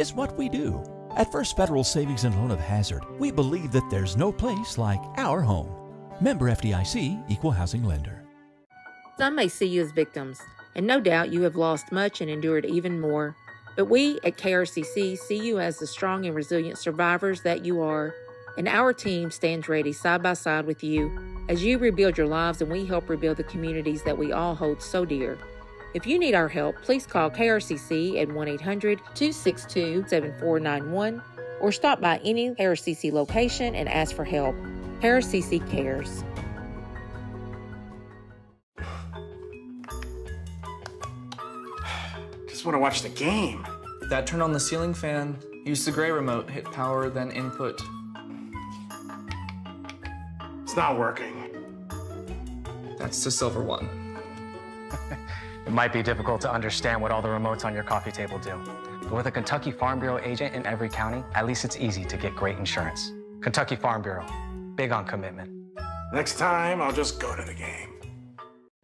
is what we do. At First Federal Savings and Loan of Hazard, we believe that there's no place like our home. Member FDIC, Equal Housing Lender. Some may see you as victims, and no doubt you have lost much and endured even more. But we at KRCC see you as the strong and resilient survivors that you are, and our team stands ready side by side with you as you rebuild your lives and we help rebuild the communities that we all hold so dear. If you need our help, please call KRCC at 1-800-262-7491 or stop by any KRCC location and ask for help. KRCC cares. Just want to watch the game. That turn on the ceiling fan. Use the gray remote. Hit power, then input. It's not working. That's the silver one. It might be difficult to understand what all the remotes on your coffee table do. But with a Kentucky Farm Bureau agent in every county, at least it's easy to get great insurance. Kentucky Farm Bureau, big on commitment. Next time, I'll just go to the game.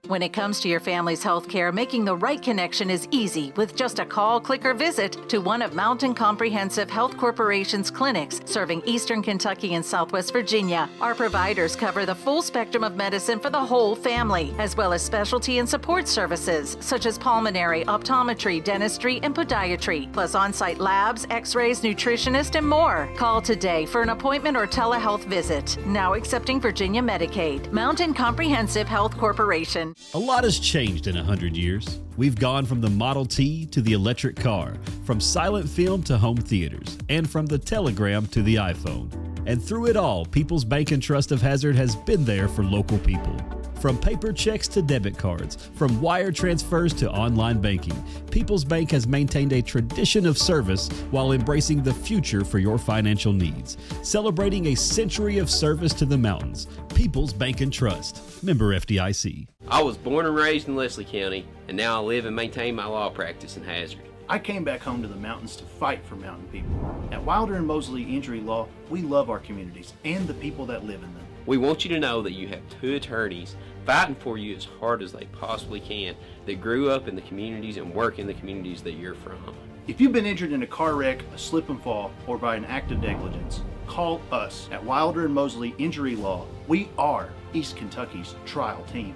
When it comes to your family's health care, making the right connection is easy with just a call, click, or visit to one of Mountain Comprehensive Health Corporation's clinics serving Eastern Kentucky and Southwest Virginia. Our providers cover the full spectrum of medicine for the whole family, as well as specialty and support services such as pulmonary, optometry, dentistry, and podiatry, plus on-site labs, x-rays, nutritionist, and more. Call today for an appointment or telehealth visit. Now accepting Virginia Medicaid. Mountain Comprehensive Health Corporation. A lot has changed in 100 years. We've gone from the Model T to the electric car, from silent film to home theaters, and from the telegram to the iPhone. And through it all, People's Bank and Trust of Hazard has been there for local people. From paper checks to debit cards, from wire transfers to online banking, People's Bank has maintained a tradition of service while embracing the future for your financial needs. Celebrating a century of service to the mountains. People's Bank and Trust. Member FDIC. I was born and raised in Leslie County, and now I live and maintain my law practice in Hazard. I came back home to the mountains to fight for mountain people. At Wilder and Mosley Injury Law, we love our communities and the people that live in them. We want you to know that you have two attorneys fighting for you as hard as they possibly can that grew up in the communities and work in the communities that you're from. If you've been injured in a car wreck, a slip and fall, or by an act of negligence, call us at Wilder and Mosley Injury Law. We are East Kentucky's trial team.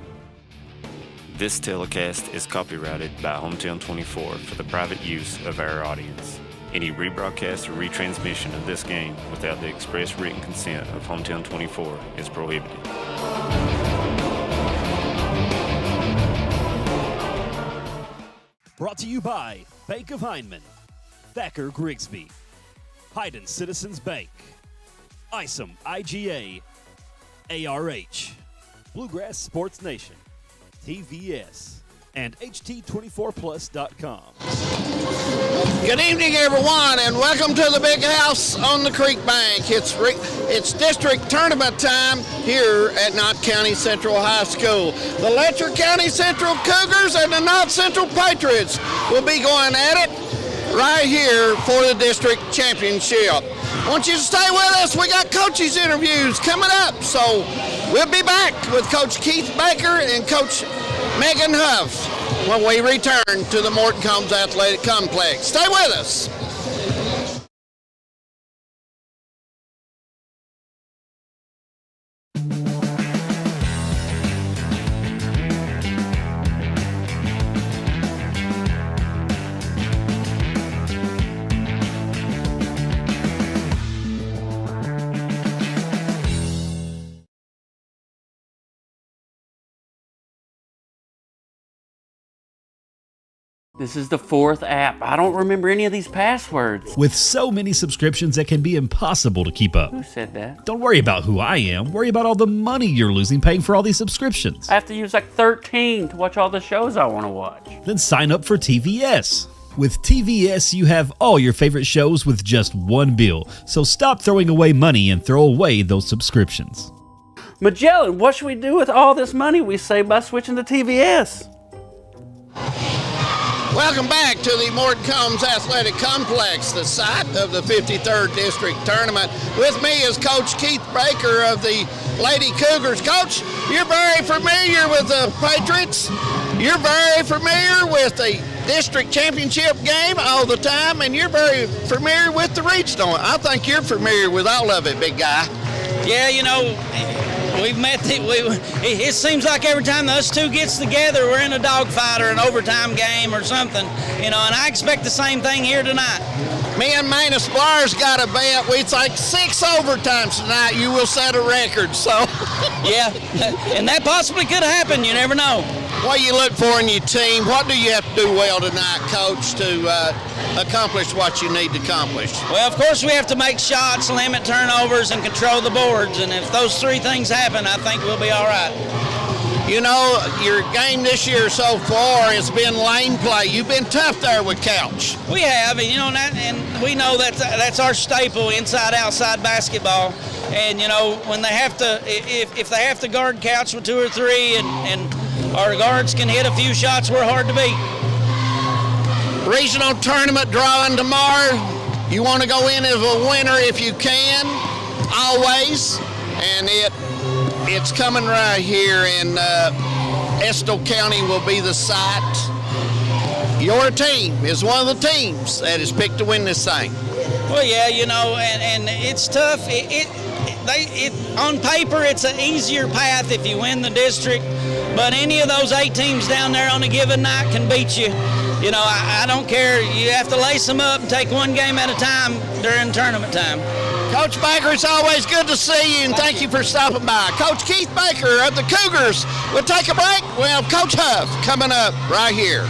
This telecast is copyrighted by Hometown 24 for the private use of our audience. Any rebroadcast or retransmission of this game without the express written consent of Hometown 24 is prohibited. Brought to you by Bank of Hindman, Thacker Grigsby, Hayden Citizens Bank, ISOM IGA, ARH, Bluegrass Sports Nation, TVS, and HT24plus.com. Good evening, everyone, and welcome to the big house on the creek bank. It's district tournament time here at Knott County Central High School. The Letcher County Central Cougars and the Knott Central Patriots will be going at it right here for the district championship. I want you to stay with us. We got coaches interviews coming up, so we'll be back with Coach Keith Baker and Coach Megan Huff when we return to the Morton Combs Athletic Complex. Stay with us. This is the fourth app. I don't remember any of these passwords. With so many subscriptions, it can be impossible to keep up. Who said that? Don't worry about who I am. Worry about all the money you're losing paying for all these subscriptions. I have to use like 13 to watch all the shows I want to watch. Then sign up for TVS. With TVS, you have all your favorite shows with just one bill. So stop throwing away money and throw away those subscriptions. Magellan, what should we do with all this money we save by switching to TVS? Welcome back to the Morton Combs Athletic Complex, the site of the 53rd District Tournament. With me is Coach Keith Baker of the Lady Cougars. Coach, you're very familiar with the Patriots. You're very familiar with the district championship game all the time, and you're very familiar with the regional. I think you're familiar with all of it, big guy. Yeah, you know, we've met. It seems like every time us two gets together, we're in a dogfight or an overtime game or something, you know. And I expect the same thing here tonight. Me and Manus Blair's got a bet. We think 6 overtimes tonight. You will set a record. So. Yeah, and that possibly could happen. You never know. What do you look for in your team? What do you have to do well tonight, Coach, to accomplish what you need to accomplish? Well, of course, we have to make shots, limit turnovers, and control the boards. And if those 3 things happen, I think we'll be all right. You know, your game this year so far has been lane play. You've been tough there with Couch. We have, and you know, and we know that's our staple, inside-outside basketball. And you know, when they have to, if they have to guard Couch with 2 or 3, and our guards can hit a few shots, we're hard to beat. Regional tournament drawing tomorrow. You want to go in as a winner if you can, always. And it's coming right here, and Estill County will be the site. Your team is one of the teams that is picked to win this thing. Well, yeah, you know, and it's tough. On paper, it's an easier path if you win the district, but any of those 8 teams down there on a given night can beat you. You know, I don't care. You have to lace them up and take one game at a time during tournament time. Coach Baker, it's always good to see you, and thank you for stopping by. Coach Keith Baker of the Cougars. We'll take a break. We'll have Coach Huff coming up right here.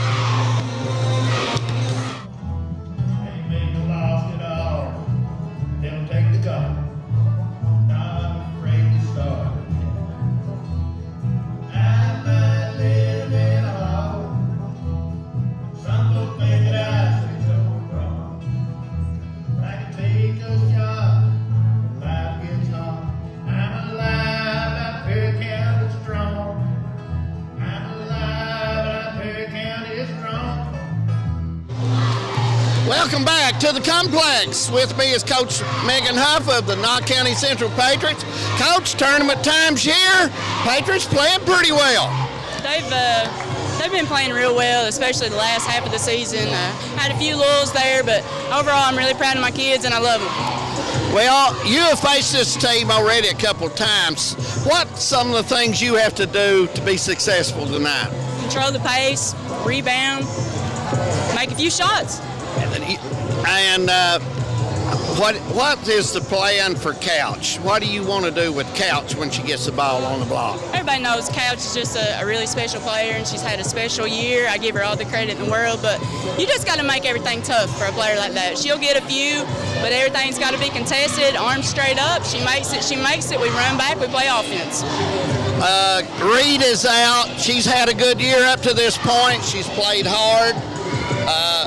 Welcome back to the complex. With me is Coach Megan Huff of the Knott County Central Patriots. Coach, tournament time's here. Patriots playing pretty well. They've been playing real well, especially the last half of the season. Had a few lulls there, but overall I'm really proud of my kids and I love them. Well, you have faced this team already a couple of times. What's some of the things you have to do to be successful tonight? Control the pace, rebound, make a few shots. And what is the plan for Couch? What do you want to do with Couch when she gets the ball on the block? Everybody knows Couch is just a really special player, and she's had a special year. I give her all the credit in the world, but you just got to make everything tough for a player like that. She'll get a few, but everything's got to be contested, arms straight up. She makes it, we run back, we play offense. Reed is out. She's had a good year up to this point. She's played hard.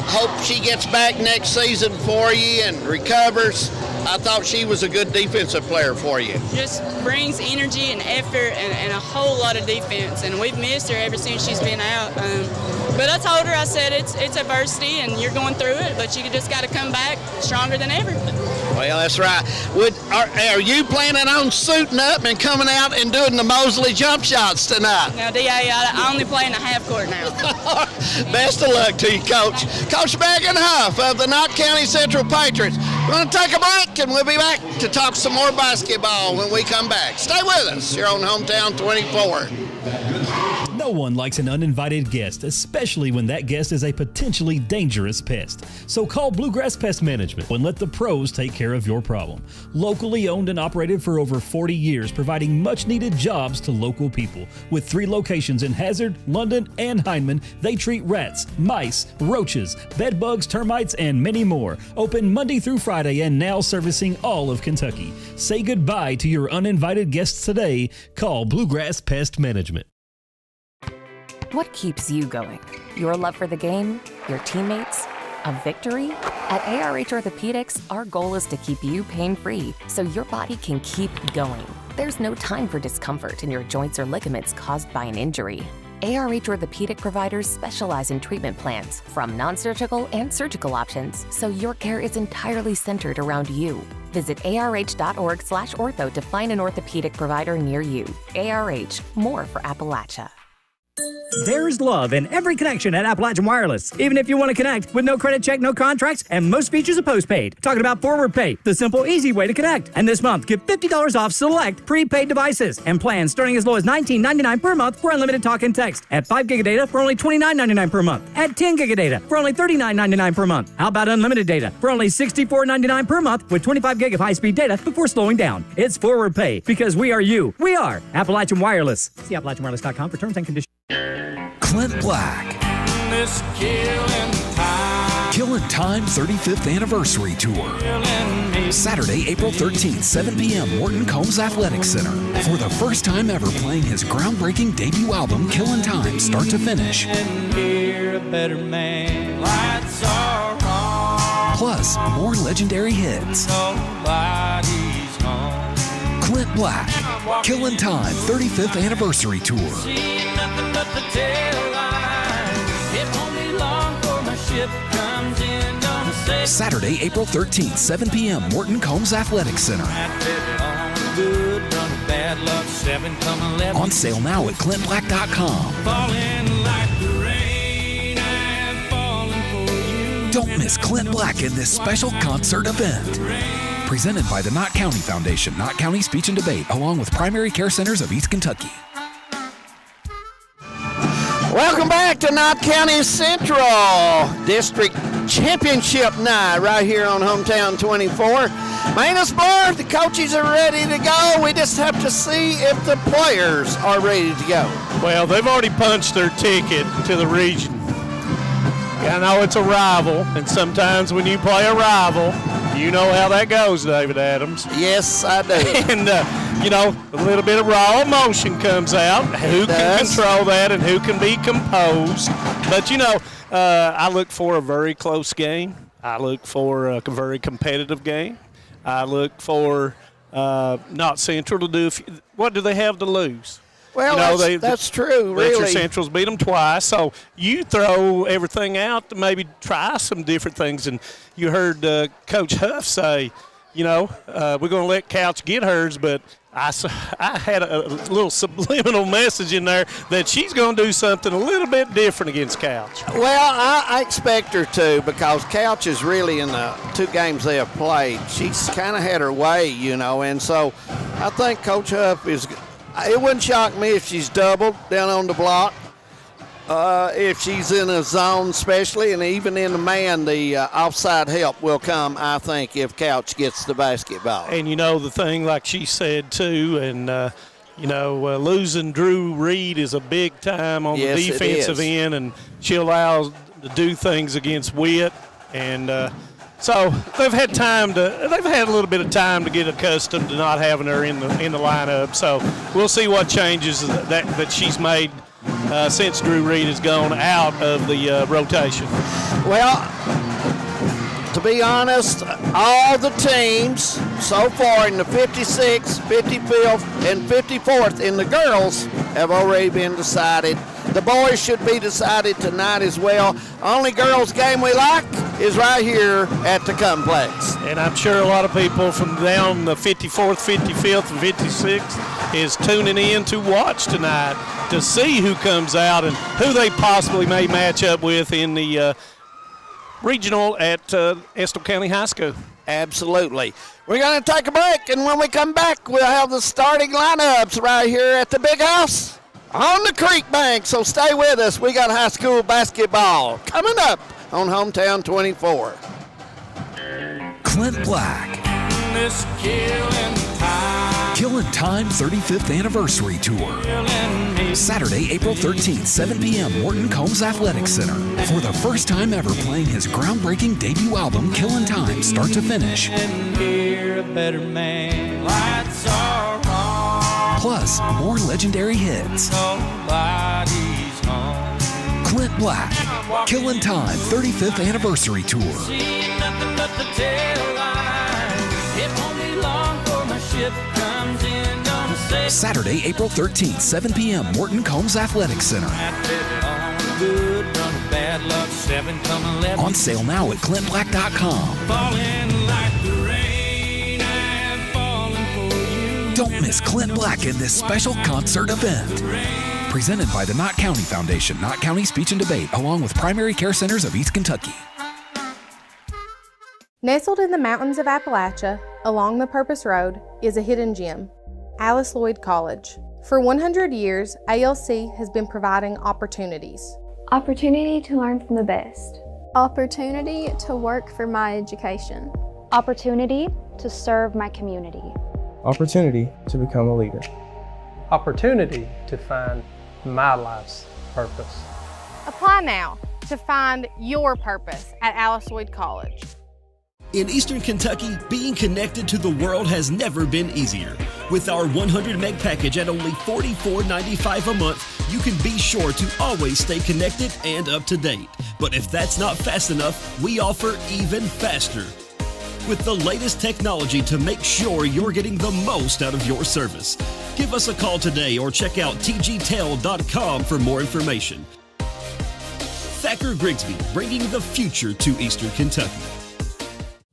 Hope she gets back next season for you and recovers. I thought she was a good defensive player for you. Just brings energy and effort and a whole lot of defense, and we've missed her ever since she's been out. But I told her, I said, it's adversity and you're going through it, but you just got to come back stronger than ever. Well, that's right. Are you planning on suiting up and coming out and doing the Mosley jump shots tonight? Now, D.A., I only play in the half court now. Best of luck to you, Coach. Coach Megan Huff of the Knott County Central Patriots. We're going to take a break, and we'll be back to talk some more basketball when we come back. Stay with us here on Hometown 24. No one likes an uninvited guest, especially when that guest is a potentially dangerous pest. So call Bluegrass Pest Management and let the pros take care of your problem. Locally owned and operated for over 40 years, providing much-needed jobs to local people. With 3 locations in Hazard, London, and Hindman, they treat rats, mice, roaches, bed bugs, termites, and many more. Open Monday through Friday and now servicing all of Kentucky. Say goodbye to your uninvited guests today. Call Bluegrass Pest Management. What keeps you going? Your love for the game? Your teammates? A victory? At ARH Orthopedics, our goal is to keep you pain-free so your body can keep going. There's no time for discomfort in your joints or ligaments caused by an injury. ARH Orthopedic providers specialize in treatment plans, from non-surgical and surgical options, so your care is entirely centered around you. Visit arh.org/ortho to find an orthopedic provider near you. ARH, more for Appalachia. There's love in every connection at Appalachian Wireless. Even if you want to connect with no credit check, no contracts, and most features of postpaid. Talking about Forward Pay, the simple, easy way to connect. And this month, get $50 off select prepaid devices and plans starting as low as $19.99 per month for unlimited talk and text. At 5 gig of data for only $29.99 per month. At 10 gig of data for only $39.99 per month. How about unlimited data for only $64.99 per month with 25 gig of high-speed data before slowing down? It's Forward Pay because we are you. We are Appalachian Wireless. See AppalachianWireless.com for terms and conditions. Clint Black. This Killing Time 35th Anniversary Tour. Saturday, April 13th, 7 p.m., Morton Combs Athletic Center. For the first time ever playing his groundbreaking debut album, Killing Time, start to finish. Plus, more legendary hits. Clint Black, Killing Time 35th Anniversary Tour. Saturday, April 13th, 7 p.m., Morton Combs Athletic Center. On sale now at clintblack.com. Don't miss Clint Black in this special concert event. Presented by the Knott County Foundation, Knott County Speech and Debate, along with Primary Care Centers of East Kentucky. Welcome back to Knott County Central District Championship night right here on Hometown 24. Manus Blair, the coaches are ready to go. We just have to see if the players are ready to go. Well, they've already punched their ticket to the region. I know it's a rival, and sometimes when you play a rival, you know how that goes, David Adams. Yes, I do. And, a little bit of raw emotion comes out. Who can control that and who can be composed? But, I look for a very close game. I look for a very competitive game. I look for Knott Central to do what do they have to lose? Well, that's true, really. LETCHER Central's beat them twice, so you throw everything out to maybe try some different things. And you heard Coach Huff say, we're going to let Couch get hers, but I had a little subliminal message in there that she's going to do something a little bit different against Couch. Well, I expect her to, because Couch is really, in the 2 games they have played, she's kind of had her way, and so I think Coach Huff is – it wouldn't shock me if she's doubled down on the block, if she's in a zone especially, and even in the man, the offside help will come, I think, if Couch gets the basketball. And, the thing like she said, too, and, losing Drew Reed is a big time on the defensive end, and she allows to do things against Witt. And so they've had a little bit of time to get accustomed to not having her in the lineup. So we'll see what changes that she's made since Drew Reed has gone out of the rotation. Well, to be honest, all the teams so far in the 56th, 55th, and 54th in the girls have already been decided. The boys should be decided tonight as well. Only girls game we like is right here at the complex. And I'm sure a lot of people from down the 54th, 55th, and 56th is tuning in to watch tonight to see who comes out and who they possibly may match up with in the regional at Estill County High School. Absolutely. We're going to take a break, and when we come back, we'll have the starting lineups right here at the Big House on the Creek Bank. So stay with us. We got high school basketball coming up on Hometown 24. Clint Black. This Killing Time 35th Anniversary Tour. Saturday, April 13th, 7 p.m., Morton Combs Athletic Center. For the first time ever playing his groundbreaking debut album, Killing Time, start to finish. Plus, more legendary hits. Clint Black, Killing Time 35th Anniversary Tour. Saturday, April 13th, 7 p.m., Morton Combs Athletic Center. On sale now at clintblack.com. Don't miss Clint Black in this special concert event. Presented by the Knott County Foundation, Knott County Speech and Debate, along with Primary Care Centers of East Kentucky. Nestled in the mountains of Appalachia, along the Purpose Road, is a hidden gem, Alice Lloyd College. For 100 years, ALC has been providing opportunities. Opportunity to learn from the best. Opportunity to work for my education. Opportunity to serve my community. Opportunity to become a leader. Opportunity to find my life's purpose. Apply now to find your purpose at Alice Lloyd College. In Eastern Kentucky, being connected to the world has never been easier. With our 100 meg package at only $44.95 a month, you can be sure to always stay connected and up to date. But if that's not fast enough, we offer even faster, with the layest technology to make sure you're getting the most out of your service. Give us a call today or check out tgtel.com for more information. Thacker Grigsby, bringing the future to Eastern Kentucky.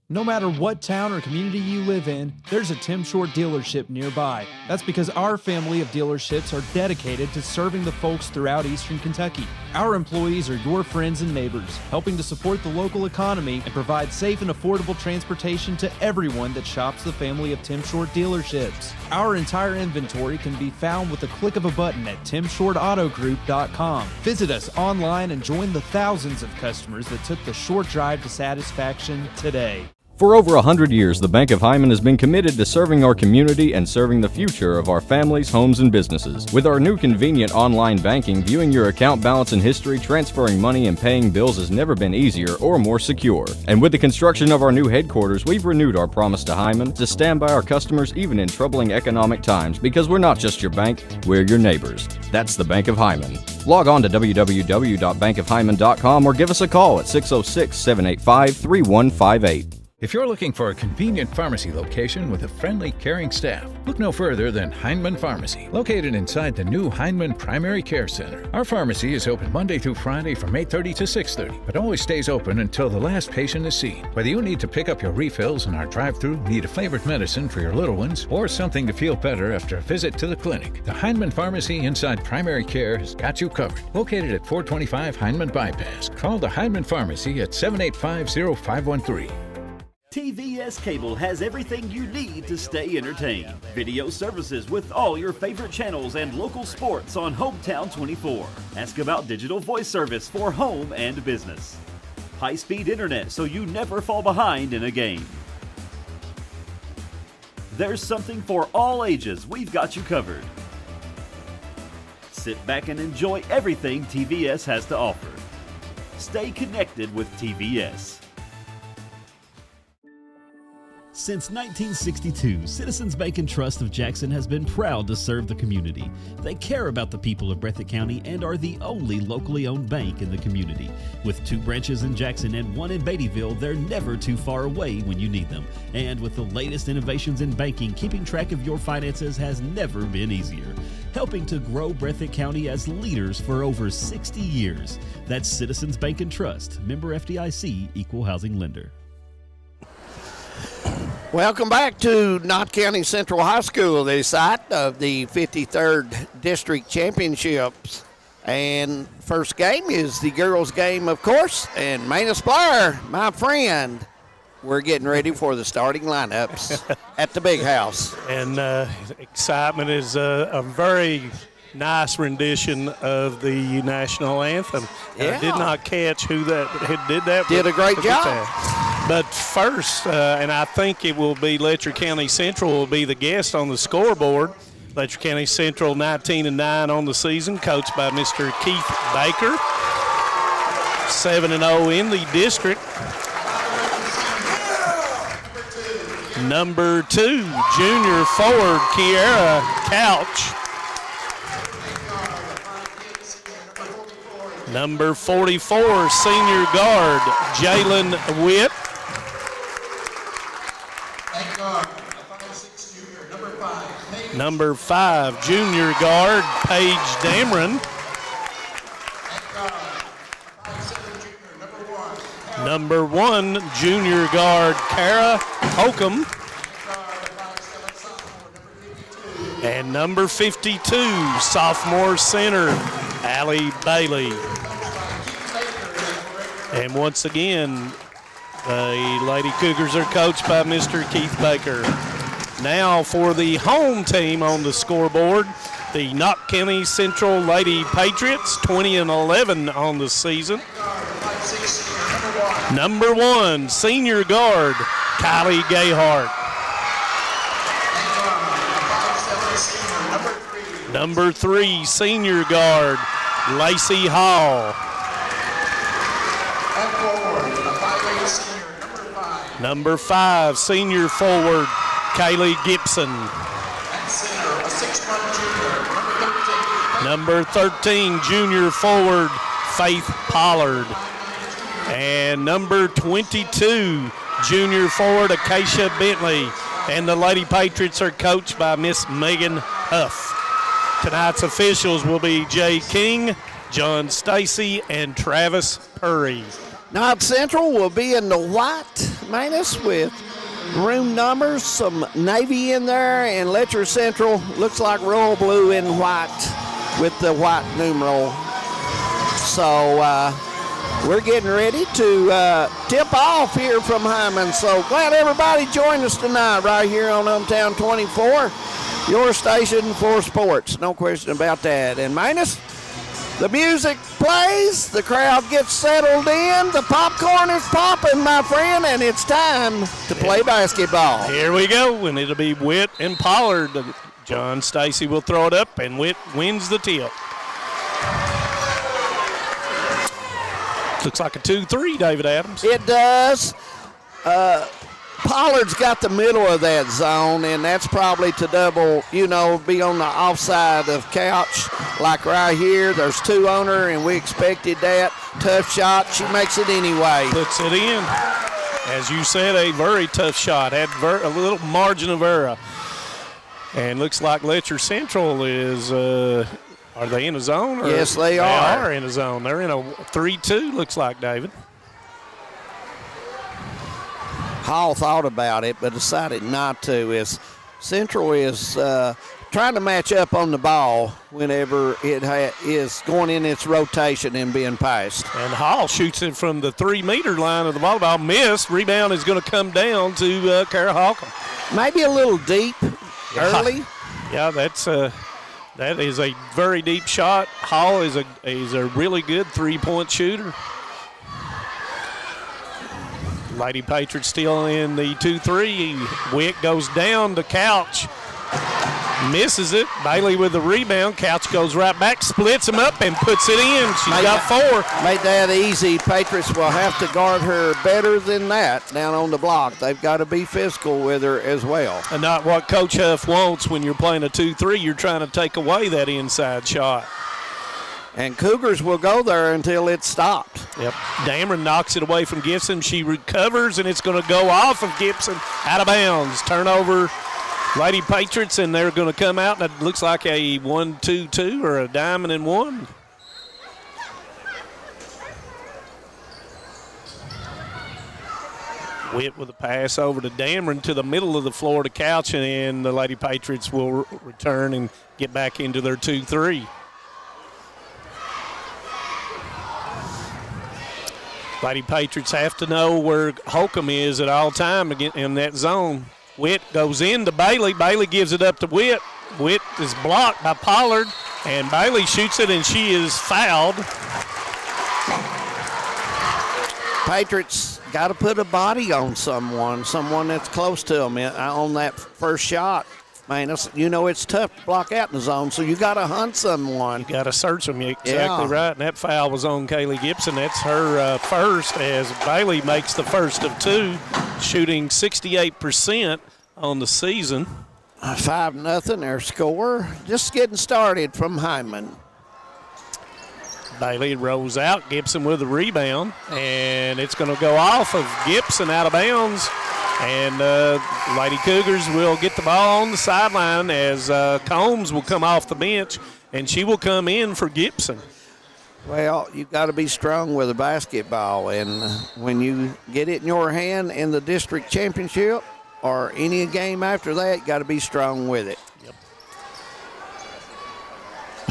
No matter what town or community you live in, there's a Tim Short dealership nearby. That's because our family of dealerships are dedicated to serving the folks throughout Eastern Kentucky. Our employees are your friends and neighbors, helping to support the local economy and provide safe and affordable transportation to everyone that shops the family of Tim Short dealerships. Our entire inventory can be found with the click of a button at timshortautogroup.com. Visit us online and join the thousands of customers that took the short drive to satisfaction today. For over 100 years, the Bank of Hyman has been committed to serving our community and serving the future of our families, homes, and businesses. With our new convenient online banking, viewing your account balance and history, transferring money, and paying bills has never been easier or more secure. And with the construction of our new headquarters, we've renewed our promise to Hyman to stand by our customers even in troubling economic times, because we're not just your bank, we're your neighbors. That's the Bank of Hyman. Log on to www.bankofhyman.com or give us a call at 606-785-3158. If you're looking for a convenient pharmacy location with a friendly, caring staff, look no further than Heinemann Pharmacy, located inside the new Heinemann Primary Care Center. Our pharmacy is open Monday through Friday from 8:30 to 6:30, but always stays open until the last patient is seen. Whether you need to pick up your refills in our drive-thru, need a flavored medicine for your little ones, or something to feel better after a visit to the clinic, the Heinemann Pharmacy inside Primary Care has got you covered. Located at 425 Heinemann Bypass. Call the Heinemann Pharmacy at 785-0513. TVS Cable has everything you need to stay entertained. Video services with all your favorite channels and local sports on Hometown 24. Ask about digital voice service for home and business. High-speed internet so you never fall behind in a game. There's something for all ages. We've got you covered. Sit back and enjoy everything TVS has to offer. Stay connected with TVS. Since 1962, Citizens Bank and Trust of Jackson has been proud to serve the community. They care about the people of Breathitt County and are the only locally owned bank in the community. With 2 branches in Jackson and 1 in Beattyville, they're never too far away when you need them. And with the latest innovations in banking, keeping track of your finances has never been easier. Helping to grow Breathitt County as leaders for over 60 years. That's Citizens Bank and Trust, member FDIC, equal housing lender. Welcome back to Knott County Central High School, the site of the 53rd District Championships. And first game is the girls' game, of course. And Maina Splyer, my friend, we're getting ready for the starting lineups at the big house. And excitement is a very nice rendition of the national anthem. Yeah. I did not catch who that did that. Did a great job. But first, and I think it will be Letcher County Central will be the guest on the scoreboard. Letcher County Central 19-9 on the season, coached by Mr. Keith Baker. 7-0 in the district. Number 2, junior forward Kiara Couch. Number 44, senior guard Jalen Witt. Number 5, junior guard Paige Dameron. Number 1, junior guard Kara Holcomb. And number 52, sophomore center, Allie Bailey. And once again, the Lady Cougars are coached by Mr. Keith Baker. Now for the home team on the scoreboard, the Knott County Central Lady Patriots, 20-11 on the season. Number 1, senior guard, Kylie Gayhart. Number 3, senior guard, Lacey Hall. Number 5, senior forward, Kaylee Gibson. Number 13, junior forward, Faith Pollard. And number 22, junior forward, Acacia Bentley. And the Lady Patriots are coached by Miss Megan Huff. Tonight's officials will be Jay King, John Stacy, and Travis Purry. Knott Central will be in the white, Manus, with room numbers, some navy in there, and Letcher Central looks like royal blue and white with the white numeral. So we're getting ready to tip off here from Hyman. So glad everybody joined us tonight right here on Hometown 24, your station for sports. No question about that. And Manus, the music plays, the crowd gets settled in, the popcorn is popping, my friend, and it's time to play basketball. Here we go, and it'll be Witt and Pollard. John Stacy will throw it up, and Witt wins the tip. Looks like a 2-3, David Adams. It does. Pollard's got the middle of that zone, and that's probably to double, be on the offside of Couch. Like right here, there's 2 on her, and we expected that. Tough shot. She makes it anyway. Puts it in. As you said, a very tough shot. Had a little margin of error. And looks like Letcher Central is, are they in a zone? Or yes, they are. They are in a zone. They're in a 3-2, looks like, David. Hall thought about it but decided not to. Central is trying to match up on the ball whenever it is going in its rotation and being passed. And Hall shoots it from the 3-meter line of the volleyball. Missed. Rebound is going to come down to Kara Holcomb. Maybe a little deep early. Yeah, that is a very deep shot. Hall is a really good 3-point shooter. Lady Patriots still in the 2-3. Wick goes down to Couch. Misses it. Bailey with the rebound. Couch goes right back, splits him up, and puts it in. She's got 4. Made that easy. Patriots will have to guard her better than that down on the block. They've got to be physical with her as well. And not what Coach Huff wants when you're playing a 2-3. You're trying to take away that inside shot. And Cougars will go there until it's stopped. Yep. Dameron knocks it away from Gibson. She recovers, and it's going to go off of Gibson out of bounds. Turnover, Lady Patriots, and they're going to come out, and it looks like a 1-2-2 or a diamond and 1. Witt with a pass over to Dameron to the middle of the floor to Couch, and the Lady Patriots will return and get back into their 2-3. Lady Patriots have to know where Holcomb is at all time in that zone. Witt goes into Bailey. Bailey gives it up to Witt. Witt is blocked by Pollard, and Bailey shoots it, and she is fouled. Patriots got to put a body on someone that's close to them on that first shot. Man, it's tough to block out in the zone, so you got to hunt someone. You got to search them. You're exactly right. And that foul was on Kaylee Gibson. That's her first, as Bailey makes the first of 2, shooting 68% on the season. 5-0 their score. Just getting started from Hyman. Bailey rolls out. Gibson with the rebound, and it's going to go off of Gibson out of bounds. And Lady Cougars will get the ball on the sideline as Combs will come off the bench, and she will come in for Gibson. Well, you've got to be strong with a basketball, and when you get it in your hand in the district championship or any game after that, you got to be strong with it. Yep.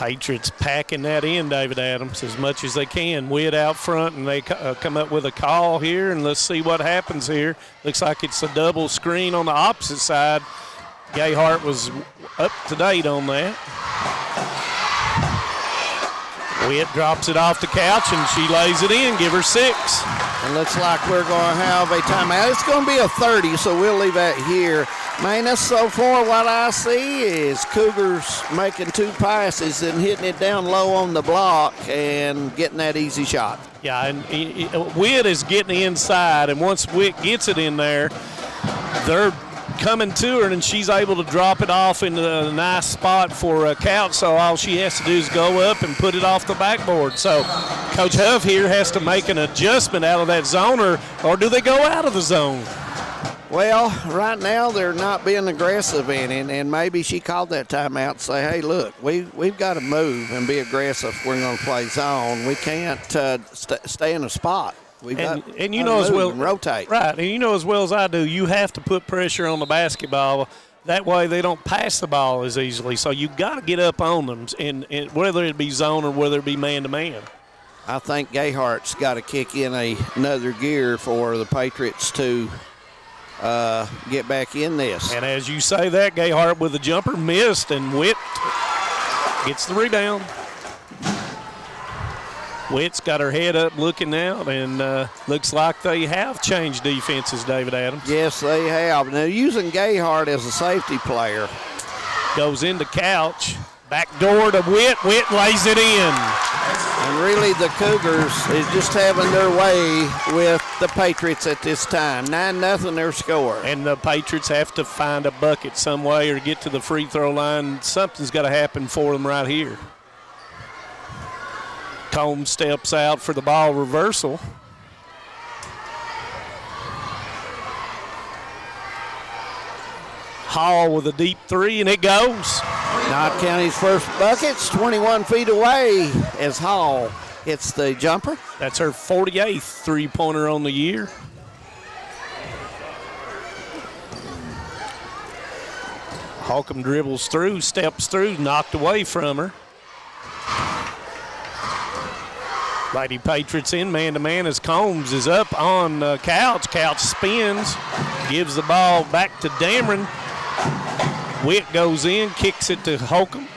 Patriots packing that in, David Adams, as much as they can. Witt out front, and they come up with a call here, and let's see what happens here. Looks like it's a double screen on the opposite side. Gayhart was up to date on that. Witt drops it off the couch, and she lays it in. Give her 6. It looks like we're going to have a timeout. It's going to be a 30, so we'll leave that here. Manus, so far what I see is Cougars making 2 passes and hitting it down low on the block and getting that easy shot. Yeah, and Witt is getting inside, and once Witt gets it in there, they're coming to her, and she's able to drop it off in a nice spot for a couch, so all she has to do is go up and put it off the backboard. So Coach Huff here has to make an adjustment out of that zone, or do they go out of the zone? Well, right now they're not being aggressive in it, and maybe she called that timeout and say, hey, look, we've got to move and be aggressive if we're going to play zone. We can't stay in a spot. And you know as well, rotate. Right, and you know as well as I do, you have to put pressure on the basketball. That way they don't pass the ball as easily. So you got to get up on them, and whether it be zone or whether it be man-to-man. I think Gayhart's got to kick in another gear for the Patriots to get back in this. And as you say that, Gayhart with the jumper missed, and Witt gets the rebound. Witt's got her head up looking out, and looks like they have changed defenses, David Adams. Yes, they have. Now, using Gayhart as a safety player. Goes into Couch. Back door to Witt. Witt lays it in. And really the Cougars is just having their way with the Patriots at this time. 9-0 their score. And the Patriots have to find a bucket some way or get to the free throw line. Something's got to happen for them right here. Combs steps out for the ball reversal. Hall with a deep 3, and it goes. Knott County's first bucket's 21 feet away as Hall hits the jumper. That's her 48th three-pointer on the year. Holcomb dribbles through, steps through, knocked away from her. Lady Patriots in man-to-man as Combs is up on Couch. Couch spins, gives the ball back to Dameron. Witt goes in, kicks it to Holcomb.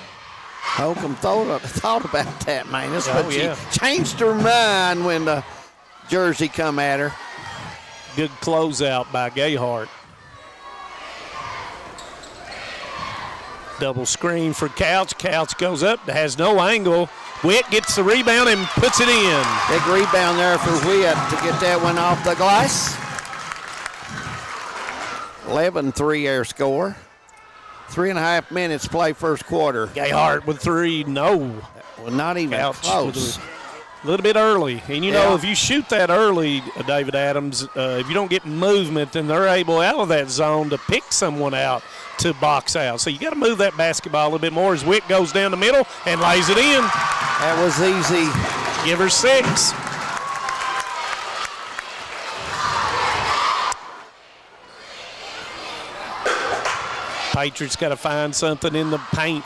Holcomb thought about that, Manus, but yeah. She changed her mind when the jersey come at her. Good closeout by Gayhart. Double screen for Couch. Couch goes up, has no angle. Witt gets the rebound and puts it in. Big rebound there for Witt to get that one off the glass. 11-3 air score. 3.5 minutes play first quarter. Gayhart with 3, no. Well, not even Couch close. A little bit early. And, you know, if you shoot that early, David Adams, if you don't get movement, then they're able out of that zone to pick someone out to box out. So you got to move that basketball a little bit more as Witt goes down the middle and lays it in. That was easy. Give her 6. Patriots got to find something in the paint.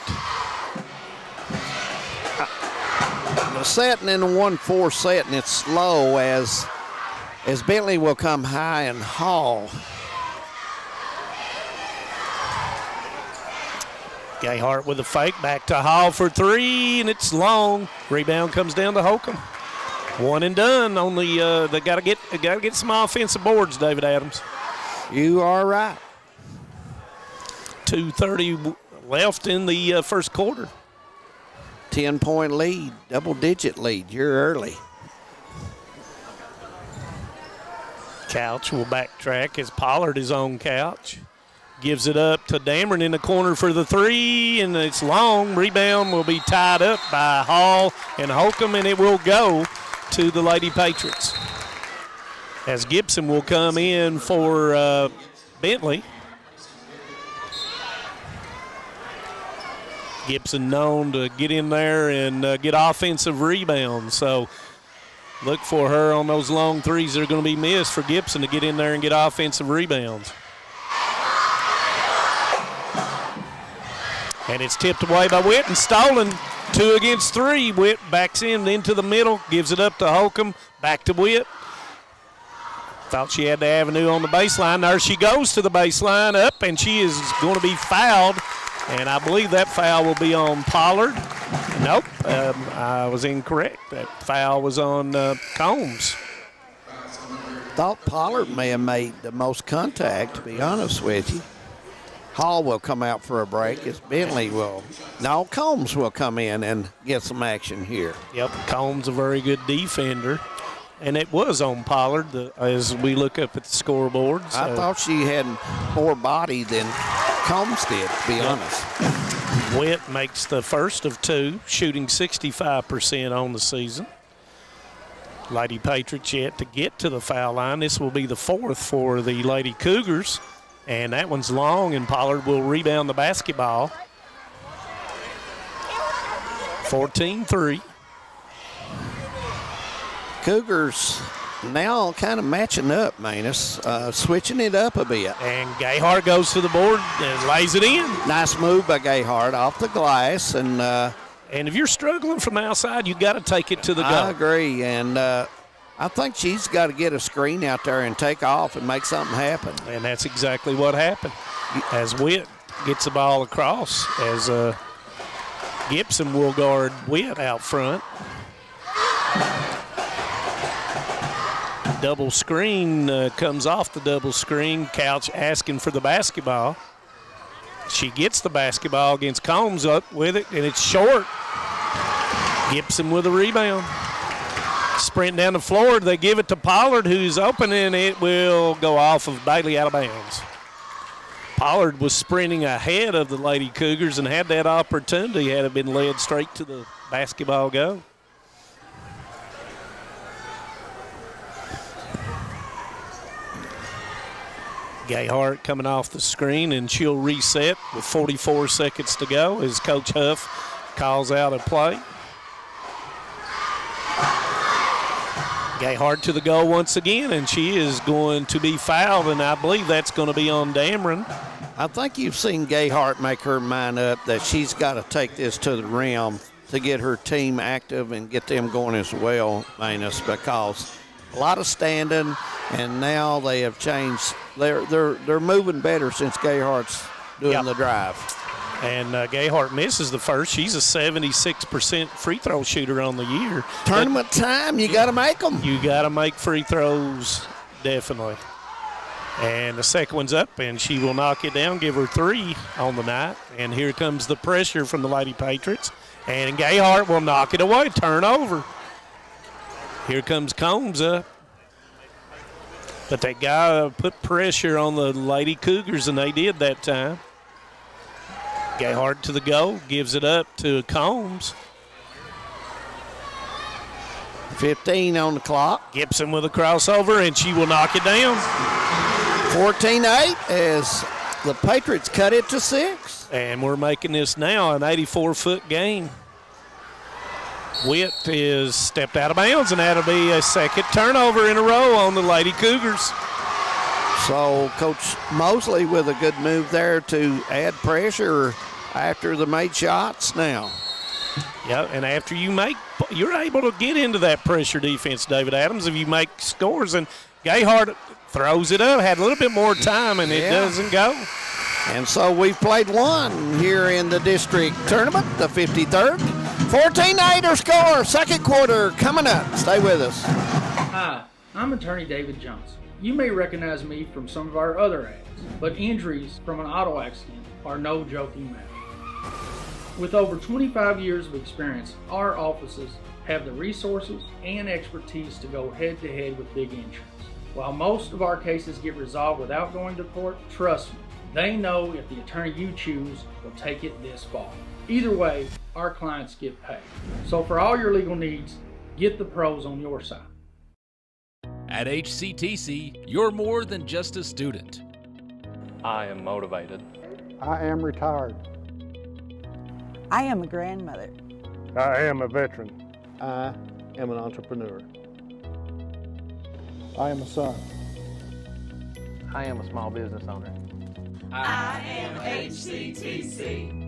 The setting in the 1-4 setting, it's slow as Bentley will come high and Hall. Gayhart with a fake, back to Hall for 3, and it's long. Rebound comes down to Holcomb. One and done. Only they got to get some offensive boards, David Adams. You are right. 2:30 left in the first quarter. 10-point lead, double-digit lead. You're early. Couch will backtrack as Pollard is on Couch. Gives it up to Dameron in the corner for the 3, and it's long. Rebound will be tied up by Hall and Holcomb, and it will go to the Lady Patriots. As Gibson will come in for Bentley. Gibson known to get in there and get offensive rebounds. So look for her on those long 3s that are going to be missed for Gibson to get in there and get offensive rebounds. And it's tipped away by Witt and stolen. 2 against 3. Witt backs into the middle, gives it up to Holcomb, back to Witt. Thought she had the avenue on the baseline. There she goes to the baseline, up, and she is going to be fouled. And I believe that foul will be on Pollard. Nope, I was incorrect. That foul was on Combs. Thought Pollard may have made the most contact, to be honest with you. Hall will come out for a break. It's Bentley will. No, Combs will come in and get some action here. Yep, Combs a very good defender. And it was on Pollard as we look up at the scoreboard. So. I thought she had more body than Combs did, to be honest. Witt makes the first of 2, shooting 65% on the season. Lady Patriots yet to get to the foul line. This will be the 4th for the Lady Cougars. And that one's long, and Pollard will rebound the basketball. 14-3. Cougars now kind of matching up, Manus, switching it up a bit. And Gayhart goes to the board and lays it in. Nice move by Gayhart off the glass. And if you're struggling from the outside, you got to take it to the goal. I agree, and I think she's got to get a screen out there and take off and make something happen. And that's exactly what happened. As Witt gets the ball across, as Gibson will guard Witt out front. Double screen comes off the double screen. Couch asking for the basketball. She gets the basketball against Combs up with it, and it's short. Gibson with a rebound. Sprint down the floor. They give it to Pollard, who's open, and it will go off of Bailey out of bounds. Pollard was sprinting ahead of the Lady Cougars and had that opportunity had it been led straight to the basketball go. Gayhart coming off the screen, and she'll reset with 44 seconds to go as Coach Huff calls out a play. Gayhart to the goal once again, and she is going to be fouled, and I believe that's going to be on Dameron. I think you've seen Gayhart make her mind up that she's got to take this to the rim to get her team active and get them going as well, Manus, because a lot of standing, and now they have changed. They're moving better since Gayhart's doing the drive. And Gayhart misses the first. She's a 76% free throw shooter on the year. Tournament time, you got to make them. You got to make free throws, definitely. And the second one's up, and she will knock it down, give her 3 on the night. And here comes the pressure from the Lady Patriots. And Gayhart will knock it away, turnover. Here comes Combs up. But that guy put pressure on the Lady Cougars, and they did that time. Gayhart to the goal, gives it up to Combs. 15 on the clock. Gibson with a crossover, and she will knock it down. 14-8 as the Patriots cut it to 6. And we're making this now an 84-foot game. Witt is stepped out of bounds, and that'll be a second turnover in a row on the Lady Cougars. So Coach Mosley with a good move there to add pressure after the made shots now. Yeah, and after you're able to get into that pressure defense, David Adams, if you make scores. And Gayhart throws it up, had a little bit more time, and it doesn't go. And so we've played one here in the district tournament, the 53rd. 14-8 our score, second quarter coming up. Stay with us. Hi, I'm attorney David Johnson. You may recognize me from some of our other ads, but injuries from an auto accident are no joking matter. With over 25 years of experience, our offices have the resources and expertise to go head-to-head with big insurance. While most of our cases get resolved without going to court, trust me, they know if the attorney you choose will take it this far. Either way, our clients get paid. So for all your legal needs, get the pros on your side. At HCTC, you're more than just a student. I am motivated. I am retired. I am a grandmother. I am a veteran. I am an entrepreneur. I am a son. I am a small business owner. I am HCTC.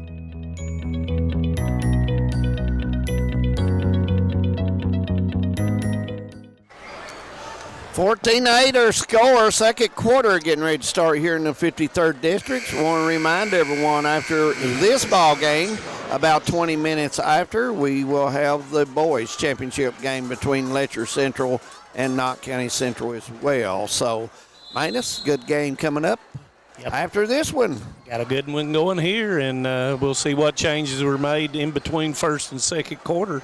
14-8 our score. Second quarter getting ready to start here in the 53rd District. I want to remind everyone after this ball game, about 20 minutes after, we will have the boys championship game between Letcher Central and Knott County Central as well. So, Manus, good game coming up after this one. Got a good one going here, and we'll see what changes were made in between first and second quarter.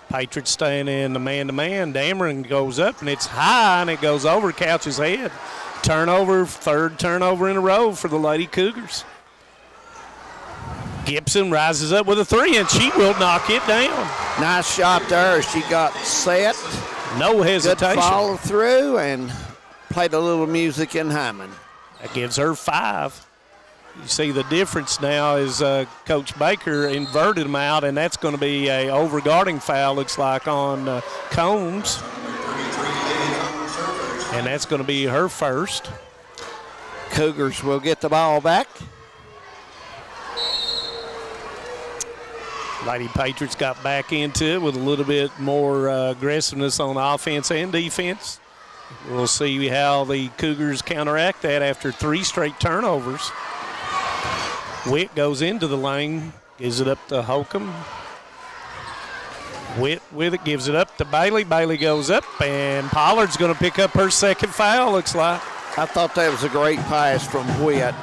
Patriots staying in the man-to-man. Dameron goes up, and it's high, and it goes over Couch's head. Turnover, third turnover in a row for the Lady Cougars. Gibson rises up with a three, and she will knock it down. Nice shot there. She got set. No hesitation. Good follow through, and played a little music in Hyman. That gives her 5. You see the difference now is Coach Baker inverted them out, and that's going to be a overguarding foul, looks like, on Combs. And that's going to be her first. Cougars will get the ball back. Lady Patriots got back into it with a little bit more aggressiveness on offense and defense. We'll see how the Cougars counteract that after 3 straight turnovers. Witt goes into the lane, gives it up to Holcomb. Witt with it, gives it up to Bailey. Bailey goes up, and Pollard's going to pick up her second foul, looks like. I thought that was a great pass from Witt.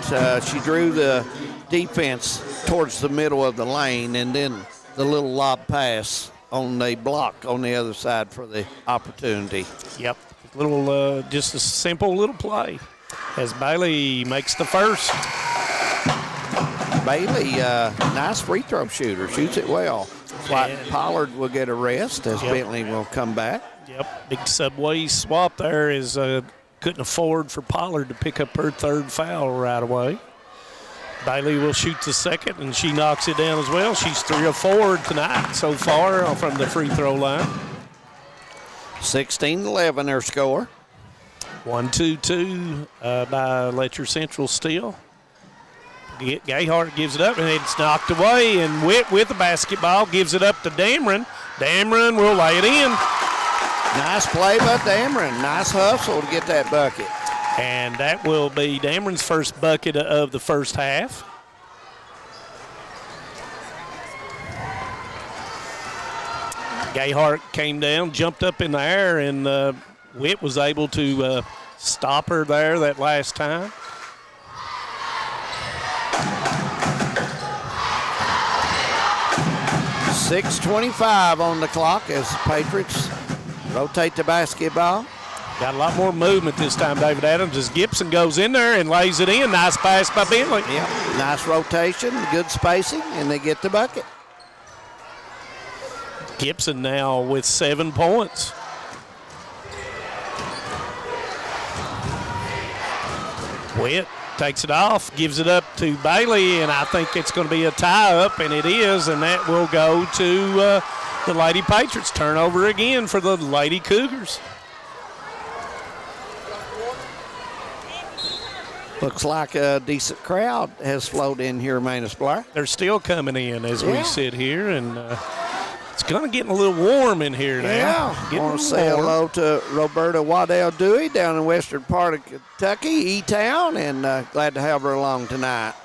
She drew the defense towards the middle of the lane, and then the little lob pass on the block on the other side for the opportunity. Yep, little, just a simple little play as Bailey makes the first. Bailey, nice free throw shooter, shoots it well. Pollard will get a rest as Bentley will come back. Yep, big subway swap there is couldn't afford for Pollard to pick up her third foul right away. Bailey will shoot the second, and she knocks it down as well. She's 3 of 4 tonight so far from the free throw line. 16-11 their score. 1-2-2 by Letcher Central still. Gayhart gives it up, and it's knocked away, and Witt with the basketball gives it up to Dameron. Dameron will lay it in. Nice play by Dameron. Nice hustle to get that bucket. And that will be Dameron's first bucket of the first half. Gayhart came down, jumped up in the air, and Witt was able to stop her there that last time. .6:25 on the clock as the Patriots rotate the basketball. Got a lot more movement this time, David Adams, as Gibson goes in there and lays it in. Nice pass by Bentley. Yep, nice rotation, good spacing, and they get the bucket. Gibson now with 7 points. Witt takes it off, gives it up to Bailey, and I think it's going to be a tie-up, and it is, and that will go to the Lady Patriots. Turnover again for the Lady Cougars. Looks like a decent crowd has flowed in here, Manus Blair. They're still coming in as we sit here, and it's kind of getting a little warm in here now. Yeah, I want to say hello to Roberta Waddell Dewey down in western part of Kentucky, E-Town, and glad to have her along tonight.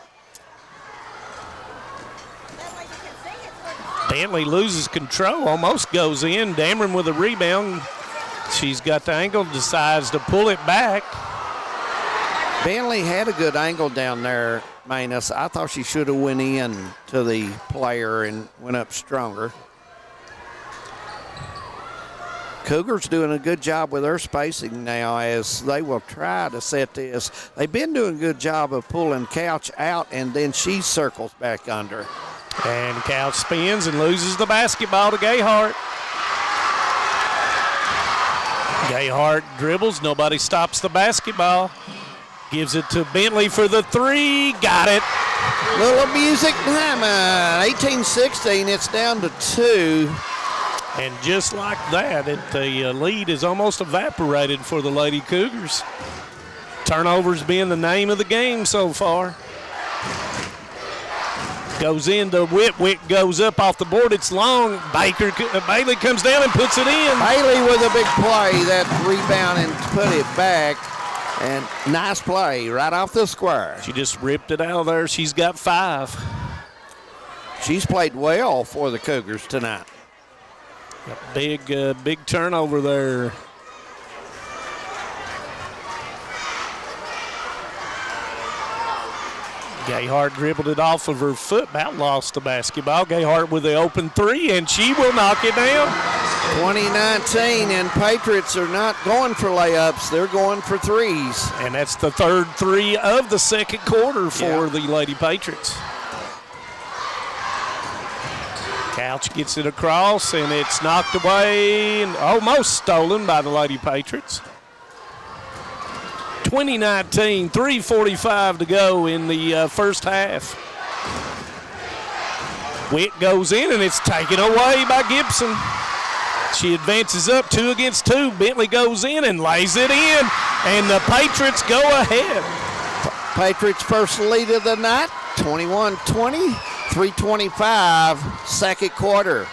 Bentley loses control, almost goes in. Dameron with a rebound. She's got the angle, decides to pull it back. Bentley had a good angle down there, Manus. I thought she should have went in to the player and went up stronger. Cougars doing a good job with their spacing now as they will try to set this. They've been doing a good job of pulling Couch out, and then she circles back under. And Couch spins and loses the basketball to Gayhart. Gayhart dribbles. Nobody stops the basketball. Gives it to Bentley for the three. Got it. Little music time. 18-16. It's down to 2. And just like that, the lead is almost evaporated for the Lady Cougars. Turnovers being the name of the game so far. Goes into Witt. Witt goes up off the board. It's long. Bailey comes down and puts it in. Bailey with a big play. That rebound and put it back. And nice play right off the square. She just ripped it out of there. She's got 5. She's played well for the Cougars tonight. Big turnover there. Gayhart dribbled it off of her foot, about lost the basketball. Gayhart with the open 3, and she will knock it down. 2019, and Patriots are not going for layups. They're going for threes. And that's the third 3 of the second quarter for the Lady Patriots. Couch gets it across, and it's knocked away and almost stolen by the Lady Patriots. 2019, 3:45 to go in the first half. Witt goes in, and it's taken away by Gibson. She advances up 2 against 2. Bentley goes in and lays it in, and the Patriots go ahead. Patriots' first lead of the night, 21-20, 3:25, second quarter.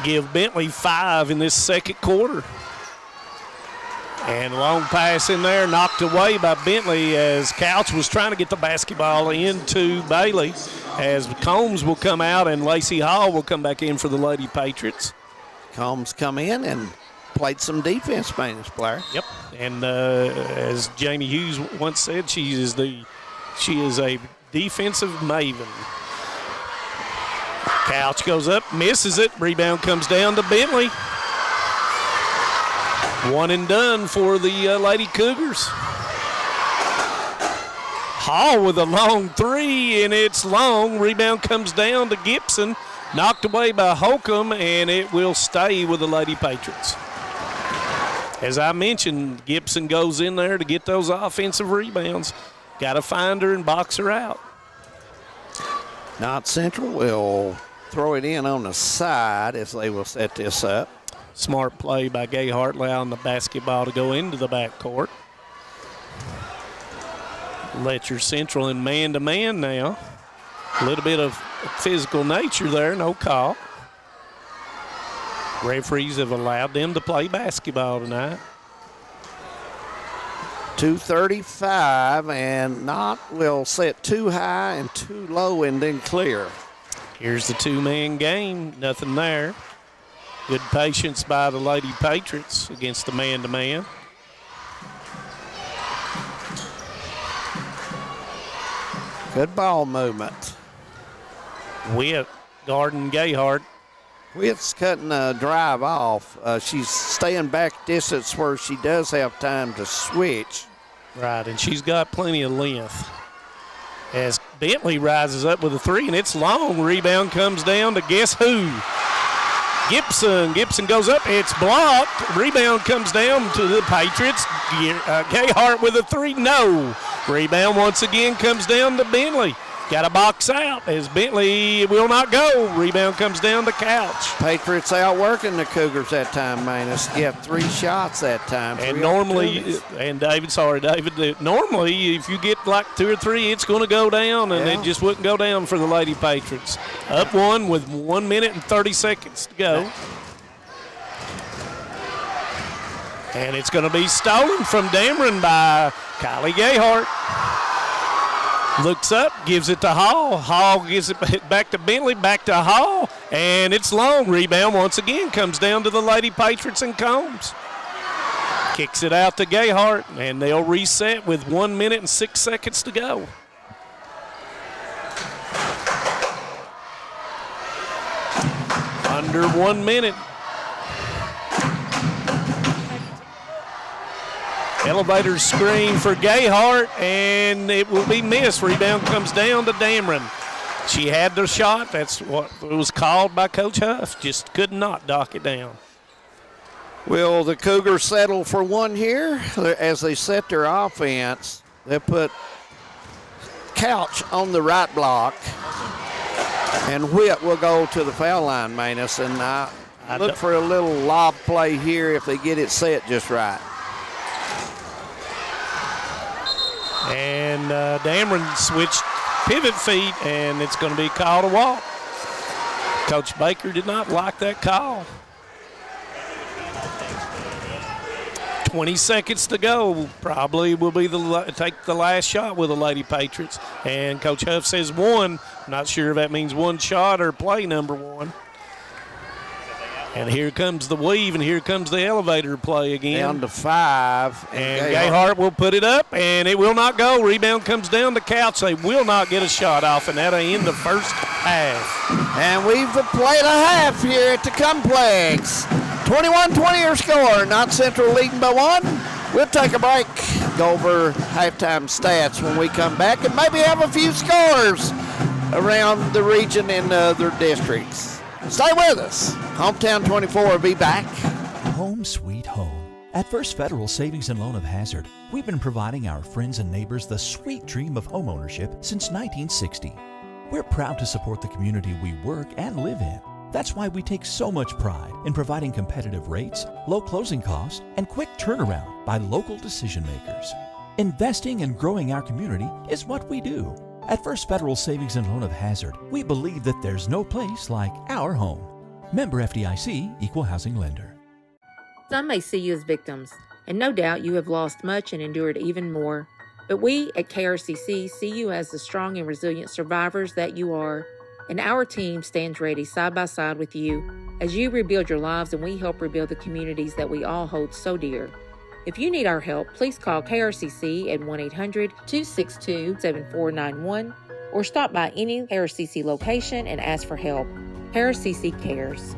Give Bentley 5 in this second quarter. And a long pass in there, knocked away by Bentley as Couch was trying to get the basketball into Bailey. As Combs will come out and Lacey Hall will come back in for the Lady Patriots. Combs come in and played some defense, maintenance player. Yep. And as Jamie Hughes once said, she is a defensive maven. Couch goes up, misses it. Rebound comes down to Bentley. One and done for the Lady Cougars. Hall with a long 3, and it's long. Rebound comes down to Gibson. Knocked away by Holcomb, and it will stay with the Lady Patriots. As I mentioned, Gibson goes in there to get those offensive rebounds. Got to find her and box her out. Knott Central will throw it in on the side as they will set this up. Smart play by Gayhart, allowing the basketball to go into the backcourt. Letcher Central in man-to-man now. A little bit of physical nature there, no call. Referees have allowed them to play basketball tonight. 2:35, and Knott will set too high and too low and then clear. Here's the 2-man game, nothing there. Good patience by the Lady Patriots against the man-to-man. Good ball movement. Witt guarding Gayhart. Witt's cutting a drive off. She's staying back distance where she does have time to switch. Right, and she's got plenty of length. As Bentley rises up with a 3, and it's long. Rebound comes down to guess who? Gibson. Gibson goes up. It's blocked. Rebound comes down to the Patriots. Gayhart with a 3. No. Rebound once again comes down to Bentley. Got a box out as Bentley will not go. Rebound comes down to Couch. Patriots outworking the Cougars that time, Manus. Get 3 shots that time. And normally, normally if you get like 2 or 3, it's going to go down, and it just wouldn't go down for the Lady Patriots. Up 1 with 1 minute and 30 seconds to go. And it's going to be stolen from Dameron by Kylie Gayhart. Looks up, gives it to Hall. Hall gives it back to Bentley, back to Hall, and it's long. Rebound once again comes down to the Lady Patriots and Combs. Kicks it out to Gayhart, and they'll reset with 1 minute and 6 seconds to go. Under 1 minute. Elevator screen for Gayhart, and it will be missed. Rebound comes down to Dameron. She had the shot. That's what it was called by Coach Huff. Just could not dock it down. Will the Cougars settle for 1 here? As they set their offense, they put Couch on the right block, and Witt will go to the foul line, Manus. And I look for a little lob play here if they get it set just right. And Dameron switched pivot feet, and it's going to be called a walk. Coach Baker did not like that call. 20 seconds to go. Probably will be take the last shot with the Lady Patriots. And Coach Huff says one. Not sure if that means one shot or play number one. And here comes the weave, and here comes the elevator play again. Down to 5. And Gayhart will put it up, and it will not go. Rebound comes down to Couch. They will not get a shot off, and that'll end the first half. And we've played a half here at the complex. 21-20 your score. Knott Central leading by 1. We'll take a break, go over halftime stats when we come back, and maybe have a few scores around the region and other districts. Stay with us. Hometown 24 will be back. Home sweet home. At First Federal Savings and Loan of Hazard, we've been providing our friends and neighbors the sweet dream of homeownership since 1960. We're proud to support the community we work and live in. That's why we take so much pride in providing competitive rates, low closing costs, and quick turnaround by local decision makers. Investing and growing our community is what we do. At First Federal Savings and Loan of Hazard, we believe that there's no place like our home. Member FDIC, Equal Housing Lender. Some may see you as victims, and no doubt you have lost much and endured even more. But we at KRCC see you as the strong and resilient survivors that you are, and our team stands ready side by side with you as you rebuild your lives and we help rebuild the communities that we all hold so dear. If you need our help, please call KRCC at 1-800-262-7491 or stop by any KRCC location and ask for help. KRCC cares.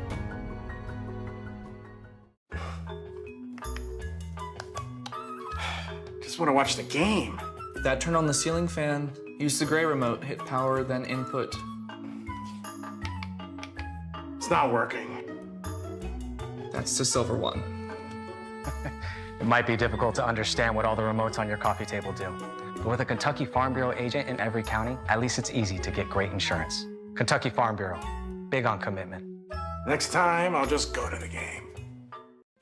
Just want to watch the game. Dad, turn on the ceiling fan. Use the gray remote. Hit power, then input. It's not working. That's the silver one. It might be difficult to understand what all the remotes on your coffee table do. But with a Kentucky Farm Bureau agent in every county, at least it's easy to get great insurance. Kentucky Farm Bureau, big on commitment. Next time, I'll just go to the game.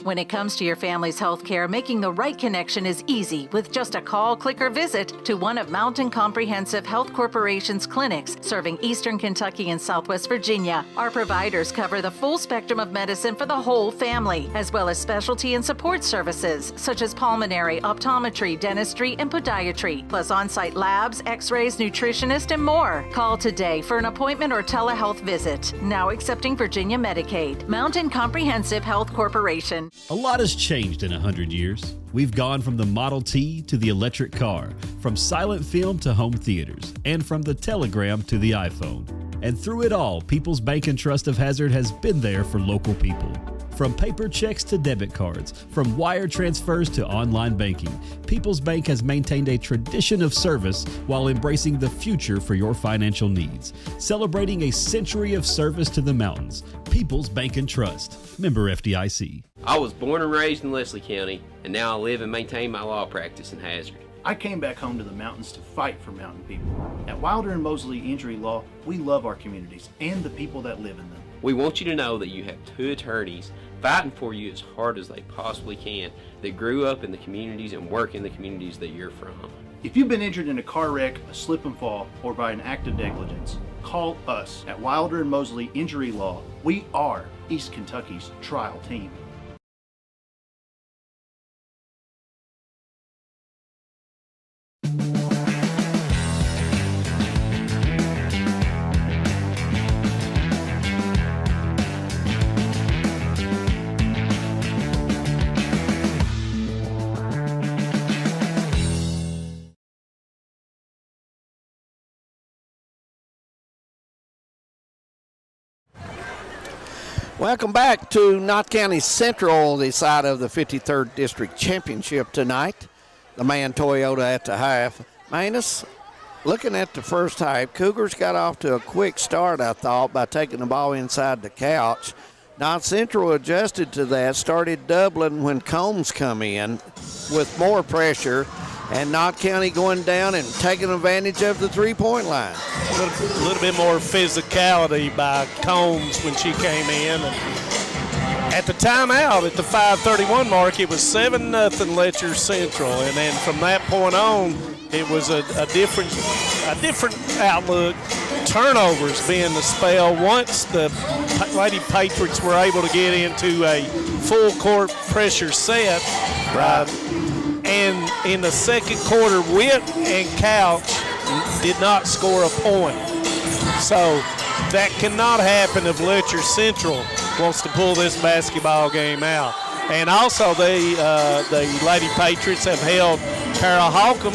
When it comes to your family's health care, making the right connection is easy with just a call, click, or visit to one of Mountain Comprehensive Health Corporation's clinics serving Eastern Kentucky and Southwest Virginia. Our providers cover the full spectrum of medicine for the whole family, as well as specialty and support services such as pulmonary, optometry, dentistry, and podiatry, plus on-site labs, x-rays, nutritionist, and more. Call today for an appointment or telehealth visit. Now accepting Virginia Medicaid. Mountain Comprehensive Health Corporation. A lot has changed in 100 years. We've gone from the Model T to the electric car, from silent film to home theaters, and from the telegram to the iPhone. And through it all, People's Bank and Trust of Hazard has been there for local people. From paper checks to debit cards, from wire transfers to online banking, People's Bank has maintained a tradition of service while embracing the future for your financial needs. Celebrating a century of service to the mountains. People's Bank and Trust. Member FDIC. I was born and raised in Leslie County, and now I live and maintain my law practice in Hazard. I came back home to the mountains to fight for mountain people. At Wilder and Mosley Injury Law, we love our communities and the people that live in them. We want you to know that you have two attorneys fighting for you as hard as they possibly can that grew up in the communities and work in the communities that you're from. If you've been injured in a car wreck, a slip and fall, or by an act of negligence, call us at Wilder and Mosley Injury Law. We are East Kentucky's trial team. Welcome back to Knott County Central, the side of the 53rd District Championship tonight. The Man Toyota at the half. Manus, looking at the first half, Cougars got off to a quick start, I thought, by taking the ball inside the couch. Knott Central adjusted to that, started doubling when Combs come in with more pressure, and Knott County going down and taking advantage of the three-point line. A little bit more physicality by Combs when she came in. And at the timeout, at the 5:31 mark, it was 7-0 Letcher Central. And then from that point on, it was a different a different outlook. Turnovers being the spell. Once the Lady Patriots were able to get into a full court pressure set, and in the second quarter, Witt and Couch did not score a point. So that cannot happen if Letcher Central wants to pull this basketball game out. And also, the Lady Patriots have held Tara Holcomb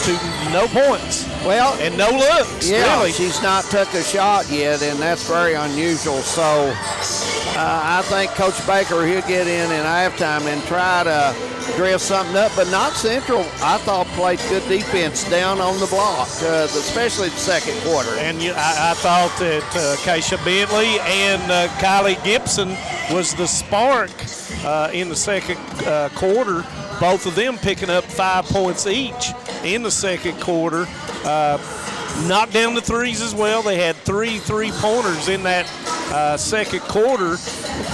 to no points. Well, and no looks. Yeah, really. She's not took a shot yet, and that's very unusual. So I think Coach Baker, he'll get in halftime and try to drift something up, but not Central. I thought played good defense down on the block, especially the second quarter. And I thought that Keisha Bentley and Kylie Gibson was the spark in the second quarter. Both of them picking up 5 points each in the second quarter. Knocked down the threes as well. They had 3 3-pointers in that second quarter,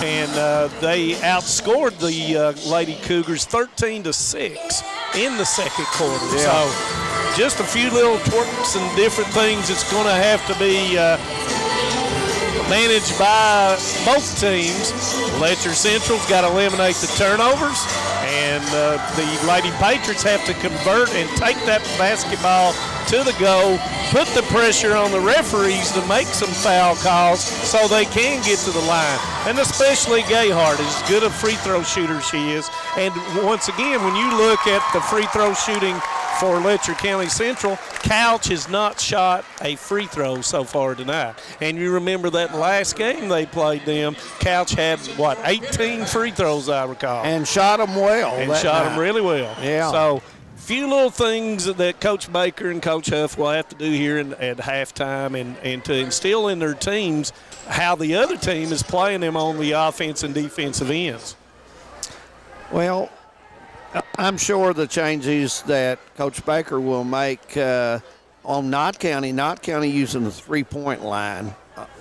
and they outscored the Lady Cougars 13-6 in the second quarter. Yeah. So just a few little twerks and different things that's going to have to be managed by both teams. Letcher Central's got to eliminate the turnovers, and the Lady Patriots have to convert and take that basketball to the goal, put the pressure on the referees to make some foul calls so they can get to the line. And especially Gayhart, as good a free throw shooter she is. And once again, when you look at the free throw shooting for Letcher County Central, Couch has not shot a free throw so far tonight. And you remember that last game they played them, Couch had, 18 free throws, I recall. And shot them well. And shot them really well. Yeah. So, few little things that Coach Baker and Coach Huff will have to do here at halftime and to instill in their teams how the other team is playing them on the offense and defensive ends. Well, I'm sure the changes that Coach Baker will make on Knott County using the three-point line,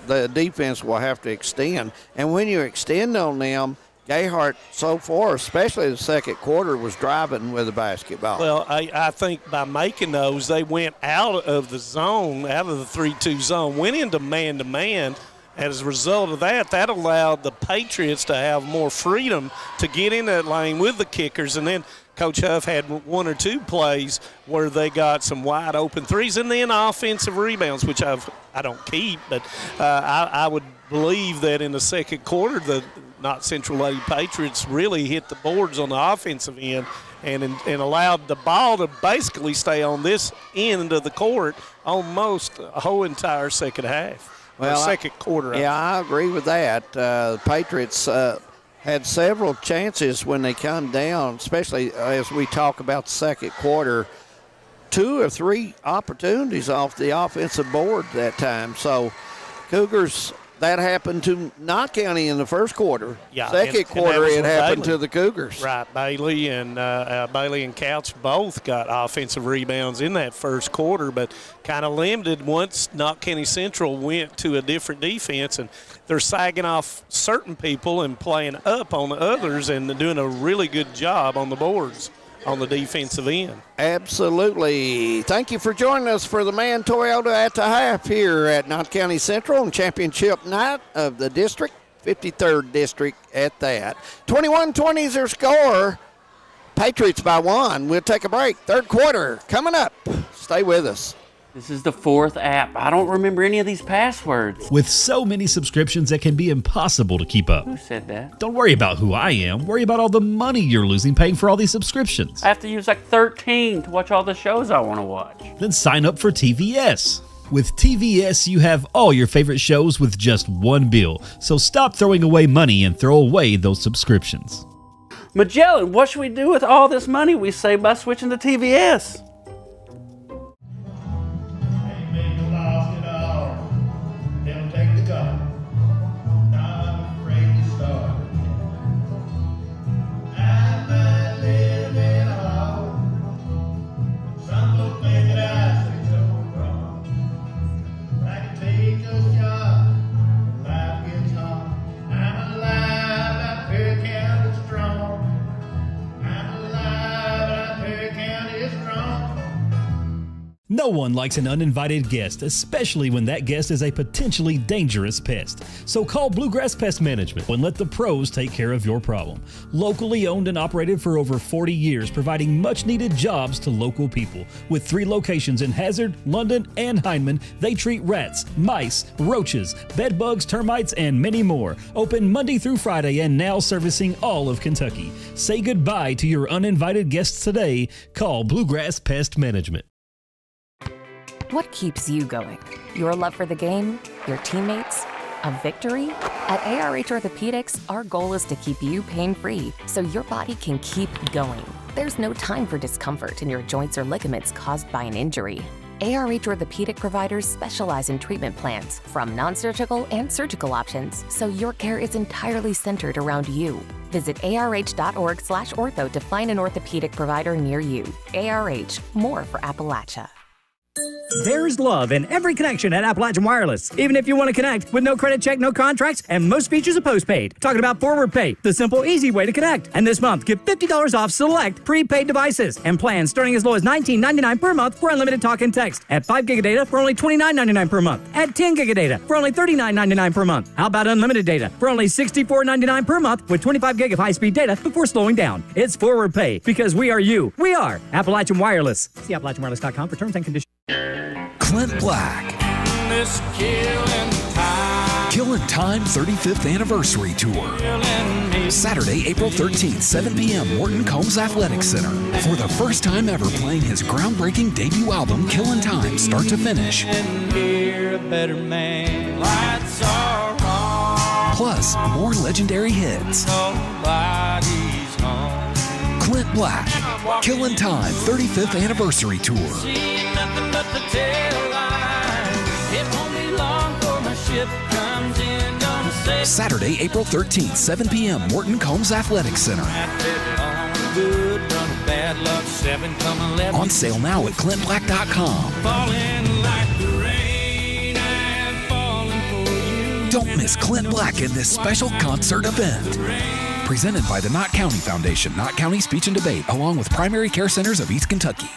the defense will have to extend. And when you extend on them, Gayhart so far, especially the second quarter, was driving with the basketball. Well, I think by making those, they went out of the zone, out of the 3-2 zone, went into man-to-man. As a result of that, that allowed the Patriots to have more freedom to get in that lane with the kickers. And then Coach Huff had 1 or 2 plays where they got some wide open threes and then offensive rebounds, which I don't keep. But I would believe that in the second quarter, the Knott Central Lady Patriots really hit the boards on the offensive end and allowed the ball to basically stay on this end of the court almost a whole entire second half. Well, second quarter. Yeah, I agree with that. The Patriots had several chances when they come down, especially as we talk about the second quarter. 2 or 3 opportunities off the offensive board that time. So Cougars, that happened to Knott County in the first quarter. Yeah, second quarter, it happened Bailey. to the Cougars. Right, Bailey and Couch both got offensive rebounds in that first quarter, but kind of limited once Knott County Central went to a different defense, and they're sagging off certain people and playing up on the others and doing a really good job on the boards on the defensive end. Absolutely. Thank you for joining us for the Man Toyota at the half here at Knott County Central on championship night of the district, 53rd district at that. 21-20 is their score. Patriots by 1. We'll take a break. Third quarter coming up. Stay with us. This is the 4th app. I don't remember any of these passwords. With so many subscriptions, it can be impossible to keep up. Who said that? Don't worry about who I am. Worry about all the money you're losing paying for all these subscriptions. I have to use like 13 to watch all the shows I want to watch. Then sign up for TVS. With TVS, you have all your favorite shows with just one bill. So stop throwing away money and throw away those subscriptions. Magellan, what should we do with all this money we save by switching to TVS? I'm alive, and Perry County is strong. No one likes an uninvited guest, especially when that guest is a potentially dangerous pest. So call Bluegrass Pest Management and let the pros take care of your problem. Locally owned and operated for over 40 years, providing much-needed jobs to local people. With 3 locations in Hazard, London, and Hindman, they treat rats, mice, roaches, bed bugs, termites, and many more. Open Monday through Friday and now servicing all of Kentucky. Say goodbye to your uninvited guests today. Call Bluegrass Pest Management. What keeps you going? Your love for the game? Your teammates? A victory? At ARH Orthopedics, our goal is to keep you pain-free so your body can keep going. There's no time for discomfort in your joints or ligaments caused by an injury. ARH Orthopedic providers specialize in treatment plans, from non-surgical and surgical options, so your care is entirely centered around you. Visit arh.org/ortho to find an orthopedic provider near you. ARH, more for Appalachia. There's love in every connection at Appalachian Wireless. Even if you want to connect with no credit check, no contracts, and most features of postpaid. Talking about Forward Pay, the simple, easy way to connect. And this month, get $50 off select prepaid devices and plans starting as low as $19.99 per month for unlimited talk and text. At 5 gig of data for only $29.99 per month. At 10 gig of data for only $39.99 per month. How about unlimited data for only $64.99 per month with 25 gig of high-speed data before slowing down? It's Forward Pay because we are you. We are Appalachian Wireless. See AppalachianWireless.com for terms and conditions. Clint Black. This Killing Time 35th Anniversary Tour. Saturday, April 13th, 7 p.m., Morton Combs Athletic Center. For the first time ever playing his groundbreaking debut album, Killing Time, start to finish. Plus, more legendary hits. Clint Black, Killing Time 35th Anniversary Tour. Saturday, April 13th, 7 p.m., Morton Combs Athletic Center. On sale now at clintblack.com. Don't miss Clint Black in this special concert event. Presented by the Knott County Foundation, Knott County Speech and Debate, along with Primary Care Centers of East Kentucky.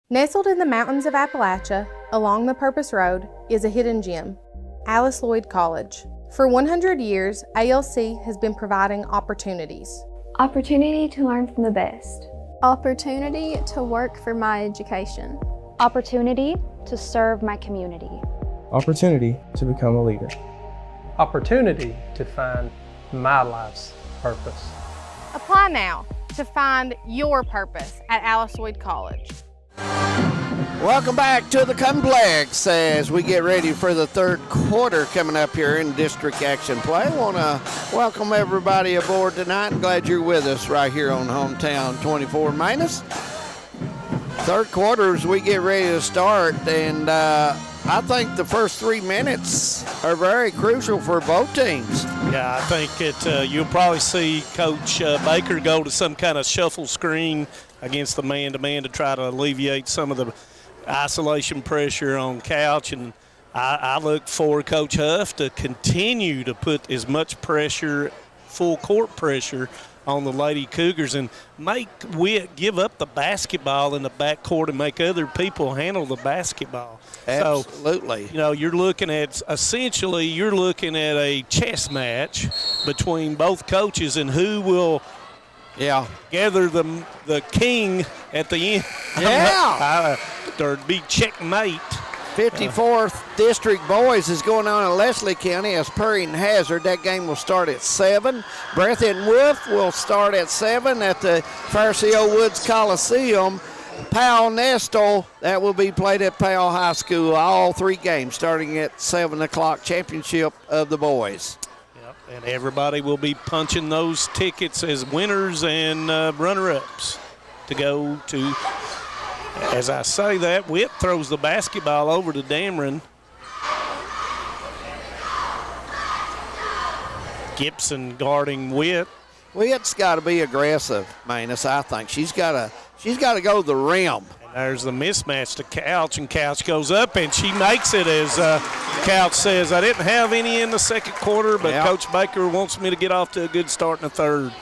Nestled in the mountains of Appalachia, along the Purpose Road, is a hidden gem, Alice Lloyd College. For 100 years, ALC has been providing opportunities. Opportunity to learn from the best. Opportunity to work for my education. Opportunity to serve my community. Opportunity to become a leader. Opportunity to find my life's purpose. Apply now to find your purpose at Alice Lloyd College. Welcome back to the complex as we get ready for the third quarter coming up here in district action play. I want to welcome everybody aboard tonight. I'm glad you're with us right here on Hometown 24 Minus. Third quarter as we get ready to start, and I think the first 3 minutes are very crucial for both teams. Yeah, I think you'll probably see Coach Baker go to some kind of shuffle screen against the man-to-man to try to alleviate some of the isolation pressure on Couch. And I look for Coach Huff to continue to put as much pressure, full court pressure, on the Lady Cougars and make Witt give up the basketball in the backcourt and make other people handle the basketball. Absolutely. So, you're looking at a chess match between both coaches and who will gather the king at the end. Yeah. Or be checkmate. 54th District Boys is going on in Leslie County as Perry and Hazard. That game will start at 7. Breathitt and Wolf will start at 7 at the Farcio Woods Coliseum. Powell Nestle, that will be played at Powell High School. All 3 games starting at 7 o'clock, championship of the boys. Yep, and everybody will be punching those tickets as winners and runner-ups to go to. As I say that, Witt throws the basketball over to Dameron. Gibson guarding Witt. Witt's got to be aggressive, Manus, I think. She's got to go to the rim. And there's the mismatch to Couch, and Couch goes up, and she makes it as Couch says, I didn't have any in the second quarter, but Coach Baker wants me to get off to a good start in the third.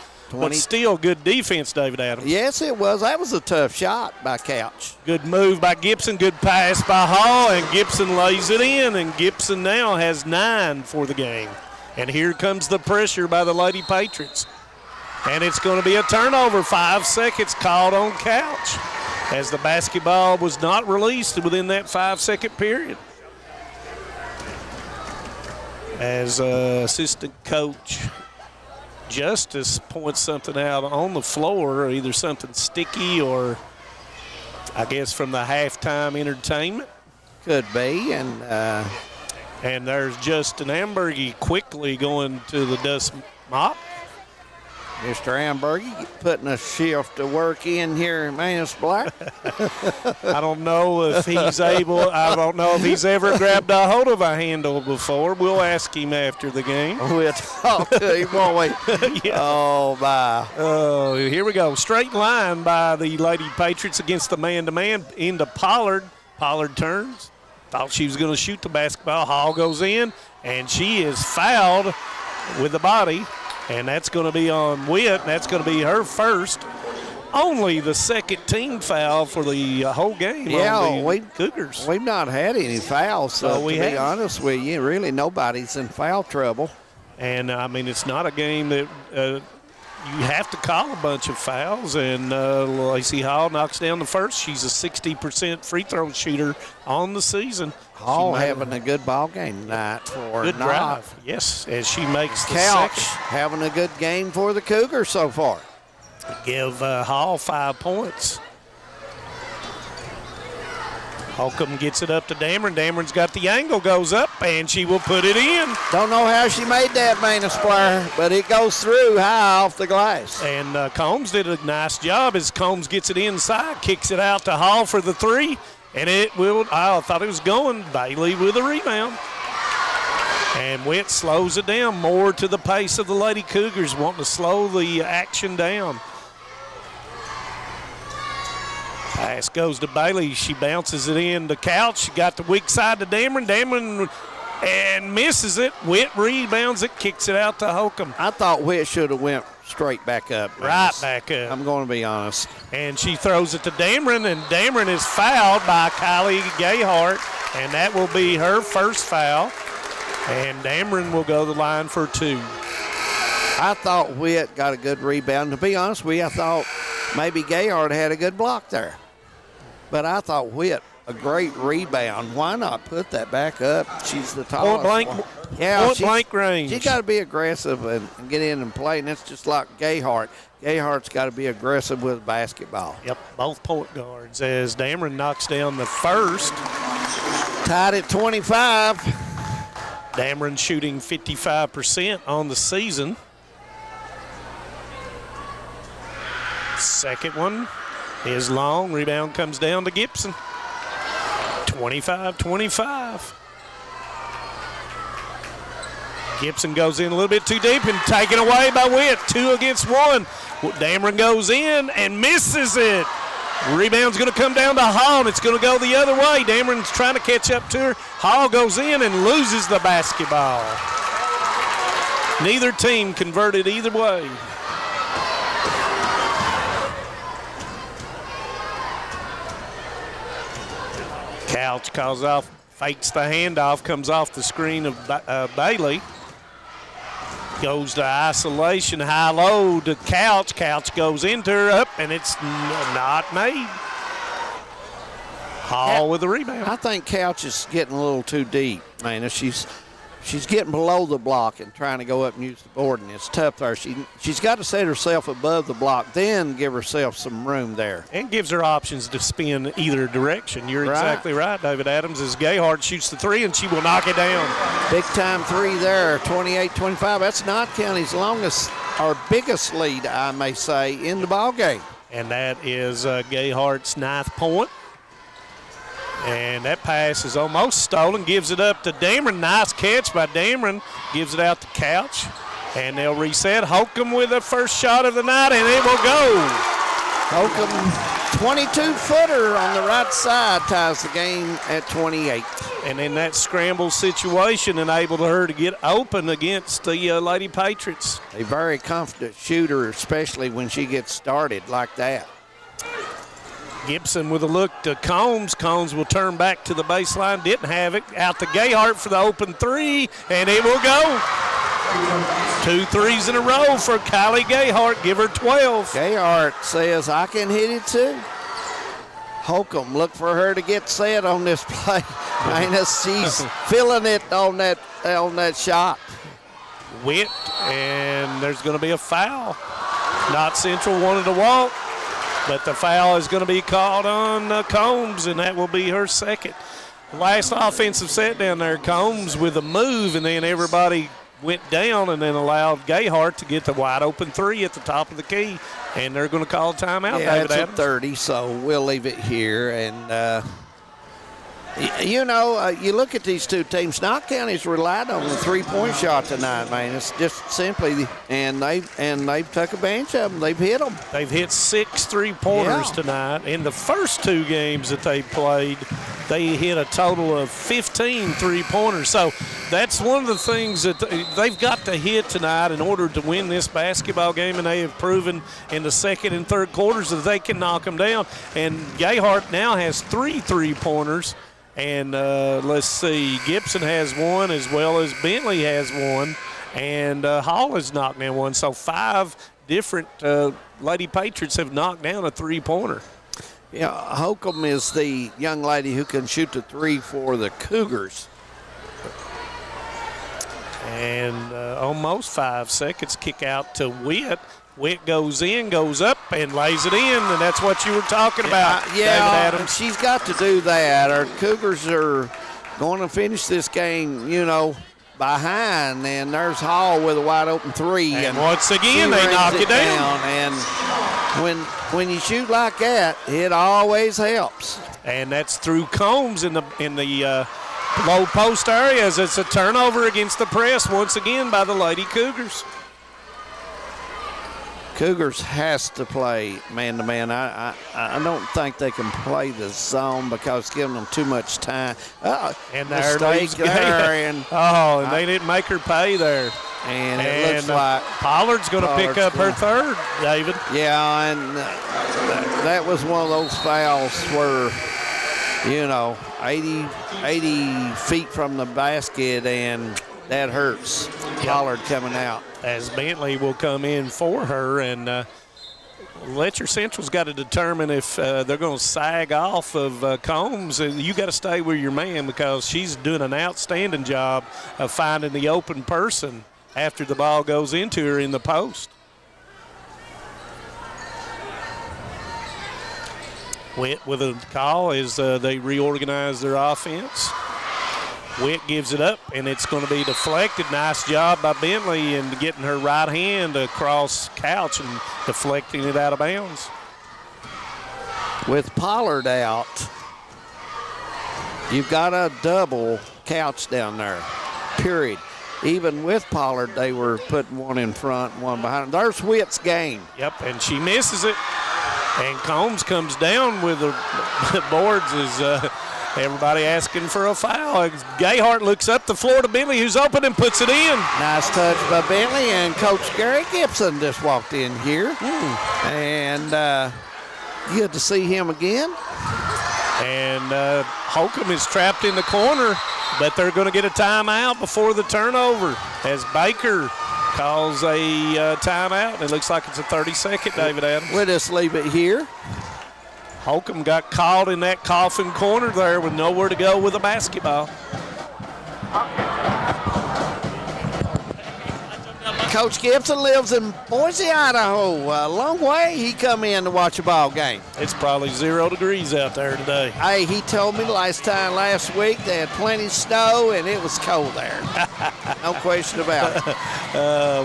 But still good defense, David Adams. Yes, it was. That was a tough shot by Couch. Good move by Gibson. Good pass by Hall, and Gibson lays it in, and Gibson now has 9 for the game. And here comes the pressure by the Lady Patriots. And it's going to be a turnover. 5 seconds called on Couch as the basketball was not released within that 5-second period. As assistant coach Justice points something out on the floor, either something sticky or I guess from the halftime entertainment. Could be. And there's Justin Ambergy quickly going to the dust mop. Mr. Ambergy putting a shift to work in here in Manus Black. I don't know if he's able. I don't know if he's ever grabbed a hold of a handle before. We'll ask him after the game. We'll talk to him, won't we? Yeah. Oh, my. Oh, here we go. Straight line by the Lady Patriots against the man-to-man into Pollard. Pollard turns. Thought she was going to shoot the basketball. Hall goes in, and she is fouled with the body. And that's going to be on Witt, and that's going to be her first. Only the second team foul for the whole game on the Cougars. We've not had any fouls, so to be honest with you, really nobody's in foul trouble. And, I mean, it's not a game that you have to call a bunch of fouls, and Lacey Hall knocks down the first. She's a 60% free throw shooter on the season. Hall having a good ball game tonight for good KNOTT. drive, yes, as she makes the Couch second. having a good game for the Cougars so far. Give Hall 5 points. Holcomb gets it up to Dameron. Dameron's got the angle, goes up, and she will put it in. Don't know how she made that, Manus Blair, but it goes through high off the glass. And Combs did a nice job as Combs gets it inside, kicks it out to Hall for the 3, and it will, I thought it was going. Bailey with a rebound. And Witt slows it down more to the pace of the Lady Cougars, wanting to slow the action down. Pass goes to Bailey. She bounces it in to Couch. She got the weak side to Dameron. Dameron and misses it. Witt rebounds it, kicks it out to Holcomb. I thought Witt should have went straight back up. Right back up. I'm going to be honest. And she throws it to Dameron, and Dameron is fouled by Kylie Gayhart, and that will be her first foul. And Dameron will go to the line for 2. I thought Witt got a good rebound. To be honest with you, I thought maybe Gayhart had a good block there. But I thought Witt, a great rebound. Why not put that back up? She's the tallest. Point blank range. She's got to be aggressive and get in and play, and that's just like Gayhart. Gayhart's got to be aggressive with basketball. Yep, both point guards as Dameron knocks down the first. Tied at 25. Dameron shooting 55% on the season. Second one is long. Rebound comes down to Gibson. 25-25. Gibson goes in a little bit too deep and taken away by Witt. 2 against 1. Dameron goes in and misses it. Rebound's going to come down to Hall, and it's going to go the other way. Dameron's trying to catch up to her. Hall goes in and loses the basketball. Neither team converted either way. Couch calls off, fakes the handoff, comes off the screen of Bailey. Goes to isolation, high-low to Couch. Couch goes into her, up, and it's not made. Hall with the rebound. I think Couch is getting a little too deep, man. She's getting below the block and trying to go up and use the board, and it's tough there. She's got to set herself above the block, then give herself some room there. And gives her options to spin either direction. You're exactly right, David Adams, as Gayhart shoots the 3, and she will knock it down. Big-time 3 there, 28-25. That's KNOTT County's longest or biggest lead, I may say, in the ball game. And that is Gayhart's 9th point. And that pass is almost stolen. Gives it up to Dameron. Nice catch by Dameron. Gives it out to Couch. And they'll reset. Holcomb with the first shot of the night, and it will go. Holcomb 22-footer on the right side ties the game at 28. And in that scramble situation, enabled her to get open against the Lady Patriots. A very confident shooter, especially when she gets started like that. Gibson with a look to Combs. Combs will turn back to the baseline. Didn't have it. Out to Gayhart for the open three, and it will go. 2 threes in a row for Kylie Gayhart. Give her 12. Gayhart says, I can hit it too. Holcomb, look for her to get set on this play. She's feeling it on that shot. Witt, and there's going to be a foul. Knott Central wanted to walk, but the foul is going to be called on Combs, and that will be her second. Last offensive set down there, Combs with a move, and then everybody went down and then allowed Gayhart to get the wide open three at the top of the key, and they're going to call a timeout. Yeah, David it's Adams. a 30, so we'll leave it here. And you look at these two teams. Knott County's relied on the three-point shot tonight, man. It's just simply, and they've took advantage of them. They've hit them. They've hit 6 3-pointers tonight. In the first 2 games that they played, they hit a total of 15 3-pointers. So that's one of the things that they've got to hit tonight in order to win this basketball game, and they have proven in the second and third quarters that they can knock them down. And Gayhart now has 3 3-pointers. And let's see, Gibson has 1 as well as Bentley has 1. And Hall has knocked down 1. So 5 different Lady Patriots have knocked down a 3-pointer. Yeah, Holcomb is the young lady who can shoot the 3 for the Cougars. And almost 5 seconds, kick out to Witt. Witt goes in, goes up, and lays it in, and that's what you were talking about, David Adams. She's got to do that. Our Cougars are going to finish this game, behind, and there's Hall with a wide open 3. And once again, they knock it down. And when you shoot like that, it always helps. And that's through Combs in the low post area as it's a turnover against the press once again by the Lady Cougars. Cougars has to play man-to-man. I don't think they can play the zone because it's giving them too much time. And mistake there. And they didn't make her pay there. And it looks like Pollard's going to pick up her third, David. Yeah, and that was one of those fouls where, 80 feet from the basket, and that hurts. Pollard coming out. As Bentley will come in for her, and Letcher Central's got to determine if they're going to sag off of Combs. And you got to stay with your man because she's doing an outstanding job of finding the open person after the ball goes into her in the post. Witt with a call as they reorganize their offense. Witt gives it up, and it's going to be deflected. Nice job by Bentley in getting her right hand across Couch and deflecting it out of bounds. With Pollard out, you've got a double Couch down there, period. Even with Pollard, they were putting one in front, one behind. There's Witt's game. Yep, and she misses it. And Combs comes down with the boards as everybody asking for a foul. Gayhart looks up the floor to Bentley, who's open, and puts it in. Nice touch by Bentley, and Coach Gary Gibson just walked in here. And good to see him again. And Holcomb is trapped in the corner, but they're going to get a timeout before the turnover as Baker calls a timeout. It looks like it's a 30-second, David Adams. We'll just leave it here. Holcomb got caught in that coffin corner there with nowhere to go with a basketball. Coach Gibson lives in Boise, Idaho. A long way he come in to watch a ball game. It's probably 0 degrees out there today. Hey, he told me last week they had plenty of snow and it was cold there. No question about it.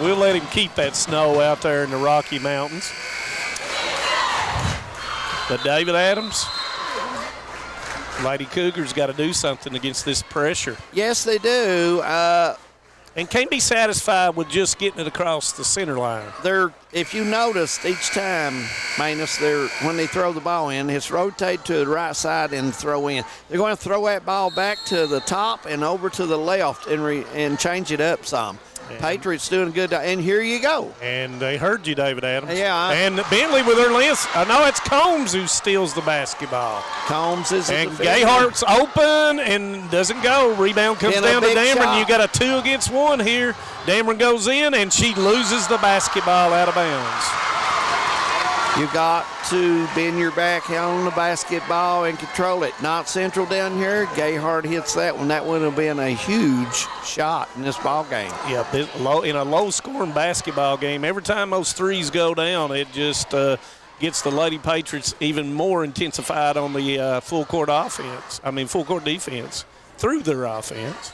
We'll let him keep that snow out there in the Rocky Mountains. But David Adams, Lady Cougars got to do something against this pressure. Yes, they do. And can't be satisfied with just getting it across the center line. If you noticed, each time, Manus, when they throw the ball in, it's rotate to the right side and throw in. They're going to throw that ball back to the top and over to the left and change it up some. Patriots doing a good job. And here you go. And they heard you, David Adams. Yeah. And Bentley with her list. I know it's Combs who steals the basketball. Combs is And Gayhart's open and doesn't go. Rebound comes down to Dameron. You got a 2 against 1 here. Dameron goes in, and she loses the basketball out of bounds. You got to bend your back on the basketball and control it. Not Central down here. Gayhart hits that one. That would have been a huge shot in this ball game. Yeah, in a low-scoring basketball game, every time those threes go down, it just gets the Lady Patriots even more intensified on the full-court defense through their offense.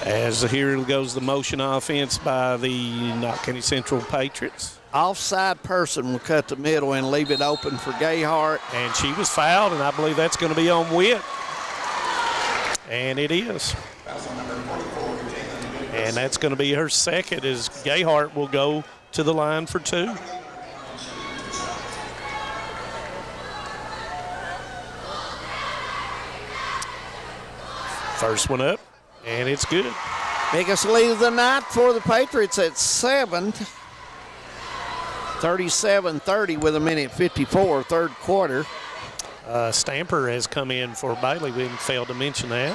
As here goes the motion offense by the Knott County Central Patriots. Offside person will cut the middle and leave it open for Gayhart. And she was fouled, and I believe that's going to be on Witt. And it is. And that's going to be her second, as Gayhart will go to the line for 2. First one up, and it's good. Biggest lead of the night for the Patriots at 7. 37-30 with 1:54, third quarter. Stamper has come in for Bailey. We failed to mention that.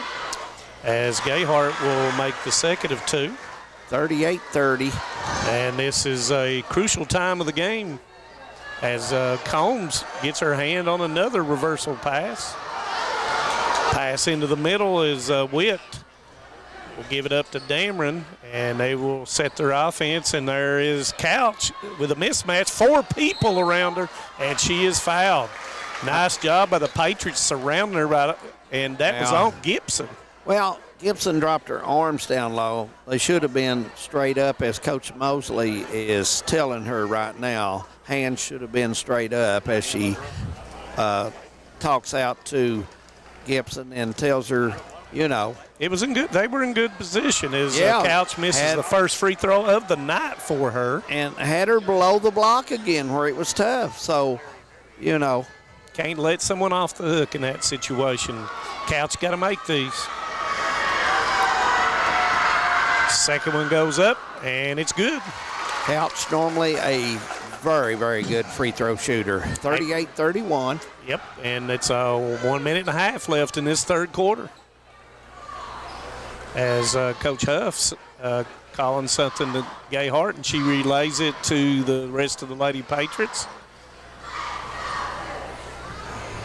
As Gayhart will make the second of 2. 38-30. And this is a crucial time of the game as Combs gets her hand on another reversal pass. Pass into the middle is Witt. Will give it up to Dameron, and they will set their offense, and there is Couch with a mismatch. 4 people around her, and she is fouled. Nice job by the Patriots surrounding her, and that was on Gibson. Well, Gibson dropped her arms down low. They should have been straight up, as Coach Mosley is telling her right now. Hands should have been straight up, as she talks out to Gibson and tells her, it was in good. They were in good position as Couch misses the first free throw of the night for her, and had her below the block again where it was tough. So, can't let someone off the hook in that situation. Couch got to make these. Second one goes up, and it's good. Couch normally a very, very good free throw shooter. 38-31. Yep, and it's 1 minute and a half left in this third quarter. As Coach Huff's calling something to Gayhart, and she relays it to the rest of the Lady Patriots.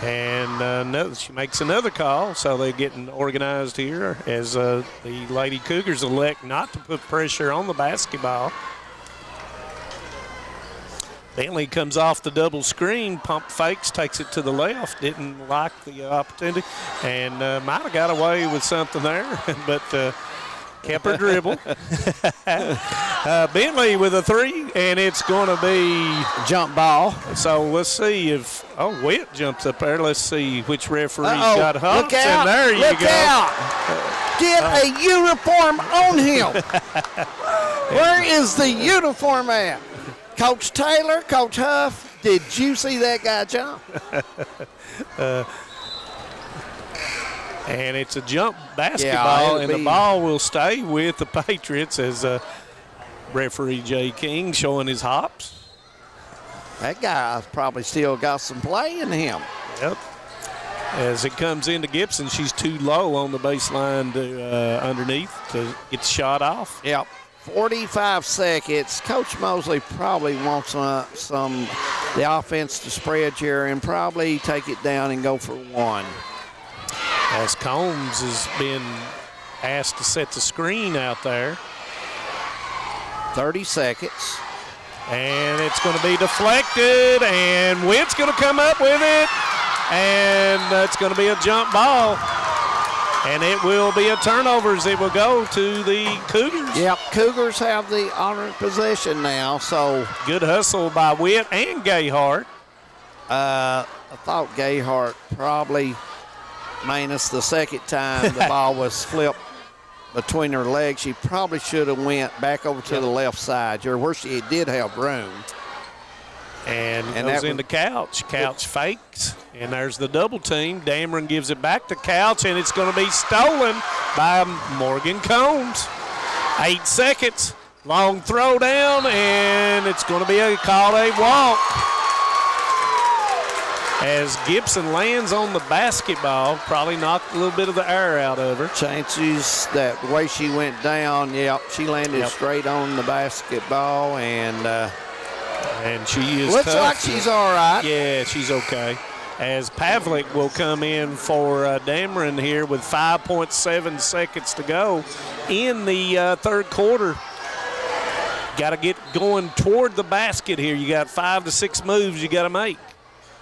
And she makes another call, so they're getting organized here as the Lady Cougars elect not to put pressure on the basketball. Bentley comes off the double screen, pump fakes, takes it to the left, didn't like the opportunity, and might have got away with something there, but kept her dribble. Bentley with a 3, and it's going to be jump ball. So let's see if, Witt jumps up there. Let's see which referee's got Huffs, Look out. and there you Look go. Out. Get a uniform on him. Where is the uniform at? Coach Taylor, Coach Huff, did you see that guy jump? And it's a jump basketball, and the ball will stay with the Patriots as referee Jay King showing his hops. That guy probably still got some play in him. Yep. As it comes into Gibson, she's too low on the baseline to underneath to get the shot off. Yep. 45 seconds. Coach Mosley probably wants the offense to spread here and probably take it down and go for 1. As Combs has been asked to set the screen out there. 30 seconds. And it's going to be deflected, and Witt's going to come up with it, and it's going to be a jump ball. And it will be a turnover as it will go to the Cougars. Yep, Cougars have the honored possession now, so. Good hustle by Witt and Gayhart. I thought Gayhart probably, minus the second time the ball was flipped between her legs. She probably should have went back over to the left side, or where she did have room. And goes into Couch. Couch fakes, and there's the double team. Dameron gives it back to Couch, and it's going to be stolen by Morgan Combs. 8 seconds, long throw down, and it's going to be called a walk. As Gibson lands on the basketball, probably knocked a little bit of the air out of her. Chances that way she went down, she landed straight on the basketball, and she is looks tough. like she's all right. Yeah, she's okay. As Pavlik will come in for Dameron here with 5.7 seconds to go in the third quarter. Got to get going toward the basket here. You got 5 to 6 moves you got to make.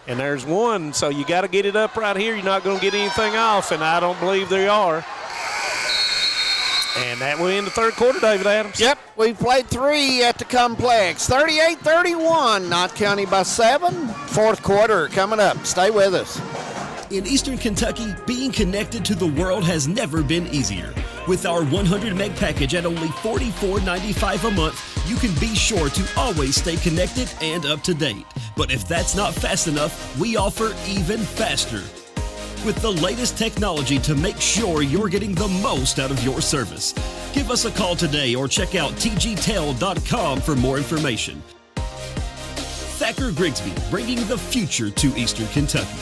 And there's one, so you got to get it up right here. You're not going to get anything off, and I don't believe they are. And that will end the third quarter, David Adams. Yep, we've played 3 at the complex. 38-31, Knott County by 7. Fourth quarter coming up. Stay with us. In Eastern Kentucky, being connected to the world has never been easier. With our 100 meg package at only $44.95 a month, you can be sure to always stay connected and up to date. But if that's not fast enough, we offer even faster, with the layest technology to make sure you're getting the most out of your service. Give us a call today or check out tgtel.com for more information. Thacker Grigsby, bringing the future to Eastern Kentucky.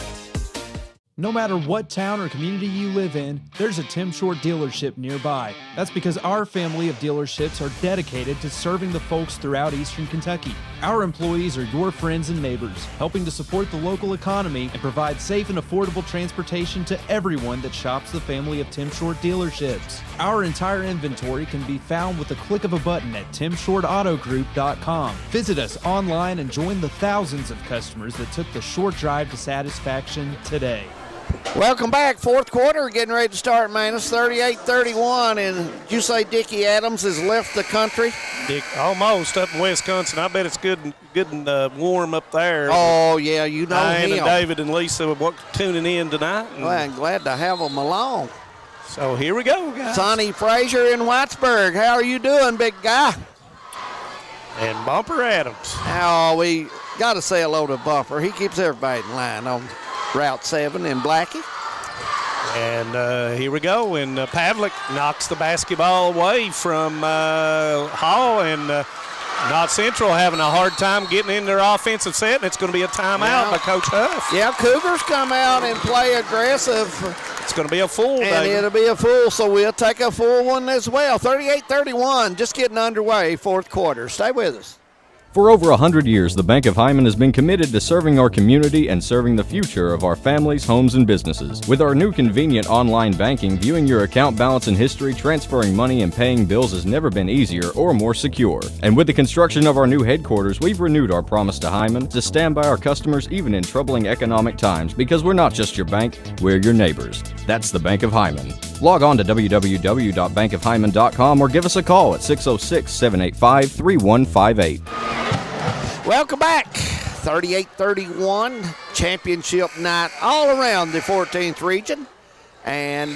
No matter what town or community you live in, there's a Tim Short dealership nearby. That's because our family of dealerships are dedicated to serving the folks throughout Eastern Kentucky. Our employees are your friends and neighbors, helping to support the local economy and provide safe and affordable transportation to everyone that shops the family of Tim Short dealerships. Our entire inventory can be found with the click of a button at timshortautogroup.com. Visit us online and join the thousands of customers that took the short drive to satisfaction today. Welcome back. Fourth quarter, getting ready to start, man. It's 38-31, and did you say Dickie Adams has left the country? Almost up in Wisconsin. I bet it's good and warm up there. Oh, yeah, you know him. And David and Lisa were tuning in tonight. Well, I'm glad to have them along. So here we go, guys. Sonny Frazier in Whitesburg. How are you doing, big guy? And Bumper Adams. Oh, we got to say hello to Bumper. He keeps everybody in line on Route 7 in Blackie. And here we go. And Pavlik knocks the basketball away from Hall. And Knott Central having a hard time getting in their offensive set. And it's going to be a timeout by Coach Huff. Yeah, Cougars come out and play aggressive. It's going to be a full, and David. It'll be a full, so we'll take a full one as well. 38-31, just getting underway, fourth quarter. Stay with us. For over 100 years, the Bank of Hyman has been committed to serving our community and serving the future of our families, homes, and businesses. With our new convenient online banking, viewing your account balance and history, transferring money, and paying bills has never been easier or more secure. And with the construction of our new headquarters, we've renewed our promise to Hyman to stand by our customers even in troubling economic times, because we're not just your bank, we're your neighbors. That's the Bank of Hyman. Log on to www.bankofhyman.com or give us a call at 606-785-3158. Welcome back. 38-31, championship night all around the 14th region. And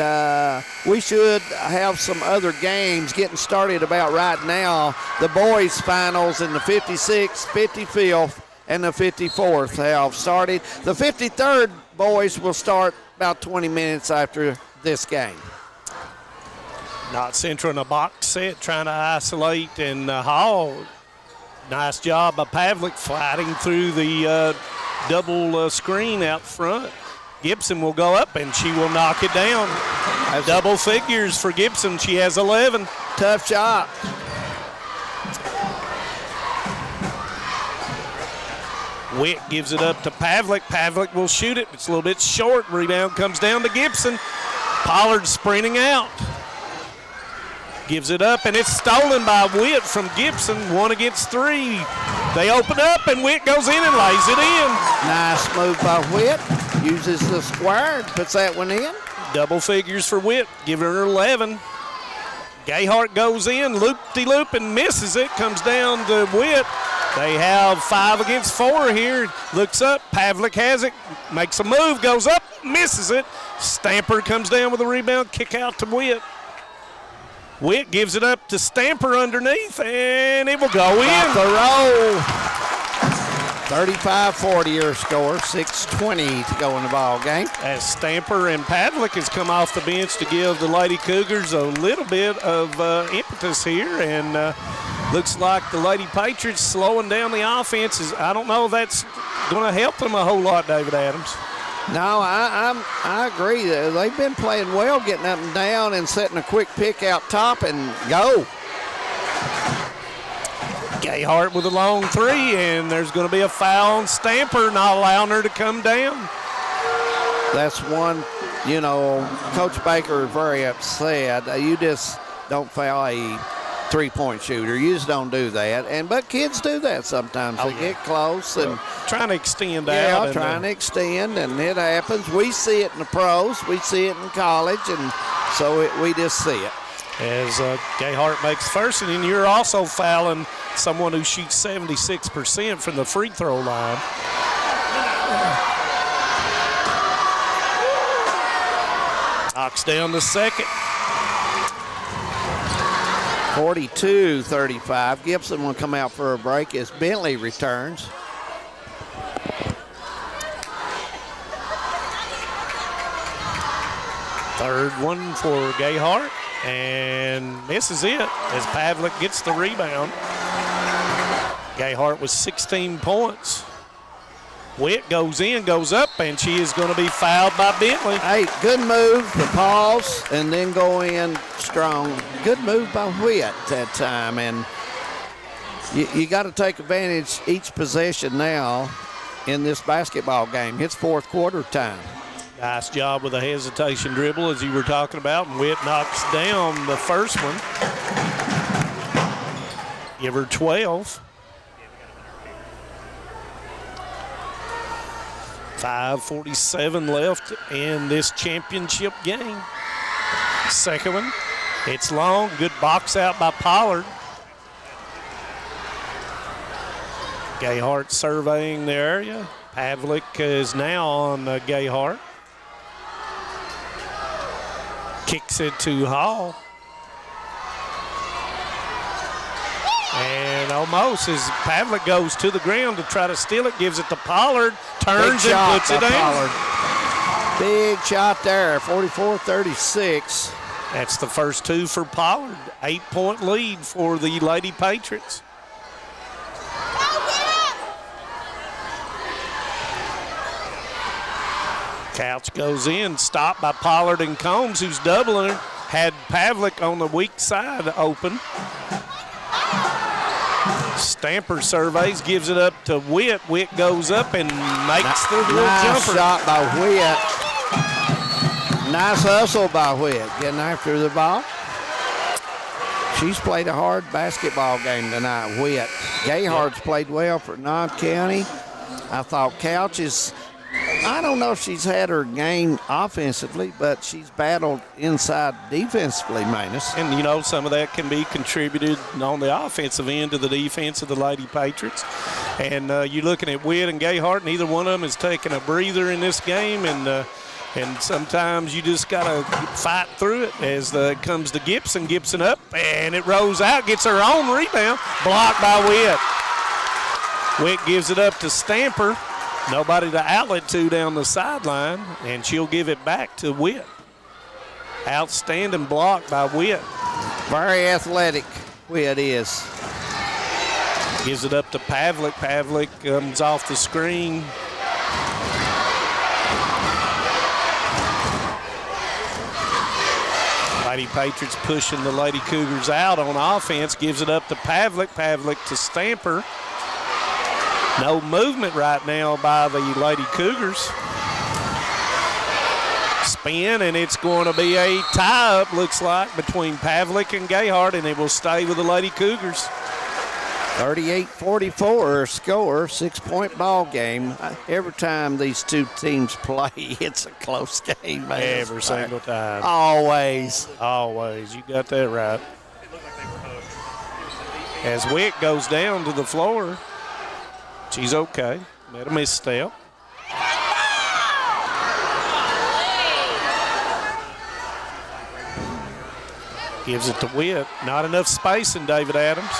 we should have some other games getting started about right now. The boys' finals in the 56th, 55th, and the 54th have started. The 53rd boys will start about 20 minutes after this game. Knott Central in a box set, trying to isolate, and Hall. Nice job by Pavlik fighting through the double screen out front. Gibson will go up, and she will knock it down. Double figures for Gibson. She has 11. Tough shot. Witt gives it up to Pavlik. Pavlik will shoot it. It's a little bit short. Rebound comes down to Gibson. Pollard sprinting out. Gives it up, and it's stolen by Witt from Gibson. 1 against 3. They open up, and Witt goes in and lays it in. Nice move by Witt. Uses the square and puts that one in. Double figures for Witt, giving her 11. Gayhart goes in, loop-de-loop, and misses it. Comes down to Witt. They have 5 against 4 here. Looks up, Pavlik has it, makes a move, goes up, misses it. Stamper comes down with a rebound, kick out to Witt. Witt gives it up to Stamper underneath, and it will go in. Off the roll. 35-40 your score, 6:20 to go in the ball game. As Stamper and Pavlik has come off the bench to give the Lady Cougars a little bit of impetus here, and looks like the Lady Patriots slowing down the offenses. I don't know if that's going to help them a whole lot, David Adams. No, I agree. They've been playing well, getting up and down and setting a quick pick out top and go. Gayhart with a long three, and there's going to be a foul on Stamper, not allowing her to come down. That's one, Coach Baker is very upset. You just don't foul a three-point shooter. You just don't do that. But kids do that sometimes. They get close and trying to extend out. Yeah, trying to extend, and it happens. We see it in the pros. We see it in college, and so we just see it. As Gayhart makes first, and then you're also fouling someone who shoots 76% from the free throw line. Knocks down the second. 42-35. Gibson will come out for a break as Bentley returns. Third one for Gayhart, and misses it as Pavlik gets the rebound. Gayhart with 16 points. Witt goes in, goes up, and she is going to be fouled by Bentley. Hey, good move to pause and then go in strong. Good move by Witt that time, and you got to take advantage each possession now in this basketball game. It's fourth quarter time. Nice job with a hesitation dribble, as you were talking about, and Witt knocks down the first one. Give her 12. 5:47 left in this championship game. Second one, it's long, good box out by Pollard. Gayhart surveying the area. Pavlik is now on Gayhart. Kicks it to Hall. And almost as Pavlik goes to the ground to try to steal it, gives it to Pollard, turns and puts it down. Pollard. Big shot there, 44-36. That's the first two for Pollard. 8-point lead for the Lady Patriots. Couch goes in, stopped by Pollard and Combs, who's doubling her. Had Pavlik on the weak side open. Stamper surveys, gives it up to Witt. Witt goes up and makes the little nice jumper. Shot by Witt. Nice hustle by Witt, getting after the ball. She's played a hard basketball game tonight, Witt. Gayhart's played well for Knott County. I thought Couch is, I don't know if she's had her game offensively, but she's battled inside defensively, Manus. And, some of that can be contributed on the offensive end to the defense of the Lady Patriots. And you're looking at Witt and Gayhart, neither one of them has taken a breather in this game. And sometimes you just got to fight through it as it comes to Gibson. Gibson up, and it rolls out, gets her own rebound, blocked by Witt. Witt gives it up to Stamper. Nobody to outlet to down the sideline, and she'll give it back to Witt. Outstanding block by Witt. Very athletic, Witt is. Gives it up to Pavlik. Pavlik comes off the screen. Lady Patriots pushing the Lady Cougars out on offense. Gives it up to Pavlik. Pavlik to Stamper. No movement right now by the Lady Cougars. Spin, and it's going to be a tie-up, looks like, between Pavlik and Gayhart, and it will stay with the Lady Cougars. 38-44 score, 6-point ball game. Every time these two teams play, it's a close game, man. Every single time. Always. Always. You got that right. As Witt goes down to the floor, she's okay. Made a misstep. Gives it to Witt. Not enough space in David Adams.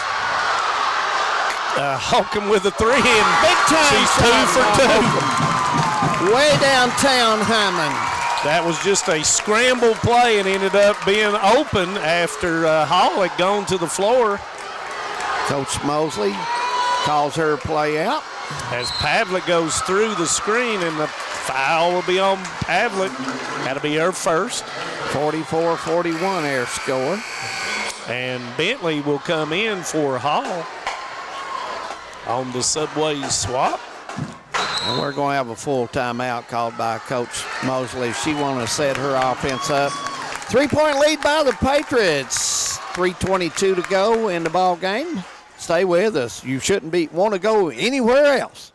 Holcomb with a three, and big time. She's 2 for 2. Way downtown Hyman. That was just a scramble play and ended up being open after Hall had gone to the floor. Coach Mosley calls her play out. As Pavlik goes through the screen, and the foul will be on Pavlik. That'll be her first. 44-41 air score. And Bentley will come in for Hall on the Subway swap. And we're going to have a full timeout called by Coach Mosley. She wants to set her offense up. 3-point lead by the Patriots. 3:22 to go in the ball game. Stay with us. You shouldn't want to go anywhere else.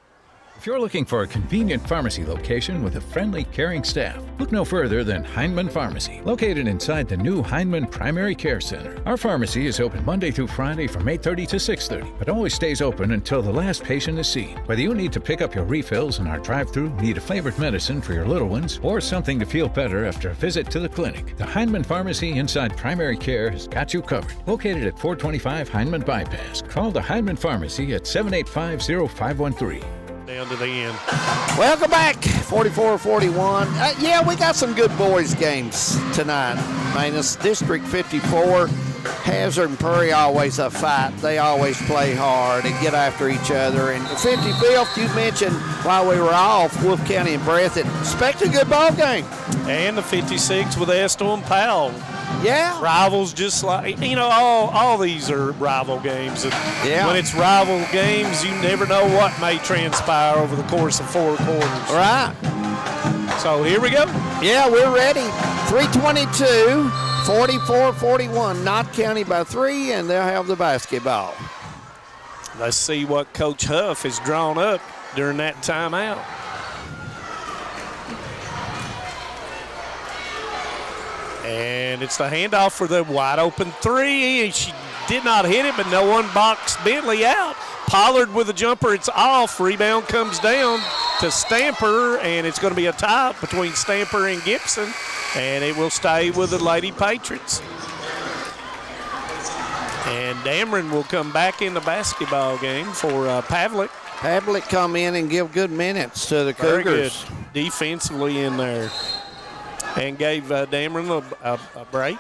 If you're looking for a convenient pharmacy location with a friendly, caring staff, look no further than Heinemann Pharmacy, located inside the new Heinemann Primary Care Center. Our pharmacy is open Monday through Friday from 8:30 to 6:30, but always stays open until the last patient is seen. Whether you need to pick up your refills in our drive-thru, need a flavored medicine for your little ones, or something to feel better after a visit to the clinic, the Heinemann Pharmacy inside Primary Care has got you covered. Located at 425 Heinemann Bypass. Call the Heinemann Pharmacy at 785-0513. Down to the end. Welcome back, 44-41. Yeah, we got some good boys games tonight. Man, it's District 54. Hazard and Prairie always a fight. They always play hard and get after each other. And the 55th, you mentioned while we were off, Wolf County and Breathitt. Expect a good ball game. And the 56 with Estill and Powell. Yeah. Rivals, just like, all these are rival games. And yeah. When it's rival games, you never know what may transpire over the course of 4 quarters. Right. So here we go. Yeah, we're ready. 3:22, 44-41. Knott County by 3, and they'll have the basketball. Let's see what Coach Huff has drawn up during that timeout. And it's the handoff for the wide open three. She did not hit it, but no one boxed Bentley out. Pollard with a jumper. It's off. Rebound comes down to Stamper, and it's going to be a tie between Stamper and Gibson, and it will stay with the Lady Patriots. And Dameron will come back in the basketball game for Pavlik. Pavlik come in and give good minutes to the Very Cougars. Good defensively in there. And gave Dameron a break.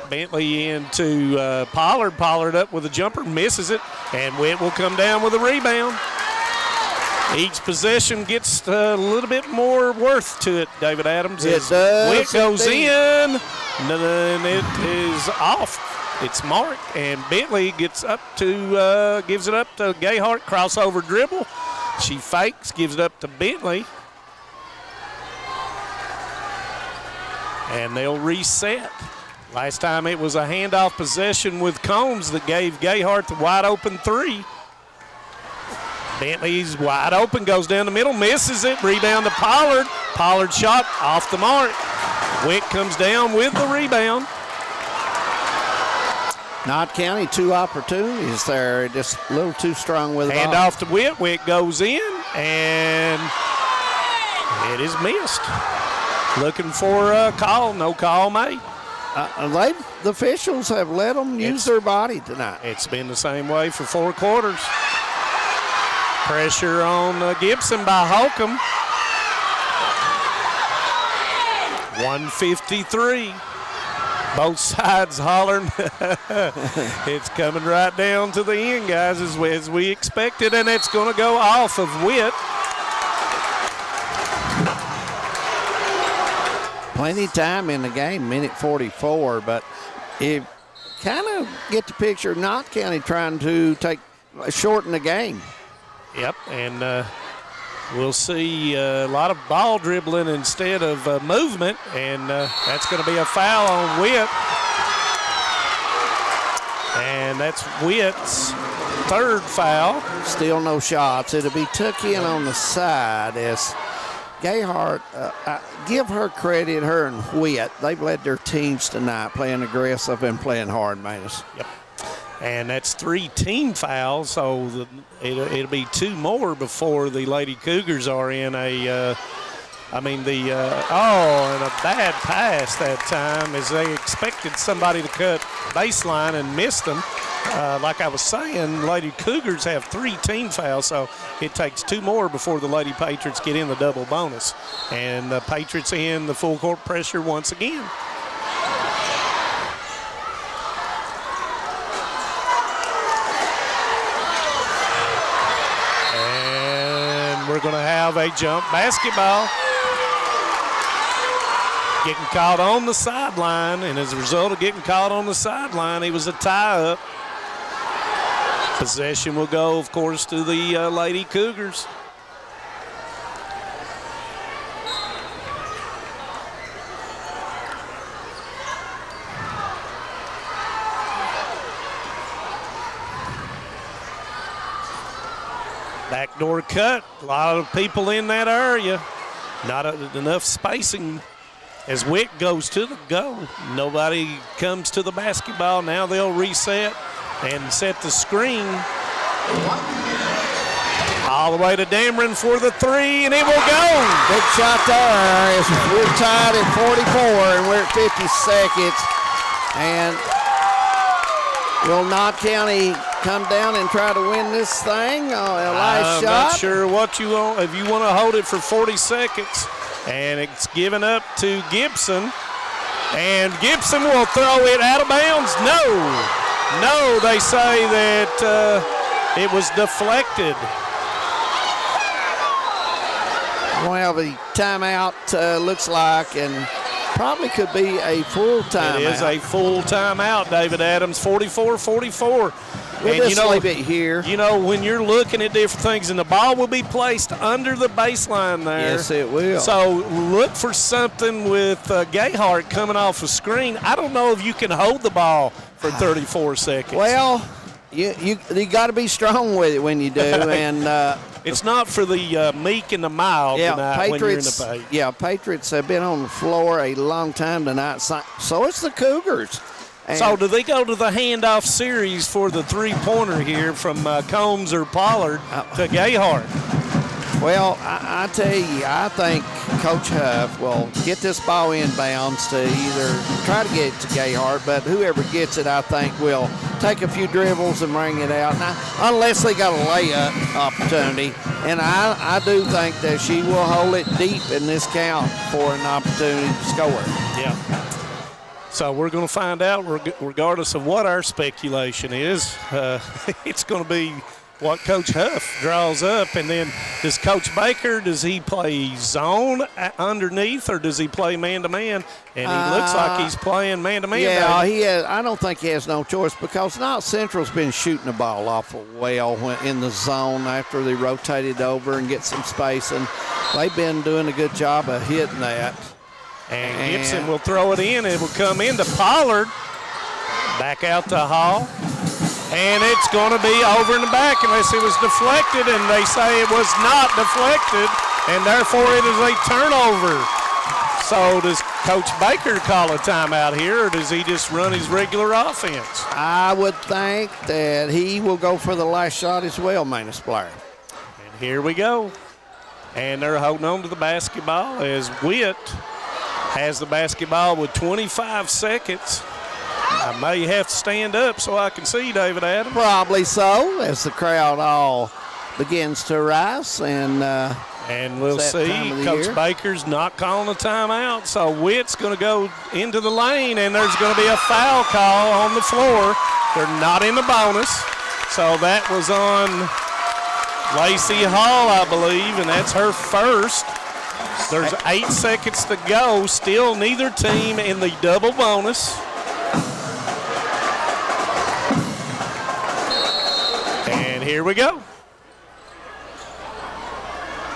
Bentley into Pollard. Pollard up with a jumper, misses it, and Witt will come down with a rebound. Each possession gets a little bit more worth to it, David Adams. It does. Witt goes in, and it is off. It's marked, and Bentley gets up to, gives it up to Gayhart, crossover dribble. She fakes, gives it up to Bentley. And they'll reset. Last time it was a handoff possession with Combs that gave Gayhart the wide open three. Bentley's wide open, goes down the middle, misses it, rebound to Pollard. Pollard shot off the mark. Witt comes down with the rebound. Knott County, 2 opportunities there, just a little too strong with the ball. Handoff to Witt. Witt goes in, and it is missed. Looking for a call, no call made. The officials have let them use their body tonight. It's been the same way for 4 quarters. Pressure on Gibson by Holcomb. 153. Both sides hollering. It's coming right down to the end, guys, as we expected, and it's going to go off of Witt. Plenty of time in the game, minute 44, but you kind of get the picture of Knott County trying to shorten the game. Yep, and we'll see a lot of ball dribbling instead of movement, and that's going to be a foul on Witt. And that's Witt's 3rd foul. Still no shots. It'll be took in on the side as Gayhart, give her credit, her and Witt. They've led their teams tonight, playing aggressive and playing hard, Manus. Yep. And that's 3 team fouls, so it'll be 2 more before the Lady Cougars are in a I mean, and a bad pass that time as they expected somebody to cut baseline and missed them. Like I was saying, Lady Cougars have 3 team fouls, so it takes 2 more before the Lady Patriots get in the double bonus. And the Patriots in the full court pressure once again. And we're going to have a jump basketball. Getting caught on the sideline, and as a result of getting caught on the sideline, it was a tie-up. Possession will go, of course, to the Lady Cougars. Backdoor cut. A lot of people in that area. Not enough spacing. As Wick goes to the goal, nobody comes to the basketball. Now they'll reset and set the screen. All the way to Dameron for the 3, and it will go. Big shot there. We're tied at 44, and we're at 50 seconds. And will Knott County come down and try to win this thing? I'm not sure what you want. If you want to hold it for 40 seconds. And it's given up to Gibson. And Gibson will throw it out of bounds. No, they say that it was deflected. Well, the timeout looks like, and probably could be a full timeout. It is a full timeout, David Adams, 44-44. We'll just leave it here. You know, when you're looking at different things, and the ball will be placed under the baseline there. Yes, it will. So look for something with Gayhart coming off a screen. I don't know if you can hold the ball for 34 seconds. Well, you got to be strong with it when you do, and it's not for the meek and the mild tonight when you're in the paint. Yeah, Patriots have been on the floor a long time tonight. So it's the Cougars. And so do they go to the handoff series for the 3-pointer here from Combs or Pollard to Gayhart? Well, I tell you, I think Coach Huff will get this ball inbounds to either try to get it to Gayhart, but whoever gets it, I think, will take a few dribbles and bring it out. Now, unless they got a layup opportunity, and I do think that she will hold it deep in this count for an opportunity to score. Yeah. So we're going to find out, regardless of what our speculation is, it's going to be what Coach Huff draws up. And then does Coach Baker, does he play zone underneath, or does he play man-to-man? And he looks like he's playing man-to-man. Yeah, he has. I don't think he has no choice, because Knott Central's been shooting the ball awful well in the zone after they rotated over and get some space. And they've been doing a good job of hitting that. And Gibson will throw it in. It will come into Pollard. Back out to Hall. And it's going to be over in the back unless it was deflected. And they say it was not deflected. And therefore it is a turnover. So does Coach Baker call a timeout here, or does he just run his regular offense? I would think that he will go for the last shot as well, Manus Blair. And here we go. And they're holding on to the basketball as Witt has the basketball with 25 seconds. I may have to stand up so I can see David Adams. Probably so, as the crowd all begins to rise. And we'll see. Coach Baker's not calling a timeout, so Witt's going to go into the lane, and there's going to be a foul call on the floor. They're not in the bonus, so that was on Lacey Hall, I believe, and that's her first. There's 8 seconds to go. Still neither team in the double bonus. And here we go.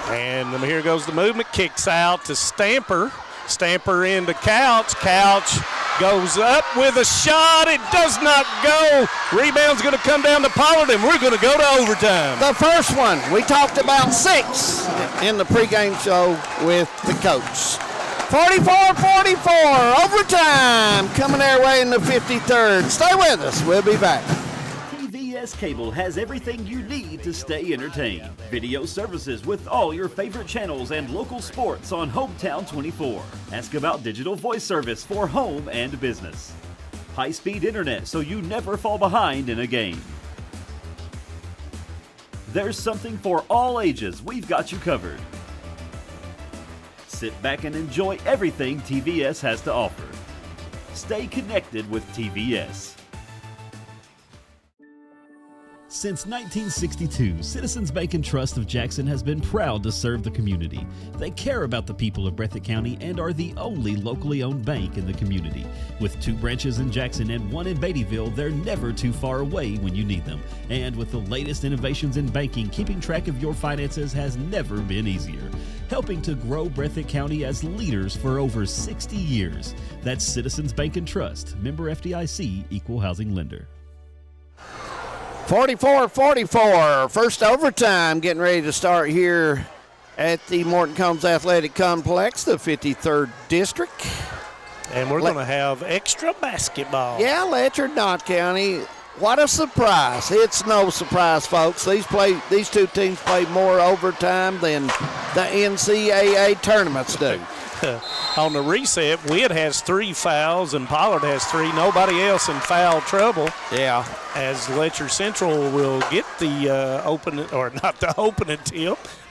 And here goes the movement. Kicks out to Stamper. Stamper into Couch. Couch goes up with a shot. It does not go. Rebound's going to come down to Pollard, and we're going to go to overtime. The first one. We talked about 6 in the pregame show with the coach. 44-44, overtime coming their way in the 53rd. Stay with us. We'll be back. TVS Cable has everything you need to stay entertained. Video services with all your favorite channels and local sports on Hometown 24. Ask about digital voice service for home and business. High-speed internet so you never fall behind in a game. There's something for all ages. We've got you covered. Sit back and enjoy everything TVS has to offer. Stay connected with TVS. Since 1962, Citizens Bank and Trust of Jackson has been proud to serve the community. They care about the people of Breathitt County and are the only locally owned bank in the community. With 2 branches in Jackson and 1 in Beattyville, they're never too far away when you need them. And with the latest innovations in banking, keeping track of your finances has never been easier. Helping to grow Breathitt County as leaders for over 60 years. That's Citizens Bank and Trust, member FDIC, equal housing lender. 44-44, first overtime getting ready to start here at the Morton Combs Athletic Complex, the 53rd District. And we're going to have extra basketball. Yeah, Letcher, Knott County. What a surprise. It's no surprise, folks. These two teams play more overtime than the NCAA tournaments do. On the reset, Witt has 3 fouls and Pollard has 3. Nobody else in foul trouble. Yeah. As Letcher Central will get the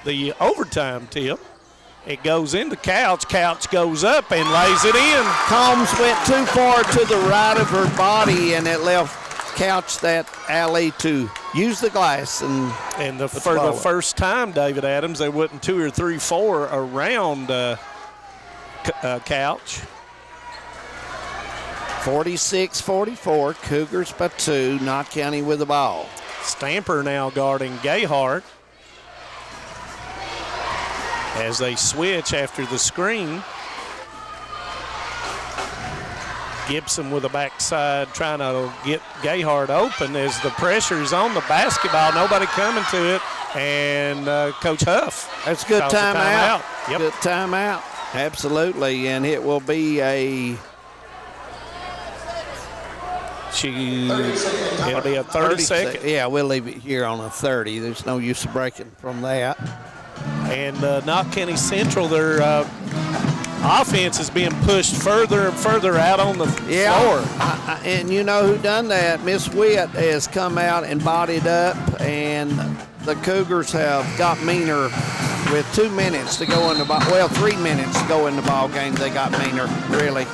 the overtime tip. It goes into Couch. Couch goes up and lays it in. Combs went too far to the right of her body, and it left Couch that alley to use the glass. And for the first time, David Adams, there wasn't 2 or 3, 4 around Couch. 46-44, Cougars by 2, Knott County with the ball. Stamper now guarding Gayhart as they switch after the screen. Gibson with a backside trying to get Gayhart open as the pressure is on the basketball. Nobody coming to it, and Coach Huff. That's a good timeout. Yep. Good timeout. Absolutely, and it will be a... It'll be a 30-second. Yeah, we'll leave it here on a 30. There's no use of breaking from that. And Knott County Central, their offense is being pushed further and further out on the floor. And you know who done that? Miss Witt has come out and bodied up, and the Cougars have got meaner with 2 minutes to go in the ball. Well, 3 minutes to go in the ball game. They got meaner, really.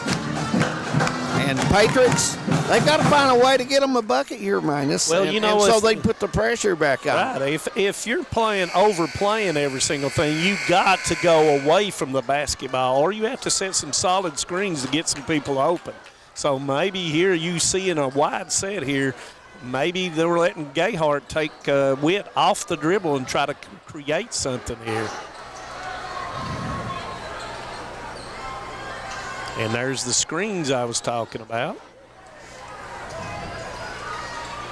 And Patriots, they've got to find a way to get them a bucket here, Minus. Well, so they put the pressure back on. Right. If you're overplaying every single thing, you got to go away from the basketball, or you have to set some solid screens to get some people open. So maybe here you see in a wide set here, maybe they were letting Gayhart take Witt off the dribble and try to create something here. And there's the screens I was talking about.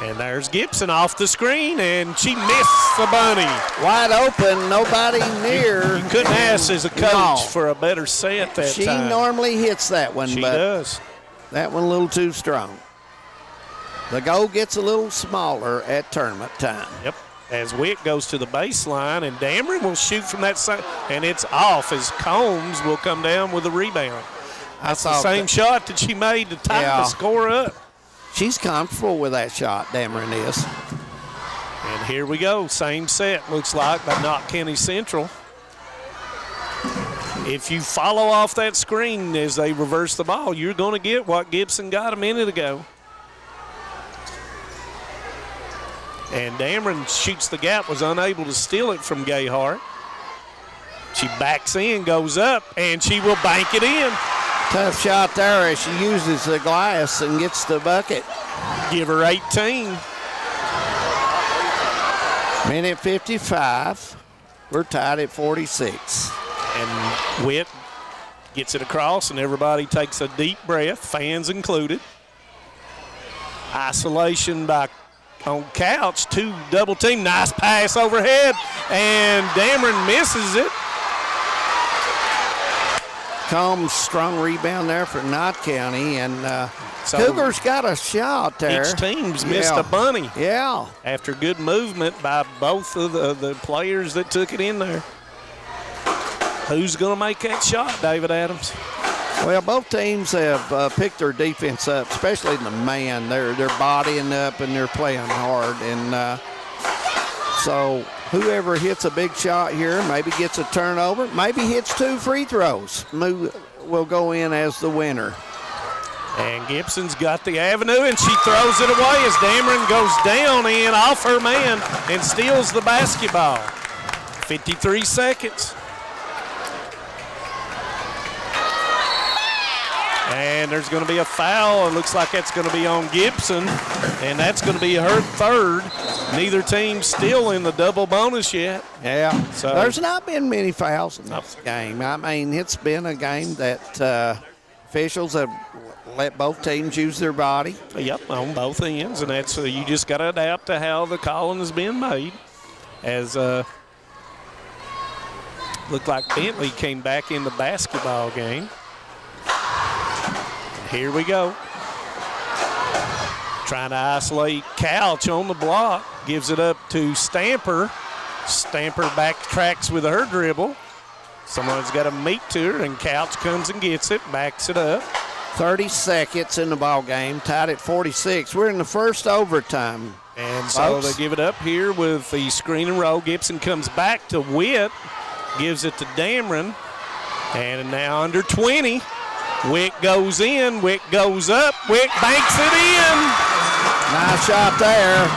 And there's Gibson off the screen, and she missed the bunny. Wide open, nobody near. You couldn't ask as a coach for a better set that she time. She normally hits that one, she but does. That one a little too strong. The goal gets a little smaller at tournament time. Yep. As Witt goes to the baseline, and Dameron will shoot from that side, and it's off as Combs will come down with a rebound. That's the same shot that she made to tie the score up. She's comfortable with that shot, Dameron is. And here we go, same set, looks like, by Knott County Central. If you follow off that screen as they reverse the ball, you're going to get what Gibson got a minute ago. And Dameron shoots the gap, was unable to steal it from Gayhart. She backs in, goes up, and she will bank it in. Tough shot there as she uses the glass and gets the bucket. Give her 18. Minute 55. We're tied at 46. And Witt gets it across, and everybody takes a deep breath, fans included. Isolation by on Couch, 2 double team, nice pass overhead, and Dameron misses it. Combs, strong rebound there for Knott County, and Cougars got a shot there. Each team's missed a bunny. Yeah. After good movement by both of the players that took it in there. Who's going to make that shot, David Adams? Well, both teams have picked their defense up, especially the man. They're bodying up and they're playing hard. And so whoever hits a big shot here maybe gets a turnover, maybe hits 2 free throws, will go in as the winner. And Gibson's got the avenue, and she throws it away as Dameron goes down in off her man and steals the basketball. 53 seconds. And there's going to be a foul. It looks like that's going to be on Gibson, and that's going to be her third. Neither team still in the double bonus yet. Yeah, so there's not been many fouls in this game. I mean, it's been a game that officials have let both teams use their body. Yep, on both ends, and that's you just got to adapt to how the calling has been made. As looked like Bentley came back in the basketball game. Here we go. Trying to isolate Couch on the block. Gives it up to Stamper. Stamper backtracks with her dribble. Someone's got to meet to her, and Couch comes and gets it, backs it up. 30 seconds in the ball game, tied at 46. We're in the first overtime. And so they give it up here with the screen and roll. Gibson comes back to Witt, gives it to Dameron, and now under 20. Wick goes in, Wick goes up, Wick banks it in. Nice shot there.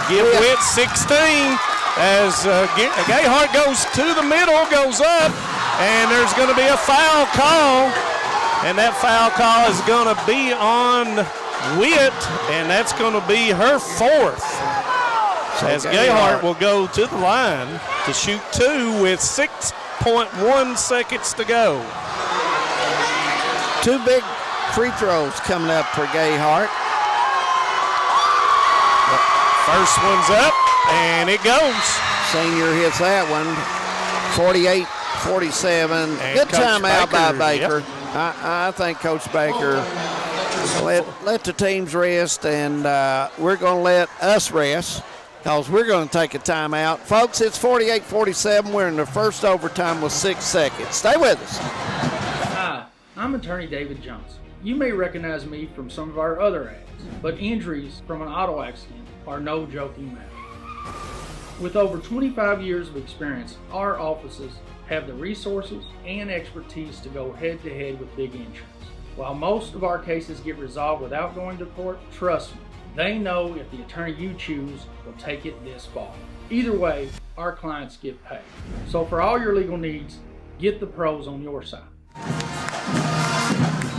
Give Witt 16 as Gayhart goes to the middle, goes up, and there's going to be a foul call. And that foul call is going to be on Witt, and that's going to be her fourth. As Gayhart will go to the line to shoot 2 with 6.1 seconds to go. 2 big free throws coming up for Gayhart. First one's up, and it goes. Senior hits that one. 48-47. Good timeout by Baker. Yep. I think Coach Baker let the teams rest, and we're going to let us rest because we're going to take a timeout. Folks, it's 48-47. We're in the first overtime with 6 seconds. Stay with us. Hi, I'm attorney David Johnson. You may recognize me from some of our other ads, but injuries from an auto accident are no joking matter. With over 25 years of experience, our offices have the resources and expertise to go head-to-head with big insurance. While most of our cases get resolved without going to court, trust me, they know if the attorney you choose will take it this far. Either way, our clients get paid. So for all your legal needs, get the pros on your side.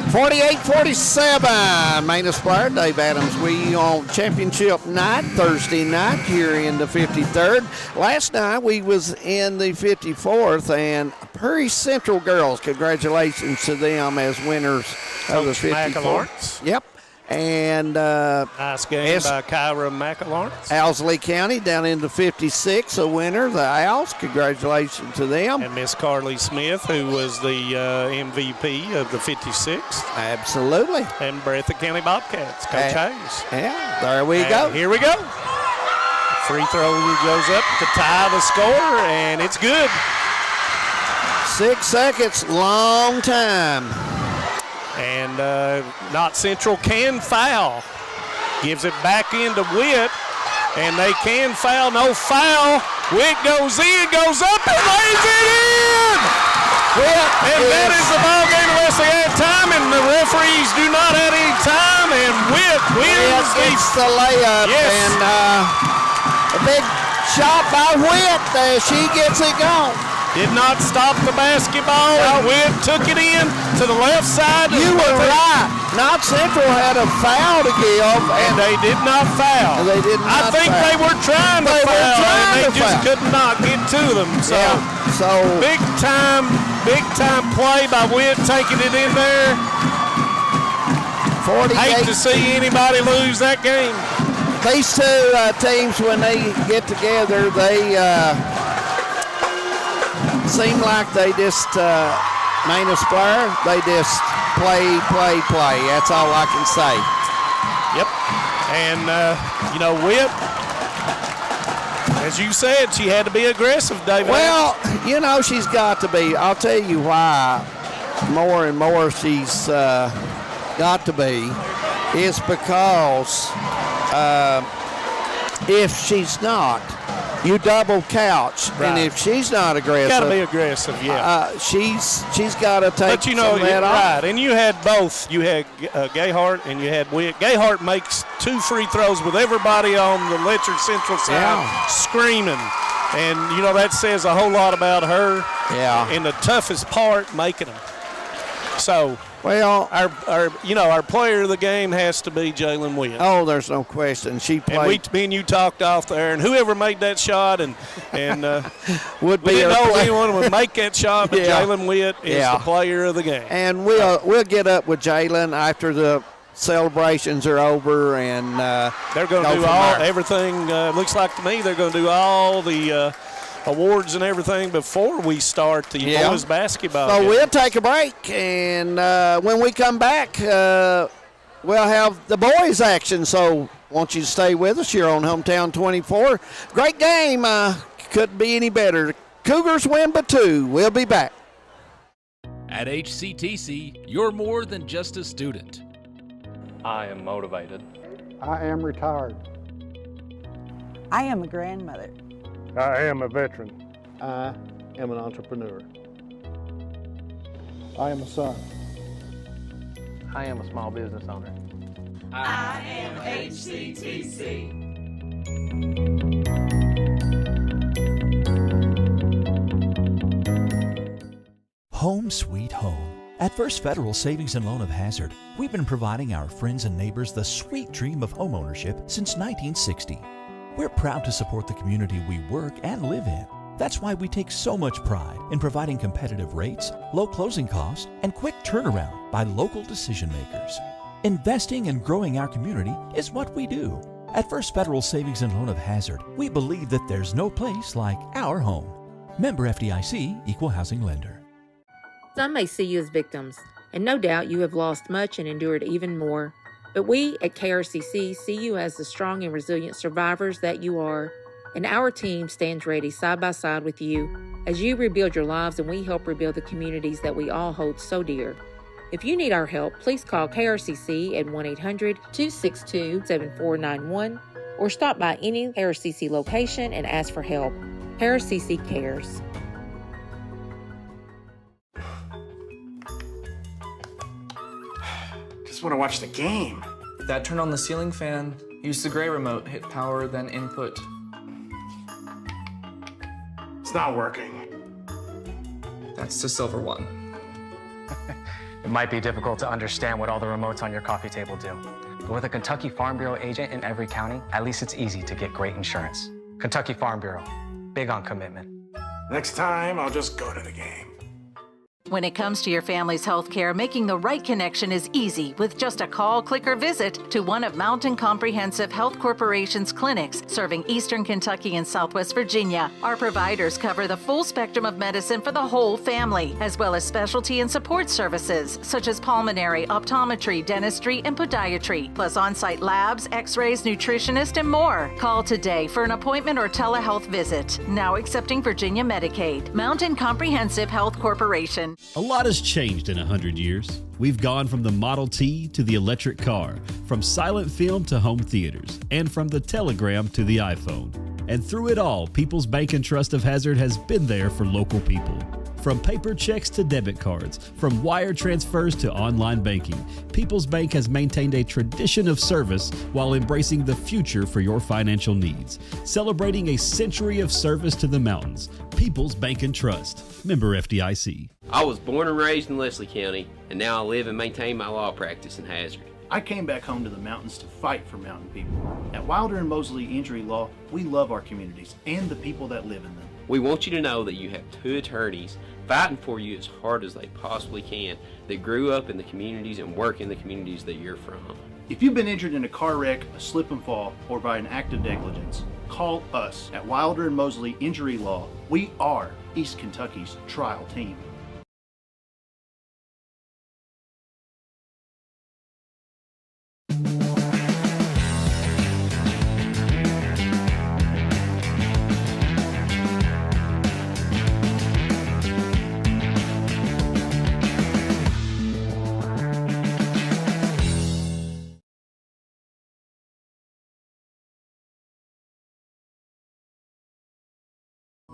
48-47, Main Esquire, Dave Adams. We on championship night, Thursday night, here in the 53rd. Last night we was in the 54th, and Prairie Central girls, congratulations to them as winners of the 54th. Yep. And nice game by Kyra McAlawrence. Owsley County down in the 56, a winner, the Owls. Congratulations to them. And Miss Carly Smith, who was the MVP of the 56th. Absolutely. And Breathitt County Bobcats, Coach Hayes. Yeah, there we go. Here we go. Free throw goes up to tie the score, and it's good. 6 seconds, long time. And Knott Central can foul. Gives it back into Witt, and they can foul. No foul. Witt goes in, goes up, and lays it in. And that is the ball game unless they add time, and the referees do not add any time, and Witt wins the layup. Yes. And a big shot by Witt. She gets it going. Did not stop the basketball, and Witt took it in to the left side. You were right. Knott Central had a foul to give, and they did not foul. They did not I think they were trying to foul, and they just could not get to them. So, big time play by Witt taking it in there. 48. Hate to see anybody lose that game. These two teams, when they get together, they seem like they just Manus Blair, they just play. That's all I can say. Yep. And, Whip, as you said, she had to be aggressive, David. Well, she's got to be. I'll tell you why more and more she's got to be. It's because if she's not, you double couch, Right. and if she's not aggressive, Got to be aggressive, yeah. She's got to take. But some of that off. right, and you had both. You had Gayhart and you had Witt. Gayhart makes 2 free throws with everybody on the Letcher Central side screaming, and that says a whole lot about her. Yeah. And the toughest part, making them. So. Well, our player of the game has to be Jalen Witt. Oh, there's no question. She played. And me and you talked off there, and whoever made that shot, and would we be didn't know anyone would make that shot, but Yeah. Jalen Witt is the player of the game. And we'll get up with Jalen after the celebrations are over, and they're going to do everything. Looks like to me they're going to do all the awards and everything before we start the boys basketball So game. we'll take a break, and when we come back, we'll have the boys action. So want you to stay with us. You're on Hometown 24. Great game. Couldn't be any better. Cougars win by 2. We'll be back. At HCTC, you're more than just a student. I am motivated. I am retired. I am a grandmother. I am a veteran. I am an entrepreneur. I am a son. I am a small business owner. I am HCTC. Home sweet home. At First Federal Savings and Loan of Hazard, we've been providing our friends and neighbors the sweet dream of homeownership since 1960. We're proud to support the community we work and live in. That's why we take so much pride in providing competitive rates, low closing costs, and quick turnaround by local decision makers. Investing and growing our community is what we do. At First Federal Savings and Loan of Hazard, we believe that there's no place like our home. Member FDIC, Equal Housing Lender. Some may see you as victims, and no doubt you have lost much and endured even more. But we at KRCC see you as the strong and resilient survivors that you are, and our team stands ready side by side with you as you rebuild your lives and we help rebuild the communities that we all hold so dear. If you need our help, please call KRCC at 1-800-262-7491 or stop by any KRCC location and ask for help. KRCC cares. Just want to watch the game. That turn on the ceiling fan, use the gray remote, hit power, then input. It's not working. That's the silver one. It might be difficult to understand what all the remotes on your coffee table do. But with a Kentucky Farm Bureau agent in every county, at least it's easy to get great insurance. Kentucky Farm Bureau, big on commitment. Next time, I'll just go to the game. When it comes to your family's health care, making the right connection is easy with just a call, click, or visit to one of Mountain Comprehensive Health Corporation's clinics serving Eastern Kentucky and Southwest Virginia. Our providers cover the full spectrum of medicine for the whole family, as well as specialty and support services such as pulmonary, optometry, dentistry, and podiatry, plus on-site labs, x-rays, nutritionist, and more. Call today for an appointment or telehealth visit. Now accepting Virginia Medicaid. Mountain Comprehensive Health Corporation. A lot has changed in 100 years. We've gone from the Model T to the electric car, from silent film to home theaters, and from the telegram to the iPhone. And through it all, People's Bank and Trust of Hazard has been there for local people. From paper checks to debit cards, from wire transfers to online banking, People's Bank has maintained a tradition of service while embracing the future for your financial needs. Celebrating a century of service to the mountains. People's Bank and Trust. Member FDIC. I was born and raised in Leslie County, and now I live and maintain my law practice in Hazard. I came back home to the mountains to fight for mountain people. At Wilder and Mosley Injury Law, we love our communities and the people that live in them. We want you to know that you have two attorneys fighting for you as hard as they possibly can that grew up in the communities and work in the communities that you're from. If you've been injured in a car wreck, a slip and fall, or by an act of negligence, call us at Wilder and Mosley Injury Law. We are East Kentucky's trial team.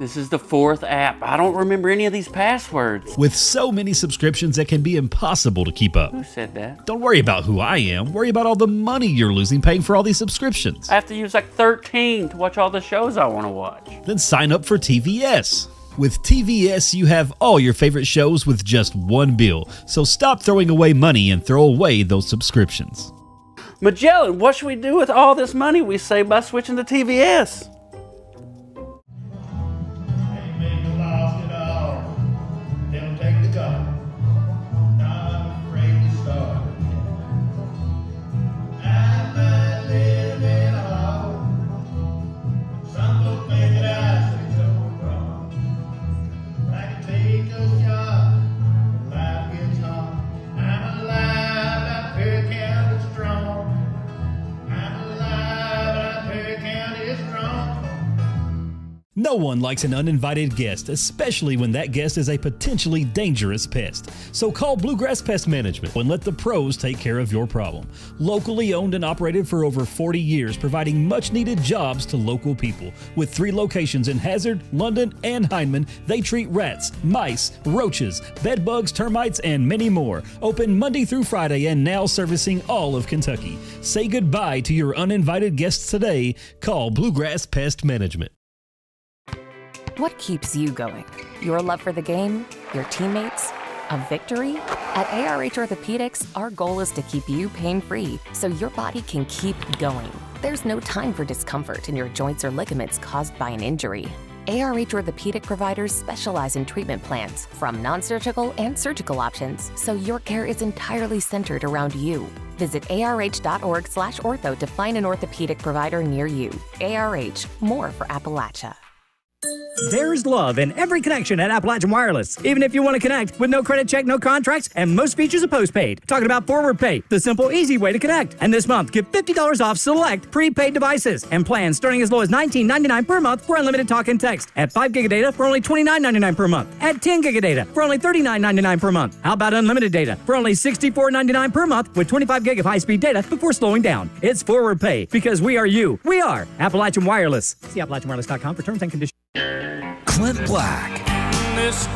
This is the 4th app. I don't remember any of these passwords. With so many subscriptions, it can be impossible to keep up. Who said that? Don't worry about who I am. Worry about all the money you're losing paying for all these subscriptions. I have to use like 13 to watch all the shows I want to watch. Then sign up for TVS. With TVS, you have all your favorite shows with just one bill. So stop throwing away money and throw away those subscriptions. Magellan, what should we do with all this money we save by switching to TVS? No one likes an uninvited guest, especially when that guest is a potentially dangerous pest. So call Bluegrass Pest Management and let the pros take care of your problem. Locally owned and operated for over 40 years, providing much-needed jobs to local people. With 3 locations in Hazard, London, and Hindman, they treat rats, mice, roaches, bed bugs, termites, and many more. Open Monday through Friday and now servicing all of Kentucky. Say goodbye to your uninvited guests today. Call Bluegrass Pest Management. What keeps you going? Your love for the game? Your teammates? A victory? At ARH Orthopedics, our goal is to keep you pain-free so your body can keep going. There's no time for discomfort in your joints or ligaments caused by an injury. ARH Orthopedic providers specialize in treatment plans, from non-surgical and surgical options, so your care is entirely centered around you. Visit arh.org/ortho to find an orthopedic provider near you. ARH, more for Appalachia. There's love in every connection at Appalachian Wireless. Even if you want to connect with no credit check, no contracts, and most features of postpaid. Talking about Forward Pay, the simple, easy way to connect. And this month, get $50 off select prepaid devices and plans starting as low as $19.99 per month for unlimited talk and text. At 5 gig of data for only $29.99 per month. At 10 gig of data for only $39.99 per month. How about unlimited data for only $64.99 per month with 25 gig of high-speed data before slowing down? It's Forward Pay because we are you. We are Appalachian Wireless. See AppalachianWireless.com for terms and conditions. Clint Black. This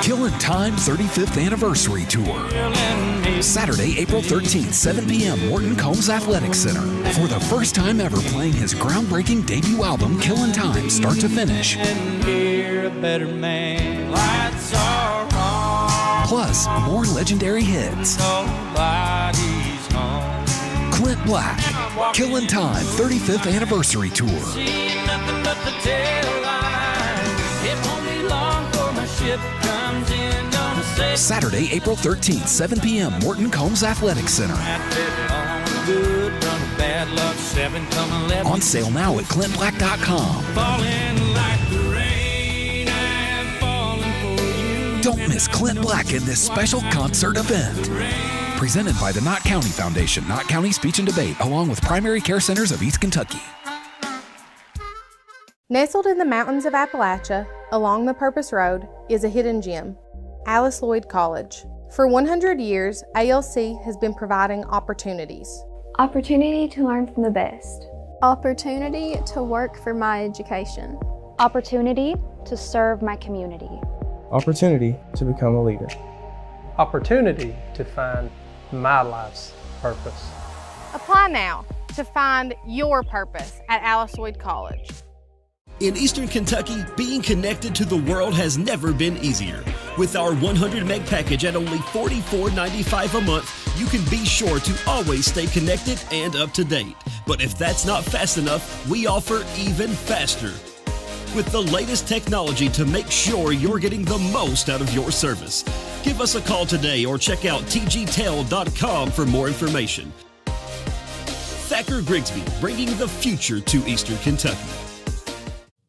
Killing Time 35th Anniversary Tour. Saturday, April 13th, 7 p.m., Morton Combs Athletic Center. For the first time ever playing his groundbreaking debut album, Killing Time, start to finish. Plus, more legendary hits. Clint Black, Killing Time 35th Anniversary Tour. Saturday, April 13th, 7 p.m., Morton Combs Athletic Center. On sale now at clintblack.com. Don't miss Clint Black in this special concert event. Presented by the Knott County Foundation, Knott County Speech and Debate, along with Primary Care Centers of East Kentucky. Nestled in the mountains of Appalachia, along the Purpose Road, is a hidden gem, Alice Lloyd College. For 100 years, ALC has been providing opportunities. Opportunity to learn from the best. Opportunity to work for my education. Opportunity to serve my community. Opportunity to become a leader. Opportunity to find my life's purpose. Apply now to find your purpose at Alice Lloyd College. In Eastern Kentucky, being connected to the world has never been easier. With our 100 meg package at only $44.95 a month, you can be sure to always stay connected and up to date. But if that's not fast enough, we offer even faster. With the layest technology to make sure you're getting the most out of your service. Give us a call today or check out tgtel.com for more information. Thacker Grigsby, bringing the future to Eastern Kentucky.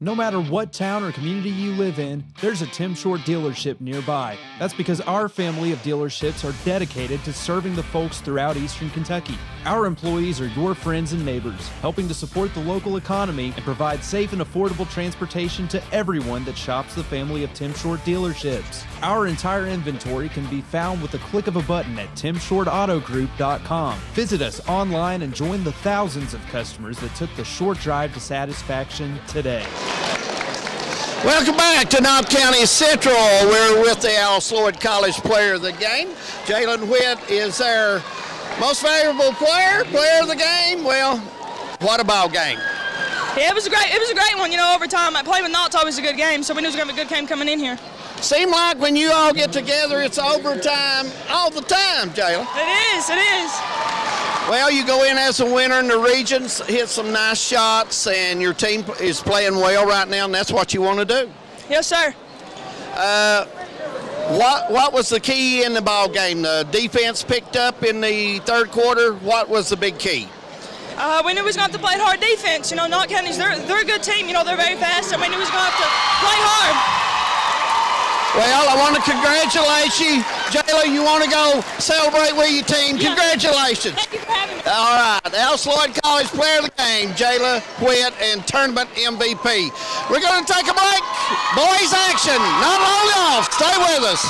No matter what town or community you live in, there's a Tim Short dealership nearby. That's because our family of dealerships are dedicated to serving the folks throughout Eastern Kentucky. Our employees are your friends and neighbors, helping to support the local economy and provide safe and affordable transportation to everyone that shops the family of Tim Short dealerships. Our entire inventory can be found with the click of a button at timshortautogroup.com. Visit us online and join the thousands of customers that took the short drive to satisfaction today. Welcome back to Knott County Central. We're with the Alice Lloyd College player of the game. Jalen Witt is their most valuable player of the game. Well, what a ball game. Yeah, it was a great one. You know, overtime. Playing with Knott's always a good game, so we knew it was going to be a good game coming in here. Seem like when you all get together, it's overtime all the time, Jalen. It is. Well, you go in as a winner in the regions, hit some nice shots, and your team is playing well right now, and that's what you want to do. Yes, sir. What was the key in the ball game? The defense picked up in the third quarter. What was the big key? We knew we was going to have to play hard defense. You know, Knott County's, they're a good team. You know, they're very fast, and we knew we was going to have to play hard. Well, I want to congratulate you. Jayla, you want to go celebrate with your team. Congratulations. Thank you for having me. All right, Alice Lloyd College player of the game, Jayla Witt, and tournament MVP. We're going to take a break. Boys action, not long off. Stay with us.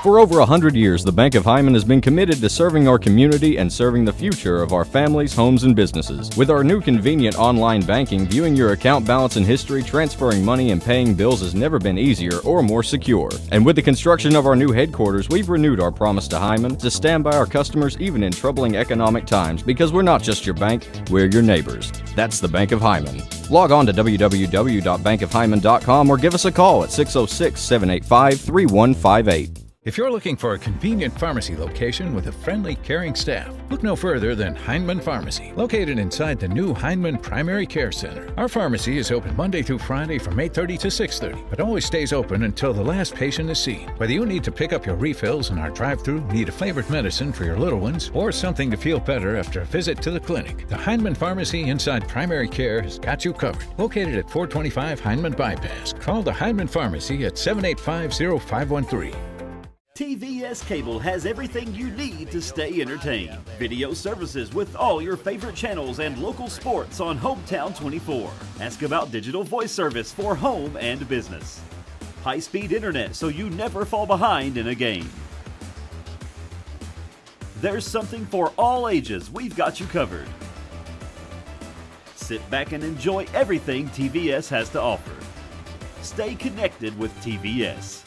For over 100 years, the Bank of Hyman has been committed to serving our community and serving the future of our families, homes, and businesses. With our new convenient online banking, viewing your account balance and history, transferring money, and paying bills has never been easier or more secure. And with the construction of our new headquarters, we've renewed our promise to Hyman to stand by our customers even in troubling economic times, because we're not just your bank, we're your neighbors. That's the Bank of Hyman. Log on to www.bankofhyman.com or give us a call at 606-785-3158. If you're looking for a convenient pharmacy location with a friendly, caring staff, look no further than Heinemann Pharmacy, located inside the new Heinemann Primary Care Center. Our pharmacy is open Monday through Friday from 8:30 to 6:30, but always stays open until the last patient is seen. Whether you need to pick up your refills in our drive-thru, need a flavored medicine for your little ones, or something to feel better after a visit to the clinic, the Heinemann Pharmacy inside Primary Care has got you covered. Located at 425 Heinemann Bypass. Call the Heinemann Pharmacy at 785-0513. TVS Cable has everything you need to stay entertained. Video services with all your favorite channels and local sports on Hometown 24. Ask about digital voice service for home and business. High-speed internet so you never fall behind in a game. There's something for all ages. We've got you covered. Sit back and enjoy everything TVS has to offer. Stay connected with TVS.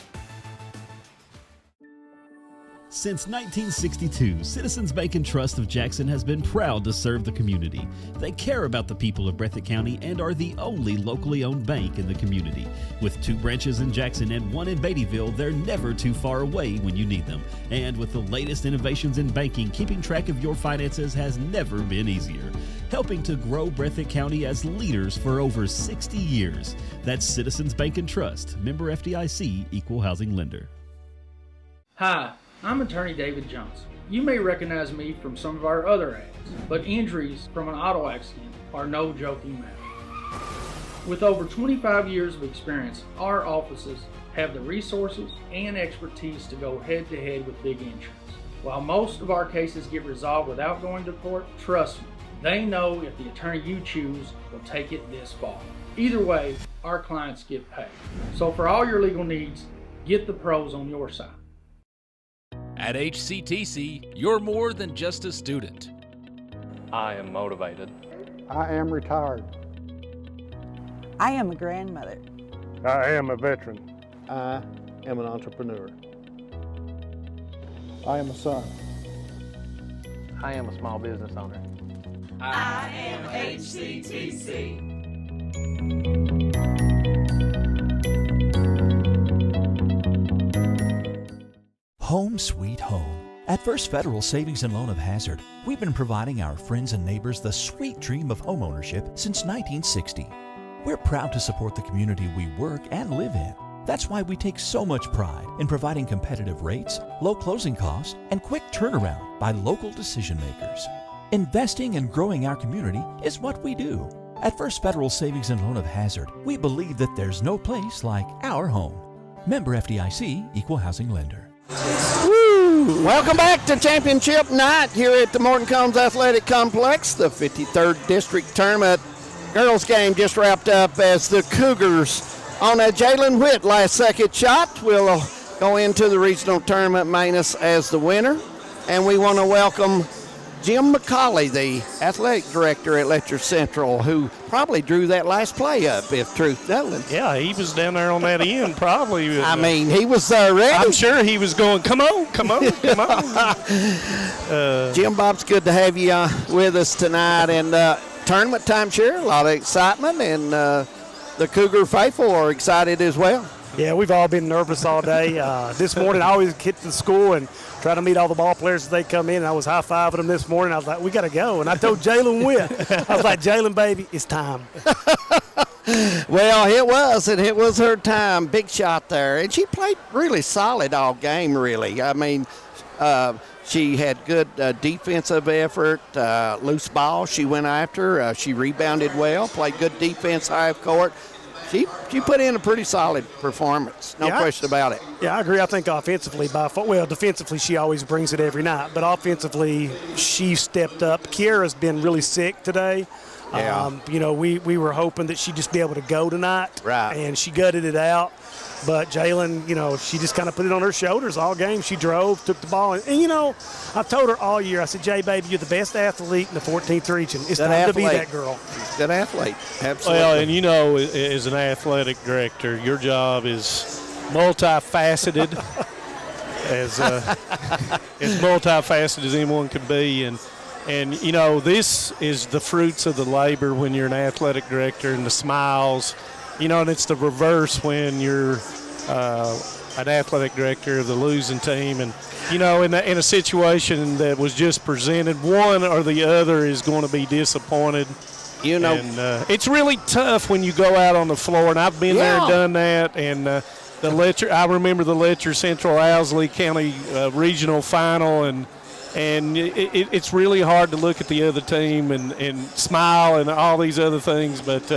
Since 1962, Citizens Bank and Trust of Jackson has been proud to serve the community. They care about the people of Breathitt County and are the only locally owned bank in the community. With 2 branches in Jackson and 1 in Beattyville, they're never too far away when you need them. And with the latest innovations in banking, keeping track of your finances has never been easier. Helping to grow Breathitt County as leaders for over 60 years. That's Citizens Bank and Trust, member FDIC, equal housing lender. Hi, I'm attorney David Johnson. You may recognize me from some of our other ads, but injuries from an auto accident are no joking matter. With over 25 years of experience, our offices have the resources and expertise to go head-to-head with big insurance. While most of our cases get resolved without going to court, trust me, they know if the attorney you choose will take it this far. Either way, our clients get paid. So for all your legal needs, get the pros on your side. At HCTC, you're more than just a student. I am motivated. I am retired. I am a grandmother. I am a veteran. I am an entrepreneur. I am a son. I am a small business owner. I am HCTC. Home sweet home. At First Federal Savings and Loan of Hazard, we've been providing our friends and neighbors the sweet dream of homeownership since 1960. We're proud to support the community we work and live in. That's why we take so much pride in providing competitive rates, low closing costs, and quick turnaround by local decision makers. Investing and growing our community is what we do. At First Federal Savings and Loan of Hazard, we believe that there's no place like our home. Member FDIC, equal housing lender. Woo! Welcome back to championship night here at the Morton Combs Athletic Complex. The 53rd District Tournament girls game just wrapped up as the Cougars on a Jalen Witt last second shot will go into the regional tournament Manus as the winner. And we want to welcome Jim McCauley, the athletic director at Letcher Central, who probably drew that last play up, if truth telling. Yeah, he was down there on that end probably. I mean, he was ready. I'm sure he was going, come on, come on, come on. Jim Bob, it's good to have you with us tonight. And tournament time, sure, a lot of excitement, and the Cougar faithful are excited as well. Yeah, we've all been nervous all day. This morning, I always get to school and try to meet all the ball players as they come in. And I was high-fiving them this morning. I was like, we got to go. And I told Jalen Witt, I was like, Jalen, baby, it's time. Well, it was, and it was her time. Big shot there. And she played really solid all game, really. I mean, she had good defensive effort, loose ball she went after. She rebounded well, played good defense, high of court. She put in a pretty solid performance, no question about it. Yeah, I agree. I think offensively, defensively she always brings it every night, but offensively she stepped up. Kiara's been really sick today. Yeah. We were hoping that she'd just be able to go tonight, right? And she gutted it out. But Jalen, she just kind of put it on her shoulders all game. She drove, took the ball. And I've told her all year, I said, Jay, baby, you're the best athlete in the 14th region. It's time to be that girl. Good athlete, absolutely. Well, and as an athletic director, your job is multifaceted, as multifaceted as anyone can be. And this is the fruits of the labor when you're an athletic director, and the smiles. And it's the reverse when you're an athletic director of the losing team. And, in a situation that was just presented, one or the other is going to be disappointed. And it's really tough when you go out on the floor, and I've been there and done that. And I remember the Letcher Central Owsley County regional final, and it's really hard to look at the other team and smile and all these other things, but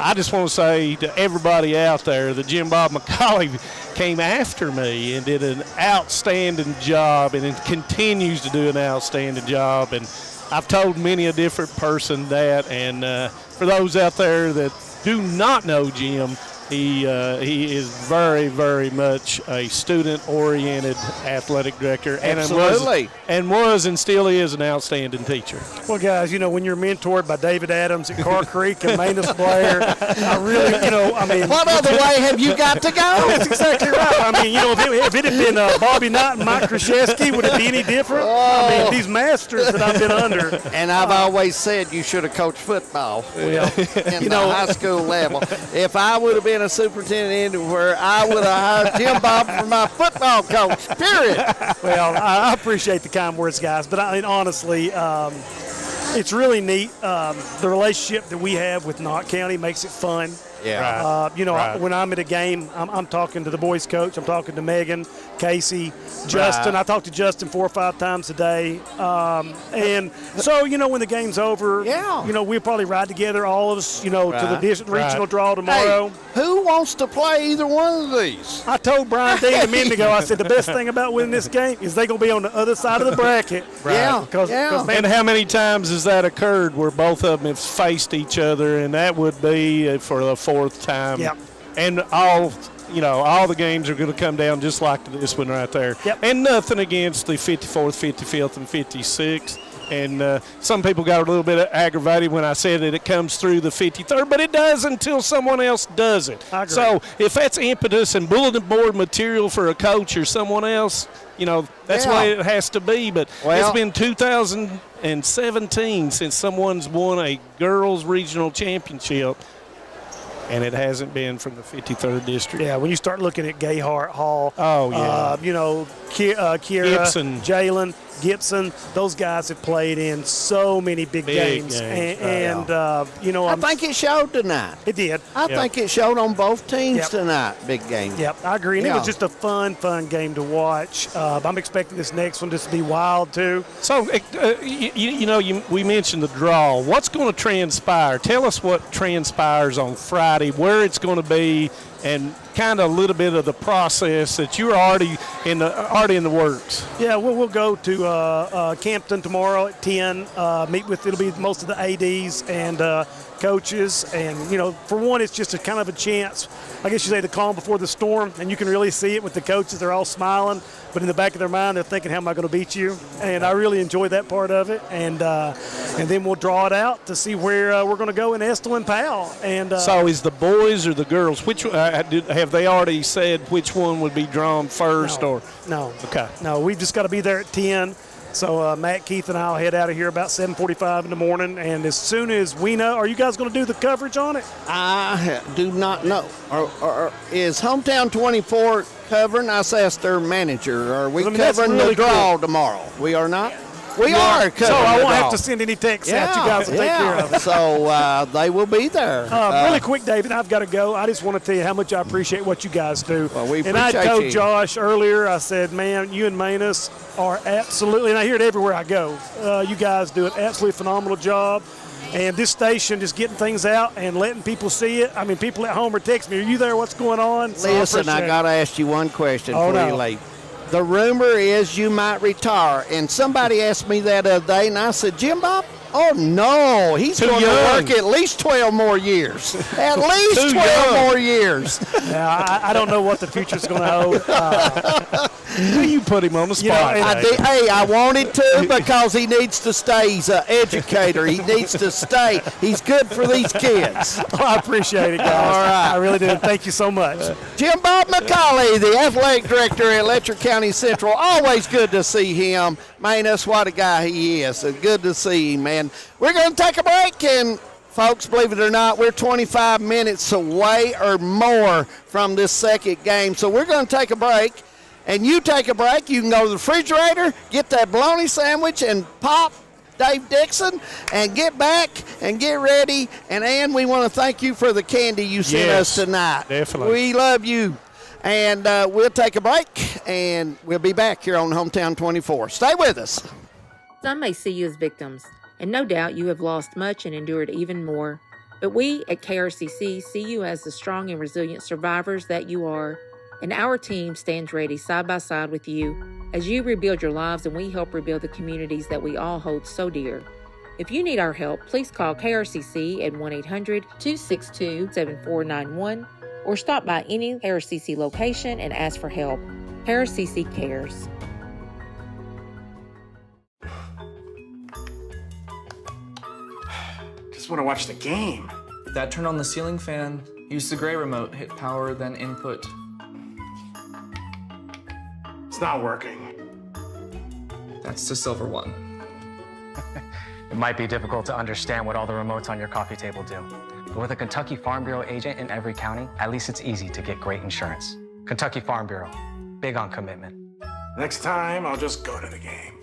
I just want to say to everybody out there that Jim Bob McCauley came after me and did an outstanding job, and continues to do an outstanding job. And I've told many a different person that. And for those out there that do not know Jim, he is very, very much a student-oriented athletic director. Absolutely. And was and still is an outstanding teacher. Well, guys, when you're mentored by David Adams at Car Creek and Manus Blair, I really, what other way have you got to go? That's exactly right. I mean, if it had been Bobby Knight and Mike Krzyzewski, would it be any different? I mean, these masters that I've been under. And I've always said you should have coached football in the high school level. If I would have been a superintendent anywhere, I would have hired Jim Bob for my football coach, period. Well, I appreciate the kind words, guys, but honestly, it's really neat. The relationship that we have with Knott County makes it fun. Yeah. When I'm at a game, I'm talking to the boys' coach. I'm talking to Megan, Casey, Justin. I talk to Justin 4 or 5 times a day. And so, when the game's over, we'll probably ride together, all of us, to the regional draw tomorrow. Hey, who wants to play either one of these? I told Brian Dean a minute ago, I said the best thing about winning this game is they're going to be on the other side of the bracket. Yeah. And how many times has that occurred where both of them have faced each other, and that would be for the 4th time. Yep. And all the games are going to come down just like this one right there. Yep. And nothing against the 54th, 55th, and 56th. And some people got a little bit aggravated when I said that it comes through the 53rd, but it does until someone else does it. I agree. So if that's impetus and bulletin board material for a coach or someone else, that's the way it has to be. But it's been 2017 since someone's won a girls' regional championship, and it hasn't been from the 53rd district. Yeah, when you start looking at Gayhart, Hall, Kiera, Gibson, Jalen, Gibson, those guys have played in so many big games. I think it showed tonight. It did. I think it showed on both teams tonight, big game. Yep, I agree. And it was just a fun game to watch. I'm expecting this next one just to be wild, too. So, we mentioned the draw. What's going to transpire? Tell us what transpires on Friday, where it's going to be, and kind of a little bit of the process that you're already in the works? Yeah, we'll go to Campton tomorrow at 10. Meet with it'll be most of the ADs and coaches, and for one, it's just a kind of a chance. I guess you say the calm before the storm, and you can really see it with the coaches. They're all smiling, but in the back of their mind, they're thinking, "How am I going to beat you?" And I really enjoy that part of it. And then we'll draw it out to see where we're going to go in Estill and Powell. And so, is the boys or the girls? Which have they already said which one would be drawn first? No. Okay. No, we've just got to be there at 10. So Matt, Keith, and I will head out of here about 7:45 in the morning. And as soon as we know, are you guys going to do the coverage on it? I do not know. Is Hometown 24 covering? I asked their manager. Are we covering really the draw tomorrow? We are not? We are covering So I won't the have draw. to send any texts out. You guys will take care of it. So they will be there. Really quick, David, I've got to go. I just want to tell you how much I appreciate what you guys do. Well, we and I appreciate told you. Josh earlier, I said, man, you and Manus are absolutely, and I hear it everywhere I go, you guys do an absolutely phenomenal job. And this station just getting things out and letting people see it. I mean, people at home are texting me, are you there? What's going on? So Listen, I got to ask you one question before you leave. The rumor is you might retire. And somebody asked me that other day, and I said, Jim Bob, oh, no. He's going to work at least 12 more years. At least 12 more years. Yeah, I don't know what the future's going to hold. You put him on the spot. I wanted to because he needs to stay. He's an educator. He needs to stay. He's good for these kids. I appreciate it, guys. All right. I really do. Thank you so much. Jim Bob McCauley, the athletic director at Letcher County Central. Always good to see him. Man, that's what a guy he is. Good to see him, man. We're going to take a break, and folks, believe it or not, we're 25 minutes away or more from this second game. So we're going to take a break. And you take a break, you can go to the refrigerator, get that bologna sandwich, and pop Dave Dixon, and get back and get ready. And Ann, we want to thank you for the candy you sent us tonight. Definitely. We love you. And we'll take a break, and we'll be back here on Hometown 24. Stay with us. Some may see you as victims, and no doubt you have lost much and endured even more. But we at KRCC see you as the strong and resilient survivors that you are. And our team stands ready side by side with you as you rebuild your lives and we help rebuild the communities that we all hold so dear. If you need our help, please call KRCC at 1-800-262-7491 or stop by any KRCC location and ask for help. KRCC cares. Just want to watch the game. Dad, turn on the ceiling fan. Use the gray remote. Hit power, then input. It's not working. That's the silver one. It might be difficult to understand what all the remotes on your coffee table do. But with a Kentucky Farm Bureau agent in every county, at least it's easy to get great insurance. Kentucky Farm Bureau, big on commitment. Next time, I'll just go to the game.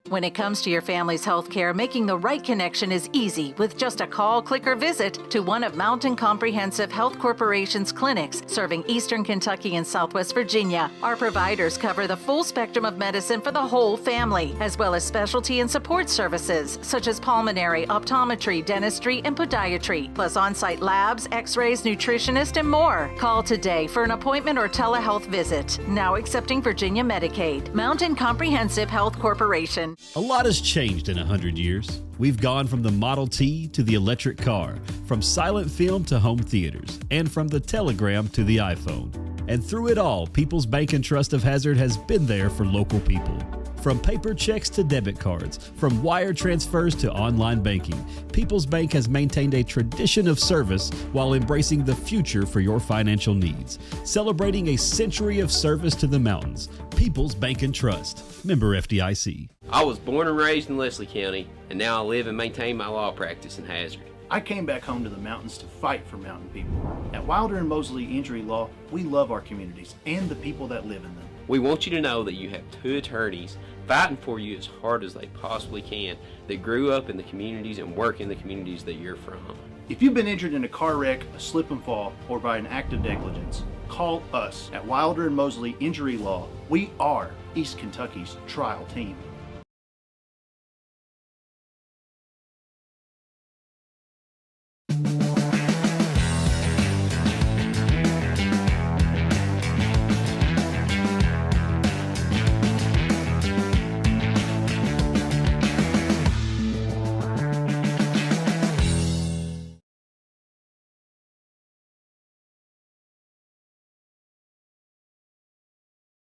When it comes to your family's health care, making the right connection is easy with just a call, click, or visit to one of Mountain Comprehensive Health Corporation's clinics serving Eastern Kentucky and Southwest Virginia. Our providers cover the full spectrum of medicine for the whole family, as well as specialty and support services such as pulmonary, optometry, dentistry, and podiatry, plus on-site labs, x-rays, nutritionist, and more. Call today for an appointment or telehealth visit. Now accepting Virginia Medicaid. Mountain Comprehensive Health Corporation. A lot has changed in 100 years. We've gone from the Model T to the electric car, from silent film to home theaters, and from the telegram to the iPhone. And through it all, People's Bank and Trust of Hazard has been there for local people. From paper checks to debit cards, from wire transfers to online banking, People's Bank has maintained a tradition of service while embracing the future for your financial needs. Celebrating a century of service to the mountains. People's Bank and Trust. Member FDIC. I was born and raised in Leslie County, and now I live and maintain my law practice in Hazard. I came back home to the mountains to fight for mountain people. At Wilder and Mosley Injury Law, we love our communities and the people that live in them. We want you to know that you have two attorneys fighting for you as hard as they possibly can that grew up in the communities and work in the communities that you're from. If you've been injured in a car wreck, a slip and fall, or by an act of negligence, call us at Wilder and Mosley Injury Law. We are East Kentucky's trial team.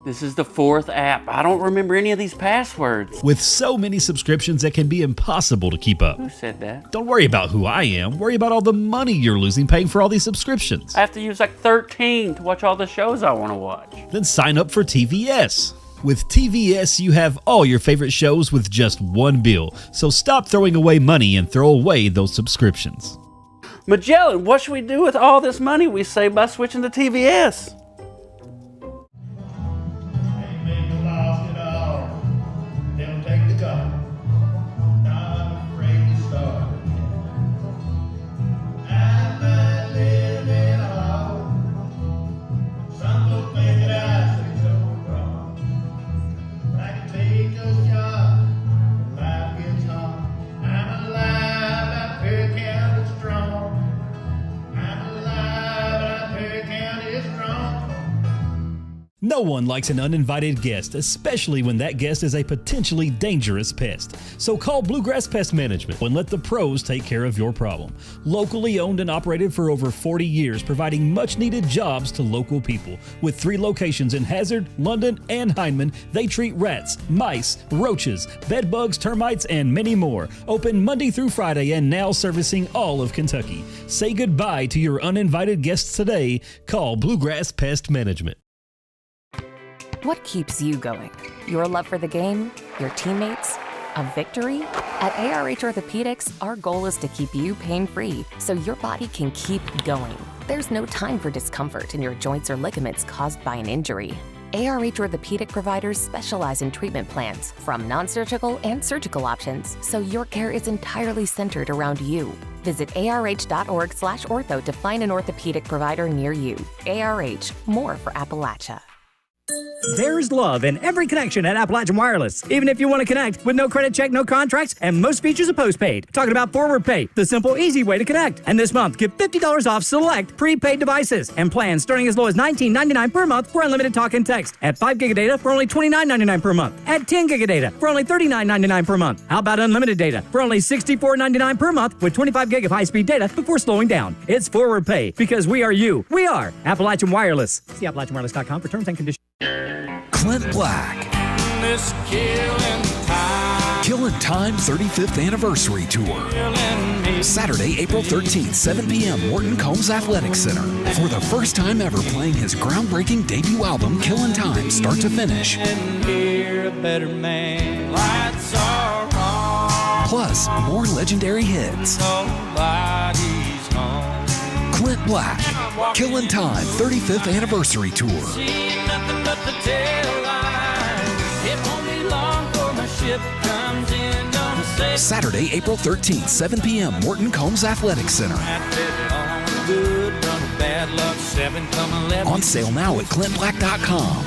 This is the 4th app. I don't remember any of these passwords. With so many subscriptions, it can be impossible to keep up. Who said that? Don't worry about who I am. Worry about all the money you're losing paying for all these subscriptions. I have to use like 13 to watch all the shows I want to watch. Then sign up for TVS. With TVS, you have all your favorite shows with just one bill. So stop throwing away money and throw away those subscriptions. Magellan, what should we do with all this money we save by switching to TVS? No one likes an uninvited guest, especially when that guest is a potentially dangerous pest. So call Bluegrass Pest Management and let the pros take care of your problem. Locally owned and operated for over 40 years, providing much-needed jobs to local people. With 3 locations in Hazard, London, and Hindman, they treat rats, mice, roaches, bed bugs, termites, and many more. Open Monday through Friday and now servicing all of Kentucky. Say goodbye to your uninvited guests today. Call Bluegrass Pest Management. What keeps you going? Your love for the game? Your teammates? A victory? At ARH Orthopedics, our goal is to keep you pain-free so your body can keep going. There's no time for discomfort in your joints or ligaments caused by an injury. ARH Orthopedic providers specialize in treatment plans, from non-surgical and surgical options, so your care is entirely centered around you. Visit arh.org/ortho to find an orthopedic provider near you. ARH, more for Appalachia. There's love in every connection at Appalachian Wireless. Even if you want to connect with no credit check, no contracts, and most features are postpaid. Talking about Forward Pay, the simple, easy way to connect. And this month, get $50 off select prepaid devices and plans starting as low as $19.99 per month for unlimited talk and text. At 5 gig of data for only $29.99 per month. At 10 gig of data for only $39.99 per month. How about unlimited data for only $64.99 per month with 25 gig of high-speed data before slowing down? It's Forward Pay because we are you. We are Appalachian Wireless. See AppalachianWireless.com for terms and conditions. Clint Black. This Killing Time 35th Anniversary Tour. Saturday, April 13th, 7 p.m., Morton Combs Athletic Center. For the first time ever playing his groundbreaking debut album, Killing Time, start to finish. Plus, more legendary hits. Clint Black, Killing Time 35th Anniversary Tour. Saturday, April 13th, 7 p.m., Morton Combs Athletic Center. On sale now at clintblack.com.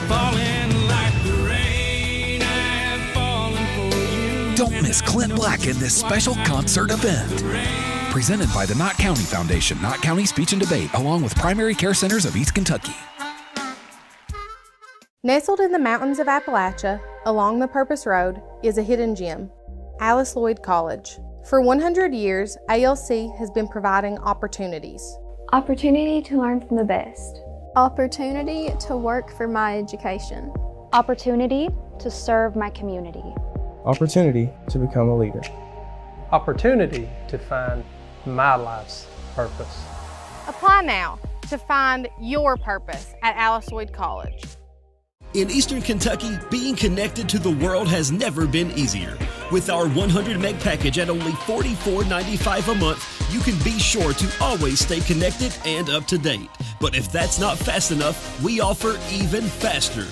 Don't miss Clint Black in this special concert event. Presented by the Knott County Foundation, Knott County Speech and Debate, along with Primary Care Centers of East Kentucky. Nestled in the mountains of Appalachia, along the Purpose Road, is a hidden gem, Alice Lloyd College. For 100 years, ALC has been providing opportunities. Opportunity to learn from the best. Opportunity to work for my education. Opportunity to serve my community. Opportunity to become a leader. Opportunity to find my life's purpose. Apply now to find your purpose at Alice Lloyd College. In Eastern Kentucky, being connected to the world has never been easier. With our 100 meg package at only $44.95 a month, you can be sure to always stay connected and up to date. But if that's not fast enough, we offer even faster.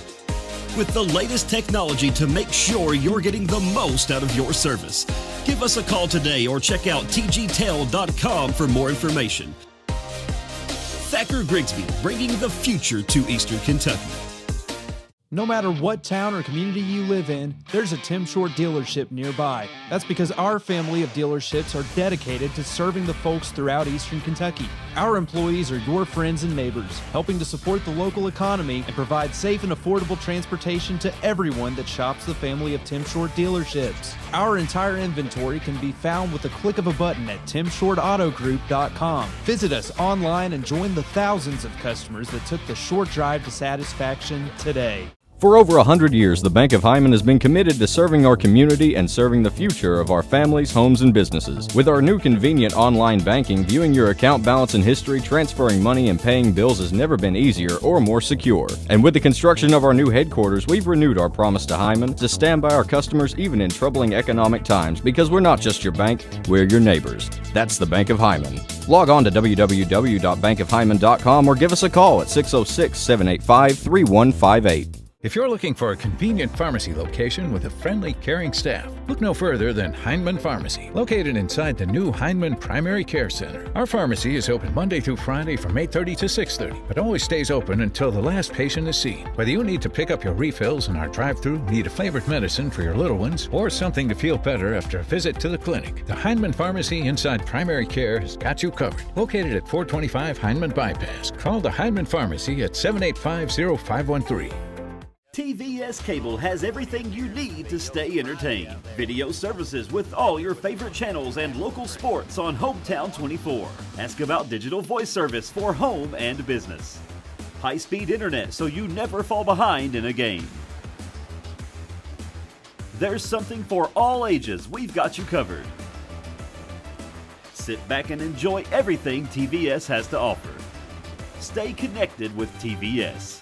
With the layest technology to make sure you're getting the most out of your service. Give us a call today or check out tgtel.com for more information. Thacker Grigsby, bringing the future to Eastern Kentucky. No matter what town or community you live in, there's a Tim Short dealership nearby. That's because our family of dealerships are dedicated to serving the folks throughout Eastern Kentucky. Our employees are your friends and neighbors, helping to support the local economy and provide safe and affordable transportation to everyone that shops the family of Tim Short dealerships. Our entire inventory can be found with a click of a button at timshortautogroup.com. Visit us online and join the thousands of customers that took the short drive to satisfaction today. For over 100 years, the Bank of Hyman has been committed to serving our community and serving the future of our families, homes, and businesses. With our new convenient online banking, viewing your account balance and history, transferring money, and paying bills has never been easier or more secure. And with the construction of our new headquarters, we've renewed our promise to Hyman to stand by our customers even in troubling economic times, because we're not just your bank, we're your neighbors. That's the Bank of Hyman. Log on to www.bankofhyman.com or give us a call at 606-785-3158. If you're looking for a convenient pharmacy location with a friendly, caring staff, look no further than Heinemann Pharmacy, located inside the new Heinemann Primary Care Center. Our pharmacy is open Monday through Friday from 8:30 to 6:30, but always stays open until the last patient is seen. Whether you need to pick up your refills in our drive-thru, need a flavored medicine for your little ones, or something to feel better after a visit to the clinic, the Heinemann Pharmacy inside Primary Care has got you covered. Located at 425 Heinemann Bypass. Call the Heinemann Pharmacy at 785-0513. TVS Cable has everything you need to stay entertained. Video services with all your favorite channels and local sports on Hometown 24. Ask about digital voice service for home and business. High-speed internet so you never fall behind in a game. There's something for all ages. We've got you covered. Sit back and enjoy everything TVS has to offer. Stay connected with TVS.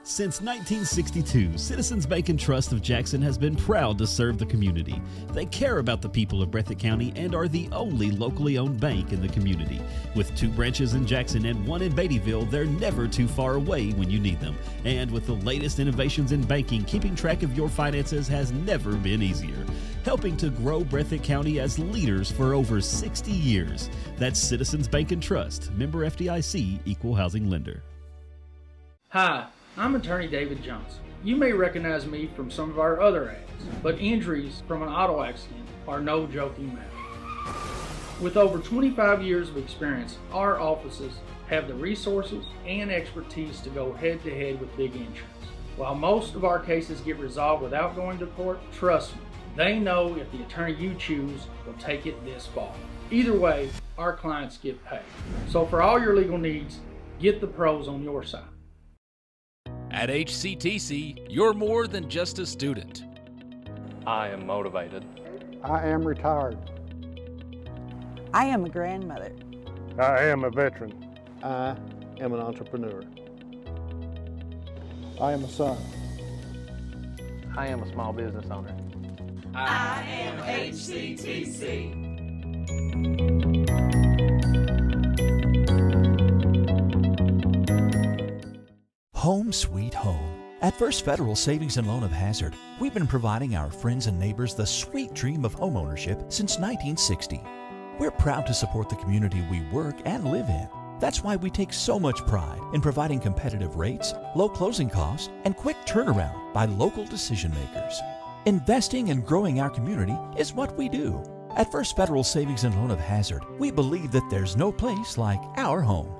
Since 1962, Citizens Bank and Trust of Jackson has been proud to serve the community. They care about the people of Breathitt County and are the only locally owned bank in the community. With 2 branches in Jackson and 1 in Beattyville, they're never too far away when you need them. And with the latest innovations in banking, keeping track of your finances has never been easier. Helping to grow Breathitt County as leaders for over 60 years. That's Citizens Bank and Trust, member FDIC, equal housing lender. Hi, I'm attorney David Johnson. You may recognize me from some of our other ads, but injuries from an auto accident are no joking matter. With over 25 years of experience, our offices have the resources and expertise to go head-to-head with big insurance. While most of our cases get resolved without going to court, trust me, they know if the attorney you choose will take it this far. Either way, our clients get paid. So for all your legal needs, get the pros on your side. At HCTC, you're more than just a student. I am motivated. I am retired. I am a grandmother. I am a veteran. I am an entrepreneur. I am a son. I am a small business owner. I am HCTC. Home sweet home. At First Federal Savings and Loan of Hazard, we've been providing our friends and neighbors the sweet dream of homeownership since 1960. We're proud to support the community we work and live in. That's why we take so much pride in providing competitive rates, low closing costs, and quick turnaround by local decision makers. Investing and growing our community is what we do. At First Federal Savings and Loan of Hazard, we believe that there's no place like our home.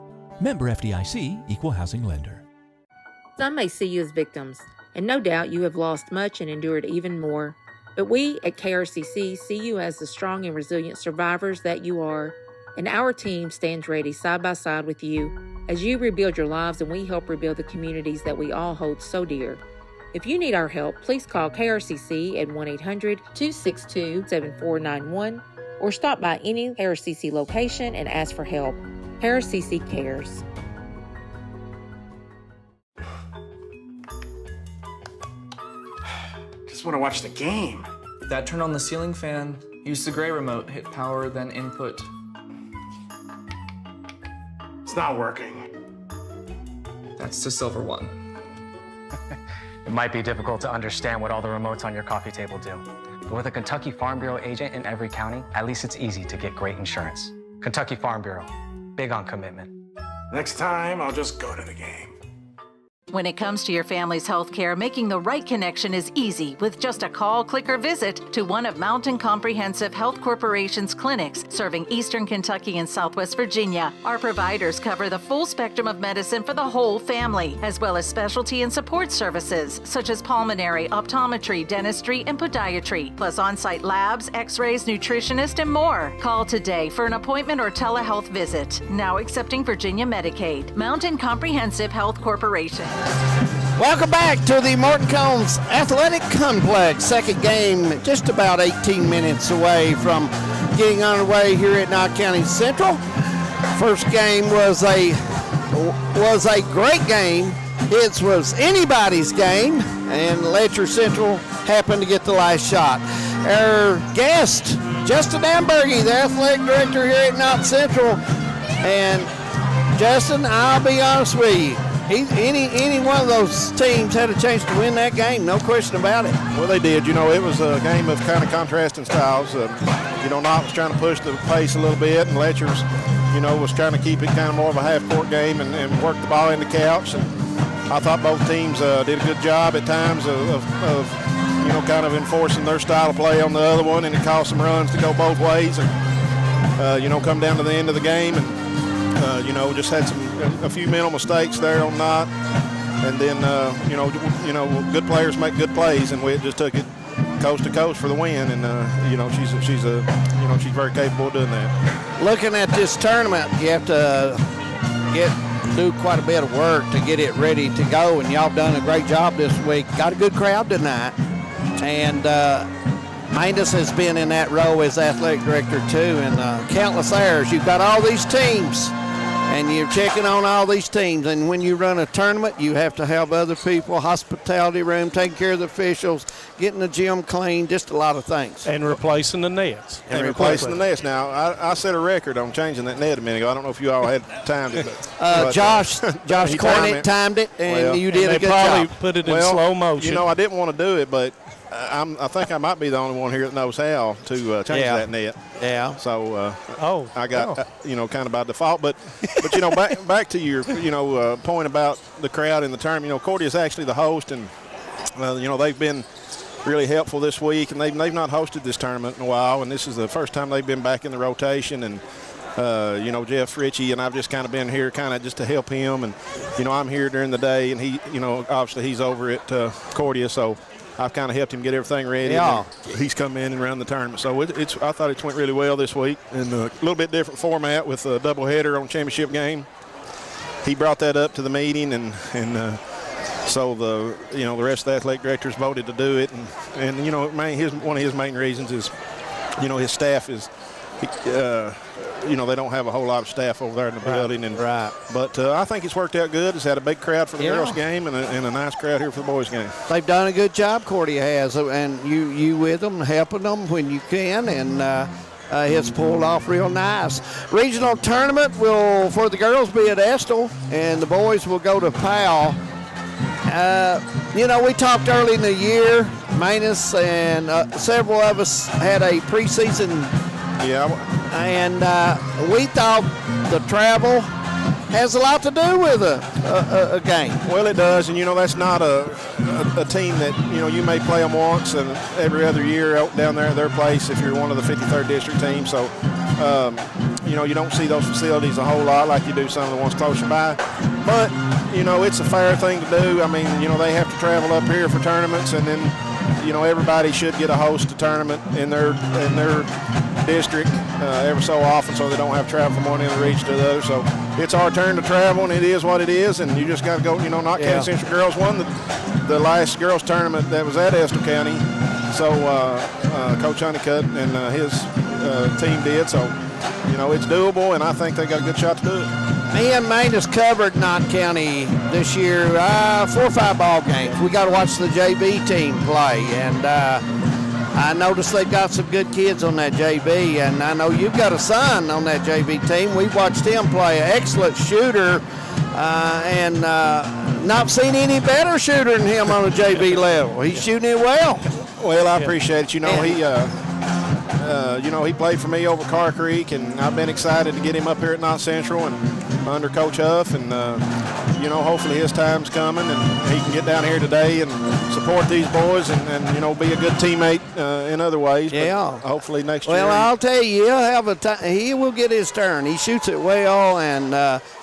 Member FDIC, equal housing lender. Some may see you as victims, and no doubt you have lost much and endured even more. But we at KRCC see you as the strong and resilient survivors that you are, and our team stands ready side by side with you as you rebuild your lives and we help rebuild the communities that we all hold so dear. If you need our help, please call KRCC at 1-800-262-7491 or stop by any KRCC location and ask for help. KRCC cares. Just want to watch the game. That turn on the ceiling fan, use the gray remote, hit power, then input. It's not working. That's the silver one. It might be difficult to understand what all the remotes on your coffee table do. But with a Kentucky Farm Bureau agent in every county, at least it's easy to get great insurance. Kentucky Farm Bureau, big on commitment. Next time, I'll just go to the game. When it comes to your family's health care, making the right connection is easy with just a call, click, or visit to one of Mountain Comprehensive Health Corporation's clinics serving Eastern Kentucky and Southwest Virginia. Our providers cover the full spectrum of medicine for the whole family, as well as specialty and support services such as pulmonary, optometry, dentistry, and podiatry, plus on-site labs, x-rays, nutritionist, and more. Call today for an appointment or telehealth visit. Now accepting Virginia Medicaid. Mountain Comprehensive Health Corporation. Welcome back to the Morton Combs Athletic Complex. Second game just about 18 minutes away from getting underway here at Knott County Central. First game was a great game. It was anybody's game, and Letcher Central happened to get the last shot. Our guest, Justin Ambergy, the athletic director here at Knott Central. And Justin, I'll be honest with you, any one of those teams had a chance to win that game, no question about it. Well, they did. You know, it was a game of kind of contrasting styles. You know, Knott was trying to push the pace a little bit, and Letcher's, you know, was trying to keep it kind of more of a half-court game and work the ball in the couch. And I thought both teams did a good job at times of you know, kind of enforcing their style of play on the other one, and it caused some runs to go both ways. And, you know, come down to the end of the game and, you know, just had a few mental mistakes there on Knott. And then, you know, good players make good plays, and we just took it coast to coast for the win. And, you know, she's very capable of doing that. Looking at this tournament, you have to do quite a bit of work to get it ready to go, and y'all done a great job this week. Got a good crowd tonight, and Maindus has been in that role as athletic director too, and countless hours. You've got all these teams, and you're checking on all these teams, and when you run a tournament, you have to have other people, hospitality room, taking care of the officials, getting the gym clean, just a lot of things. And replacing the nets. And replacing the nets. Now, I set a record on changing that net a minute ago. I don't know if you all had timed it. But, Josh Cornett timed it, and you did a good job. They probably put it in slow motion. You know, I didn't want to do it, but I think I might be the only one here that knows how to change that net. Yeah. So I got you know, kind of by default, but you know, back to your point about the crowd in the tournament. You know, Cordy is actually the host, and you know, they've been really helpful this week, and they've not hosted this tournament in a while, and this is the first time they've been back in the rotation. And you know, Jeff Ritchie and I've just kind of been here kind of just to help him, and you know, I'm here during the day, and he, you know, obviously he's over at Cordia, so I've kind of helped him get everything ready. Yeah. He's come in and ran the tournament. So I thought it went really well this week, and a little bit different format with a doubleheader on championship game. He brought that up to the meeting, and so the rest of the athletic directors voted to do it. And you know, one of his main reasons is, you know, his staff is, you know, they don't have a whole lot of staff over there in the building. And but I think it's worked out good. It's had a big crowd for the girls' game and a nice crowd here for the boys' game. They've done a good job, Cordy has, and you with them, helping them when you can, and it's pulled off real nice. Regional tournament will, for the girls, be at Estill, and the boys will go to Powell. You know, we talked early in the year, Manus and several of us had a preseason. Yeah. And we thought the travel has a lot to do with a game. Well, it does, and you know, that's not a team that, you know, you may play them once and every other year out down there at their place if you're one of the 53rd district teams. So, you know, you don't see those facilities a whole lot like you do some of the ones closer by. But, you know, it's a fair thing to do. I mean, you know, they have to travel up here for tournaments, and then, you know, everybody should get a host a tournament in their district every so often, so they don't have to travel from one end of the region to the other. So it's our turn to travel, and it is what it is, and you just got to go. You know, Knott County Central girls won the last girls tournament that was at Estill County. So Coach Honeycutt and his team did. So, you know, it's doable, and I think they got a good shot to do it. Me and Manus covered Knott County this year, 4 or 5 ball games. We got to watch the JV team play, and I noticed they've got some good kids on that JV, and I know you've got a son on that JV team. We've watched him play, an excellent shooter, and not seen any better shooter than him on a JV level. He's shooting it well. Well, I appreciate it. You know, he played for me over Carr Creek, and I've been excited to get him up here at Knott Central and under Coach Huff. And, you know, hopefully his time's coming and he can get down here today and support these boys and you know, be a good teammate in other ways. Yeah. But hopefully next year. Well, I'll tell you, he'll have a time. He will get his turn. He shoots it well and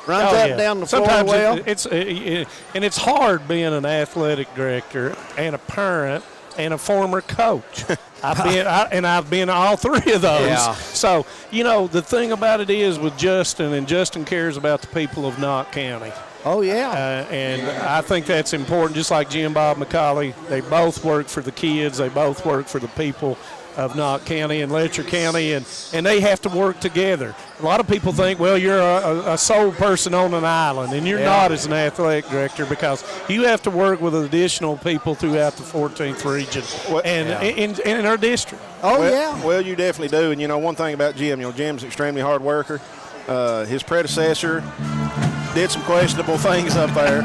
runs up and down the floor well. And it's hard being an athletic director and a parent and a former coach. I've been all three of those. Yeah. So, you know, the thing about it is with Justin, and Justin cares about the people of Knott County. Oh, yeah. And I think that's important, just like Jim Bob McCauley. They both work for the kids. They both work for the people of Knott County and Letcher County, and they have to work together. A lot of people think, well, you're a sole person on an island, and you're not as an athletic director, because you have to work with additional people throughout the 14th region and in our district. Well, you definitely do. And, you know, one thing about Jim, you know, Jim's an extremely hard worker. His predecessor did some questionable things up there.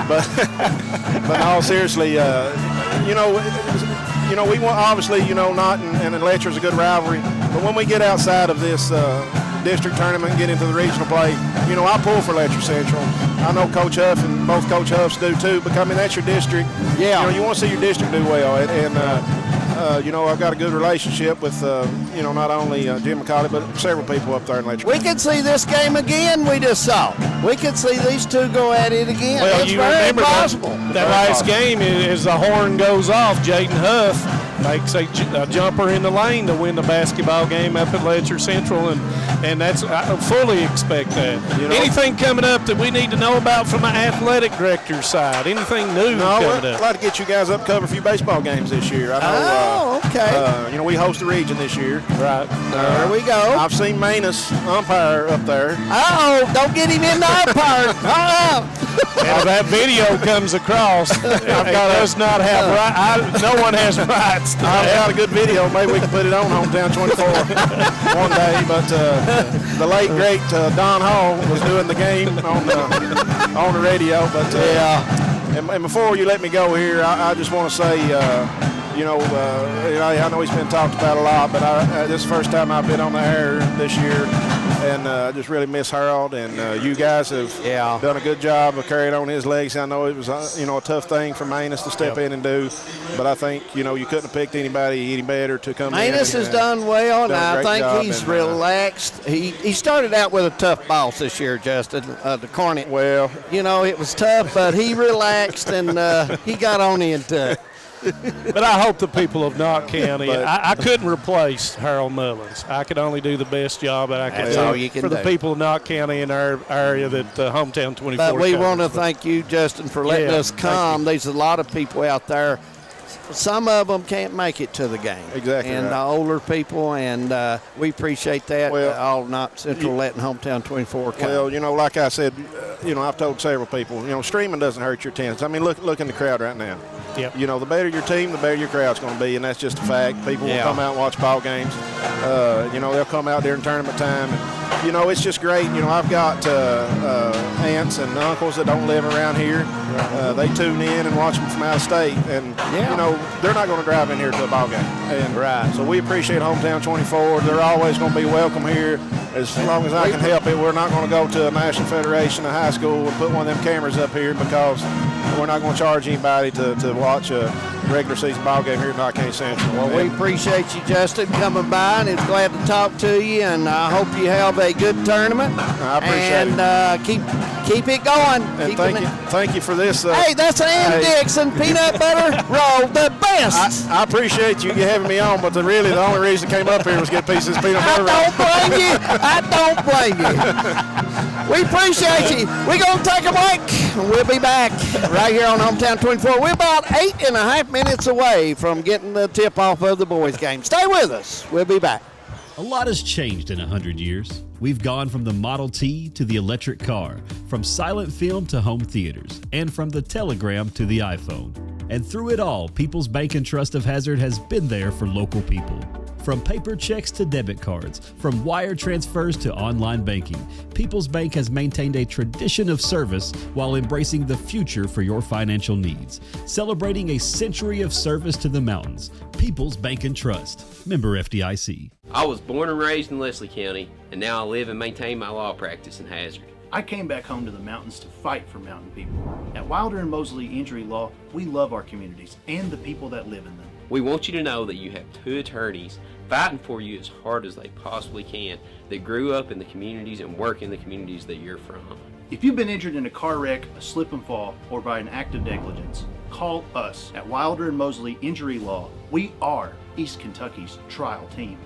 but in all seriously, you know, we want, obviously, you know, Knott and Letcher is a good rivalry. But when we get outside of this district tournament and get into the regional play, you know, I pull for Letcher Central. I know Coach Huff and both Coach Huffs do too, but I mean, that's your district. Yeah. You know, you want to see your district do well. And you know, I've got a good relationship with, you know, not only Jim McCauley, but several people up there in Letcher. We could see this game again we just saw. We could see these two go at it again. Well, it's you very remember possible. that last game, as the horn goes off, Jaden Huff makes a jumper in the lane to win the basketball game up at Letcher Central, and that's, I fully expect that. You know, anything coming up that we need to know about from an athletic director's side? Anything new coming up? I'd like to get you guys up, cover a few baseball games this year. I know, okay. You know, we host the region this year. Right. There we go. I've seen Manus umpire up there. Uh-oh, don't get him in the umpire. And if that video comes across, it does not have right. No one has rights. I've got a good video. Maybe we can put it on Hometown 24 one day. But the late great Don Hall was doing the game on the radio. But and before you let me go here, I just want to say, you know, I know he's been talked about a lot, but this is the first time I've been on the air this year. And I just really miss Harold, and you guys have done a good job of carrying on his legacy. I know it was, you know, a tough thing for Manus to step in and do, but I think, you know, you couldn't have picked anybody any better to come in. Manus has done well, and I think he's relaxed. He started out with a tough boss this year, Justin, the Cornet. Well, you know, it was tough, but he relaxed, and he got on into it. But I hope the people of Knott County, I couldn't replace Harold Mullins. I could only do the best job that I could do for the people of Knott County in our area that Hometown 24 But we covers. want to thank you, Justin, for letting us come. There's a lot of people out there. Some of them can't make it to the game. Exactly. And the older people, and we appreciate that. All Knott Central letting Hometown 24 come. Well, you know, like I said, you know, I've told several people, you know, streaming doesn't hurt your attendance. I mean, look in the crowd right now. Yep. You know, the better your team, the better your crowd's going to be, and that's just a fact. People will come out and watch ball games. You know, they'll come out during tournament time. And, you know, it's just great. You know, I've got aunts and uncles that don't live around here. They tune in and watch them from out of state. And, you know, they're not going to drive in here to a ball game. And so we appreciate Hometown 24. They're always going to be welcome here. As long as I can help it, we're not going to go to a National Federation, a high school, and put one of them cameras up here, because we're not going to charge anybody to watch a regular season ball game here at Knott County Central. Well, we appreciate you, Justin, coming by, and it's glad to talk to you, and I hope you have a good tournament. I appreciate it. And keep it going. And thank you for this. Hey, that's Ann Dixon, peanut butter roll, the best. I appreciate you having me on, but the only reason I came up here was to get a piece of this peanut butter roll. I don't blame you. We appreciate you. We're going to take a break. We'll be back right here on Hometown 24. We're about 8.5 minutes away from getting the tip off of the boys' game. Stay with us. We'll be back. A lot has changed in 100 years. We've gone from the Model T to the electric car, from silent film to home theaters, and from the telegram to the iPhone. And through it all, People's Bank and Trust of Hazard has been there for local people. From paper checks to debit cards, from wire transfers to online banking, People's Bank has maintained a tradition of service while embracing the future for your financial needs. Celebrating a century of service to the mountains. People's Bank and Trust. Member FDIC. I was born and raised in Leslie County, and now I live and maintain my law practice in Hazard. I came back home to the mountains to fight for mountain people. At Wilder and Mosley Injury Law, we love our communities and the people that live in them. We want you to know that you have two attorneys fighting for you as hard as they possibly can that grew up in the communities and work in the communities that you're from. If you've been injured in a car wreck, a slip and fall, or by an act of negligence, call us at Wilder and Mosley Injury Law. We are East Kentucky's trial team.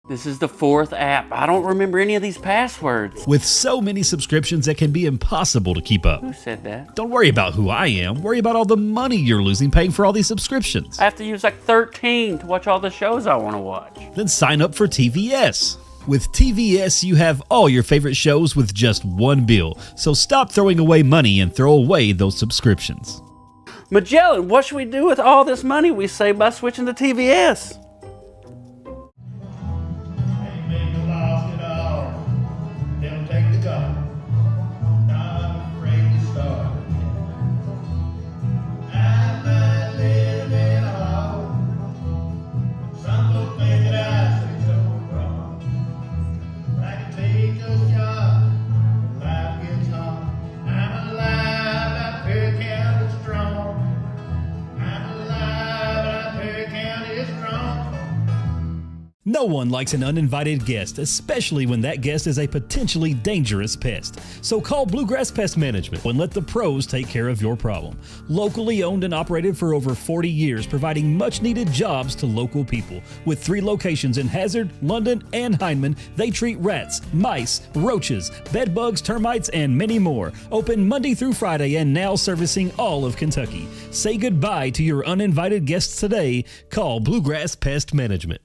This is the fourth app. I don't remember any of these passwords. With so many subscriptions, it can be impossible to keep up. Who said that? Don't worry about who I am. Worry about all the money you're losing paying for all these subscriptions. I have to use like 13 to watch all the shows I want to watch. Then sign up for TVS. With TVS, you have all your favorite shows with just one bill. So stop throwing away money and throw away those subscriptions. Magellan, what should we do with all this money we save by switching to TVS? No one likes an uninvited guest, especially when that guest is a potentially dangerous pest. So call Bluegrass Pest Management and let the pros take care of your problem. Locally owned and operated for over 40 years, providing much-needed jobs to local people. With 3 locations in Hazard, London, and Hindman, they treat rats, mice, roaches, bedbugs, termites, and many more. Open Monday through Friday and now servicing all of Kentucky. Say goodbye to your uninvited guests today. Call Bluegrass Pest Management.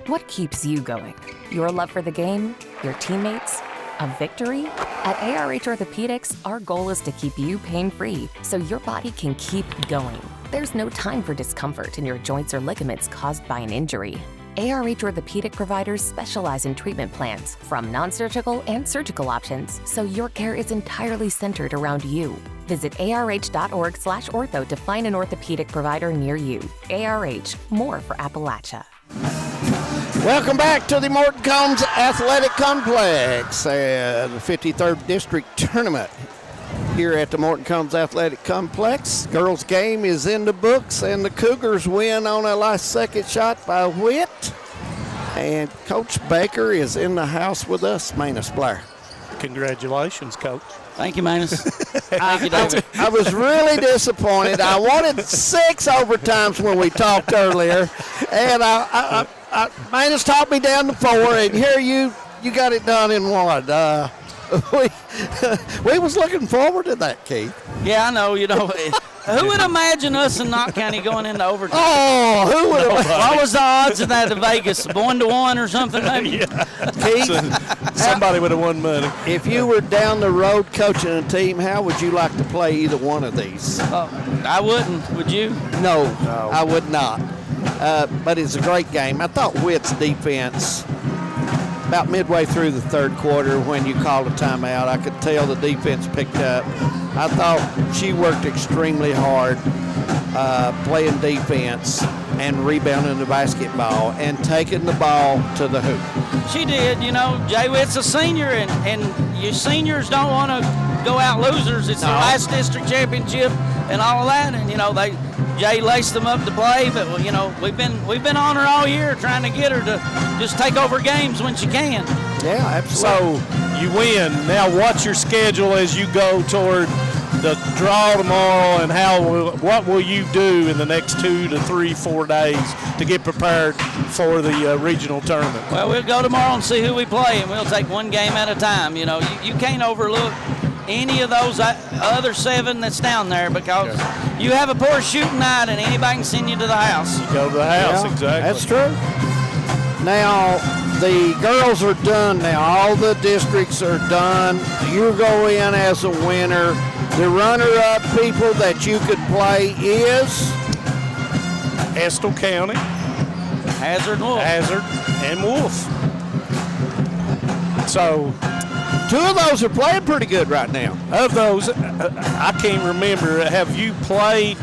What keeps you going? Your love for the game? Your teammates? A victory? At ARH Orthopedics, our goal is to keep you pain-free so your body can keep going. There's no time for discomfort in your joints or ligaments caused by an injury. ARH Orthopedic providers specialize in treatment plans, from non-surgical and surgical options, so your care is entirely centered around you. Visit arh.org/ortho to find an orthopedic provider near you. ARH, more for Appalachia. Welcome back to the Morton Combs Athletic Complex, the 53rd District Tournament here at the Morton Combs Athletic Complex. Girls game is in the books, and the Cougars win on a last-second shot by Witt. And Coach Baker is in the house with us, Manus Blair. Congratulations, Coach. Thank you, Manus. Thank you, David. I was really disappointed. I wanted 6 overtimes when we talked earlier, and Manus talked me down to 4, and here you got it done in 1. We was looking forward to that, Keith. Yeah, I know. Who would imagine us in Knott County going into overtime? Oh, who would have? What was the odds of that at Vegas? 1-1 or something, maybe? Yeah. Keith, somebody would have won money. If you were down the road coaching a team, how would you like to play either one of these? I wouldn't. Would you? No, I would not. But it's a great game. I thought Witt's defense, about midway through the third quarter when you called a timeout, I could tell the defense picked up. I thought she worked extremely hard playing defense and rebounding the basketball and taking the ball to the hoop. She did. Jay Witt's a senior, and you seniors don't want to go out losers. It's the last district championship and all of that, and Jay laced them up to play, but we've been on her all year trying to get her to just take over games when she can. Yeah, absolutely. So you win. Now, what's your schedule as you go toward the draw tomorrow, and what will you do in the next 2 to 3, 4 days to get prepared for the regional tournament? Well, we'll go tomorrow and see who we play, and we'll take one game at a time. You can't overlook any of those other 7 that's down there, because you have a poor shooting night and anybody can send you to the house. You go to the house, exactly. That's true. Now, the girls are done now. All the districts are done. You go in as a winner. The runner-up people that you could play is Estill County, Hazard and Wolf. So, 2 of those are playing pretty good right now. Of those, I can't remember. Have you played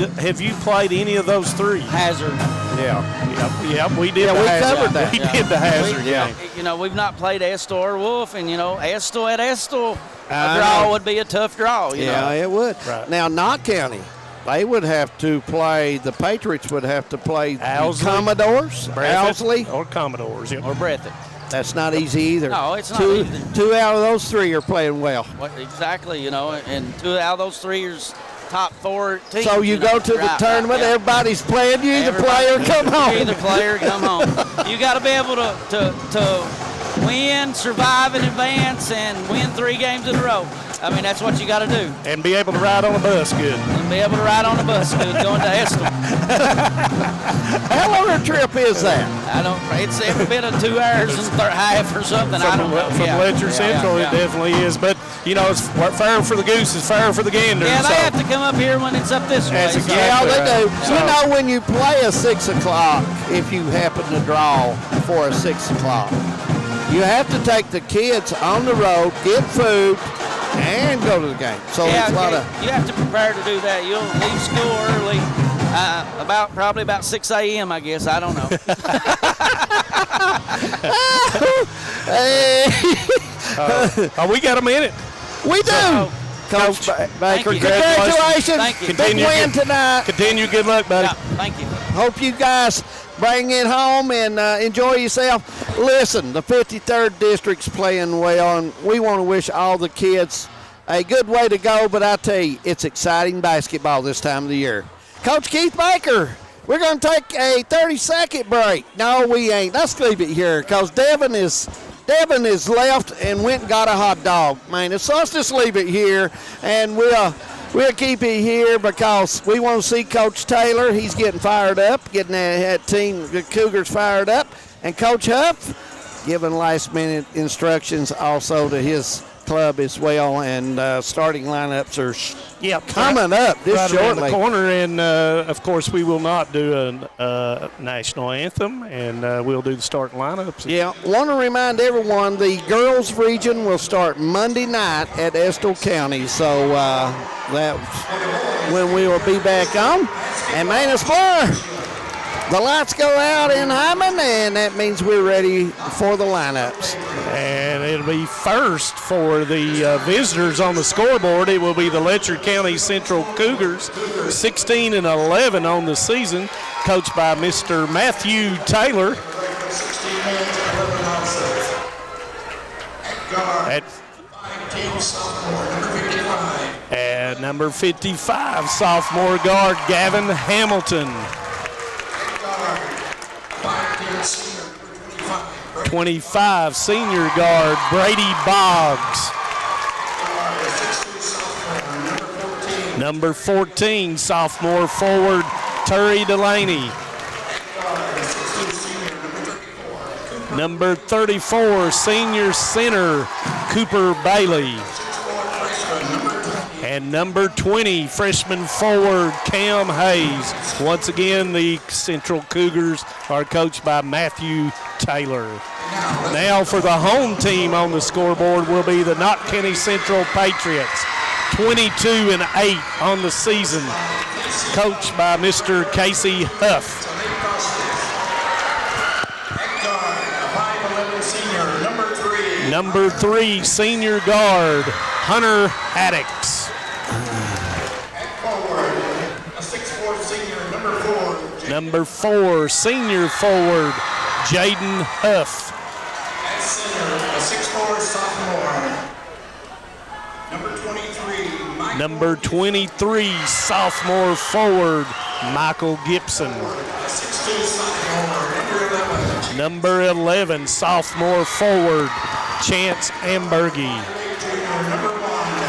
any of those 3? Hazard. Yeah, we did. Yeah, the we Hazard. covered that. We did the Hazard game. We've not played Estill or Wolf, and Estill at Estill, a I draw know. would be a tough draw. You know? It would. Right. Now, Knott County, they would have to play, the Patriots would have to play the Owsley, Commodores, Owsley, or Commodores, yep. Or Breathitt. That's not easy either. No, it's not two, either. 2 out of those 3 are playing well. Exactly, and 2 out of those 3 are top 4 teams. So you go to the tournament, yeah. everybody's playing, you either play or come home. You either play or come home. You got to be able to win, survive, and advance, and win 3 games in a row. I mean, that's what you got to do. And be able to ride on a bus good. And be able to ride on a bus good going to Estill. How long a trip is that? It's every bit of 2 hours and a half or something. I don't know. From Letcher Central, it definitely is. But, it's fair for the goose is fair for the gander. Yeah, they have to come up here when it's up this way. That's exactly Yeah, they do. right. When you play a 6 o'clock, if you happen to draw for a 6 o'clock, you have to take the kids on the road, get food, and go to the game. So it's a lot of. You have to prepare to do that. You'll leave school early, probably about 6 a.m. I guess. I don't know. We got a minute. We do. Coach Baker, congratulations. Thank you. Big win tonight. Continue. Good luck, buddy. Yeah, thank you. Hope you guys bring it home and enjoy yourself. Listen, the 53rd District's playing well, and we want to wish all the kids a good way to go, but I tell you, it's exciting basketball this time of the year. Coach Keith Baker, we're going to take a 30-second break. No, we ain't. Let's leave it here because Devin is left and went and got a hot dog, man. So let's just leave it here, and we'll keep it here because we want to see Coach Taylor. He's getting fired up, getting that team, the Cougars, fired up. And Coach Huff giving last-minute instructions also to his club as well, and starting lineups are coming up this right shortly. Around the corner, and of course we will not do a national anthem, and we'll do the starting lineups. Yeah, want to remind everyone the girls region will start Monday night at Estill County, so that's when we will be back on. And man, it's far. The lights go out in Hyman, and that means we're ready for the lineups. And it'll be first for the visitors on the scoreboard. It will be the Letcher County Central Cougars, 16-11 on the season, coached by Mr. Matthew Taylor. At number 55, sophomore guard Gavin Hamilton. 25, senior guard Brady Boggs. Number 14, sophomore forward Terry Delaney. Number 34, senior center Cooper Bailey. And number 20, freshman forward Cam Hayes. Once again, the Central Cougars are coached by Matthew Taylor. Now for the home team on the scoreboard will be the Knott County Central Patriots, 22-8 on the season, coached by Mr. Casey Huff. Number 3, senior guard Hunter Haddix. Number 4, senior forward Jaden Huff. At center, a 6'4" sophomore. Number 23, sophomore forward Michael Gibson. 6'2" sophomore. Number 11, sophomore forward Chance Ambergy.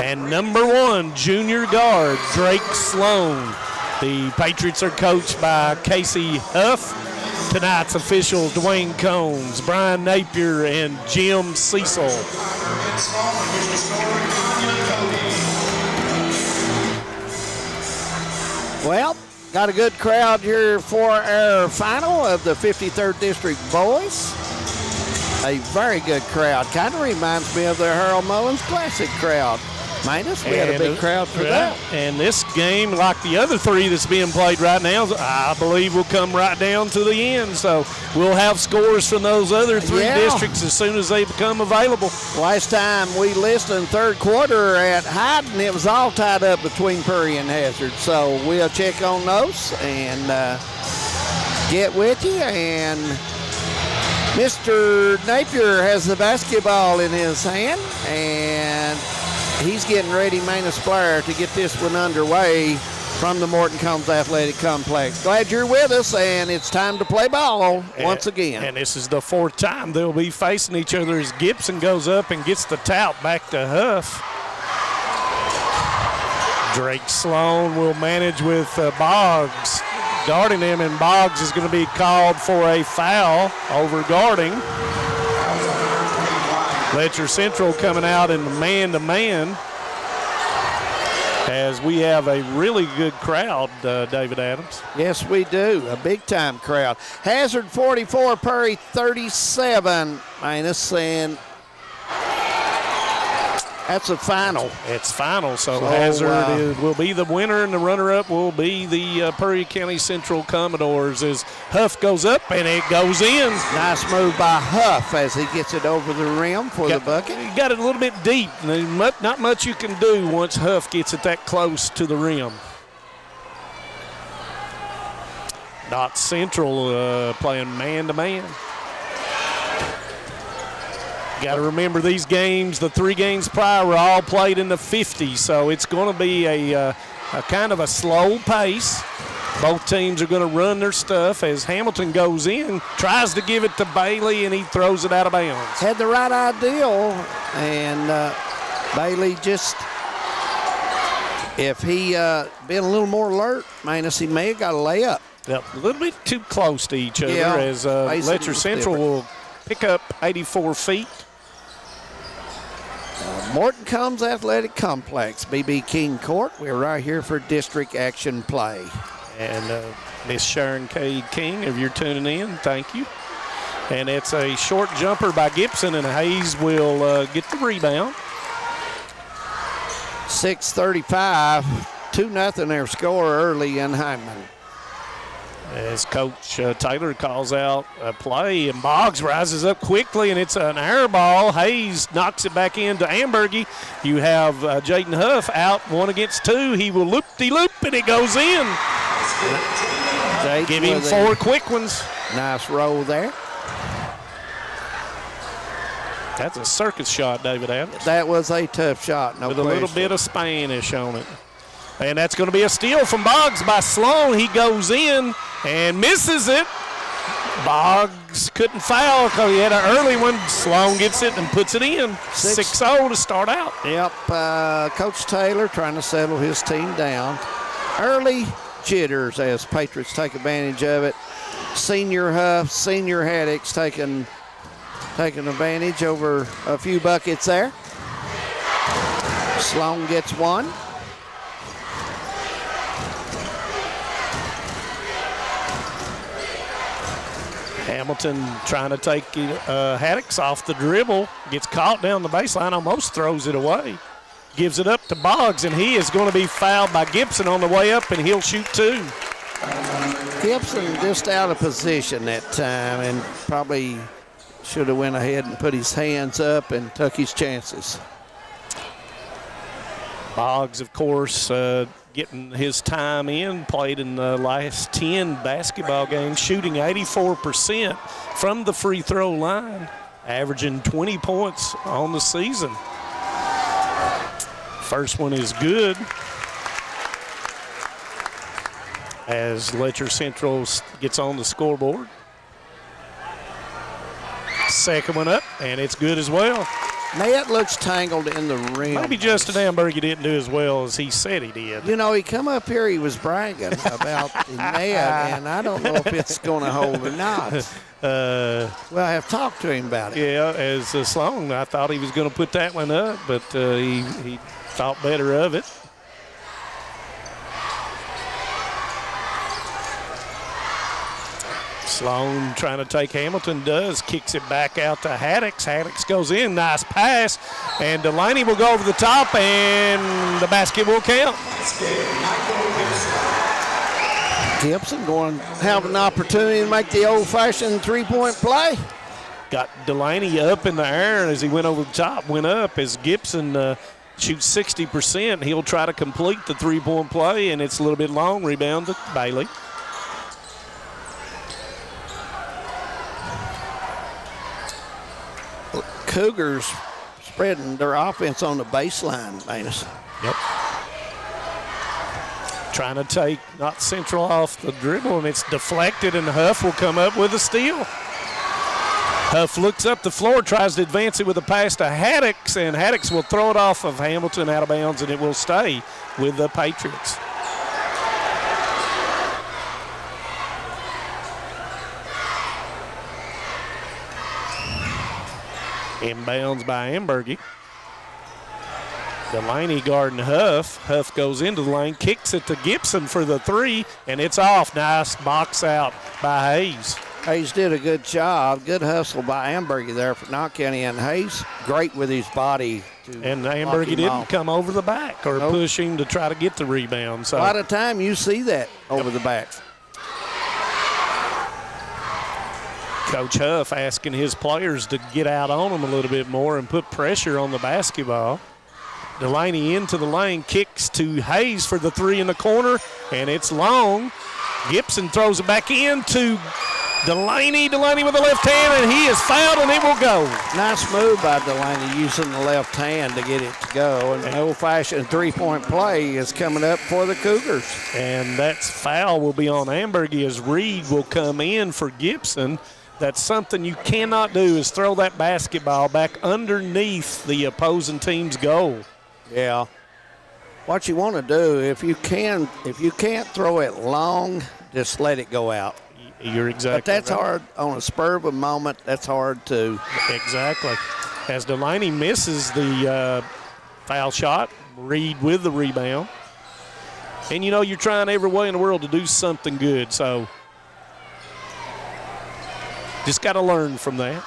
And number 1, junior guard Drake Sloan. The Patriots are coached by Casey Huff. Tonight's officials, Dwayne Combs, Brian Napier, and Jim Cecil. Well, got a good crowd here for our final of the 53rd District Boys. A very good crowd. Kind of reminds me of the Harold Mullins Classic crowd. Minus, we had a big crowd for that. And this game, like the other three that's being played right now, I believe will come right down to the end. So we'll have scores from those other three districts as soon as they become available. Last time we listened third quarter at Hyden, it was all tied up between Perry and Hazard. So we'll check on those and get with you. And Mr. Napier has the basketball in his hand, and he's getting ready, Manus Blair, to get this one underway from the Morton Combs Athletic Complex. Glad you're with us, and it's time to play ball once again. And this is the fourth time they'll be facing each other as Gibson goes up and gets the tout back to Huff. Drake Sloan will manage with Boggs guarding him, and Boggs is going to be called for a foul over guarding. Letcher Central coming out in man-to-man as we have a really good crowd, David Adams. Yes, we do. A big-time crowd. Hazard 44, Perry 37. Minus, and that's a final. It's final, so Hazard will be the winner, and the runner-up will be the Perry County Central Commodores as Huff goes up, and it goes in. Nice move by Huff as he gets it over the rim for the bucket. He got it a little bit deep. Not much you can do once Huff gets it that close to the rim. KNOTT Central playing man-to-man. Got to remember these games, the three games prior were all played in the 50s, so it's going to be a kind of a slow pace. Both teams are going to run their stuff as Hamilton goes in, tries to give it to Bailey, and he throws it out of bounds. Had the right idea, and Bailey just, if he been a little more alert, Manus, he may have got a layup. Yep, a little bit too close to each other as Letcher Central will pick up 84 feet. Morton Combs Athletic Complex, BB King Court. We're right here for district action play. And Miss Sharon K. King, if you're tuning in, thank you. And it's a short jumper by Gibson, and Hayes will get the rebound. 6:35, 2-0 their score early in Hyman. As Coach Taylor calls out a play, and Boggs rises up quickly, and it's an air ball. Hayes knocks it back into Ambergy. You have Jaden Huff out 1 against 2. He will loop-de-loop, and it goes in. Give him 4 quick ones. Nice roll there. That's a circus shot, David Adams. That was a tough shot, no question. With a little bit of Spanish on it. And that's going to be a steal from Boggs by Sloan. He goes in and misses it. Boggs couldn't foul because he had an early one. Sloan gets it and puts it in. 6-0 to start out. Yep, Coach Taylor trying to settle his team down. Early jitters as Patriots take advantage of it. Senior Huff, Senior Haddix taking advantage over a few buckets there. Sloan gets one. Hamilton trying to take Haddix off the dribble, gets caught down the baseline, almost throws it away. Gives it up to Boggs, and he is going to be fouled by Gibson on the way up, and he'll shoot 2. Gibson just out of position that time and probably should have went ahead and put his hands up and took his chances. Boggs, of course, getting his time in, played in the last 10 basketball games, shooting 84% from the free throw line, averaging 20 points on the season. First one is good as Letcher Central gets on the scoreboard. Second one up, and it's good as well. Net looks tangled in the rim. Maybe Justin Amberg didn't do as well as he said he did. You know, he come up here, he was bragging about the net, and I don't know if it's going to hold or not. Well, I have talked to him about it. Yeah, as Sloan, I thought he was going to put that one up, but he thought better of it. Sloan trying to take Hamilton, kicks it back out to Haddix. Haddix goes in, nice pass, and Delaney will go over the top, and the basket will count. Gibson going to have an opportunity to make the old-fashioned three-point play. Got Delaney up in the air as he went over the top, went up as Gibson shoots 60%. He'll try to complete the three-point play, and it's a little bit long. Rebound to Bailey. Cougars spreading their offense on the baseline, Manus. Yep. Trying to take Knott Central off the dribble, and it's deflected, and Huff will come up with a steal. Huff looks up the floor, tries to advance it with a pass to Haddix, and Haddix will throw it off of Hamilton out of bounds, and it will stay with the Patriots. Inbounds by Ambergy. Delaney guarding Huff. Huff goes into the lane, kicks it to Gibson for the three, and it's off. Nice box out by Hayes. Hayes did a good job. Good hustle by Ambergy there for Knott County, and Hayes great with his body. And Ambergy didn't come over the back or push him to try to get the rebound. So a lot of time you see that over the back. Coach Huff asking his players to get out on him a little bit more and put pressure on the basketball. Delaney into the lane, kicks to Hayes for the three in the corner, and it's long. Gibson throws it back in to Delaney. Delaney with the left hand, and he is fouled, and it will go. Nice move by Delaney using the left hand to get it to go. And the old-fashioned three-point play is coming up for the Cougars. And that foul will be on Ambergy as Reed will come in for Gibson. That's something you cannot do, is throw that basketball back underneath the opposing team's goal. Yeah. What you want to do, if you can't throw it long, just let it go out. You're exactly But that's right. hard on a spur of a moment. That's hard too. Exactly. As Delaney misses the foul shot, Reed with the rebound. And, you know, you're trying every way in the world to do something good, so just got to learn from that.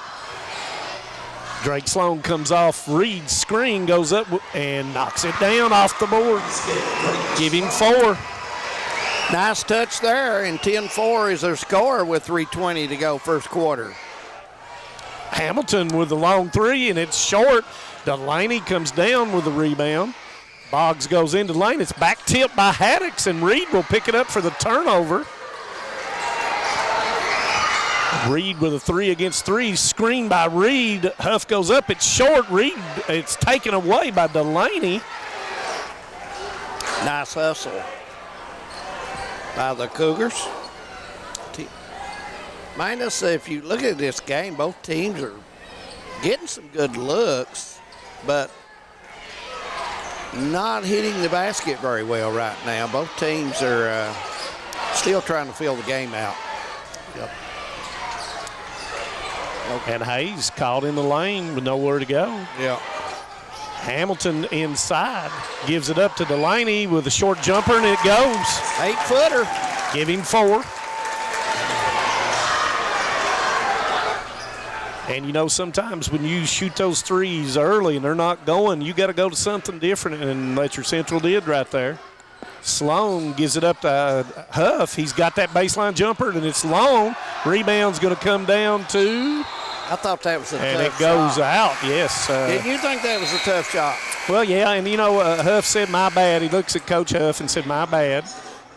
Drake Sloan comes off Reed's screen, goes up and knocks it down off the board. Give him 4. Nice touch there, and 10-4 is their score with 3:20 to go first quarter. Hamilton with the long three, and it's short. Delaney comes down with the rebound. Boggs goes into the lane. It's back tipped by Haddix, and Reed will pick it up for the turnover. Reed with a 3 against 3, screen by Reed. Huff goes up, it's short. Reed, it's taken away by Delaney. Nice hustle by the Cougars. Minus, if you look at this game, both teams are getting some good looks, but not hitting the basket very well right now. Both teams are still trying to fill the game out. Yep. And Hayes caught in the lane with nowhere to go. Yeah. Hamilton inside, gives it up to Delaney with a short jumper, and it goes. 8-footer. Give him 4. And, you know, sometimes when you shoot those threes early and they're not going, you got to go to something different, and Letcher Central did right there. Sloan gives it up to Huff. He's got that baseline jumper, and it's long. Rebound's going to come down to... I thought that was a tough shot. And it goes out, yes. Did you think that was a tough shot? Well, yeah, and, you know, Huff said, my bad. He looks at Coach Huff and said, my bad.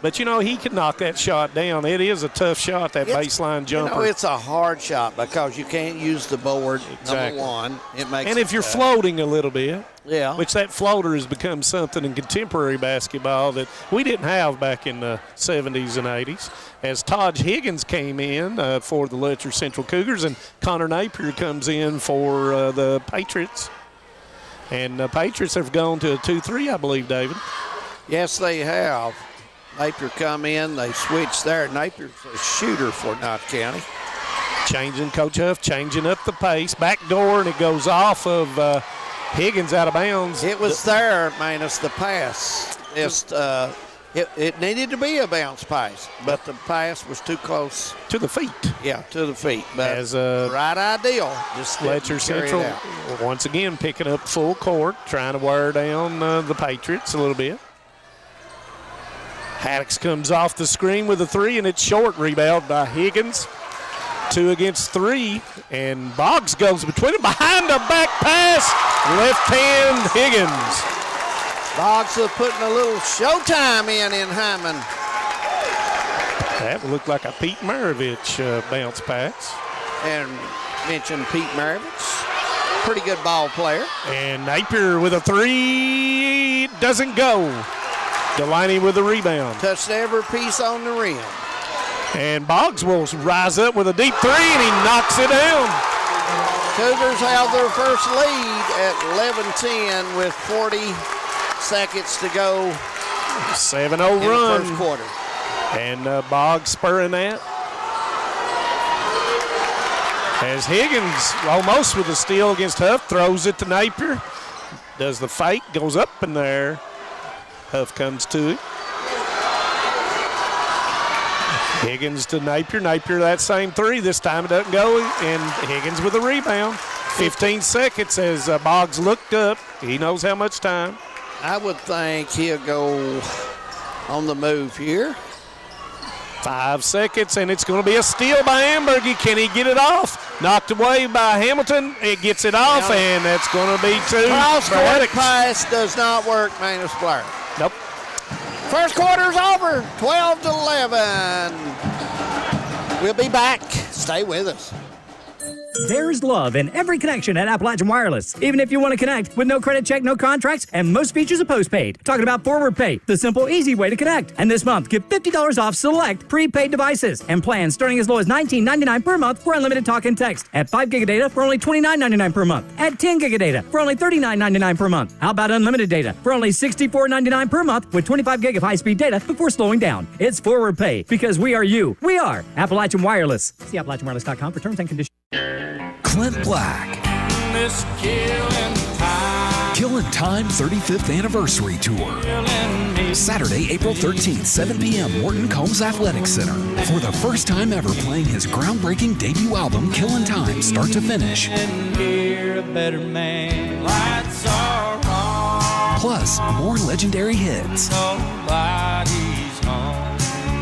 But, you know, he could knock that shot down. It is a tough shot, that baseline jumper. You know, it's a hard shot because you can't use the board, exactly. number one. It makes and if you're floating a little bit, yeah, which that floater has become something in contemporary basketball that we didn't have back in the 70s and 80s. As Todd Higgins came in for the Letcher Central Cougars, and Connor Napier comes in for the Patriots. And the Patriots have gone to a 2-3, I believe, David. Yes, they have. Napier come in, they switch there. Napier's a shooter for Knott County. Coach Huff changing up the pace. Back door, and it goes off of Higgins out of bounds. It was there, minus the pass. Just It needed to be a bounce pass, but the pass was too close. To the feet. Yeah, to the feet. But As right ideal. Just Letcher carry it Central, out. once again, picking up full court, trying to wear down the Patriots a little bit. Haddix comes off the screen with a 3, and it's short. Rebound by Higgins. 2 against 3, and Boggs goes between them. Behind the back pass, left hand Higgins. Boggs are putting a little showtime in Hyman. That looked like a Pete Maravich bounce pass. And mentioned Pete Maravich. Pretty good ball player. And Napier with a 3, doesn't go. Delaney with a rebound. Touched every piece on the rim. And Boggs will rise up with a deep 3, and he knocks it down. Cougars have their first lead at 11-10 with 40 seconds to go. 7-0 in run. the first quarter. And Boggs spurring that. As Higgins, almost with a steal against Huff, throws it to Napier. Does the fake, goes up in there. Huff comes to it. Higgins to Napier. Napier that same 3. This time it doesn't go. And Higgins with a rebound. 15 seconds as Boggs looked up. He knows how much time. I would think he'll go on the move here. 5 seconds, and it's going to be a steal by Ambergy. Can he get it off? Knocked away by Hamilton. It gets it off, and that's going to be 2. Cross-court pass does not work, Manus Blair. Nope. First quarter's over, 12-11. We'll be back. Stay with us. There's love in every connection at Appalachian Wireless. Even if you want to connect with no credit check, no contracts, and most features are postpaid. Talking about Forward Pay, the simple, easy way to connect. And this month, get $50 off select prepaid devices and plans starting as low as $19.99 per month for unlimited talk and text. At 5 gig of data for only $29.99 per month. At 10 gig of data for only $39.99 per month. How about unlimited data for only $64.99 per month with 25 gig of high-speed data before slowing down? It's Forward Pay because we are you. We are Appalachian Wireless. See AppalachianWireless.com for terms and conditions. Clint Black. This Killing Time. Killing Time 35th Anniversary Tour. Saturday, April 13th, 7 p.m., Morton Combs Athletic Center. For the first time ever playing his groundbreaking debut album, Killing Time, start to finish. Plus, more legendary hits.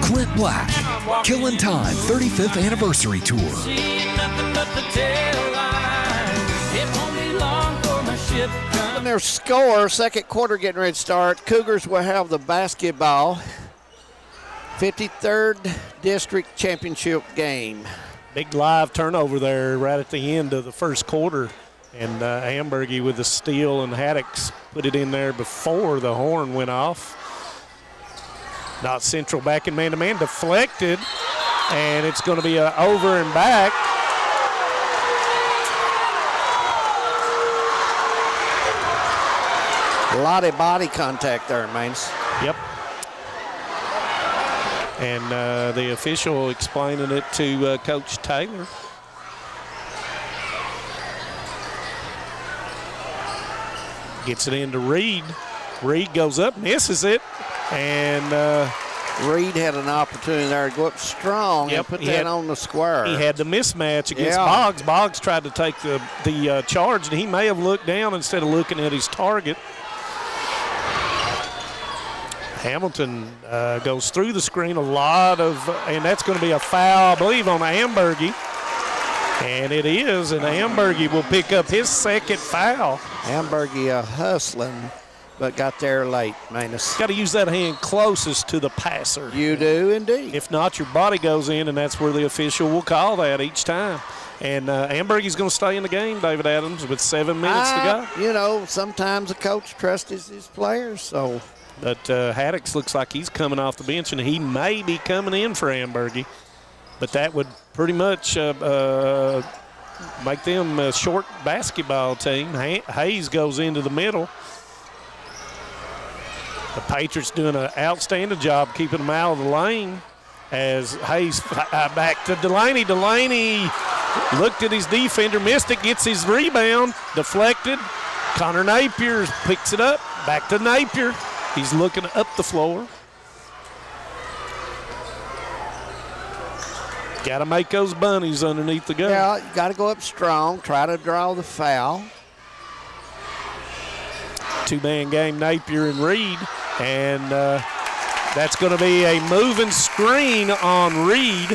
Clint Black, Killing Time 35th Anniversary Tour. And their score, second quarter getting ready to start. Cougars will have the basketball. 53rd District Championship game. Big live turnover there right at the end of the first quarter. And Ambergy with the steal, and Haddix put it in there before the horn went off. Not Central back in man-to-man, deflected, and it's going to be a over and back. A lot of body contact there, Mains. Yep. And the official explaining it to Coach Taylor. Gets it into Reed. Reed goes up, misses it, and Reed had an opportunity there to go up strong and put that on the square. He had the mismatch against Boggs. Boggs tried to take the charge, and he may have looked down instead of looking at his target. Hamilton goes through the screen and that's going to be a foul, I believe, on Ambergy. And it is, and Ambergy will pick up his second foul. Ambergy hustling, but got there late, Manus. Got to use that hand closest to the passer. You do indeed. If not, your body goes in, and that's where the official will call that each time. And Ambergy's going to stay in the game, David Adams, with 7 minutes to go. You know, sometimes a coach trusts his players, so. But Haddix looks like he's coming off the bench, and he may be coming in for Ambergy. But that would pretty much make them a short basketball team. Hayes goes into the middle. The Patriots doing an outstanding job keeping them out of the lane as Hayes back to Delaney. Delaney looked at his defender, missed it, gets his rebound, deflected. Connor Napier picks it up, back to Napier. He's looking up the floor. Got to make those bunnies underneath the gun. Yeah, you got to go up strong, try to draw the foul. Two-man game, Napier and Reed, and that's going to be a moving screen on Reed.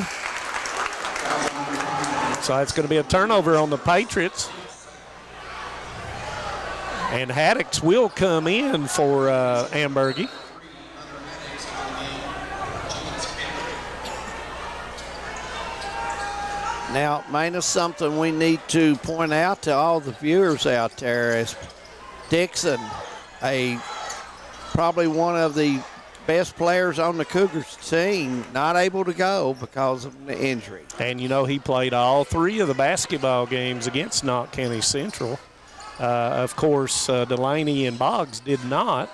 So that's going to be a turnover on the Patriots. And Haddix will come in for Ambergy. Now, minus something we need to point out to all the viewers out there is Dixon, probably one of the best players on the Cougars team, not able to go because of the injury. And, you know, he played all 3 of the basketball games against Knott County Central. Of course, Delaney and Boggs did not.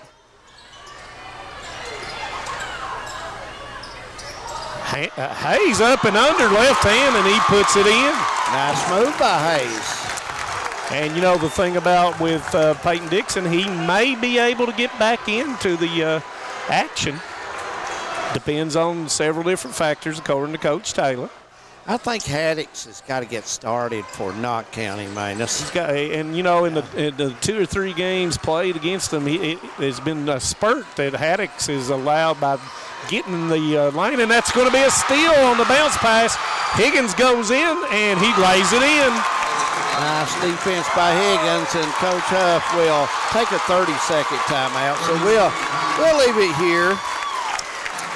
Hayes up and under left hand, and he puts it in. Nice move by Hayes. And, you know, the thing about with Peyton Dixon, he may be able to get back into the action. Depends on several different factors, according to Coach Taylor. I think Haddix has got to get started for Knott County, man. And, you know, in the 2 or 3 games played against him, it has been a spurt that Haddix is allowed by getting the lane, and that's going to be a steal on the bounce pass. Higgins goes in, and he lays it in. Nice defense by Higgins, and Coach Huff will take a 30-second timeout. So we'll leave it here.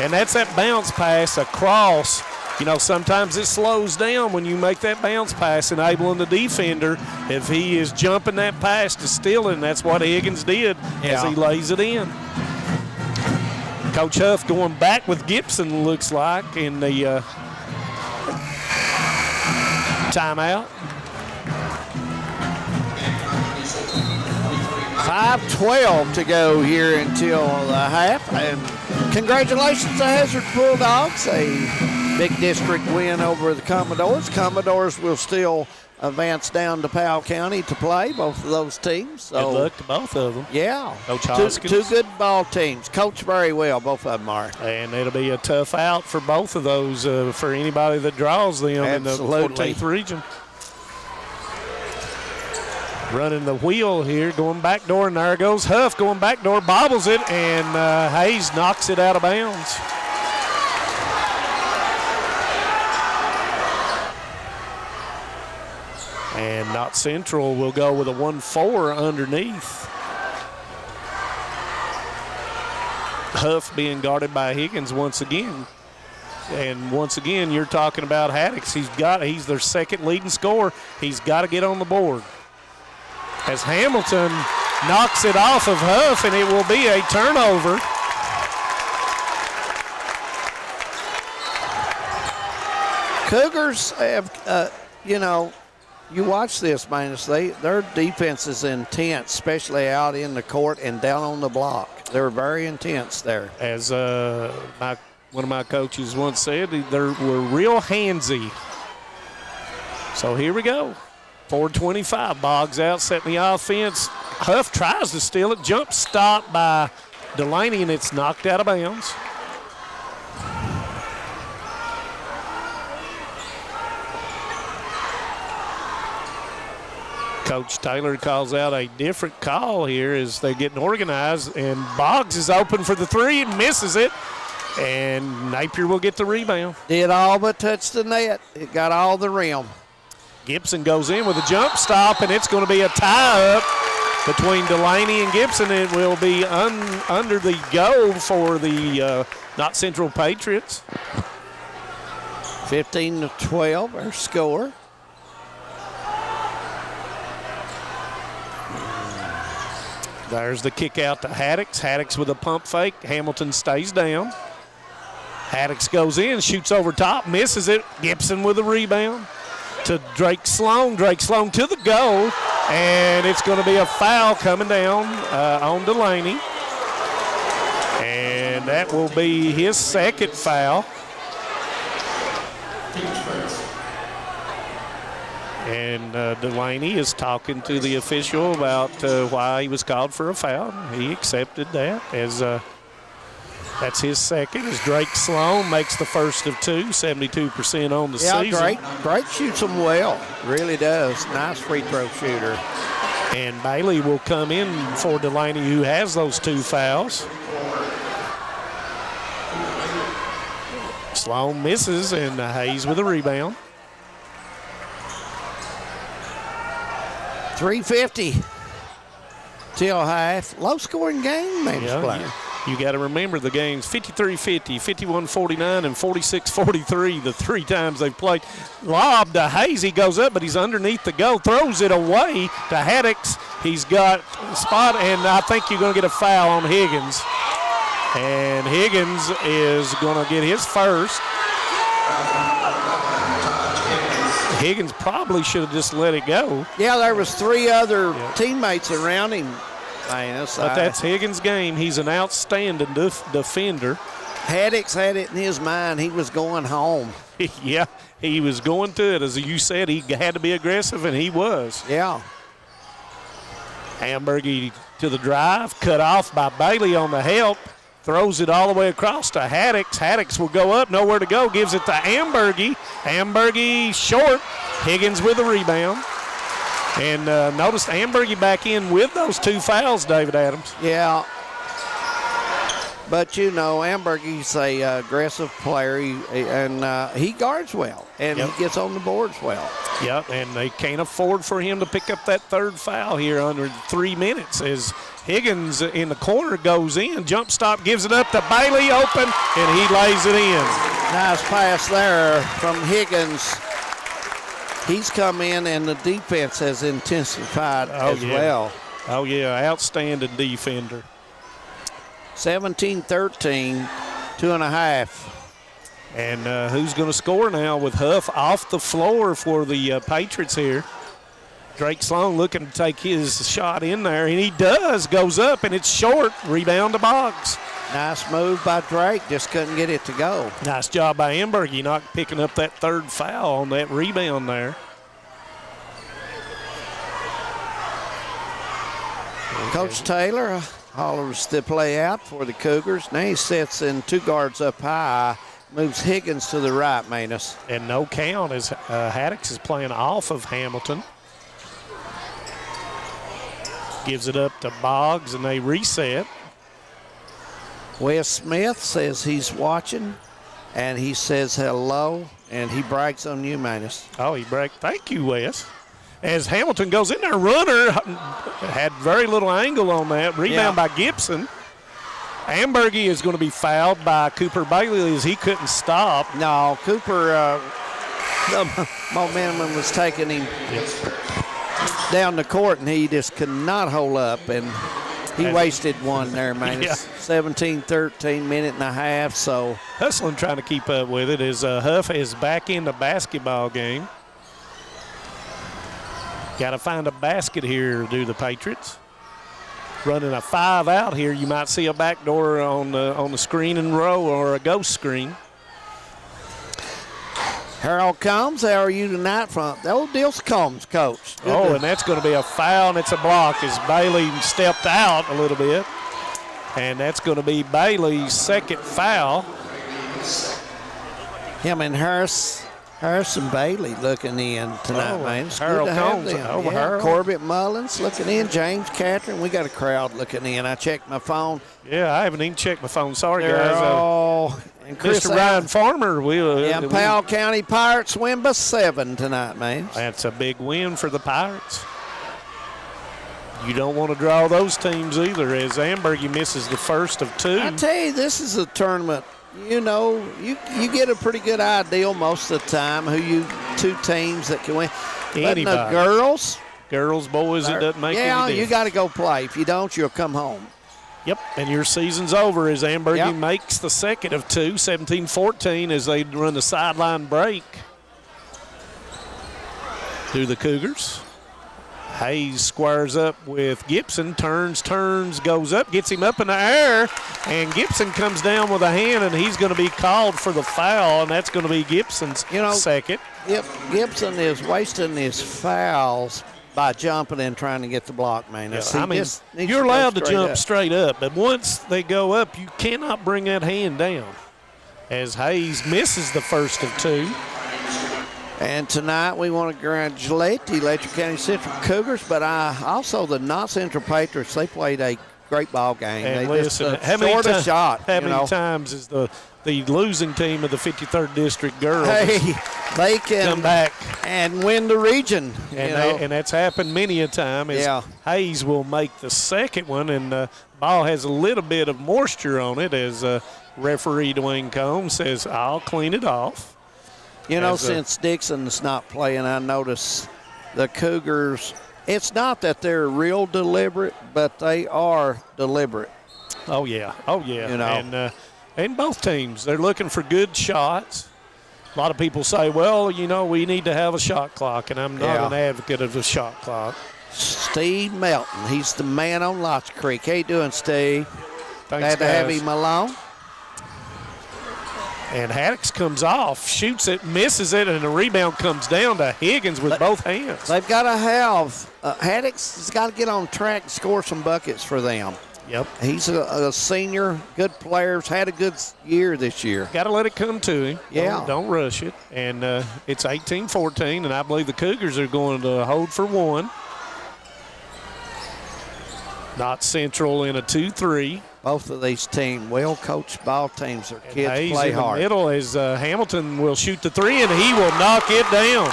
And that's that bounce pass across. You know, sometimes it slows down when you make that bounce pass, enabling the defender, if he is jumping that pass, to steal it, and that's what Higgins did as he lays it in. Coach Huff going back with Gibson, looks like, in the timeout. 5:12 to go here until the half. And congratulations to Hazard Bulldogs, a big district win over the Commodores. Commodores will still advance down to Powell County to play, both of those teams. So, good luck to both of them. Yeah. Coach Hoskins. Two good ball teams. Coach very well, both of them are. And it'll be a tough out for both of those for anybody that draws them in the 14th region. Running the wheel here, going back door, and there goes Huff going back door, bobbles it, and Hayes knocks it out of bounds. And Knott Central will go with a 1-4 underneath. Huff being guarded by Higgins once again. And once again, you're talking about Haddix. He's their second leading scorer. He's got to get on the board. As Hamilton knocks it off of Huff, and it will be a turnover. Cougars have, you watch this, Manus. Their defense is intense, especially out in the court and down on the block. They're very intense there. As one of my coaches once said, we're real handsy. So here we go. 4:25, Boggs out, setting the offense. Huff tries to steal it. Jump stop by Delaney, and it's knocked out of bounds. Coach Taylor calls out a different call here as they're getting organized, and Boggs is open for the 3 and misses it, and Napier will get the rebound. Did all but touch the net. It got all the rim. Gibson goes in with a jump stop, and it's going to be a tie-up between Delaney and Gibson. It will be under the goal for the Knott Central Patriots. 15-12, our score. There's the kick out to Haddix. Haddix with a pump fake. Hamilton stays down. Haddix goes in, shoots over top, misses it. Gibson with a rebound to Drake Sloan. Drake Sloan to the goal, and it's going to be a foul coming down on Delaney. And that will be his second foul. And Delaney is talking to the official about why he was called for a foul. He accepted that as That's his second as Drake Sloan makes the first of two, 72% on the season. Yeah, Drake shoots them well. Really does. Nice free throw shooter. And Bailey will come in for Delaney, who has those 2 fouls. Sloan misses, and Hayes with a rebound. 3:50 till half. Low-scoring game, man. You got to remember the game's 53-50, 51-49, and 46-43 the 3 times they've played. Lob to Hayes. He goes up, but he's underneath the goal. Throws it away to Haddix. He's got a spot, and I think you're going to get a foul on Higgins. And Higgins is going to get his first. Higgins probably should have just let it go. Yeah, there was 3 other teammates around him. But that's Higgins' game. He's an outstanding defender. Haddix had it in his mind. He was going home. Yeah, he was going to it. As you said, he had to be aggressive, and he was. Yeah. Hamburgy to the drive, cut off by Bailey on the help. Throws it all the way across to Haddix. Haddix will go up, nowhere to go. Gives it to Hamburgy. Hamburgy short. Higgins with the rebound. And notice Hamburgy back in with those 2 fouls, David Adams. Yeah. But, Hamburgy's a aggressive player, and he guards well, and he gets on the boards well. Yep, and they can't afford for him to pick up that 3rd foul here under 3 minutes as Higgins in the corner goes in. Jump stop, gives it up to Bailey, open, and he lays it in. Nice pass there from Higgins. He's come in, and the defense has intensified as well. Oh, yeah, outstanding defender. 17-13, 2.5. And who's going to score now with Huff off the floor for the Patriots here? Drake Sloan looking to take his shot in there, and he does. Goes up, and it's short. Rebound to Boggs. Nice move by Drake. Just couldn't get it to go. Nice job by Hamburgy not picking up that 3rd foul on that rebound there. Coach Taylor hollers the play out for the Cougars. Now he sets in 2 guards up high. Moves Higgins to the right, Manus. And no count as Haddix is playing off of Hamilton. Gives it up to Boggs, and they reset. Wes Smith says he's watching, and he says hello, and he brags on you, Manus. Oh, he bragged. Thank you, Wes. As Hamilton goes in there, runner had very little angle on that. Rebound by Gibson. Hamburgy is going to be fouled by Cooper Bailey as he couldn't stop. No, Cooper, the momentum was taking him down the court, and he just could not hold up, and he wasted one there, man. It's 17-13, minute and a half, so. Hustling trying to keep up with it as Huff is back in the basketball game. Got to find a basket here to do the Patriots. Running a 5 out here, you might see a backdoor on the screen and row or a ghost screen. Harold Combs, how are you tonight from the old Dills Combs coach? And that's going to be a foul, and it's a block as Bailey stepped out a little bit. And that's going to be Bailey's 2nd foul. Him and Harrison Bailey looking in tonight, man. It's Harold good to have Combs them. over Harold. Corbett Mullins looking in. James Catherine. We got a crowd looking in. I checked my phone. Yeah, I haven't even checked my phone. Sorry, They're guys. all, and Chris Mr. Ryan Farmer. Powell County Pirates win by 7 tonight, man. That's a big win for the Pirates. You don't want to draw those teams either as Ambergy misses the first of 2. I tell you, this is a tournament. You know, you get a pretty good idea most of the time who 2 teams that can win. Anybody. But the girls, boys, it doesn't make any difference. You got to go play. If you don't, you'll come home. Yep, and your season's over as Ambergy makes the 2nd of 2, 17-14 as they run the sideline break. Do the Cougars. Hayes squares up with Gibson, turns, goes up, gets him up in the air, and Gibson comes down with a hand, and he's going to be called for the foul, and that's going to be Gibson's 2nd. Yep, Gibson is wasting his fouls by jumping and trying to get the block, man. You're allowed to jump straight up, but once they go up, you cannot bring that hand down. As Hayes misses the first of two. And tonight we want to congratulate the Letcher County Central Cougars, but also the Knott Central Patriots. They played a great ball game. And they listen, how many times is the losing team of the 53rd District girls they can come back and win the region? And that's happened many a time. Hayes will make the second one, and the ball has a little bit of moisture on it as referee Dwayne Combs says, I'll clean it off. Since Dixon's not playing, I notice the Cougars, it's not that they're real deliberate, but they are deliberate. Oh, yeah. And both teams, they're looking for good shots. A lot of people say, well, we need to have a shot clock, and I'm not an advocate of the shot clock. Steve Melton, he's the man on Lots Creek. How you doing, Steve? Thanks, Glad to have him along. And Haddix comes off, shoots it, misses it, and the rebound comes down to Higgins with both hands. They've got to have Haddix has got to get on track and score some buckets for them. Yep. He's a senior, good player, had a good year this year. Got to let it come to him. Yeah. Don't rush it. And it's 18-14, and I believe the Cougars are going to hold for one. Knott Central in a 2-3. Both of these teams, well-coached ball teams. Their kids Hayes play in hard. The middle as Hamilton will shoot the three, and he will knock it down.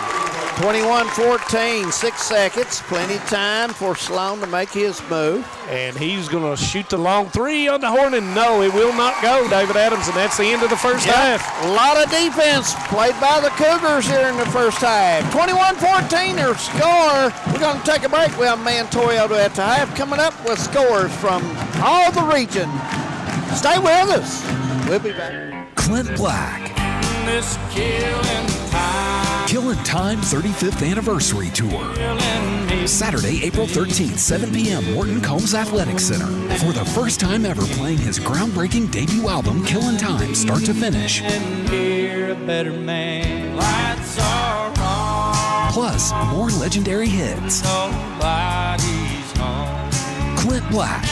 21-14, 6 seconds. Plenty of time for Sloan to make his move. And he's going to shoot the long three on the horn, and no, it will not go, David Adams, and that's the end of the first half. A lot of defense played by the Cougars here in the first half. 21-14, their score. We're going to take a break. We have Mantoyo at the half coming up with scores from all the region. Stay with us. We'll be back. Clint Black. This Killing Time 35th Anniversary Tour. Saturday, April 13th, 7 p.m., Morton Combs Athletic Center. For the first time ever playing his groundbreaking debut album, Killing Time, start to finish. Plus, more legendary hits. Clint Black,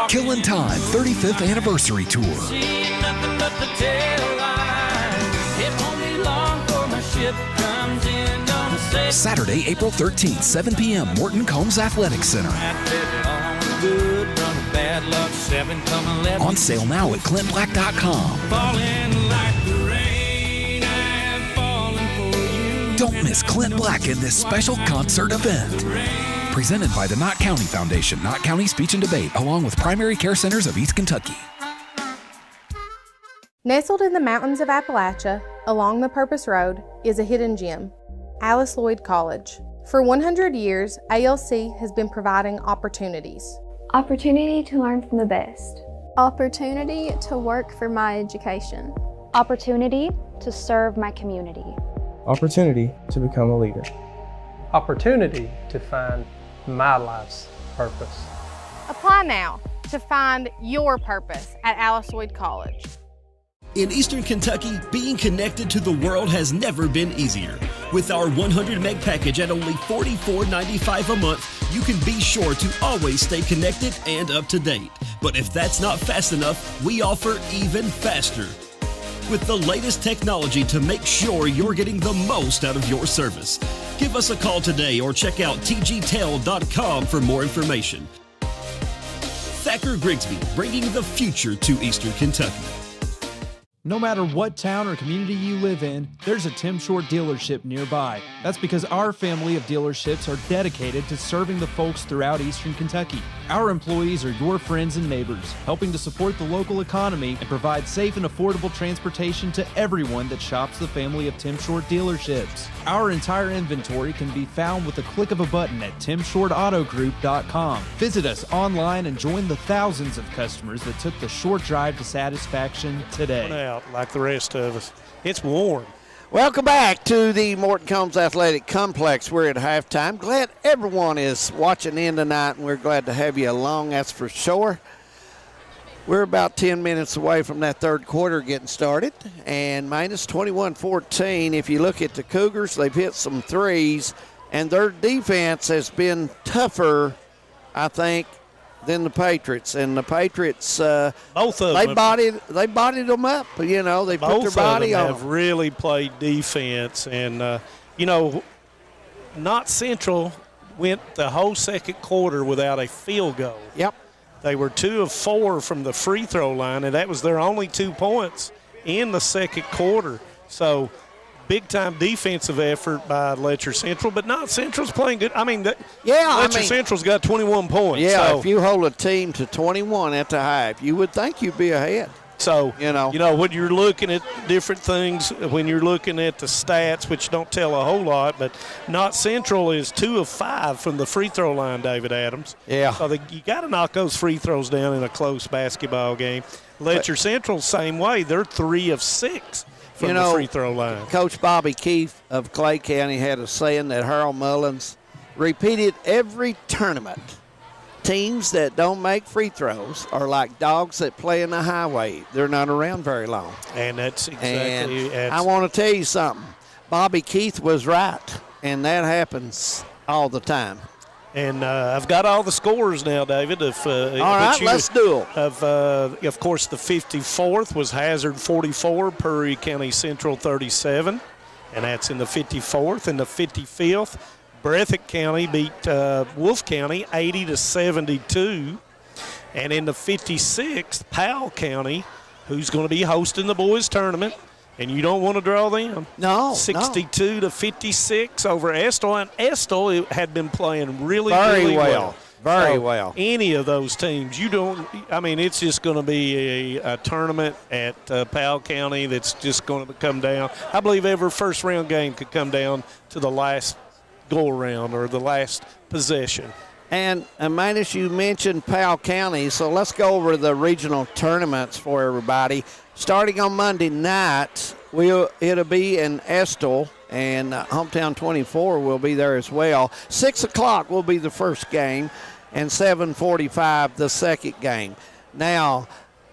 Killing Time 35th Anniversary Tour. Saturday, April 13th, 7 p.m., Morton Combs Athletic Center. On sale now at clintblack.com. Don't miss Clint Black in this special concert event. Presented by the Knott County Foundation, Knott County Speech and Debate, along with Primary Care Centers of East Kentucky. Nestled in the mountains of Appalachia, along the Purpose Road, is a hidden gem, Alice Lloyd College. For 100 years, ALC has been providing opportunities. Opportunity to learn from the best. Opportunity to work for my education. Opportunity to serve my community. Opportunity to become a leader. Opportunity to find my life's purpose. Apply now to find your purpose at Alice Lloyd College. In Eastern Kentucky, being connected to the world has never been easier. With our 100 meg package at only $44.95 a month, you can be sure to always stay connected and up to date. But if that's not fast enough, we offer even faster. With the layest technology to make sure you're getting the most out of your service. Give us a call today or check out tgtel.com for more information. Thacker Grigsby, bringing the future to Eastern Kentucky. No matter what town or community you live in, there's a Tim Short dealership nearby. That's because our family of dealerships are dedicated to serving the folks throughout Eastern Kentucky. Our employees are your friends and neighbors, helping to support the local economy and provide safe and affordable transportation to everyone that shops the family of Tim Short dealerships. Our entire inventory can be found with the click of a button at timshortautogroup.com. Visit us online and join the thousands of customers that took the short drive to satisfaction today. Out like the rest of us. It's warm. Welcome back to the Morton Combs Athletic Complex. We're at halftime. Glad everyone is watching in tonight, and we're glad to have you along, that's for sure. We're about 10 minutes away from that third quarter getting started, and minus 21-14. If you look at the Cougars, they've hit some threes. and their defense has been tougher, I think, than the Patriots. And the Patriots, both of they them bodied them up. You know, they put their body on them. Have really played defense, and you know, Knott Central went the whole second quarter without a field goal. Yep. They were 2 of 4 from the free throw line, and that was their only 2 points in the second quarter. So, big-time defensive effort by Letcher Central, but Knott Central's playing good. I mean, Letcher Central's got 21 points. Yeah, so. If you hold a team to 21 at the half, you would think you'd be ahead. So, you know, when you're looking at different things, when you're looking at the stats, which don't tell a whole lot, but Knott Central is 2 of 5 from the free throw line, David Adams. Yeah. So you got to knock those free throws down in a close basketball game. Letcher Central, same way. They're 3 of 6 from the free throw line. Coach Bobby Keith of Clay County had a saying that Harold Mullins repeated every tournament. Teams that don't make free throws are like dogs that play in the highway. They're not around very long. And that's exactly. And I want to tell you something. Bobby Keith was right, and that happens all the time. And I've got all the scores now, David. All right, let's do it. Of course, the 54th was Hazard 44, Prairie County Central 37, and that's in the 54th. In the 55th, Breathitt County beat Wolf County 80-72. And in the 56th, Powell County, who's going to be hosting the boys tournament, and you don't want to draw them. No. 62-56 over Estill. And Estill had been playing really well. Very well. Any of those teams, it's just going to be a tournament at Powell County that's just going to come down. I believe every first round game could come down to the last go-around or the last possession. And Manus, you mentioned Powell County, so let's go over the regional tournaments for everybody. Starting on Monday night, it'll be in Estill, and Hometown 24 will be there as well. 6 o'clock will be the first game, and 7:45 the second game. Now,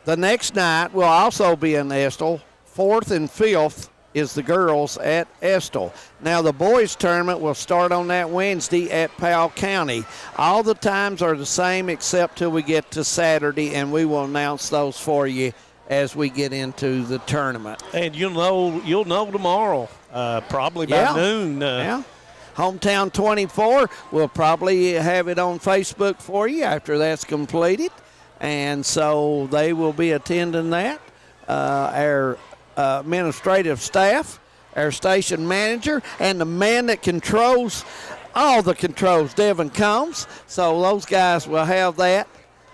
the next night will also be in Estill. 4th and 5th is the girls at Estill. Now, the boys tournament will start on that Wednesday at Powell County. All the times are the same except till we get to Saturday, and we will announce those for you as we get into the tournament. And you'll know tomorrow, probably by noon. Hometown 24, we'll probably have it on Facebook for you after that's completed. And so they will be attending that. Our administrative staff, our station manager, and the man that controls all the controls, Devin Combs. So those guys will have that,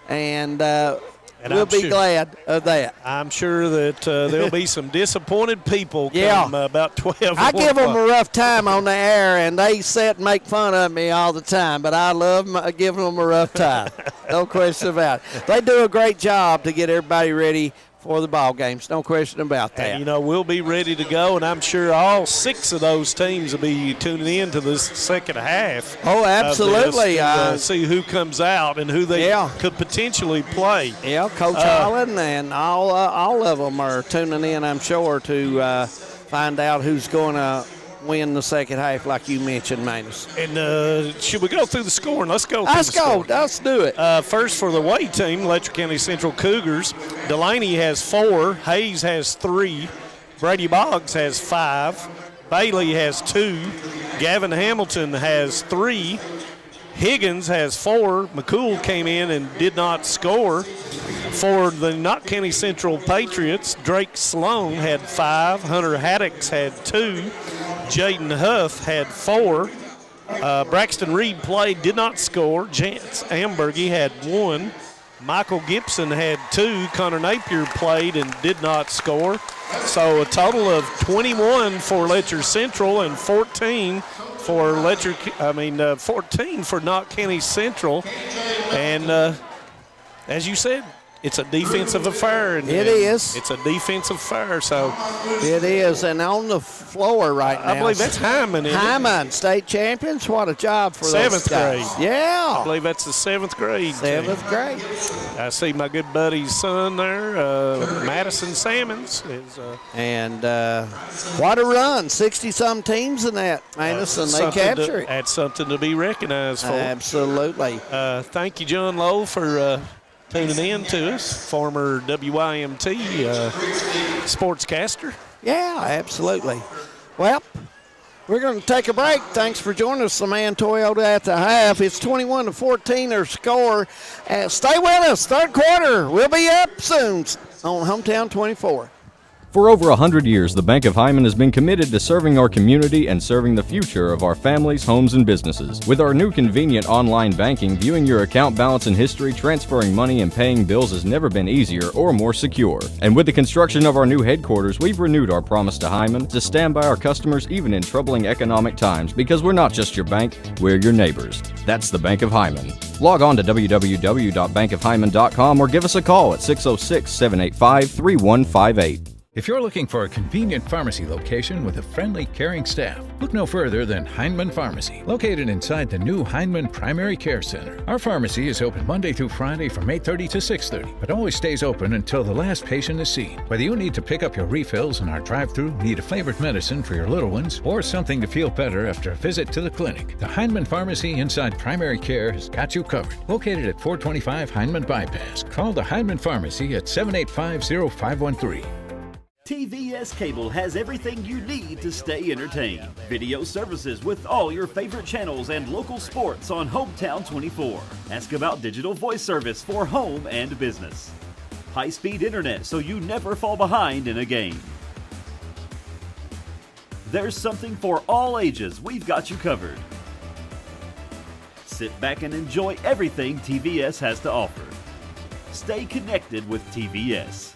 and we'll be glad of that. I'm sure that there'll be some disappointed people come about 12. I give them a rough time on the air, and they sit and make fun of me all the time, but I love giving them a rough time. No question about it. They do a great job to get everybody ready for the ball games. No question about that. And, we'll be ready to go, and I'm sure all 6 of those teams will be tuning in to this second half. Oh, absolutely. See who comes out and who they could potentially play. Yeah, Coach Holland and all of them are tuning in, I'm sure, to find out who's going to win the second half, like you mentioned, Manus. And should we go through the scoring? Let's go. Let's do it. First for the away team, Letcher County Central Cougars. Delaney has 4. Hayes has 3. Brady Boggs has 5. Bailey has 2. Gavin Hamilton has 3. Higgins has 4. McCool came in and did not score. For the Knott County Central Patriots, Drake Sloan had 5. Hunter Haddix had 2. Jaden Huff had 4. Braxton Reed played, did not score. Chance Ambergy had 1. Michael Gibson had 2. Connor Napier played and did not score. So a total of 21 for Letcher Central and 14 for 14 for Knott County Central. And as you said, it's a defensive affair. And it is. It's a defensive affair. So it is. And on the floor right now, I believe that's Hyman. Hyman, state champions. What a job for those guys. 7th grade. Yeah. I believe that's the 7th grade. 7th grade. I see my good buddy's son there, Madison Salmons. And what a run. 60-some teams in that, Madison. They capture it. That's something to be recognized for. Absolutely. Thank you, John Lowe, for tuning in to us, former WYMT sportscaster. Yeah, absolutely. Well, we're going to take a break. Thanks for joining us, the man Toyota at the half. It's 21-14 their score. Stay with us. Third quarter. We'll be up soon on Hometown 24. For over 100 years, the Bank of Hyman has been committed to serving our community and serving the future of our families, homes, and businesses. With our new convenient online banking, viewing your account balance and history, transferring money, and paying bills has never been easier or more secure. And with the construction of our new headquarters, we've renewed our promise to Hyman to stand by our customers even in troubling economic times, because we're not just your bank, we're your neighbors. That's the Bank of Hyman. Log on to www.bankofhyman.com or give us a call at 606-785-3158. If you're looking for a convenient pharmacy location with a friendly, caring staff, look no further than Heinemann Pharmacy, located inside the new Heinemann Primary Care Center. Our pharmacy is open Monday through Friday from 8:30 to 6:30, but always stays open until the last patient is seen. Whether you need to pick up your refills in our drive-thru, need a flavored medicine for your little ones, or something to feel better after a visit to the clinic, the Heinemann Pharmacy inside Primary Care has got you covered. Located at 425 Heinemann Bypass. Call the Heinemann Pharmacy at 785-0513. TVS Cable has everything you need to stay entertained. Video services with all your favorite channels and local sports on Hometown 24. Ask about digital voice service for home and business. High-speed internet so you never fall behind in a game. There's something for all ages. We've got you covered. Sit back and enjoy everything TVS has to offer. Stay connected with TVS.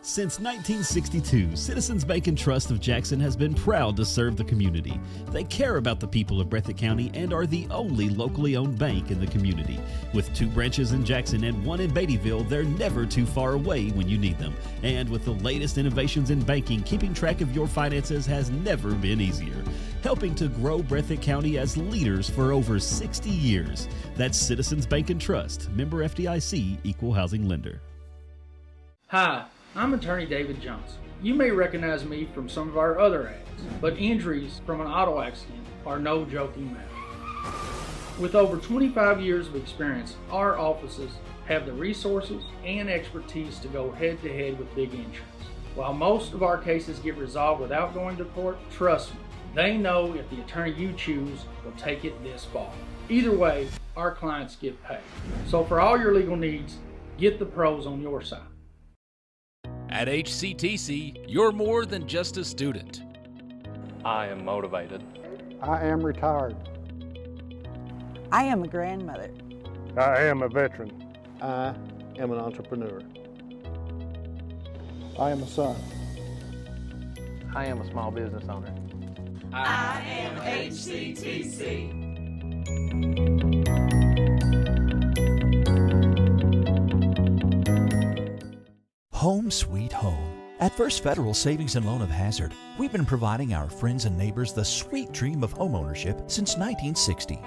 Since 1962, Citizens Bank and Trust of Jackson has been proud to serve the community. They care about the people of Breathitt County and are the only locally owned bank in the community. With 2 branches in Jackson and 1 in Beattyville, they're never too far away when you need them. And with the latest innovations in banking, keeping track of your finances has never been easier. Helping to grow Breathitt County as leaders for over 60 years. That's Citizens Bank and Trust, member FDIC, equal housing lender. Hi, I'm attorney David Johnson. You may recognize me from some of our other ads, but injuries from an auto accident are no joking matter. With over 25 years of experience, our offices have the resources and expertise to go head to head with big insurance. While most of our cases get resolved without going to court, trust me, they know if the attorney you choose will take it this far. Either way, our clients get paid. So for all your legal needs, get the pros on your side. At HCTC, you're more than just a student. I am motivated. I am retired. I am a grandmother. I am a veteran. I am an entrepreneur. I am a son. I am a small business owner. I am HCTC. Home sweet home. At First Federal Savings and Loan of Hazard, we've been providing our friends and neighbors the sweet dream of homeownership since 1960.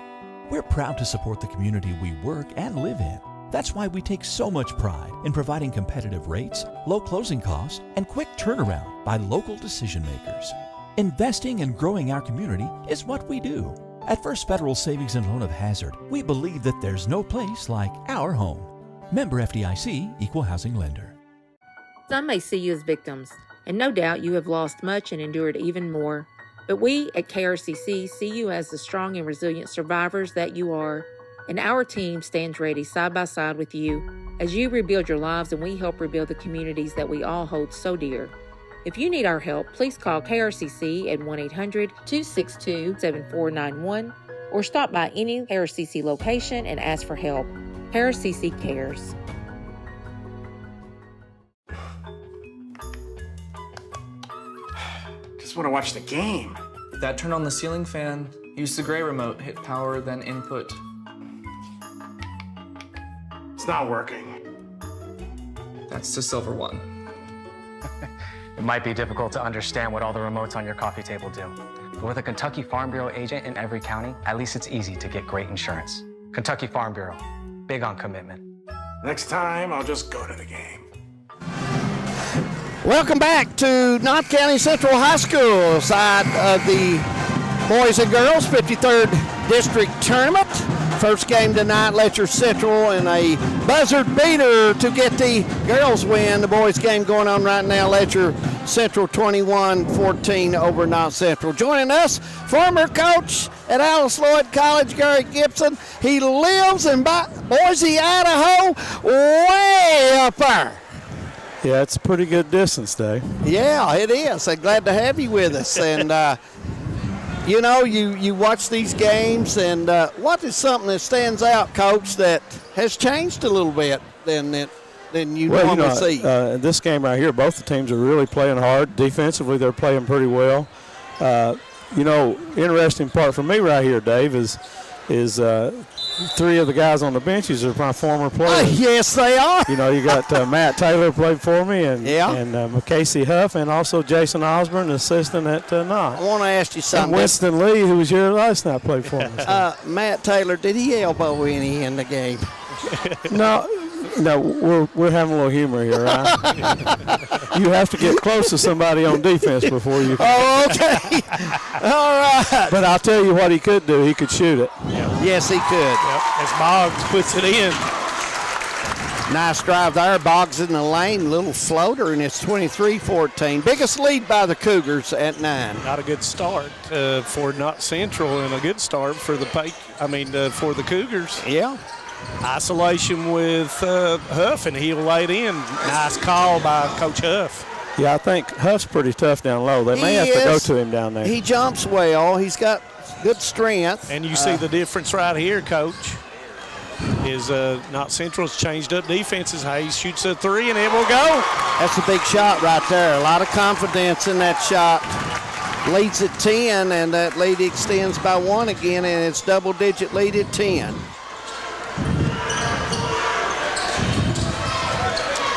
We're proud to support the community we work and live in. That's why we take so much pride in providing competitive rates, low closing costs, and quick turnaround by local decision makers. Investing and growing our community is what we do. At First Federal Savings and Loan of Hazard, we believe that there's no place like our home. Member FDIC, equal housing lender. Some may see you as victims, and no doubt you have lost much and endured even more. But we at KRCC see you as the strong and resilient survivors that you are, and our team stands ready side by side with you as you rebuild your lives and we help rebuild the communities that we all hold so dear. If you need our help, please call KRCC at 1-800-262-7491 or stop by any KRCC location and ask for help. KRCC cares. Just want to watch the game. Dad, turn on the ceiling fan. Use the gray remote. Hit power, then input. It's not working. That's the silver one. It might be difficult to understand what all the remotes on your coffee table do. But with a Kentucky Farm Bureau agent in every county, at least it's easy to get great insurance. Kentucky Farm Bureau, big on commitment. Next time, I'll just go to the game. Welcome back to Knott County Central High School side of the boys and girls 53rd District Tournament. First game tonight, Letcher Central in a buzzer beater to get the girls win. The boys game going on right now, Letcher Central 21-14 over Knott Central. Joining us, former coach at Alice Lloyd College, Gary Gibson. He lives in Boise, Idaho, way up there. Yeah, it's a pretty good distance, Dave. Yeah, it is. I'm glad to have you with us. And, you know, you watch these games, and what is something that stands out, Coach, that has changed a little bit than you normally see? This game right here, both the teams are really playing hard. Defensively, they're playing pretty well. You know, interesting part for me right here, Dave, is three of the guys on the benches are my former players. Yes, they are. You know, you got Matt Taylor played for me, and McCasey Huff, and also Jason Osborne, assistant at Knott. I want to ask you something. And Winston Lee, who was here last night, played for me. So. Matt Taylor, did he elbow any in the game? No, we're having a little humor here, right? You have to get close to somebody on defense before you. Oh, okay. All right. But I'll tell you what he could do. He could shoot it. Yeah. Yes, he could. Yep. As Boggs puts it in. Nice drive there. Boggs in the lane, little floater, and it's 23-14. Biggest lead by the Cougars at 9. Not a good start for Knott Central, and a good start for for the Cougars. Yeah. Isolation with Huff, and he'll lay it in. Nice call by Coach Huff. Yeah, I think Huff's pretty tough down low. They may have to go to him down there. He jumps well. He's got good strength. And you see the difference right here, Coach, is Knott Central's changed up defenses. Hayes shoots a three, and it will go. That's a big shot right there. A lot of confidence in that shot. Leads at 10, and that lead extends by 1 again, and it's double-digit lead at 10.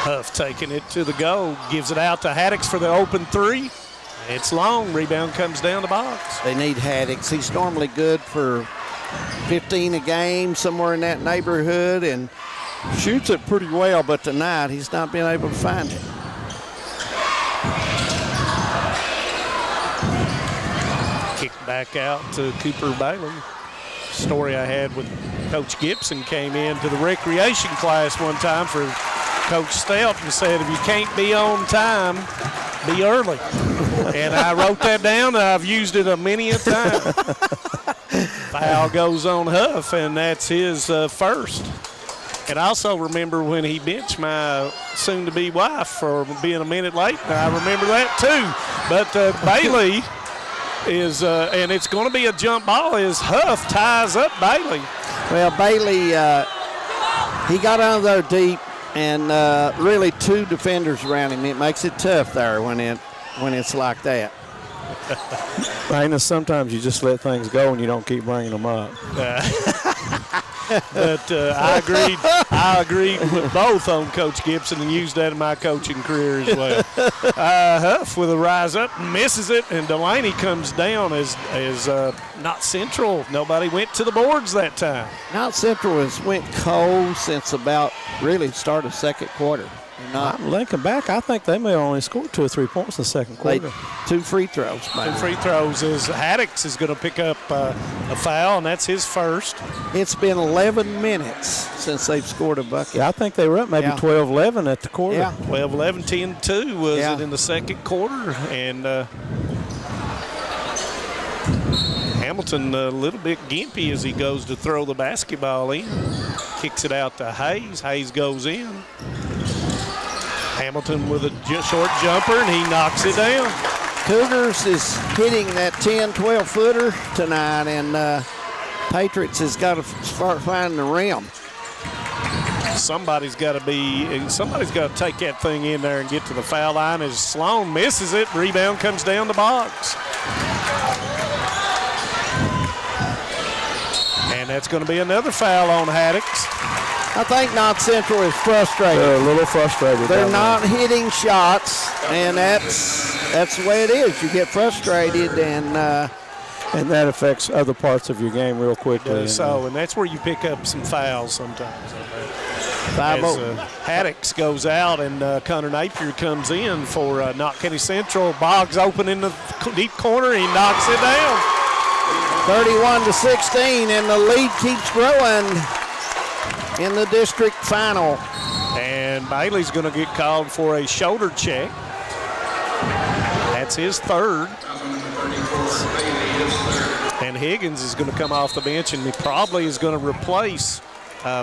Huff taking it to the goal, gives it out to Haddix for the open three. It's long, rebound comes down the box. They need Haddix. He's normally good for 15 a game, somewhere in that neighborhood, and shoots it pretty well, but tonight he's not been able to find it. Kicked back out to Cooper Bailey. Story I had with Coach Gibson came into the recreation class one time for Coach Stout and said, if you can't be on time, be early. And I wrote that down, and I've used it many a time. Foul goes on Huff, and that's his first. And I also remember when he benched my soon-to-be wife for being a minute late. I remember that too. But Bailey is, and it's going to be a jump ball, as Huff ties up Bailey. Well, Bailey, he got out of there deep, and really two defenders around him. It makes it tough there when it's like that. Raina, sometimes you just let things go and you don't keep bringing them up. But I agreed with both on Coach Gibson and used that in my coaching career as well. Huff with a rise up, misses it, and Delaney comes down as Knott Central. Nobody went to the boards that time. Knott Central has went cold since about really start of second quarter. I'm looking back, I think they may have only scored 2 or 3 points in the second quarter. 2 free throws. Maybe. 2 free throws is Haddix is going to pick up a foul, and that's his first. It's been 11 minutes since they've scored a bucket. Yeah, I think they were up maybe 12-11 at the quarter. Yeah. 12-11, 10-2 was it in the second quarter. And Hamilton a little bit gimpy as he goes to throw the basketball in. Kicks it out to Hayes. Hayes goes in. Hamilton with a short jumper, and he knocks it down. Cougars is hitting that 10-12 footer tonight, and Patriots has got to start finding the rim. Somebody's got to take that thing in there and get to the foul line as Sloan misses it. Rebound comes down the box. And that's going to be another foul on Haddix. I think Knott Central is frustrated. They're a little frustrated. They're not hitting shots, and that's the way it is. You get frustrated, and that affects other parts of your game real quickly. And that's where you pick up some fouls sometimes. As 5-0. Haddix goes out and Connor Napier comes in for Knott County Central. Boggs open in the deep corner. He knocks it down. 31-16, and the lead keeps growing in the district final. And Bailey's going to get called for a shoulder check. That's his third. And Higgins is going to come off the bench, and he probably is going to replace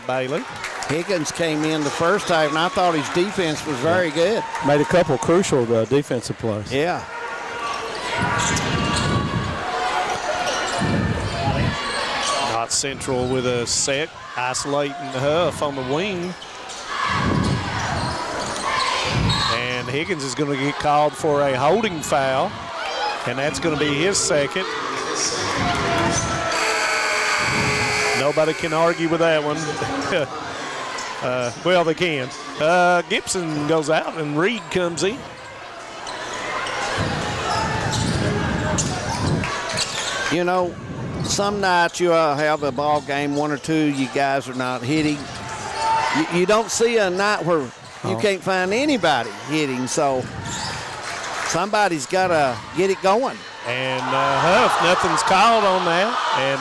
Bailey. Higgins came in the first time, and I thought his defense was very good. Made a couple crucial defensive plays. Yeah. Knott Central with a set, isolating Huff on the wing. And Higgins is going to get called for a holding foul, and that's going to be his second. Nobody can argue with that one. Well, they can. Gibson goes out, and Reed comes in. You know, some nights you have a ball game, 1 or 2, you guys are not hitting. You don't see a night where you can't find anybody hitting, so somebody's got to get it going. And Huff, nothing's called on that. And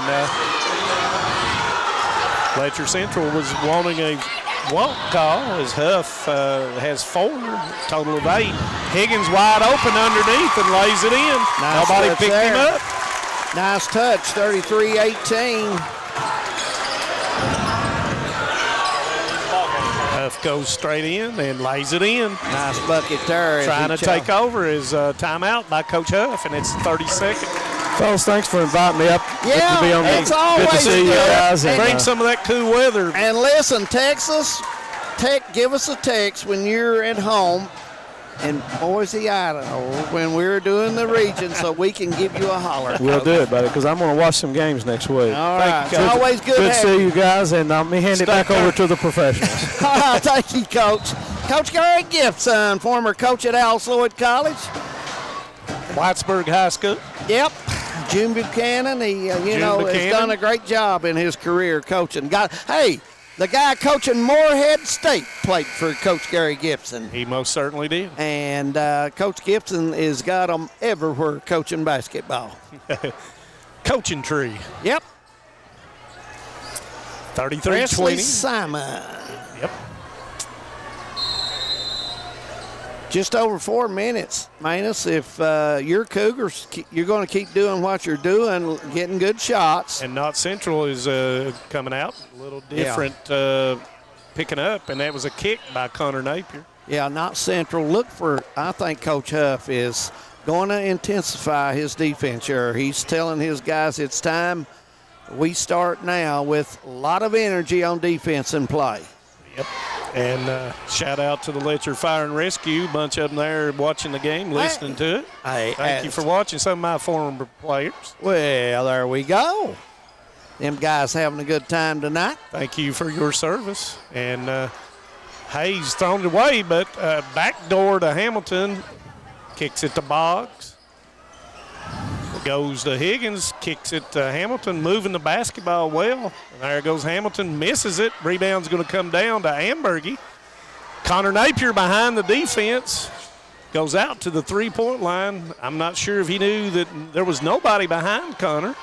Letcher Central was wanting a walk call as Huff has 4, total of 8. Higgins wide open underneath and lays it in. Nice. Nobody picked him up. Nice touch, 33-18. Huff goes straight in and lays it in. Nice bucket there. Trying to take over his timeout by Coach Huff, and it's 30 seconds. Fellas, thanks for inviting me up. Yeah, to be on it's good always to see you good. guys. And, Bring some of that cool weather. And listen, Texas, give us a text when you're at home in Boise, Idaho, when we're doing the region, so we can give you a holler. We'll do it, buddy, because I'm going to watch some games next week. All right. It's always good to see you guys, and let me hand it back over to the professionals. Thank you, Coach. Coach Gary Gibson, former coach at Alice Lloyd College. Whitesburg High School. Yep. June Buchanan, he has done a great job in his career coaching. The guy coaching Moorhead State played for Coach Gary Gibson. He most certainly did. And Coach Gibson has got them everywhere coaching basketball. Coaching tree. Yep. 33-20. Presley Simon. Yep. Just over 4 minutes, Manus. If you're Cougars, you're going to keep doing what you're doing, getting good shots. And Knott Central is coming out a little different, picking up, and that was a kick by Connor Napier. Yeah, Knott Central. I think Coach Huff is going to intensify his defense here. He's telling his guys it's time we start now with a lot of energy on defense and play. Yep. And shout out to the Letcher Fire and Rescue, a bunch of them there watching the game, listening to it. Thank you for watching some of my former players. Well, there we go. Them guys having a good time tonight. Thank you for your service. And Hayes thrown it away, but backdoor to Hamilton, kicks it to Boggs. Goes to Higgins, kicks it to Hamilton, moving the basketball well. And there goes Hamilton, misses it. Rebound's going to come down to Ambergy. Connor Napier behind the defense, goes out to the three-point line. I'm not sure if he knew that there was nobody behind Connor.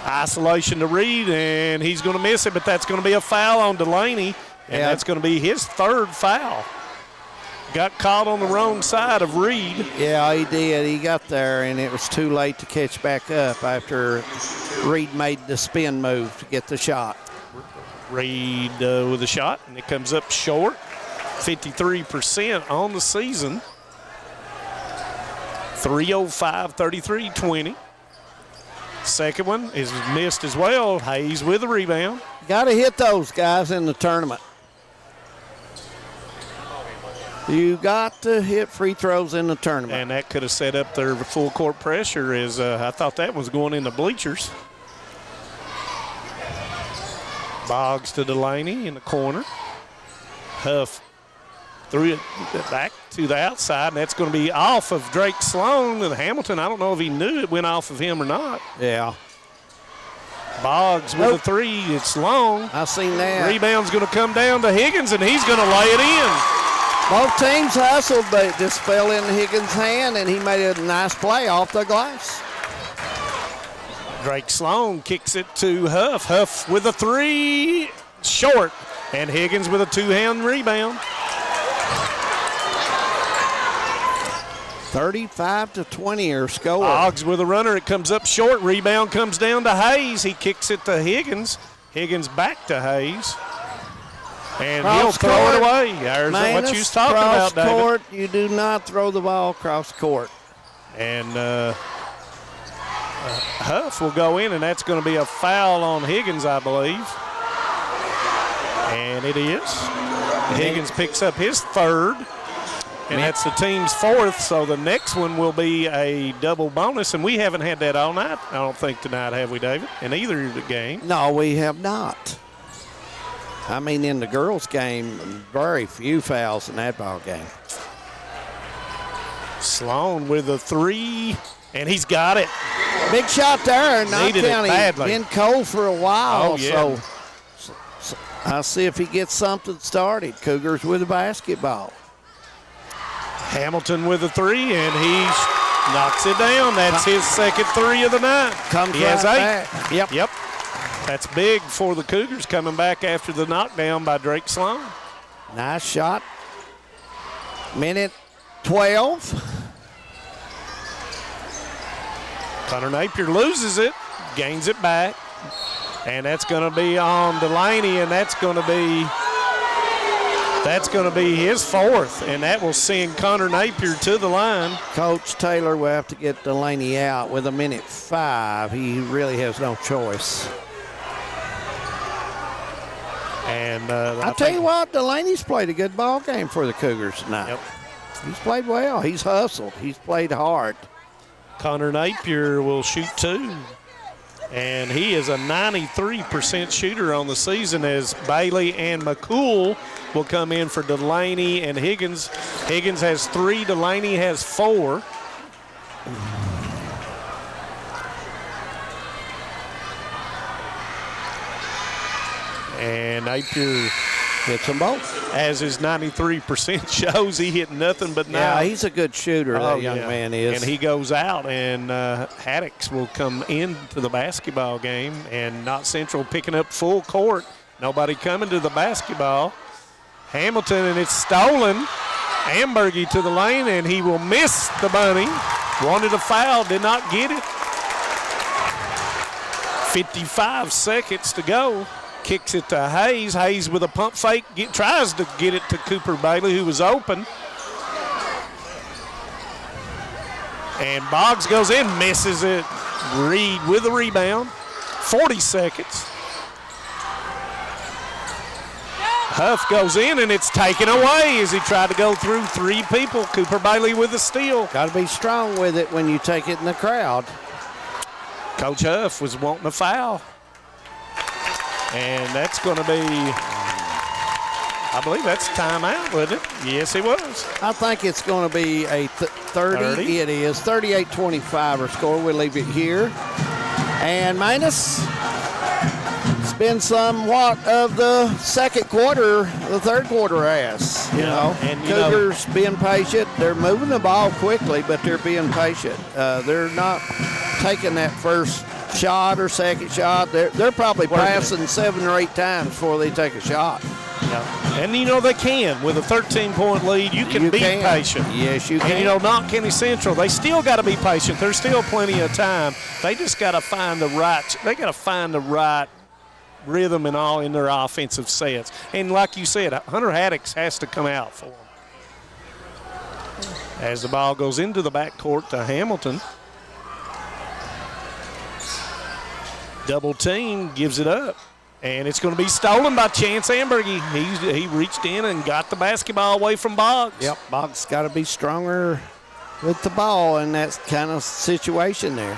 Isolation to Reed, and he's going to miss it, but that's going to be a foul on Delaney, and that's going to be his third foul. Got caught on the wrong side of Reed. Yeah, he did. He got there, and it was too late to catch back up after Reed made the spin move to get the shot. Reed with a shot, and it comes up short. 53% on the season. 3:05, 33-20. Second one is missed as well. Hayes with a rebound. Got to hit those guys in the tournament. You got to hit free throws in the tournament. And that could have set up their full court pressure as I thought that was going in the bleachers. Boggs to Delaney in the corner. Huff threw it back to the outside, and that's going to be off of Drake Sloan. And Hamilton, I don't know if he knew it went off of him or not. Yeah. Boggs with a three. It's long. I seen that. Rebound's going to come down to Higgins, and he's going to lay it in. Both teams hustled, but it just fell in Higgins' hand, and he made a nice play off the glass. Drake Sloan kicks it to Huff. Huff with a three, short, and Higgins with a two-hand rebound. 35-20 or score. Boggs with a runner. It comes up short. Rebound comes down to Hayes. He kicks it to Higgins. Higgins back to Hayes. And cross he'll throw court. it away. There's what you was talking cross about, David. Court. You do not throw the ball across court. And Huff will go in, and that's going to be a foul on Higgins, I believe. And it is. Higgins picks up his third. And that's the team's fourth, so the next one will be a double bonus, and we haven't had that all night, I don't think, tonight, have we, David, in either of the games? No, we have not. I mean, in the girls' game, very few fouls in that ball game. Sloan with a three, and he's got it. Big shot there. Knott Needed it County badly. been cold for a while, Oh, yeah. so I'll see if he gets something started. Cougars with the basketball. Hamilton with a three, and he knocks it down. That's his second three of the night. He has right 8. back. Yep. That's big for the Cougars coming back after the knockdown by Drake Sloan. Nice shot. Minute 12. Connor Napier loses it, gains it back, and that's going to be on Delaney, and that's going to be his fourth, and that will send Connor Napier to the line. Coach Taylor will have to get Delaney out with a minute 5. He really has no choice. And I'll tell you what, Delaney's played a good ball game for the Cougars tonight. Yep. He's played well. He's hustled. He's played hard. Connor Napier will shoot 2. And he is a 93% shooter on the season, as Bailey and McCool will come in for Delaney and Higgins. Higgins has 3, Delaney has 4. And Napier hits them both. As his 93% shows, he hit nothing but now. Yeah, he's a good shooter, that young man is. And he goes out, and Haddix will come into the basketball game, and Knott Central picking up full court. Nobody coming to the basketball. Hamilton, and it's stolen. Ambergy to the lane, and he will miss the bunny. Wanted a foul, did not get it. 55 seconds to go. Kicks it to Hayes. Hayes with a pump fake. Tries to get it to Cooper Bailey, who was open. And Boggs goes in, misses it. Reed with the rebound. 40 seconds. Huff goes in, and it's taken away as he tried to go through 3 people. Cooper Bailey with the steal. Got to be strong with it when you take it in the crowd. Coach Huff was wanting a foul. And that's going to be, I believe that's timeout, wasn't it? Yes, it was. I think it's going to be a 30. It is 38-25 or score. We'll leave it here. And Manus, it's been somewhat of the second quarter, the third quarter has. You know, and Cougars being patient. They're moving the ball quickly, but they're being patient. They're not taking that first shot or second shot. They're probably passing 7 or 8 times before they take a shot. Yeah. And, they can. With a 13-point lead, you can be patient. Yes, you can. And, Knott County Central, they still got to be patient. There's still plenty of time. They just got to find the right rhythm and all in their offensive sets. And like you said, Hunter Haddix has to come out for them. As the ball goes into the backcourt to Hamilton. Double team, gives it up. And it's going to be stolen by Chance Ambergy. He reached in and got the basketball away from Boggs. Yep, Boggs got to be stronger with the ball in that kind of situation there.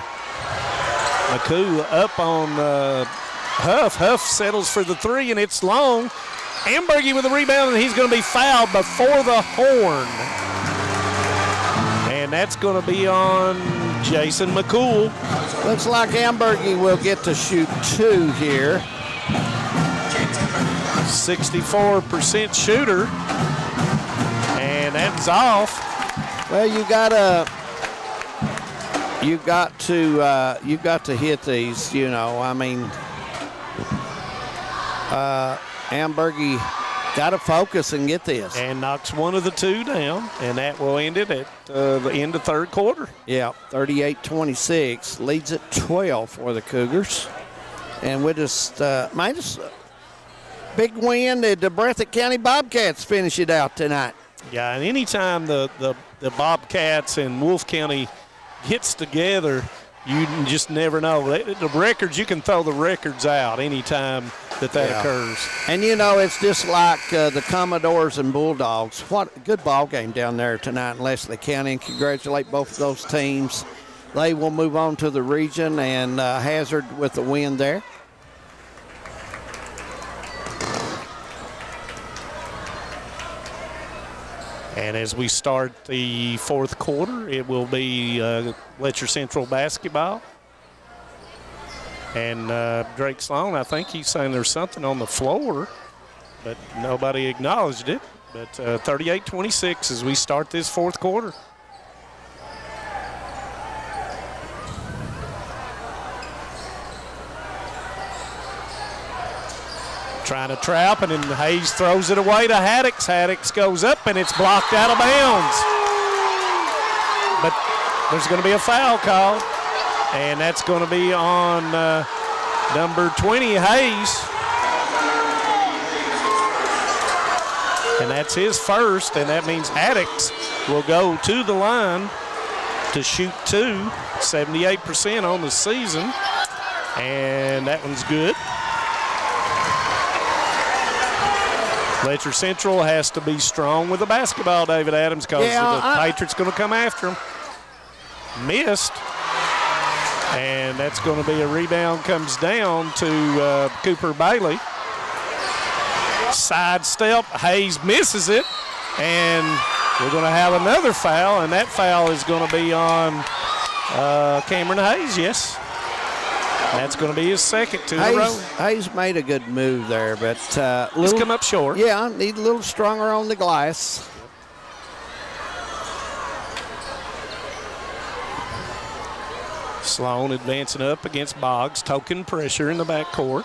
McCool up on Huff. Huff settles for the three, and it's long. Ambergy with the rebound, and he's going to be fouled before the horn. And that's going to be on Jason McCool. Looks like Ambergy will get to shoot 2 here. 64% shooter. And that's off. Well, you got to hit these, you know. I mean, Ambergy got to focus and get this. And knocks one of the 2 down, and that will end it at the end of third quarter. Yeah, 38-26, leads at 12 for the Cougars. And we just big win. The Breathitt County Bobcats finish it out tonight. Yeah, and anytime the Bobcats and Wolfe County gets together, you just never know. The records, you can throw the records out anytime that occurs. And, you know, it's just like the Commodores and Bulldogs. What a good ball game down there tonight in Leslie County, and congratulate both of those teams. They will move on to the region, and Hazard with the win there. And as we start the fourth quarter, it will be Letcher Central basketball. And Drake Sloan, I think he's saying there's something on the floor, but nobody acknowledged it. But 38-26 as we start this fourth quarter. Trying to trap, and then Hayes throws it away to Haddix. Haddix goes up, and it's blocked out of bounds. But there's going to be a foul called, and that's going to be on number 20, Hayes. And that's his first, and that means Haddix will go to the line to shoot 2, 78% on the season, and that one's good. Letcher Central has to be strong with the basketball, David Adams, because the Patriots going to come after him. Missed. And that's going to be a rebound, comes down to Cooper Bailey. Sidestep, Hayes misses it, and we're going to have another foul, and that foul is going to be on Cameron Hayes, yes. That's going to be his second to the row. Hayes made a good move there, but he's come up short. Yeah, need a little stronger on the glass. Sloan advancing up against Boggs, token pressure in the backcourt.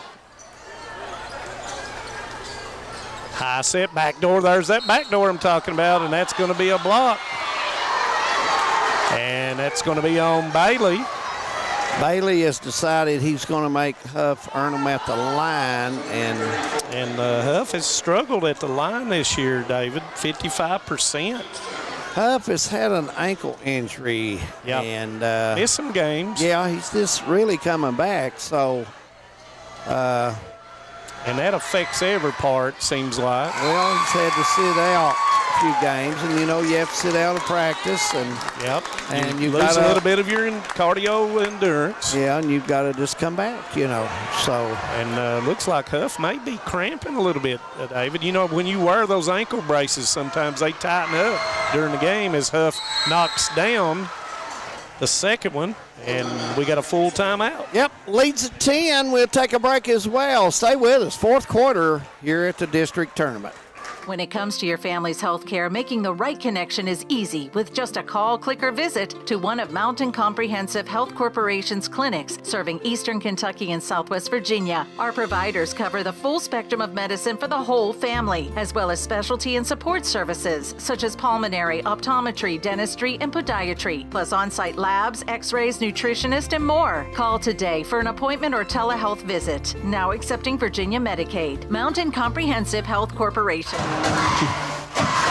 High set backdoor. There's that backdoor I'm talking about, and that's going to be a block. And that's going to be on Bailey. Bailey has decided he's going to make Huff earn them at the line. And Huff has struggled at the line this year, David, 55%. Huff has had an ankle injury. Yep. And missed some games. Yeah, he's just really coming back. So, and that affects every part, seems like. Well, he's had to sit out a few games, and you know you have to sit out of practice, and and you lose a little bit of your cardio endurance. Yeah, and you've got to just come back, you know. So and looks like Huff may be cramping a little bit, David. You know, when you wear those ankle braces, sometimes they tighten up during the game as Huff knocks down the second one, and we got a full timeout. Yep, leads at 10. We'll take a break as well. Stay with us. Fourth quarter here at the district tournament. When it comes to your family's health care, making the right connection is easy with just a call, click, or visit to one of Mountain Comprehensive Health Corporation's clinics serving Eastern Kentucky and Southwest Virginia. Our providers cover the full spectrum of medicine for the whole family, as well as specialty and support services such as pulmonary, optometry, dentistry, and podiatry, plus on-site labs, x-rays, nutritionist, and more. Call today for an appointment or telehealth visit. Now accepting Virginia Medicaid. Mountain Comprehensive Health Corporation.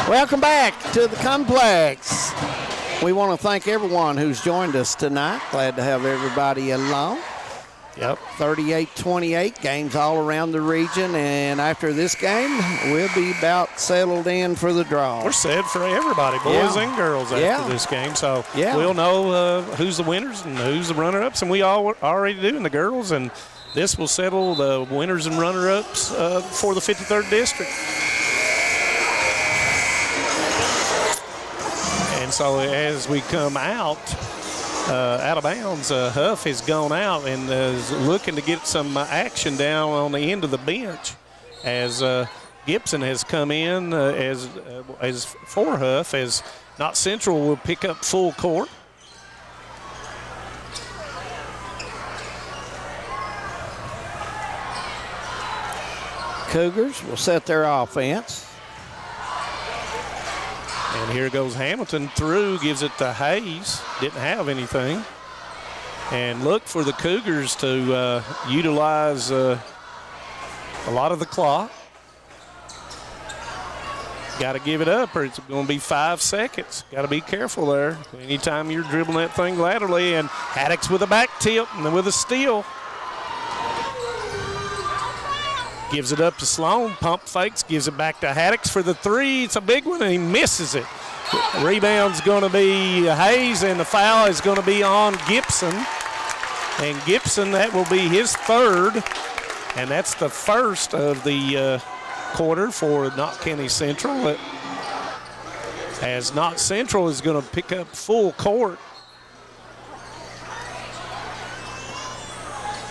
Welcome back to the complex. We want to thank everyone who's joined us tonight. Glad to have everybody along. Yep. 38-28, games all around the region, and after this game, we'll be about settled in for the draw. We're set for everybody, boys and girls, after this game. So we'll know who's the winners and who's the runner-ups, and we all already do in the girls. And this will settle the winners and runner-ups for the 53rd District. And so as we come out of bounds, Huff has gone out and is looking to get some action down on the end of the bench as Gibson has come in as for Huff, as Knott Central will pick up full court. Cougars will set their offense. And here goes Hamilton through, gives it to Hayes. Didn't have anything. And look for the Cougars to utilize a lot of the clock. Got to give it up or it's going to be 5 seconds. Got to be careful there. Anytime you're dribbling that thing laterally, and Haddix with a back tip and then with a steal. Gives it up to Sloan, pump fakes, gives it back to Haddix for the three. It's a big one, and he misses it. Rebound's going to be Hayes, and the foul is going to be on Gibson. And Gibson, that will be his third, and that's the first of the quarter for Knott County Central. As Knott Central is going to pick up full court.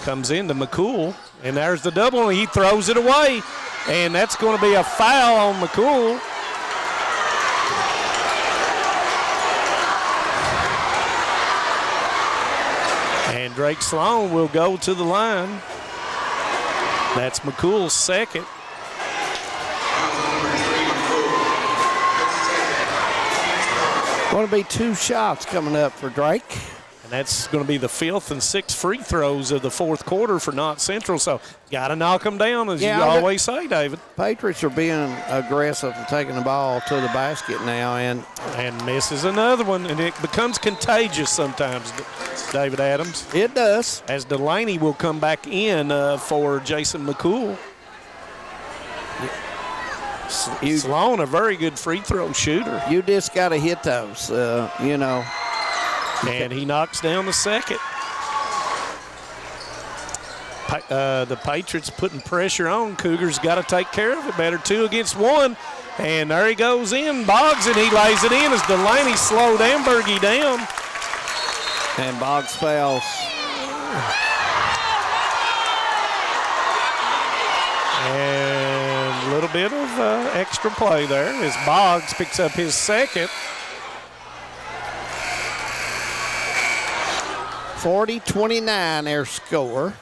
Comes into McCool. And there's the double, and he throws it away. And that's going to be a foul on McCool. And Drake Sloan will go to the line. That's McCool's second. Going to be 2 shots coming up for Drake. That's going to be the 5th and 6th free throws of the 4th quarter for Knott Central. So got to knock them down, as you always say, David. Patriots are being aggressive and taking the ball to the basket now. And misses another one, and it becomes contagious sometimes, David Adams. It does. As Delaney will come back in for Jason McCool. Sloan, a very good free throw shooter. You just got to hit those, you know. And he knocks down the second. The Patriots putting pressure on. Cougars got to take care of it better. 2 against 1. And there he goes in. Boggs, and he lays it in as Delaney slowed Ambergy down. And Boggs fails. And a little bit of extra play there as Boggs picks up his second. 40-29 their score.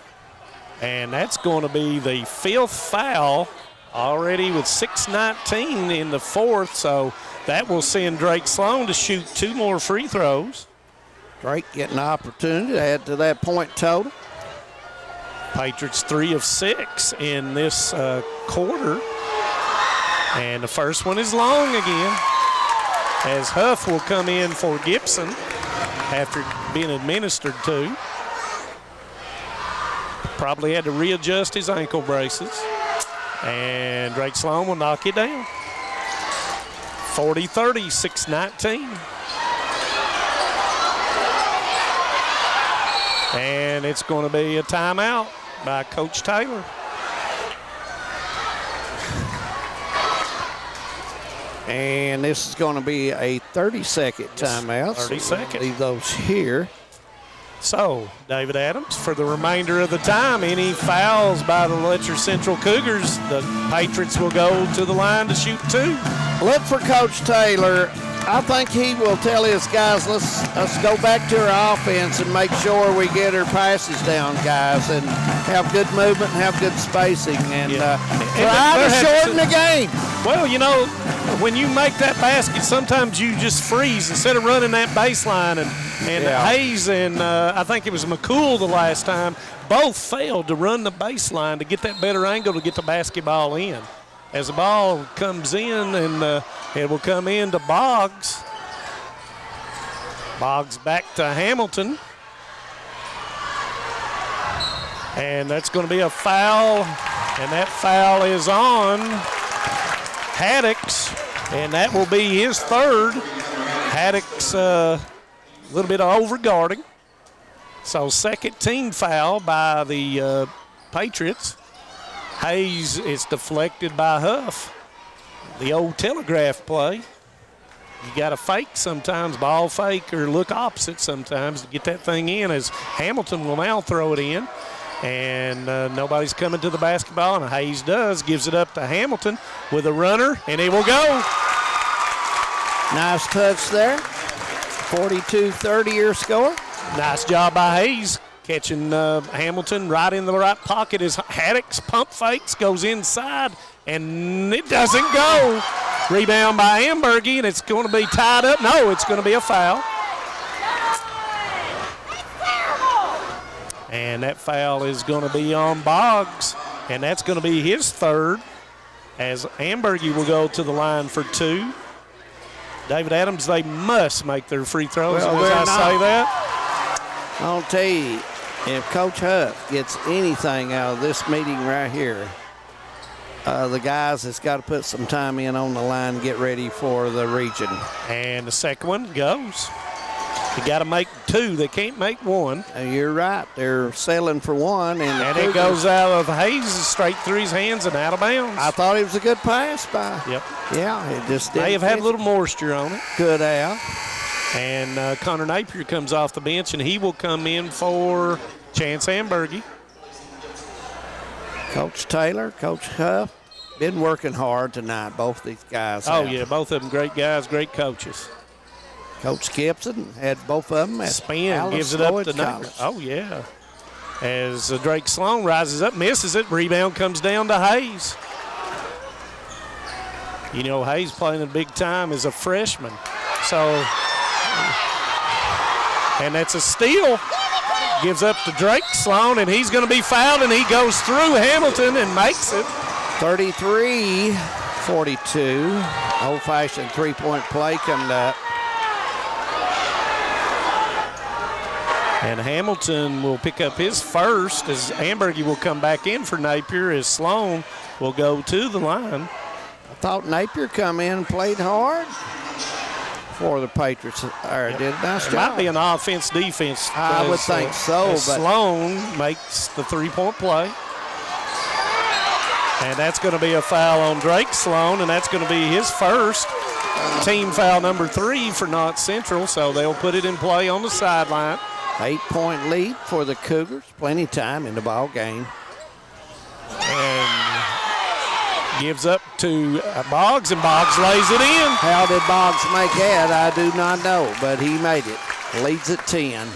And that's going to be the 5th foul already with 6:19 in the 4th. So that will send Drake Sloan to shoot 2 more free throws. Drake getting an opportunity to add to that point total. Patriots 3 of 6 in this quarter. And the first one is long again as Huff will come in for Gibson after being administered to. Probably had to readjust his ankle braces. And Drake Sloan will knock it down. 40-30, 6:19. And it's going to be a timeout by Coach Taylor. And this is going to be a 30-second timeout. 30 seconds. Leave those here. So, David Adams, for the remainder of the time, any fouls by the Letcher Central Cougars, the Patriots will go to the line to shoot 2. Look for Coach Taylor. I think he will tell his guys, let's go back to our offense and make sure we get our passes down, guys, and have good movement and have good spacing, and try to shorten the game. Well, you know, when you make that basket, sometimes you just freeze instead of running that baseline. And Hayes and I think it was McCool the last time, both failed to run the baseline to get that better angle to get the basketball in. As the ball comes in, and it will come in to Boggs. Boggs back to Hamilton. And that's going to be a foul, and that foul is on Haddix, and that will be his third. Haddix a little bit of overguarding. So second team foul by the Patriots. Hayes is deflected by Huff. The old telegraph play. You got to fake sometimes, ball fake, or look opposite sometimes to get that thing in, as Hamilton will now throw it in. And nobody's coming to the basketball, and Hayes does. Gives it up to Hamilton with a runner, and he will go. Nice touch there. 42-30 your score. Nice job by Hayes, catching Hamilton right in the right pocket as Haddock's pump fakes, goes inside, and it doesn't go. Rebound by Ambergy, and it's going to be tied up. No, it's going to be a foul. And that foul is going to be on Boggs, and that's going to be his third, as Ambergy will go to the line for 2. David Adams, they must make their free throws. Well, as I say that. I'll tell you, if Coach Huff gets anything out of this meeting right here, the guys has got to put some time in on the line and get ready for the region. And the second one goes. You got to make 2. They can't make 1. You're right. They're settling for 1. And it goes out of Hayes straight through his hands and out of bounds. I thought it was a good pass by. Yep. Yeah, it just didn't. They have had a little moisture on it. Good out. And Connor Napier comes off the bench, and he will come in for Chance Ambergy. Coach Taylor, Coach Huff, been working hard tonight, both these guys. Oh, yeah, both of them great guys, great coaches. Coach Gibson had both of them at Spin Alice gives it up Lloyd to College. Oh, yeah. As Drake Sloan rises up, misses it, rebound comes down to Hayes. You know, Hayes playing in big time as a freshman. So, and that's a steal. Gives up to Drake Sloan, and he's going to be fouled, and he goes through Hamilton and makes it. 33-42. Old-fashioned three-point play coming up. And Hamilton will pick up his first as Ambergy will come back in for Napier, as Sloan will go to the line. I thought Napier come in and played hard for the Patriots. Did a nice job. It might be an offense-defense. I would think so. But Sloan makes the three-point play. And that's going to be a foul on Drake Sloan, and that's going to be his first. Team foul number 3 for KNOTT Central, so they'll put it in play on the sideline. 8-point lead for the Cougars. Plenty of time in the ball game. And gives up to Boggs, and Boggs lays it in. How did Boggs make that? I do not know, but he made it. Leads at 10.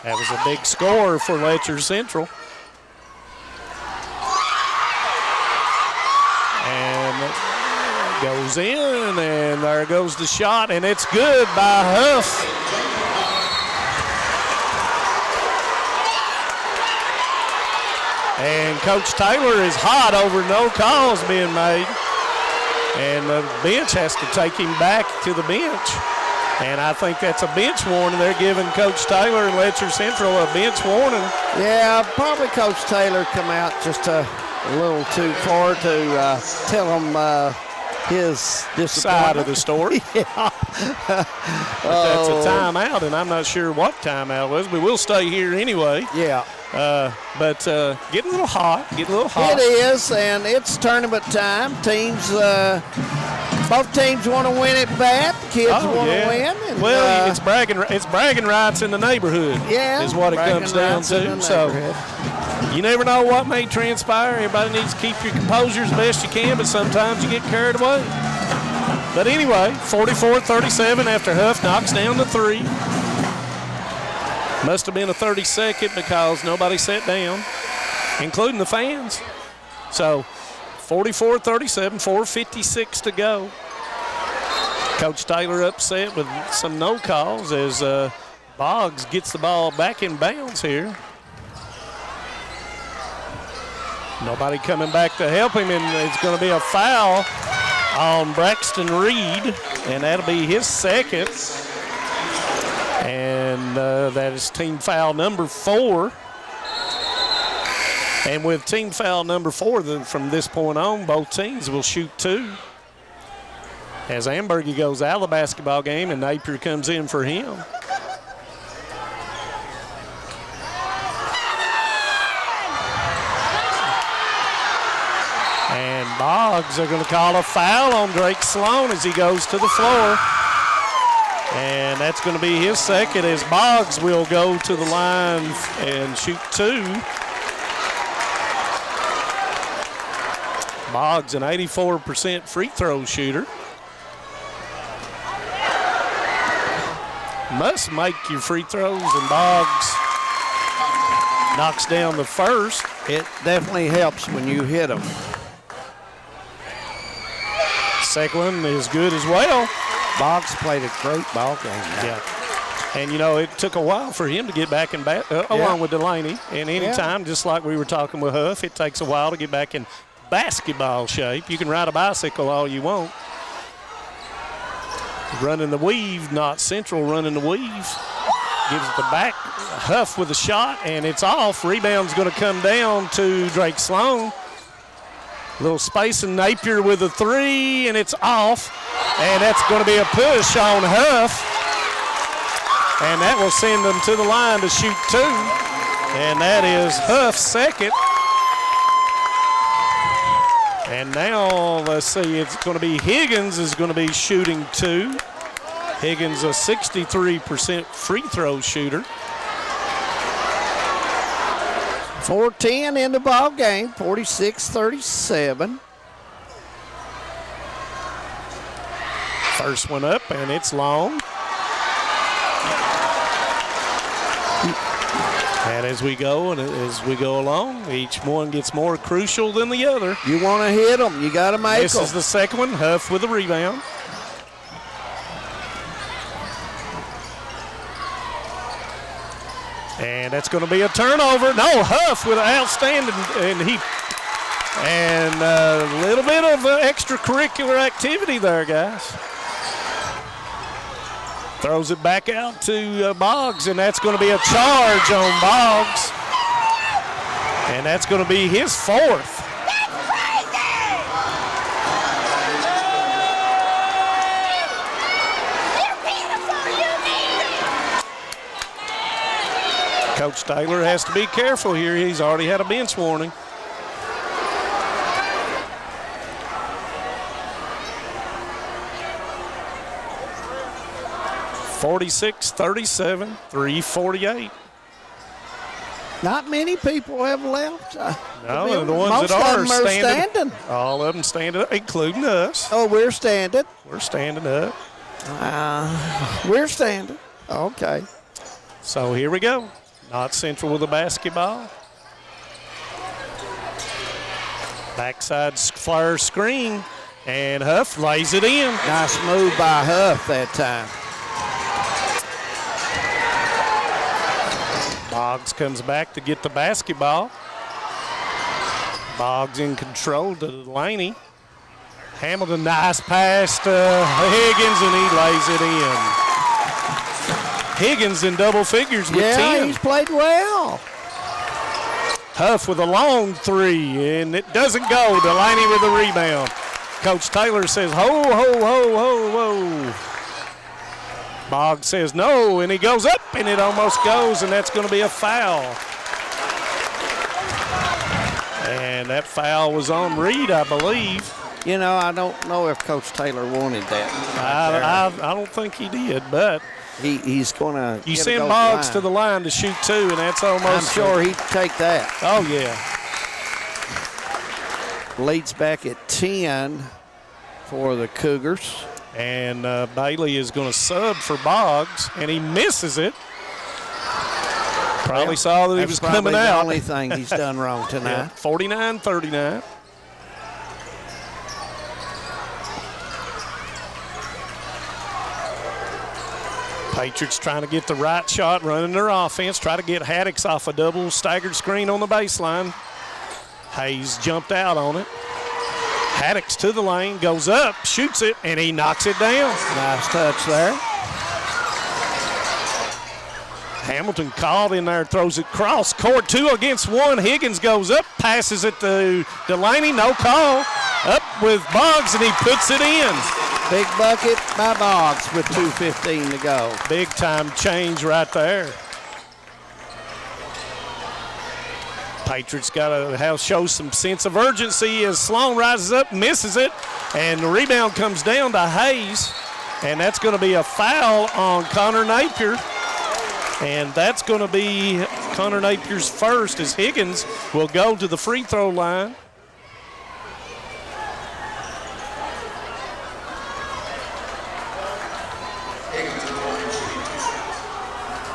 That was a big score for Letcher Central. And goes in, and there goes the shot, and it's good by Huff. And Coach Taylor is hot over no calls being made. And the bench has to take him back to the bench. And I think that's a bench warning. They're giving Coach Taylor and Letcher Central a bench warning. Yeah, probably Coach Taylor come out just a little too far to tell him his disappointment. Side of the story. Yeah. That's a timeout, and I'm not sure what timeout was, but we'll stay here anyway. Yeah. But getting a little hot, It is, and it's tournament time. Teams, both teams want to win it bad. Kids want to win. And, well, it's bragging rights in the neighborhood. Yeah, is what it comes down to. So you never know what may transpire. Everybody needs to keep your composure as best you can, but sometimes you get carried away. But anyway, 44-37 after Huff knocks down the 3. Must have been a 30-second because nobody sat down, including the fans. So 44-37, 4:56 to go. Coach Taylor upset with some no calls as Boggs gets the ball back in bounds here. Nobody coming back to help him, and it's going to be a foul on Braxton Reed, and that'll be his second. And that is team foul number 4. And with team foul number 4, from this point on, both teams will shoot 2. As Ambergy goes out of the basketball game and Napier comes in for him. Boggs are going to call a foul on Drake Sloan as he goes to the floor. And that's going to be his second as Boggs will go to the line and shoot 2. Boggs, an 84% free throw shooter. Must make your free throws, and Boggs knocks down the first. It definitely helps when you hit them. Second one is good as well. Boggs played a great ball game. Yeah. And, you know, it took a while for him to get back in along with Delaney. And anytime, just like we were talking with Huff, it takes a while to get back in basketball shape. You can ride a bicycle all you want. Running the weave, not Central running the weave. Gives it the back. Huff with a shot, and it's off. Rebound's going to come down to Drake Sloan. Little space, and Napier with a 3, and it's off. And that's going to be a push on Huff. And that will send them to the line to shoot 2. And that is Huff's second. And now, let's see, it's going to be Higgins is going to be shooting 2. Higgins, a 63% free throw shooter. 4-10 in the ball game, 46-37. First one up, and it's long. And as we go along, each one gets more crucial than the other. You want to hit them, you got to make them. This is the second one. Huff with a rebound. And that's going to be a turnover. No, Huff with an outstanding, and a little bit of extracurricular activity there, guys. Throws it back out to Boggs, and that's going to be a charge on Boggs. And that's going to be his 4th. Coach Taylor has to be careful here. He's already had a bench warning. (46-37), 3:48. Not many people have left. No, the ones that are standing. All of them standing, including us. Oh, we're standing. We're standing up. We're standing. Okay. So here we go. Not Central with the basketball. Backside flare screen, and Huff lays it in. Nice move by Huff that time. Boggs comes back to get the basketball. Boggs in control to Delaney. Hamilton, nice pass to Higgins, and he lays it in. Higgins in double figures with 10. Yeah, he's played well. Huff with a long 3, and it doesn't go. Delaney with the rebound. Coach Taylor says, ho, ho, ho, ho, ho. Boggs says no, and he goes up, and it almost goes, and that's going to be a foul. And that foul was on Reed, I believe. You know, I don't know if Coach Taylor wanted that. I don't think he did, but he's going to. You send Boggs to the line to shoot 2, and that's almost. I'm sure he'd take that. Oh, yeah. Leads back at 10 for the Cougars. And Bailey is going to sub for Boggs, and he misses it. Probably saw that he was coming out. The only thing he's done wrong tonight. 49-39. Patriots trying to get the right shot, running their offense, try to get Haddix off a double staggered screen on the baseline. Hayes jumped out on it. Haddix to the lane, goes up, shoots it, and he knocks it down. Nice touch there. Hamilton called in there, throws it cross court, 2 against 1. Higgins goes up, passes it to Delaney, no call. Up with Boggs, and he puts it in. Big bucket by Boggs with 2:15 to go. Big time change right there. Patriots got to show some sense of urgency as Sloan rises up, misses it, and the rebound comes down to Hayes, and that's going to be a foul on Connor Napier. And that's going to be Connor Napier's first, as Higgins will go to the free throw line.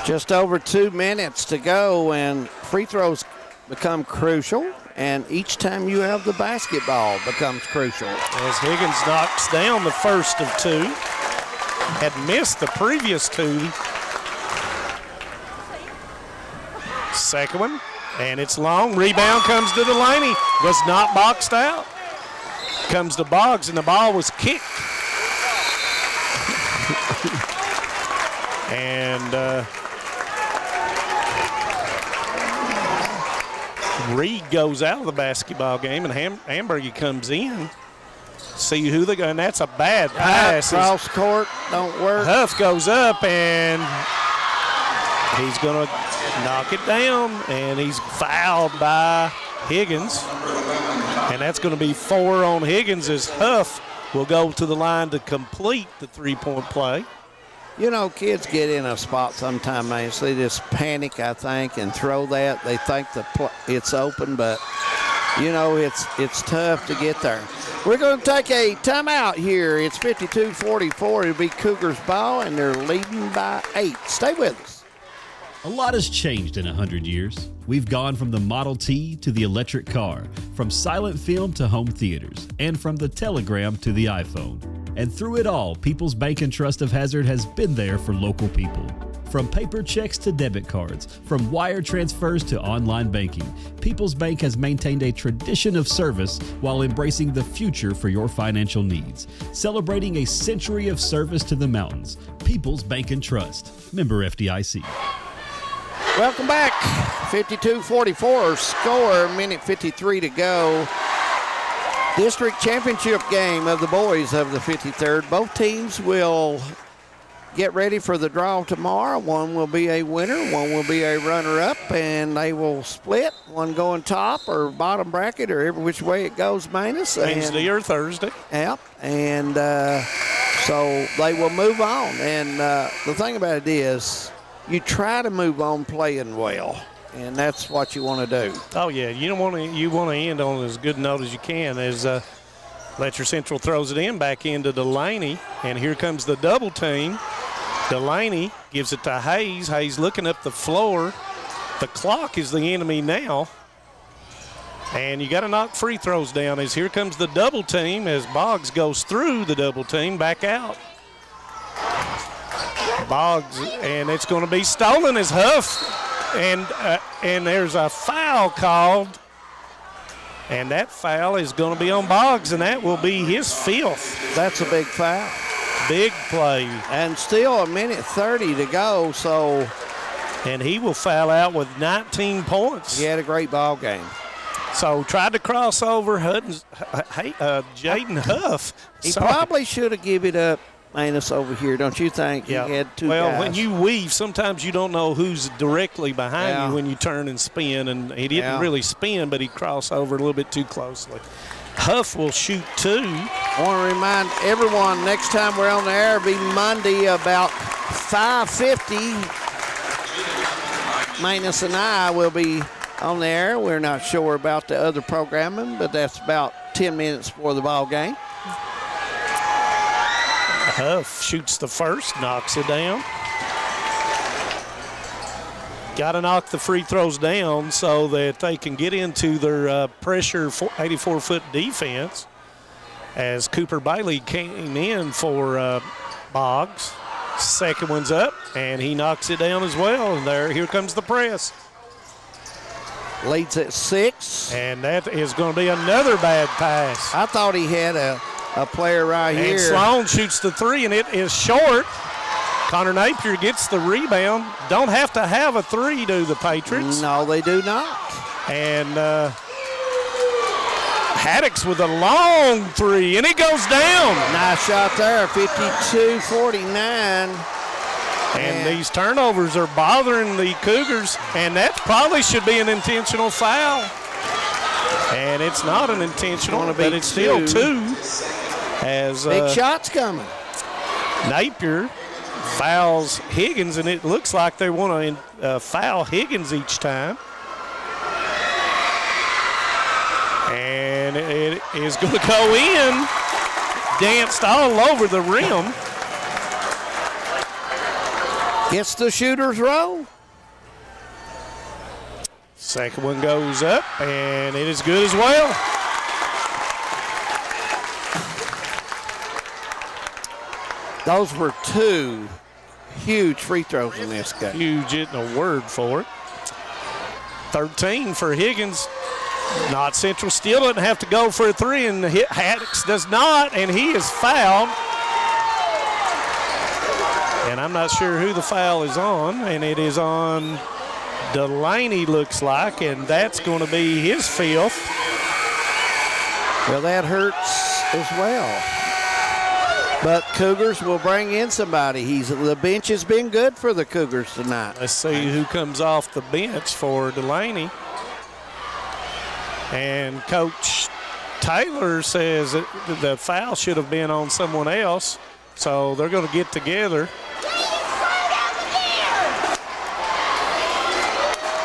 Just over 2 minutes to go, and free throws become crucial, and each time you have the basketball becomes crucial. As Higgins knocks down the first of two, had missed the previous two. Second one, and it's long. Rebound comes to Delaney. Was not boxed out. Comes to Boggs, and the ball was kicked. And Reed goes out of the basketball game, and Hamburger comes in. See who they go, and that's a bad pass. Cross court, don't work. Huff goes up, and he's going to knock it down, and he's fouled by Higgins. And that's going to be 4 on Higgins as Huff will go to the line to complete the three-point play. You know, kids get in a spot sometime, man. So they just panic, I think, and throw that. They think it's open, but, you know, it's tough to get there. We're going to take a timeout here. It's 52-44. It'll be Cougars ball, and they're leading by 8. Stay with us. A lot has changed in 100 years. We've gone from the Model T to the electric car, from silent film to home theaters, and from the telegram to the iPhone. And through it all, People's Bank and Trust of Hazard has been there for local people. From paper checks to debit cards, from wire transfers to online banking, People's Bank has maintained a tradition of service while embracing the future for your financial needs. Celebrating a century of service to the mountains. People's Bank and Trust. Member FDIC. Welcome back. 52-44 score, minute 53 to go. District championship game of the boys of the 53rd. Both teams will get ready for the draw tomorrow. One will be a winner, one will be a runner-up, and they will split, one going top or bottom bracket or every which way it goes minus. Wednesday or Thursday. Yep, and so they will move on. And the thing about it is you try to move on playing well. And that's what you want to do. Oh yeah, you want to end on as good a note as you can. As Letcher Central throws it in back into Delaney, and here comes the double team. Delaney gives it to Hayes. Hayes looking up the floor. The clock is the enemy now, and you got to knock free throws down. As here comes the double team as Boggs goes through the double team back out. Boggs, and it's going to be stolen as Huff. And there's a foul called, and that foul is going to be on Boggs, and that will be his 5th. That's a big foul. Big play. And still a minute 30 to go, so. And he will foul out with 19 points. He had a great ball game. So tried to cross over Jaden Huff. He probably should have given it up. Manus over here, don't you think? Yeah. He had two well, guys. When you weave, sometimes you don't know who's directly behind you when you turn and spin, and he didn't really spin, but he crossed over a little bit too closely. Huff will shoot 2. I want to remind everyone, next time we're on the air, it'll be Monday about 5:50. Manus and I will be on the air. We're not sure about the other programming, but that's about 10 minutes before the ball game. Huff shoots the first, knocks it down. Got to knock the free throws down so that they can get into their pressure 84-foot defense. As Cooper Bailey came in for Boggs. Second one's up, and he knocks it down as well. And here comes the press. Leads at 6. And that is going to be another bad pass. I thought he had a player right here. And Sloan shoots the 3, and it is short. Connor Napier gets the rebound. Don't have to have a 3, do the Patriots? No, they do not. And Haddix with a long 3, and it goes down. Nice shot there, 52-49. And these turnovers are bothering the Cougars, and that probably should be an intentional foul. And it's not an intentional, but it's still two. As big shots coming. Napier fouls Higgins, and it looks like they want to foul Higgins each time. And it is going to go in. Danced all over the rim. Gets the shooter's roll. Second one goes up, and it is good as well. Those were two huge free throws in this game. Huge isn't a word for it. 13 for Higgins. Knott Central still doesn't have to go for a three, and Haddix does not, and he is fouled. And I'm not sure who the foul is on, and it is on Delaney, looks like, and that's going to be his fifth. Well, that hurts as well. But Cougars will bring in somebody. The bench has been good for the Cougars tonight. Let's see who comes off the bench for Delaney. And Coach Taylor says that the foul should have been on someone else, so they're going to get together.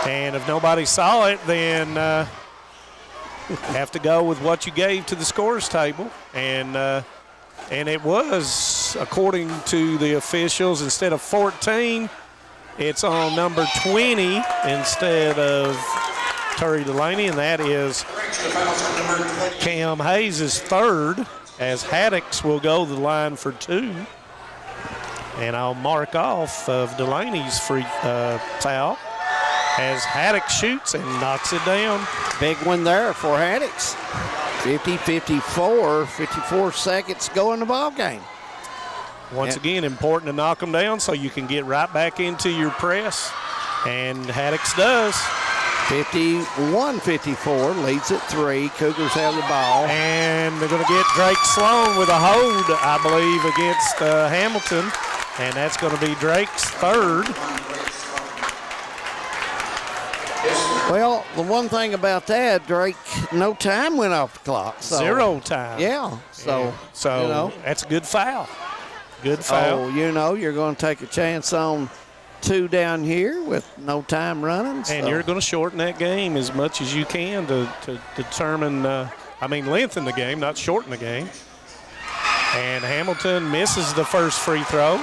And if nobody saw it, then have to go with what you gave to the scores table. And it was, according to the officials, instead of 14, it's on number 20 instead of Terry Delaney, and that is Cam Hayes' third, as Haddix will go to the line for two. And I'll mark off of Delaney's free foul as Haddix shoots and knocks it down. Big one there for Haddix. 54 seconds go in the ball game. Once again, important to knock them down so you can get right back into your press, and Haddix does. 51-54, leads at three. Cougars have the ball. And they're going to get Drake Sloan with a hold, I believe, against Hamilton, and that's going to be Drake's third. Well, the one thing about that, Drake, no time went off the clock. So, zero time. Yeah. So that's a good foul. Good foul. So, you're going to take a chance on two down here with no time running. And you're going to shorten that game as much as you can to determine, lengthen the game, not shorten the game. And Hamilton misses the first free throw.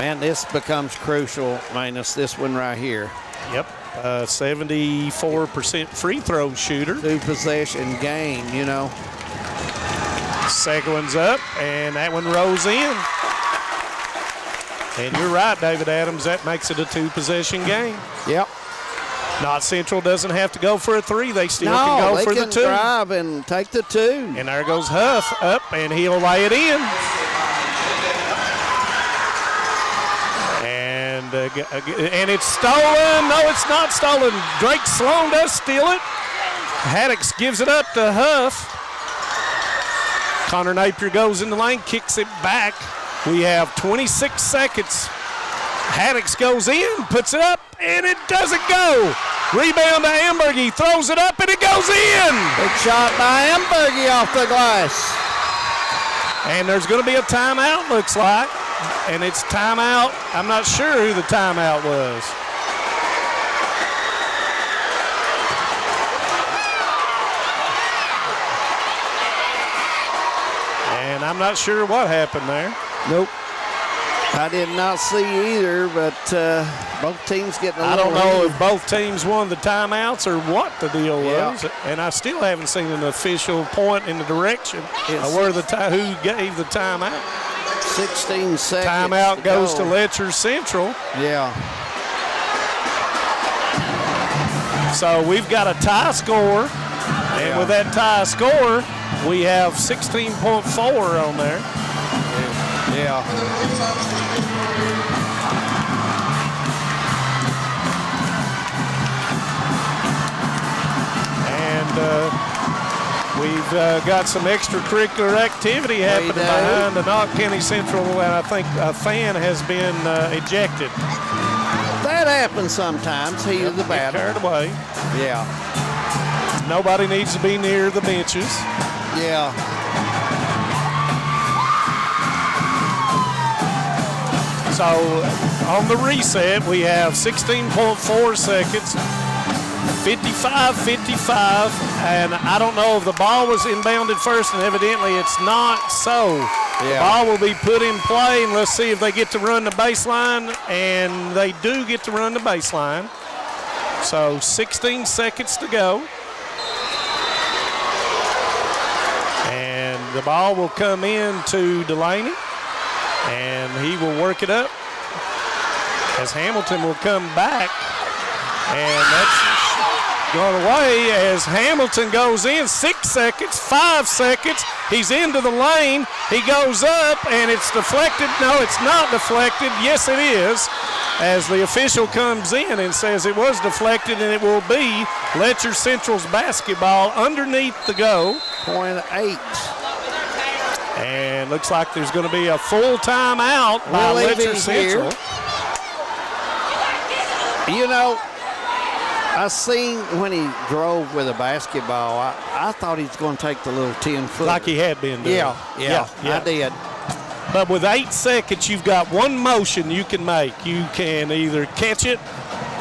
Man, this becomes crucial, minus this one right here. Yep. 74% free throw shooter. Two-possession game, Second one's up, and that one rolls in. And you're right, David Adams, that makes it a two-possession game. Yep. Knott Central doesn't have to go for a three. They still can go for the two. No, they can drive and take the two. And there goes Huff up, and he'll lay it in. And it's stolen. No, it's not stolen. Drake Sloan does steal it. Haddix gives it up to Huff. Connor Napier goes in the lane, kicks it back. We have 26 seconds. Haddix goes in, puts it up, and it doesn't go. Rebound to Amberg. He throws it up, and it goes in. Big shot by Amberg off the glass. And there's going to be a timeout, looks like. And it's timeout. I'm not sure who the timeout was. And I'm not sure what happened there. Nope. I did not see either, but both teams getting a little I don't know if both teams won the timeouts or what the deal was. Yeah. And I still haven't seen an official point in the direction of where who gave the timeout. 16 seconds. Timeout goes to Letcher Central. Yeah. So we've got a tie score. And with that tie score, we have 16.4 on there. Yeah. And We've got some extracurricular activity happening behind the Knott County Central, and I think a fan has been ejected. That happens sometimes. He is the batter. Carried away. Yeah. Nobody needs to be near the benches. Yeah. So on the reset, we have 16.4 seconds, 55-55, and I don't know if the ball was inbounded first, and evidently it's not so. Yeah. The ball will be put in play, and let's see if they get to run the baseline, and they do get to run the baseline. So 16 seconds to go. And the ball will come in to Delaney, and he will work it up as Hamilton will come back, and that's going away as Hamilton goes in. 6 seconds, 5 seconds. He's into the lane. He goes up, and it's deflected. No, it's not deflected. Yes, it is, as the official comes in and says it was deflected, and it will be Letcher Central's basketball underneath the go. .8. And looks like there's going to be a full timeout by Letcher Central. You know, I seen when he drove with a basketball, I thought he was going to take the little 10-foot. Like he had been doing. Yeah, I did. But with 8 seconds, you've got one motion you can make. You can either catch it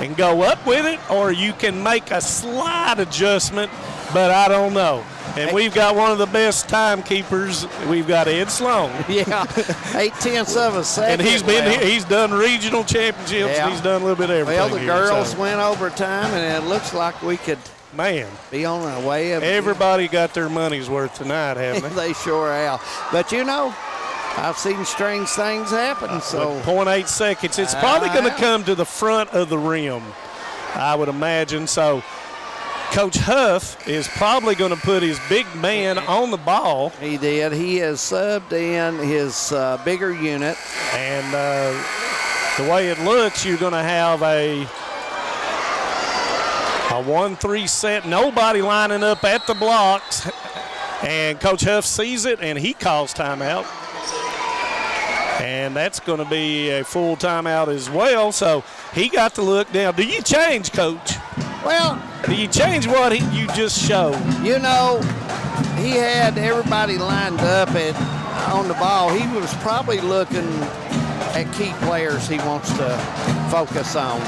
and go up with it, or you can make a slight adjustment, but I don't know. And we've got one of the best timekeepers. We've got Ed Sloan. Yeah, 8/10 of a second. And he's done regional championships. Yeah. He's done a little bit of everything. Well, the girls went overtime, and it looks like we could be on our way. Everybody got their money's worth tonight, haven't they? They sure have. But you know, I've seen strange things happen. So 0.8 seconds. It's probably going to come to the front of the rim, I would imagine. So Coach Huff is probably going to put his big man on the ball. He did. He has subbed in his bigger unit. And the way it looks, you're going to have a 1-3 set. Nobody lining up at the blocks. And Coach Huff sees it, and he calls timeout. And that's going to be a full timeout as well. So he got to look down. Do you change, Coach? Well, do you change what you just showed? You know, he had everybody lined up on the ball. He was probably looking at key players he wants to focus on.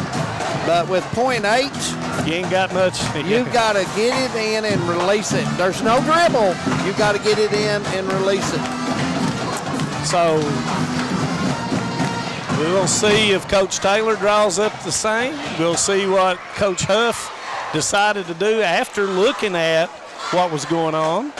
But with .8, you ain't got much. You've got to get it in and release it. There's no dribble. You've got to get it in and release it. So we'll see if Coach Taylor draws up the same. We'll see what Coach Huff decided to do after looking at what was going on.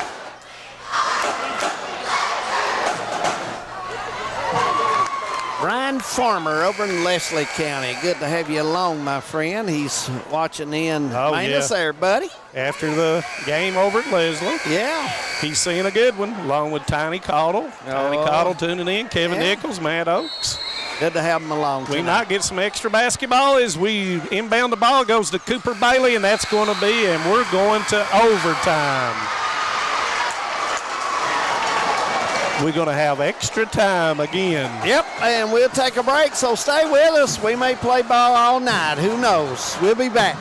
Brian Farmer over in Leslie County. Good to have you along, my friend. He's watching in Manus there, buddy. After the game over at Leslie. Yeah. He's seeing a good one, along with Tiny Caudle. Tiny Caudle tuning in, Kevin Nichols, Matt Oakes. Good to have them along tonight. We might get some extra basketball as we inbound the ball. Goes to Cooper Bailey, and that's going to be, and we're going to overtime. We're going to have extra time again. Yep, and we'll take a break, so stay with us. We may play ball all night. Who knows? We'll be back.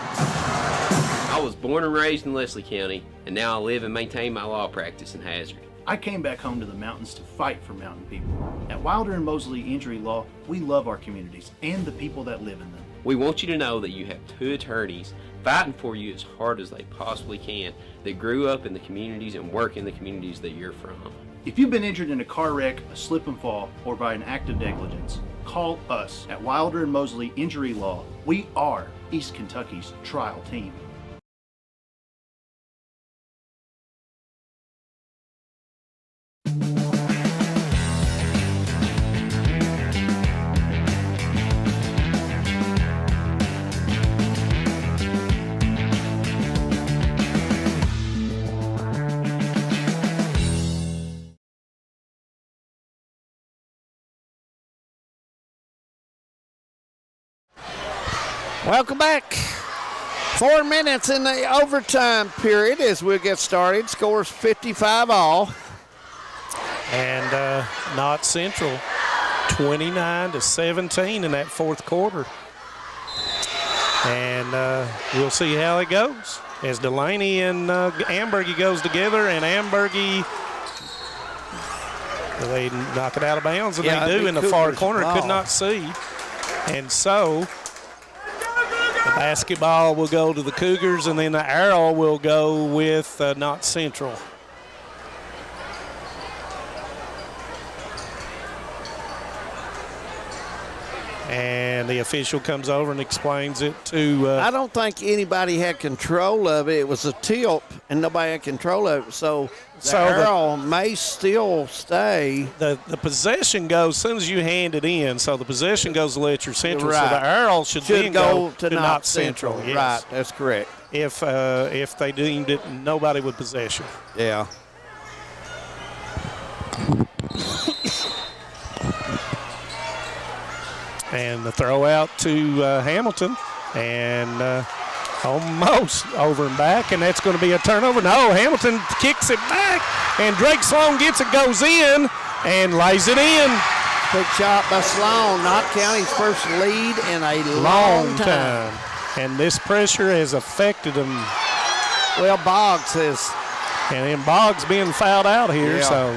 I was born and raised in Leslie County, and now I live and maintain my law practice in Hazard. I came back home to the mountains to fight for mountain people. At Wilder and Mosley Injury Law, we love our communities and the people that live in them. We want you to know that you have 2 attorneys fighting for you as hard as they possibly can that grew up in the communities and work in the communities that you're from. If you've been injured in a car wreck, a slip and fall, or by an act of negligence, call us at Wilder and Mosley Injury Law. We are East Kentucky's trial team. Welcome back. 4 minutes in the overtime period as we get started. Scores 55 all. And Knott Central 29-17 in that fourth quarter. And we'll see how it goes as Delaney and Ambergy goes together, and Ambergy, they knock it out of bounds, and they do in the far corner. Could not see. And so the basketball will go to the Cougars, and then the arrow will go with Knott Central. And the official comes over and explains it to... I don't think anybody had control of it. It was a tilt, and nobody had control of it. So the arrow may still stay. The possession goes as soon as you hand it in. So the possession goes to Letcher Central. Right. So the arrow should then go to Knott Central. Yes. Right, that's correct. If they deemed it nobody with possession. Yeah. And the throw out to Hamilton, and almost over and back, and that's going to be a turnover. No, Hamilton kicks it back, and Drake Sloan gets it, goes in, and lays it in. Big shot by Sloan, Knott County's first lead in a long time. And this pressure has affected them. Well, Boggs has. And then Boggs being fouled out here, so.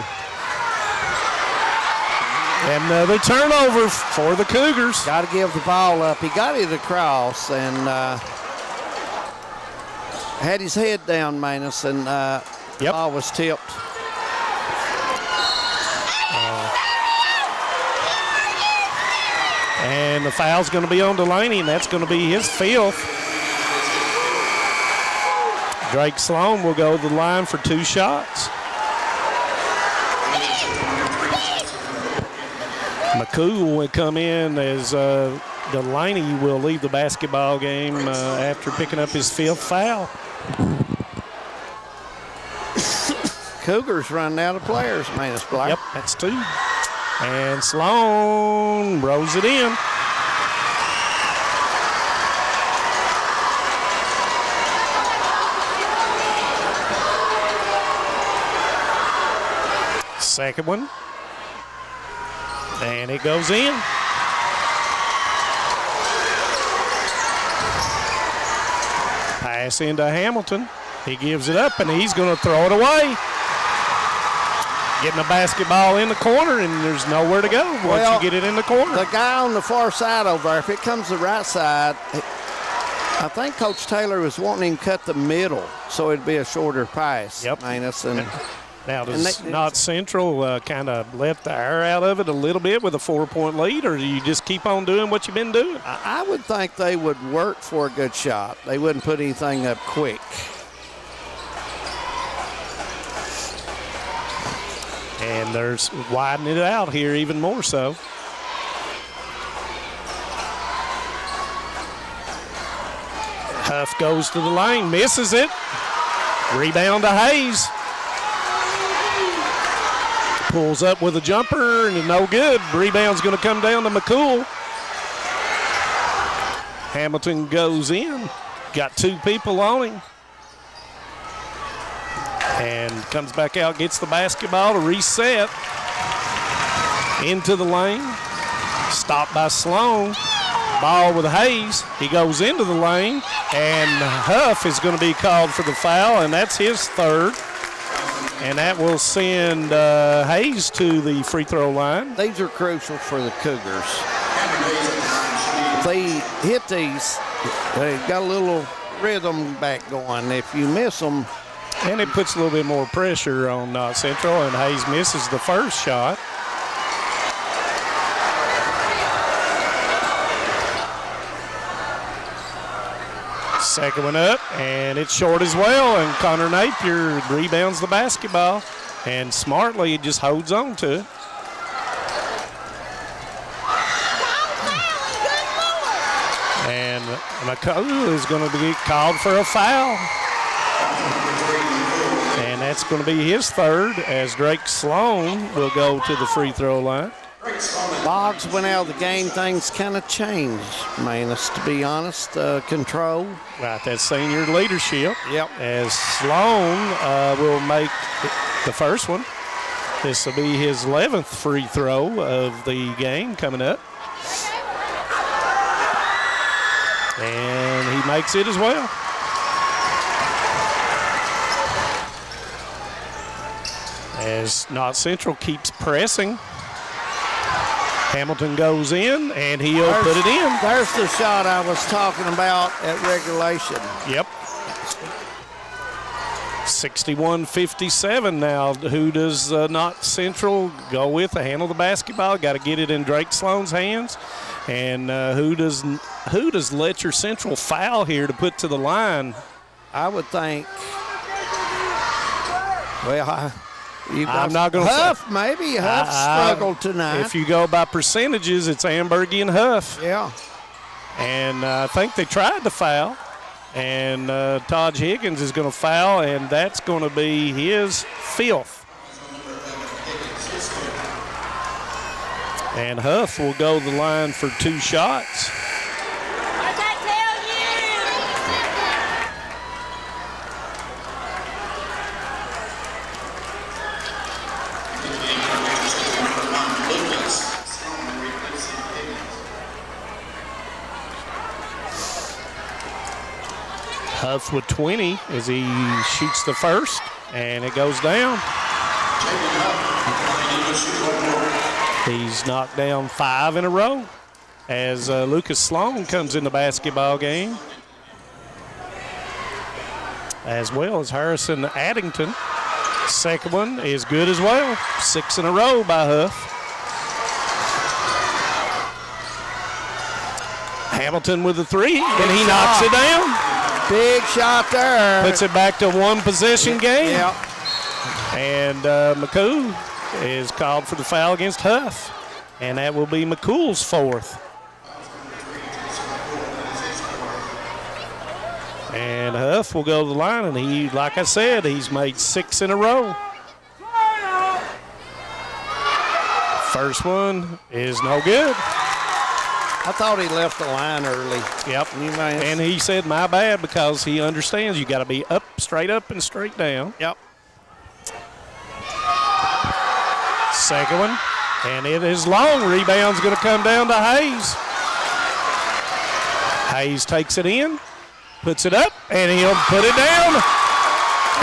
Another turnover for the Cougars. Got to give the ball up. He got it across and had his head down, Manus, and the ball was tipped. And the foul's going to be on Delaney, and that's going to be his fifth. Drake Sloan will go to the line for 2 shots. McCool will come in as Delaney will leave the basketball game after picking up his 5th foul. Cougars running out of players, Manus Black. Yep, that's 2. And Sloan rolls it in. Second one. And it goes in. Pass into Hamilton. He gives it up, and he's going to throw it away. Getting the basketball in the corner, and there's nowhere to go once you get it in the corner. The guy on the far side over there, if it comes the right side, I think Coach Taylor was wanting him to cut the middle so it'd be a shorter pass. Yep. Manus, and now, does Knott Central kind of let the air out of it a little bit with a 4-point lead, or do you just keep on doing what you've been doing? I would think they would work for a good shot. They wouldn't put anything up quick. And there's widening it out here even more so. Huff goes to the lane, misses it. Rebound to Hayes. Pulls up with a jumper and no good. Rebound's going to come down to McCool. Hamilton goes in. Got 2 people on him. And comes back out, gets the basketball to reset. Into the lane. Stopped by Sloan. Ball with Hayes. He goes into the lane. And Huff is going to be called for the foul, and that's his 3rd. And that will send Hayes to the free throw line. These are crucial for the Cougars. If they hit these, they got a little rhythm back going. If you miss them. And it puts a little bit more pressure on Knott Central, and Hayes misses the first shot. Second one up, and it's short as well, and Connor Napier rebounds the basketball, and smartly just holds on to it. And McCool is going to be called for a foul. And that's going to be his 3rd, as Drake Sloan will go to the free throw line. Boggs went out of the game, things kind of changed, Manus, to be honest. Control. Right, that senior leadership. Yep. As Sloan will make the first one. This will be his 11th free throw of the game coming up. And he makes it as well. As Knott Central keeps pressing. Hamilton goes in, and he'll put it in. There's the shot I was talking about at regulation. Yep. 61-57 now. Who does Knott Central go with to handle the basketball? Got to get it in Drake Sloan's hands. And who does Letcher Central foul here to put to the line? I would think. Well, I'm not going to Huff, maybe. Huff struggled tonight. If you go by percentages, it's Ambergy and Huff. Yeah. And I think they tried to foul. And Taj Higgins is going to foul, and that's going to be his 5th. And Huff will go to the line for 2 shots. Huff with 20 as he shoots the first, and it goes down. He's knocked down 5 in a row as Lucas Sloan comes in the basketball game, as well as Harrison Addington. Second one is good as well. 6 in a row by Huff. Hamilton with the 3, and he knocks it down. Big shot there. Puts it back to 1 possession game. Yep. And McCool is called for the foul against Huff. And that will be McCool's 4th. And Huff will go to the line, and he, like I said, he's made 6 in a row. First one is no good. I thought he left the line early. Yep. And he said, my bad, because he understands you got to be up, straight and straight down. Yep. Second one. And it is long. Rebound's going to come down to Hayes. Hayes takes it in, puts it up, and he'll put it down.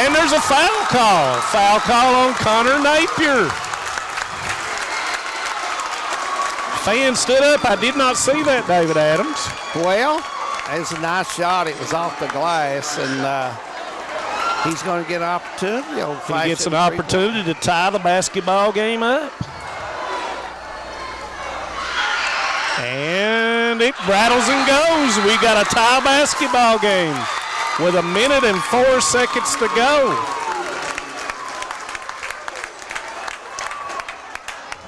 And there's a foul call. Foul call on Connor Napier. Fan stood up. I did not see that, David Adams. Well, it was a nice shot. It was off the glass, and he's going to get an opportunity. He gets an opportunity to tie the basketball game up. And it rattles and goes. We got a tie basketball game with 1 minute and 4 seconds to go.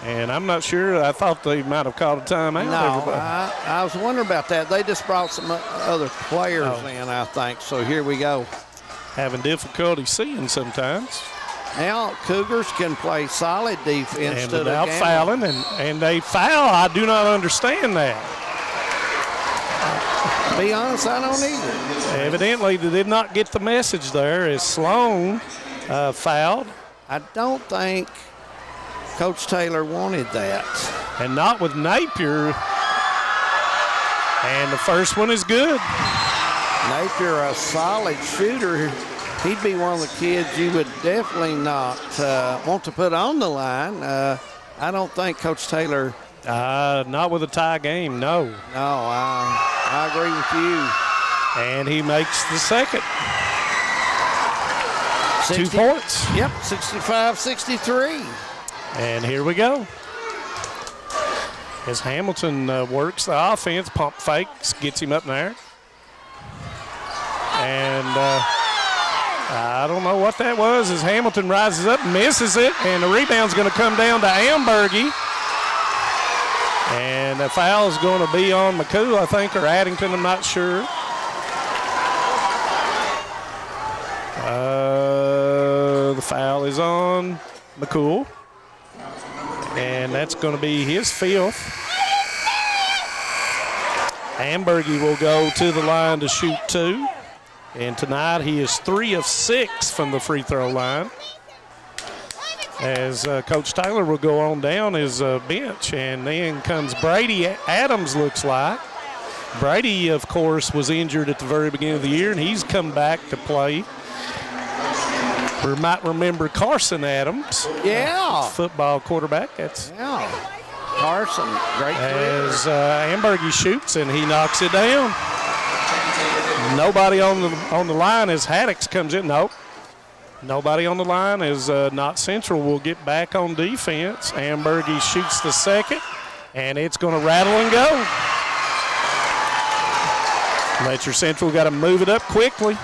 And I'm not sure. I thought they might have called a timeout. No, I was wondering about that. They just brought some other players in, I think. So here we go. Having difficulty seeing sometimes. Now Cougars can play solid defense and without fouling, and they foul. I do not understand that. To be honest, I don't either. Evidently, they did not get the message there as Sloan fouled. I don't think Coach Taylor wanted that. And not with Napier. And the first one is good. Napier, a solid shooter. He'd be one of the kids you would definitely not want to put on the line. I don't think Coach Taylor. Not with a tie game, no. No, I agree with you. And he makes the second. 2 points. Yep, 65-63. And here we go. As Hamilton works the offense, pump fakes, gets him up there. And I don't know what that was as Hamilton rises up, misses it, and the rebound's going to come down to Ambergy. And the foul is going to be on McCool, I think, or Addington, I'm not sure. The foul is on McCool. And that's going to be his 5th. Ambergy will go to the line to shoot 2. And tonight he is 3 of 6 from the free throw line. As Coach Taylor will go on down his bench. And then comes Brady Adams, looks like. Brady, of course, was injured at the very beginning of the year, and he's come back to play. We might remember Carson Adams. Yeah. Football quarterback. That's Carson, great career. As Ambergy shoots, and he knocks it down. Nobody on the line as Haddix comes in. Nope. Nobody on the line as Knott Central will get back on defense. Ambergy shoots the second, and it's going to rattle and go. Letcher Central got to move it up quickly.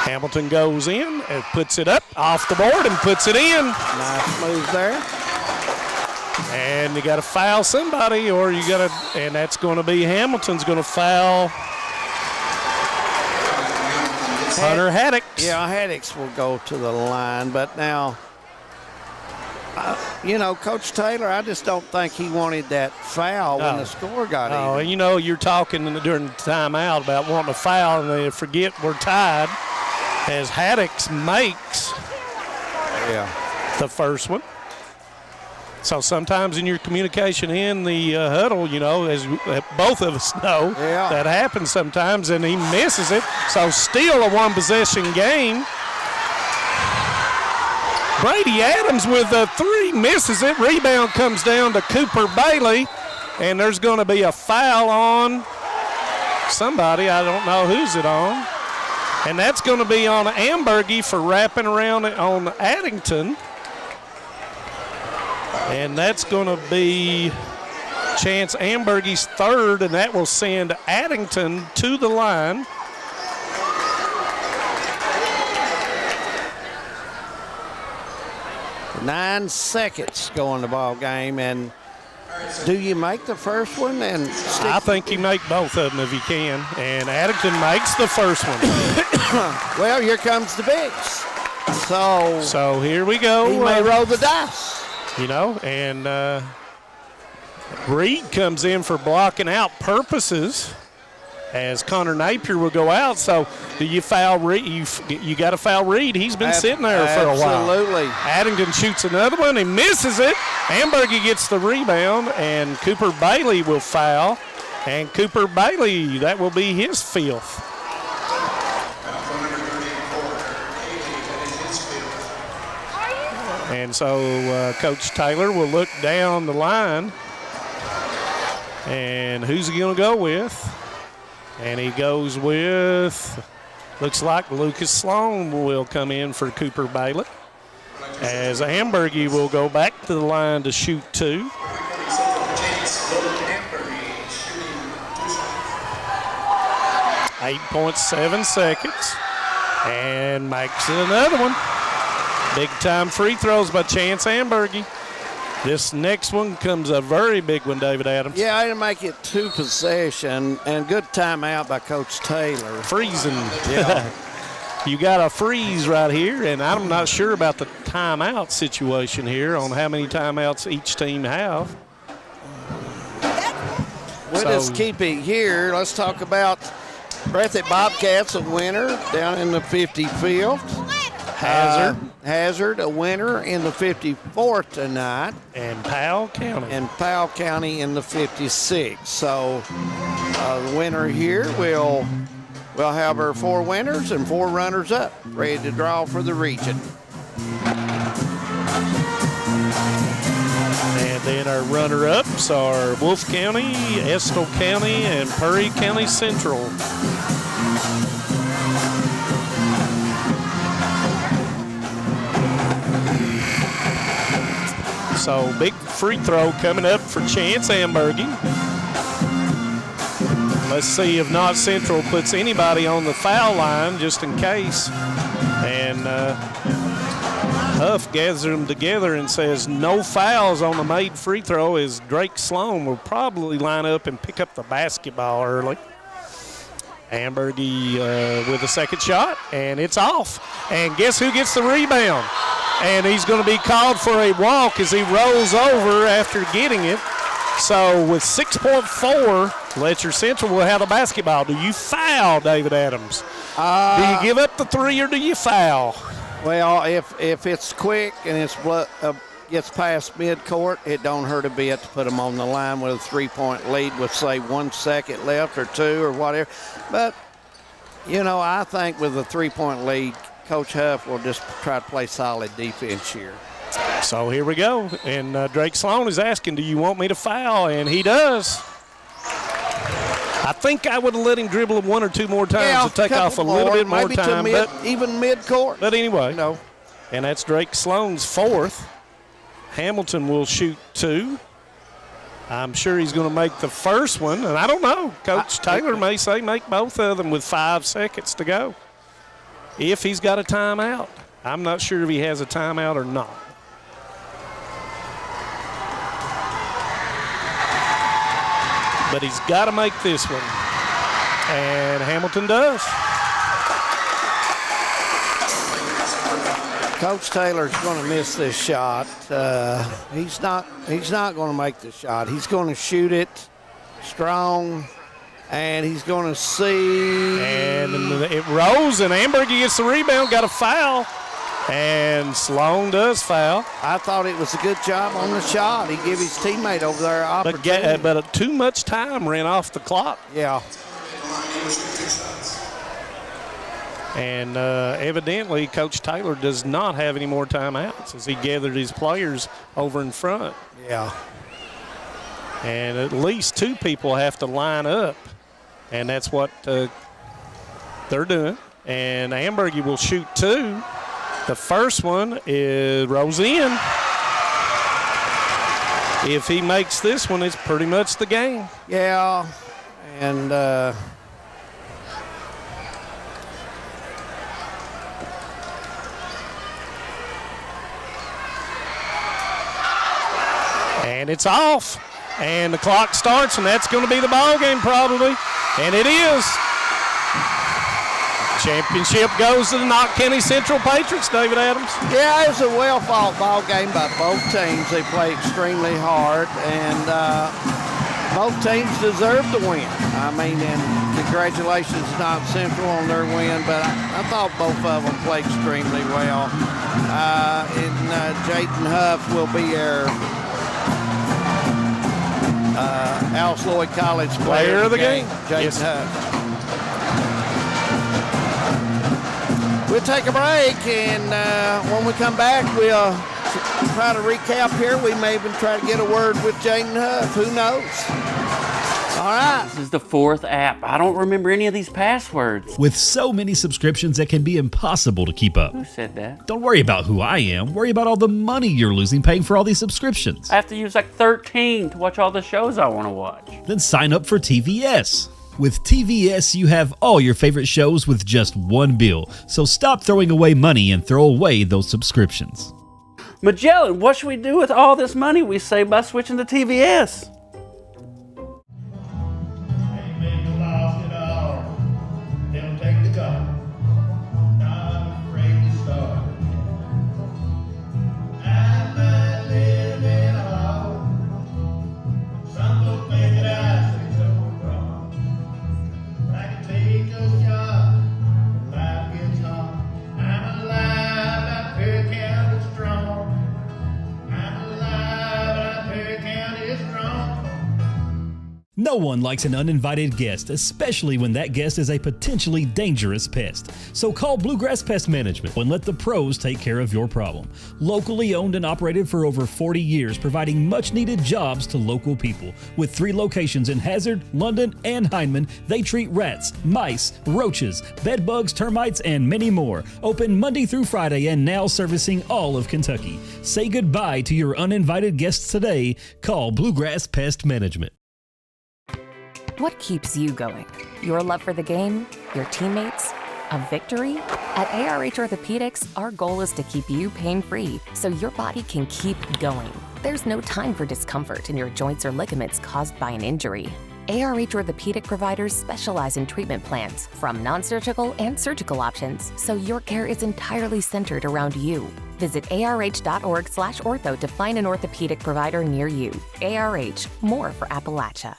Hamilton goes in and puts it up off the board and puts it in. Nice move there. And you got to foul somebody, or you got to, and that's going to be Hamilton's going to foul Hunter Haddix. Yeah, Haddix will go to the line, but now, Coach Taylor, I just don't think he wanted that foul when the score got even. And you're talking during the timeout about wanting a foul, and they forget we're tied. As Haddix makes the first one. So sometimes in your communication in the huddle, as both of us know, that happens sometimes, and he misses it. So still a one-possession game. Brady Adams with a 3, misses it. Rebound comes down to Cooper Bailey, and there's going to be a foul on somebody. I don't know who's it on. And that's going to be on Ambergy for wrapping around on Addington. And that's going to be Chance Ambergy's 3rd, and that will send Addington to the line. Nine seconds go in the ball game, and do you make the first one? And I think you make both of them if you can. And Addington makes the first one. Well, here comes the bigs. So here we go. He may roll the dice. And Reed comes in for blocking out purposes as Connor Napier will go out. So do you foul Reed? You got to foul Reed. He's been sitting there for a while. Absolutely. Addington shoots another one. He misses it. Ambergy gets the rebound, and Cooper Bailey will foul. And Cooper Bailey, that will be his 5th. And so Coach Taylor will look down the line. And who's he going to go with? And he goes with, looks like Lucas Sloan will come in for Cooper Bailey. As Ambergy will go back to the line to shoot 2. 8.7 seconds. And makes it another one. Big time free throws by Chance Ambergy. This next one comes a very big one, David Adams. Yeah, I didn't make it 2 possession, and good timeout by Coach Taylor. Freezing. Yeah. You got a freeze right here, and I'm not sure about the timeout situation here on how many timeouts each team have. We'll just keep it here. Let's talk about Breathitt Bobcats, a winner down in the 55th. Hazard, a winner in the 54th tonight. And Powell County. In the 56th. So the winner here will have our 4 winners and 4 runners up, ready to draw for the region. And then our runner-ups are Wolfe County, Estill County, and Perry County Central. So big free throw coming up for Chance Ambergy. Let's see if Knott Central puts anybody on the foul line just in case. And Huff gathers them together and says no fouls on the made free throw, as Drake Sloan will probably line up and pick up the basketball early. Ambergy with a second shot, and it's off. And guess who gets the rebound? And he's going to be called for a walk as he rolls over after getting it. So with 6.4, Letcher Central will have the basketball. Do you foul, David Adams? Do you give up the three or do you foul? Well, if it's quick and it's gets past midcourt, it don't hurt a bit to put them on the line with a 3-point lead with, say, 1 second left or 2 or whatever. But, you know, I think with a 3-point lead, Coach Huff will just try to play solid defense here. So here we go. And Drake Sloan is asking, do you want me to foul? And he does. I think I would have let him dribble him 1 or 2 more times to take off a little bit more time. Even mid-court. But anyway, no. And that's Drake Sloan's 4th. Hamilton will shoot 2. I'm sure he's going to make the first one, and I don't know. Coach Taylor may say make both of them with 5 seconds to go if he's got a timeout. I'm not sure if he has a timeout or not. But he's got to make this one, and Hamilton does. Coach Taylor's going to miss this shot. He's not going to make the shot. He's going to shoot it strong, and he's going to see. And it rolls, and Ambergy gets the rebound, got a foul, and Sloan does foul. I thought it was a good job on the shot. He gave his teammate over there an opportunity. But too much time ran off the clock. Yeah. And evidently, Coach Taylor does not have any more timeouts as he gathered his players over in front. Yeah. And at least 2 people have to line up, and that's what they're doing. And Ambergy will shoot 2. The first one rolls in. If he makes this one, it's pretty much the game. Yeah, and and it's off. And the clock starts, and that's going to be the ball game probably. And it is. Championship goes to the Knott County Central Patriots, David Adams. Yeah, it was a well-fought ball game by both teams. They played extremely hard, and both teams deserve to win. I mean, and congratulations to Knott Central on their win, but I thought both of them played extremely well. Jayden Huff will be our Alice Lloyd College player of the game. Jayden Huff. We'll take a break, and when we come back, we'll try to recap here. We may even try to get a word with Jayden Huff. Who knows? All right. This is the 4th app. I don't remember any of these passwords. With so many subscriptions, it can be impossible to keep up. Who said that? Don't worry about who I am. Worry about all the money you're losing paying for all these subscriptions. I have to use like 13 to watch all the shows I want to watch. Then sign up for TVS. With TVS, you have all your favorite shows with just one bill. So stop throwing away money and throw away those subscriptions. Magellan, what should we do with all this money we save by switching to TVS? No one likes an uninvited guest, especially when that guest is a potentially dangerous pest. So call Bluegrass Pest Management and let the pros take care of your problem. Locally owned and operated for over 40 years, providing much-needed jobs to local people. With 3 locations in Hazard, London, and Hindman, they treat rats, mice, roaches, bed bugs, termites, and many more. Open Monday through Friday and now servicing all of Kentucky. Say goodbye to your uninvited guests today. Call Bluegrass Pest Management. What keeps you going? Your love for the game? Your teammates? A victory? At ARH Orthopedics, our goal is to keep you pain-free so your body can keep going. There's no time for discomfort in your joints or ligaments caused by an injury. ARH Orthopedic providers specialize in treatment plans, from non-surgical and surgical options, so your care is entirely centered around you. Visit arh.org/ortho to find an orthopedic provider near you. ARH, more for Appalachia.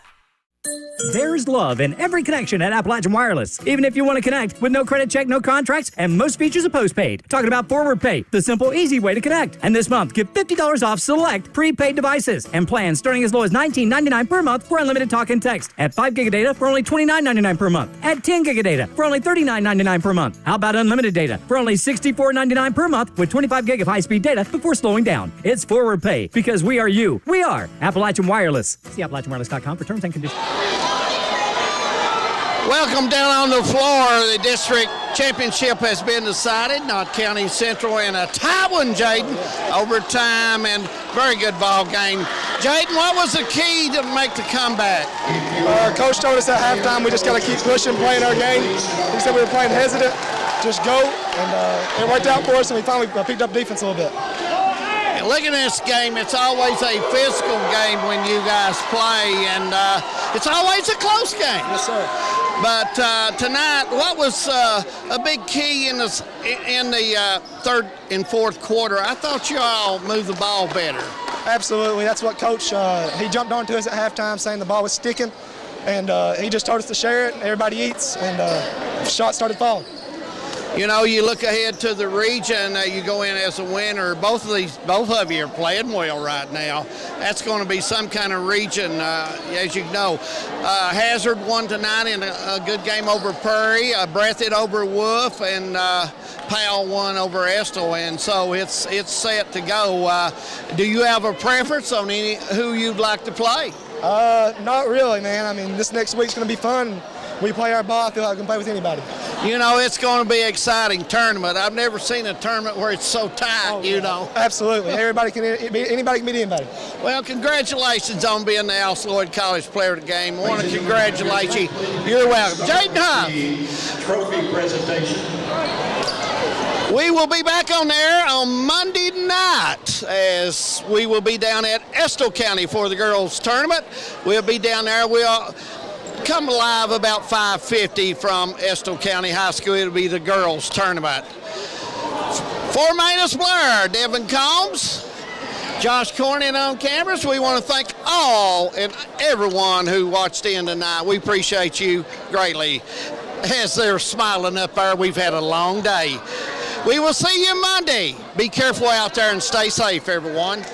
There's love in every connection at Appalachian Wireless. Even if you want to connect with no credit check, no contracts, and most features are postpaid. Talking about Forward Pay, the simple, easy way to connect. And this month, get $50 off select prepaid devices and plans starting as low as $19.99 per month for unlimited talk and text. At 5 gig of data for only $29.99 per month. At 10 gig of data for only $39.99 per month. How about unlimited data for only $64.99 per month with 25 gig of high-speed data before slowing down? It's Forward Pay because we are you. We are Appalachian Wireless. See AppalachianWireless.com for terms and conditions. Welcome down on the floor. The district championship has been decided. Knott County Central in a tie one, Jaden. Overtime and very good ball game. Jaden, what was the key to make the comeback? Coach told us at halftime we just got to keep pushing, playing our game. He said we were playing hesitant, just go, and it worked out for us, and we finally picked up defense a little bit. And look at this game. It's always a physical game when you guys play, and it's always a close game. Yes, sir. But tonight, what was a big key in the third and fourth quarter? I thought you all moved the ball better. Absolutely. That's what Coach, he jumped onto us at halftime saying the ball was sticking, and he just told us to share it, and everybody eats, and shots started falling. You know, you look ahead to the region, you go in as a winner. Both of you are playing well right now. That's going to be some kind of region, as you know. Hazard won tonight in a good game over Prairie, Breathitt over Wolf, and Powell won over Estill, and so it's set to go. Do you have a preference on who you'd like to play? Not really, man. I mean, this next week's going to be fun. We play our ball. I feel like I can play with anybody. You know, it's going to be an exciting tournament. I've never seen a tournament where it's so tight, you know. Absolutely. Anybody can beat anybody. Well, congratulations on being the Alice Lloyd College Player of the Game. I want to congratulate you. You're welcome. Jaden Huff. Trophy presentation. We will be back on there on Monday night as we will be down at Estill County for the girls tournament. We'll be down there. We'll come live about 5:50 from Estill County High School. It'll be the girls tournament. For Manus Blair, Devin Combs, Josh Cornyn on cameras, we want to thank all and everyone who watched in tonight. We appreciate you greatly. As they're smiling up there, we've had a long day. We will see you Monday. Be careful out there and stay safe, everyone.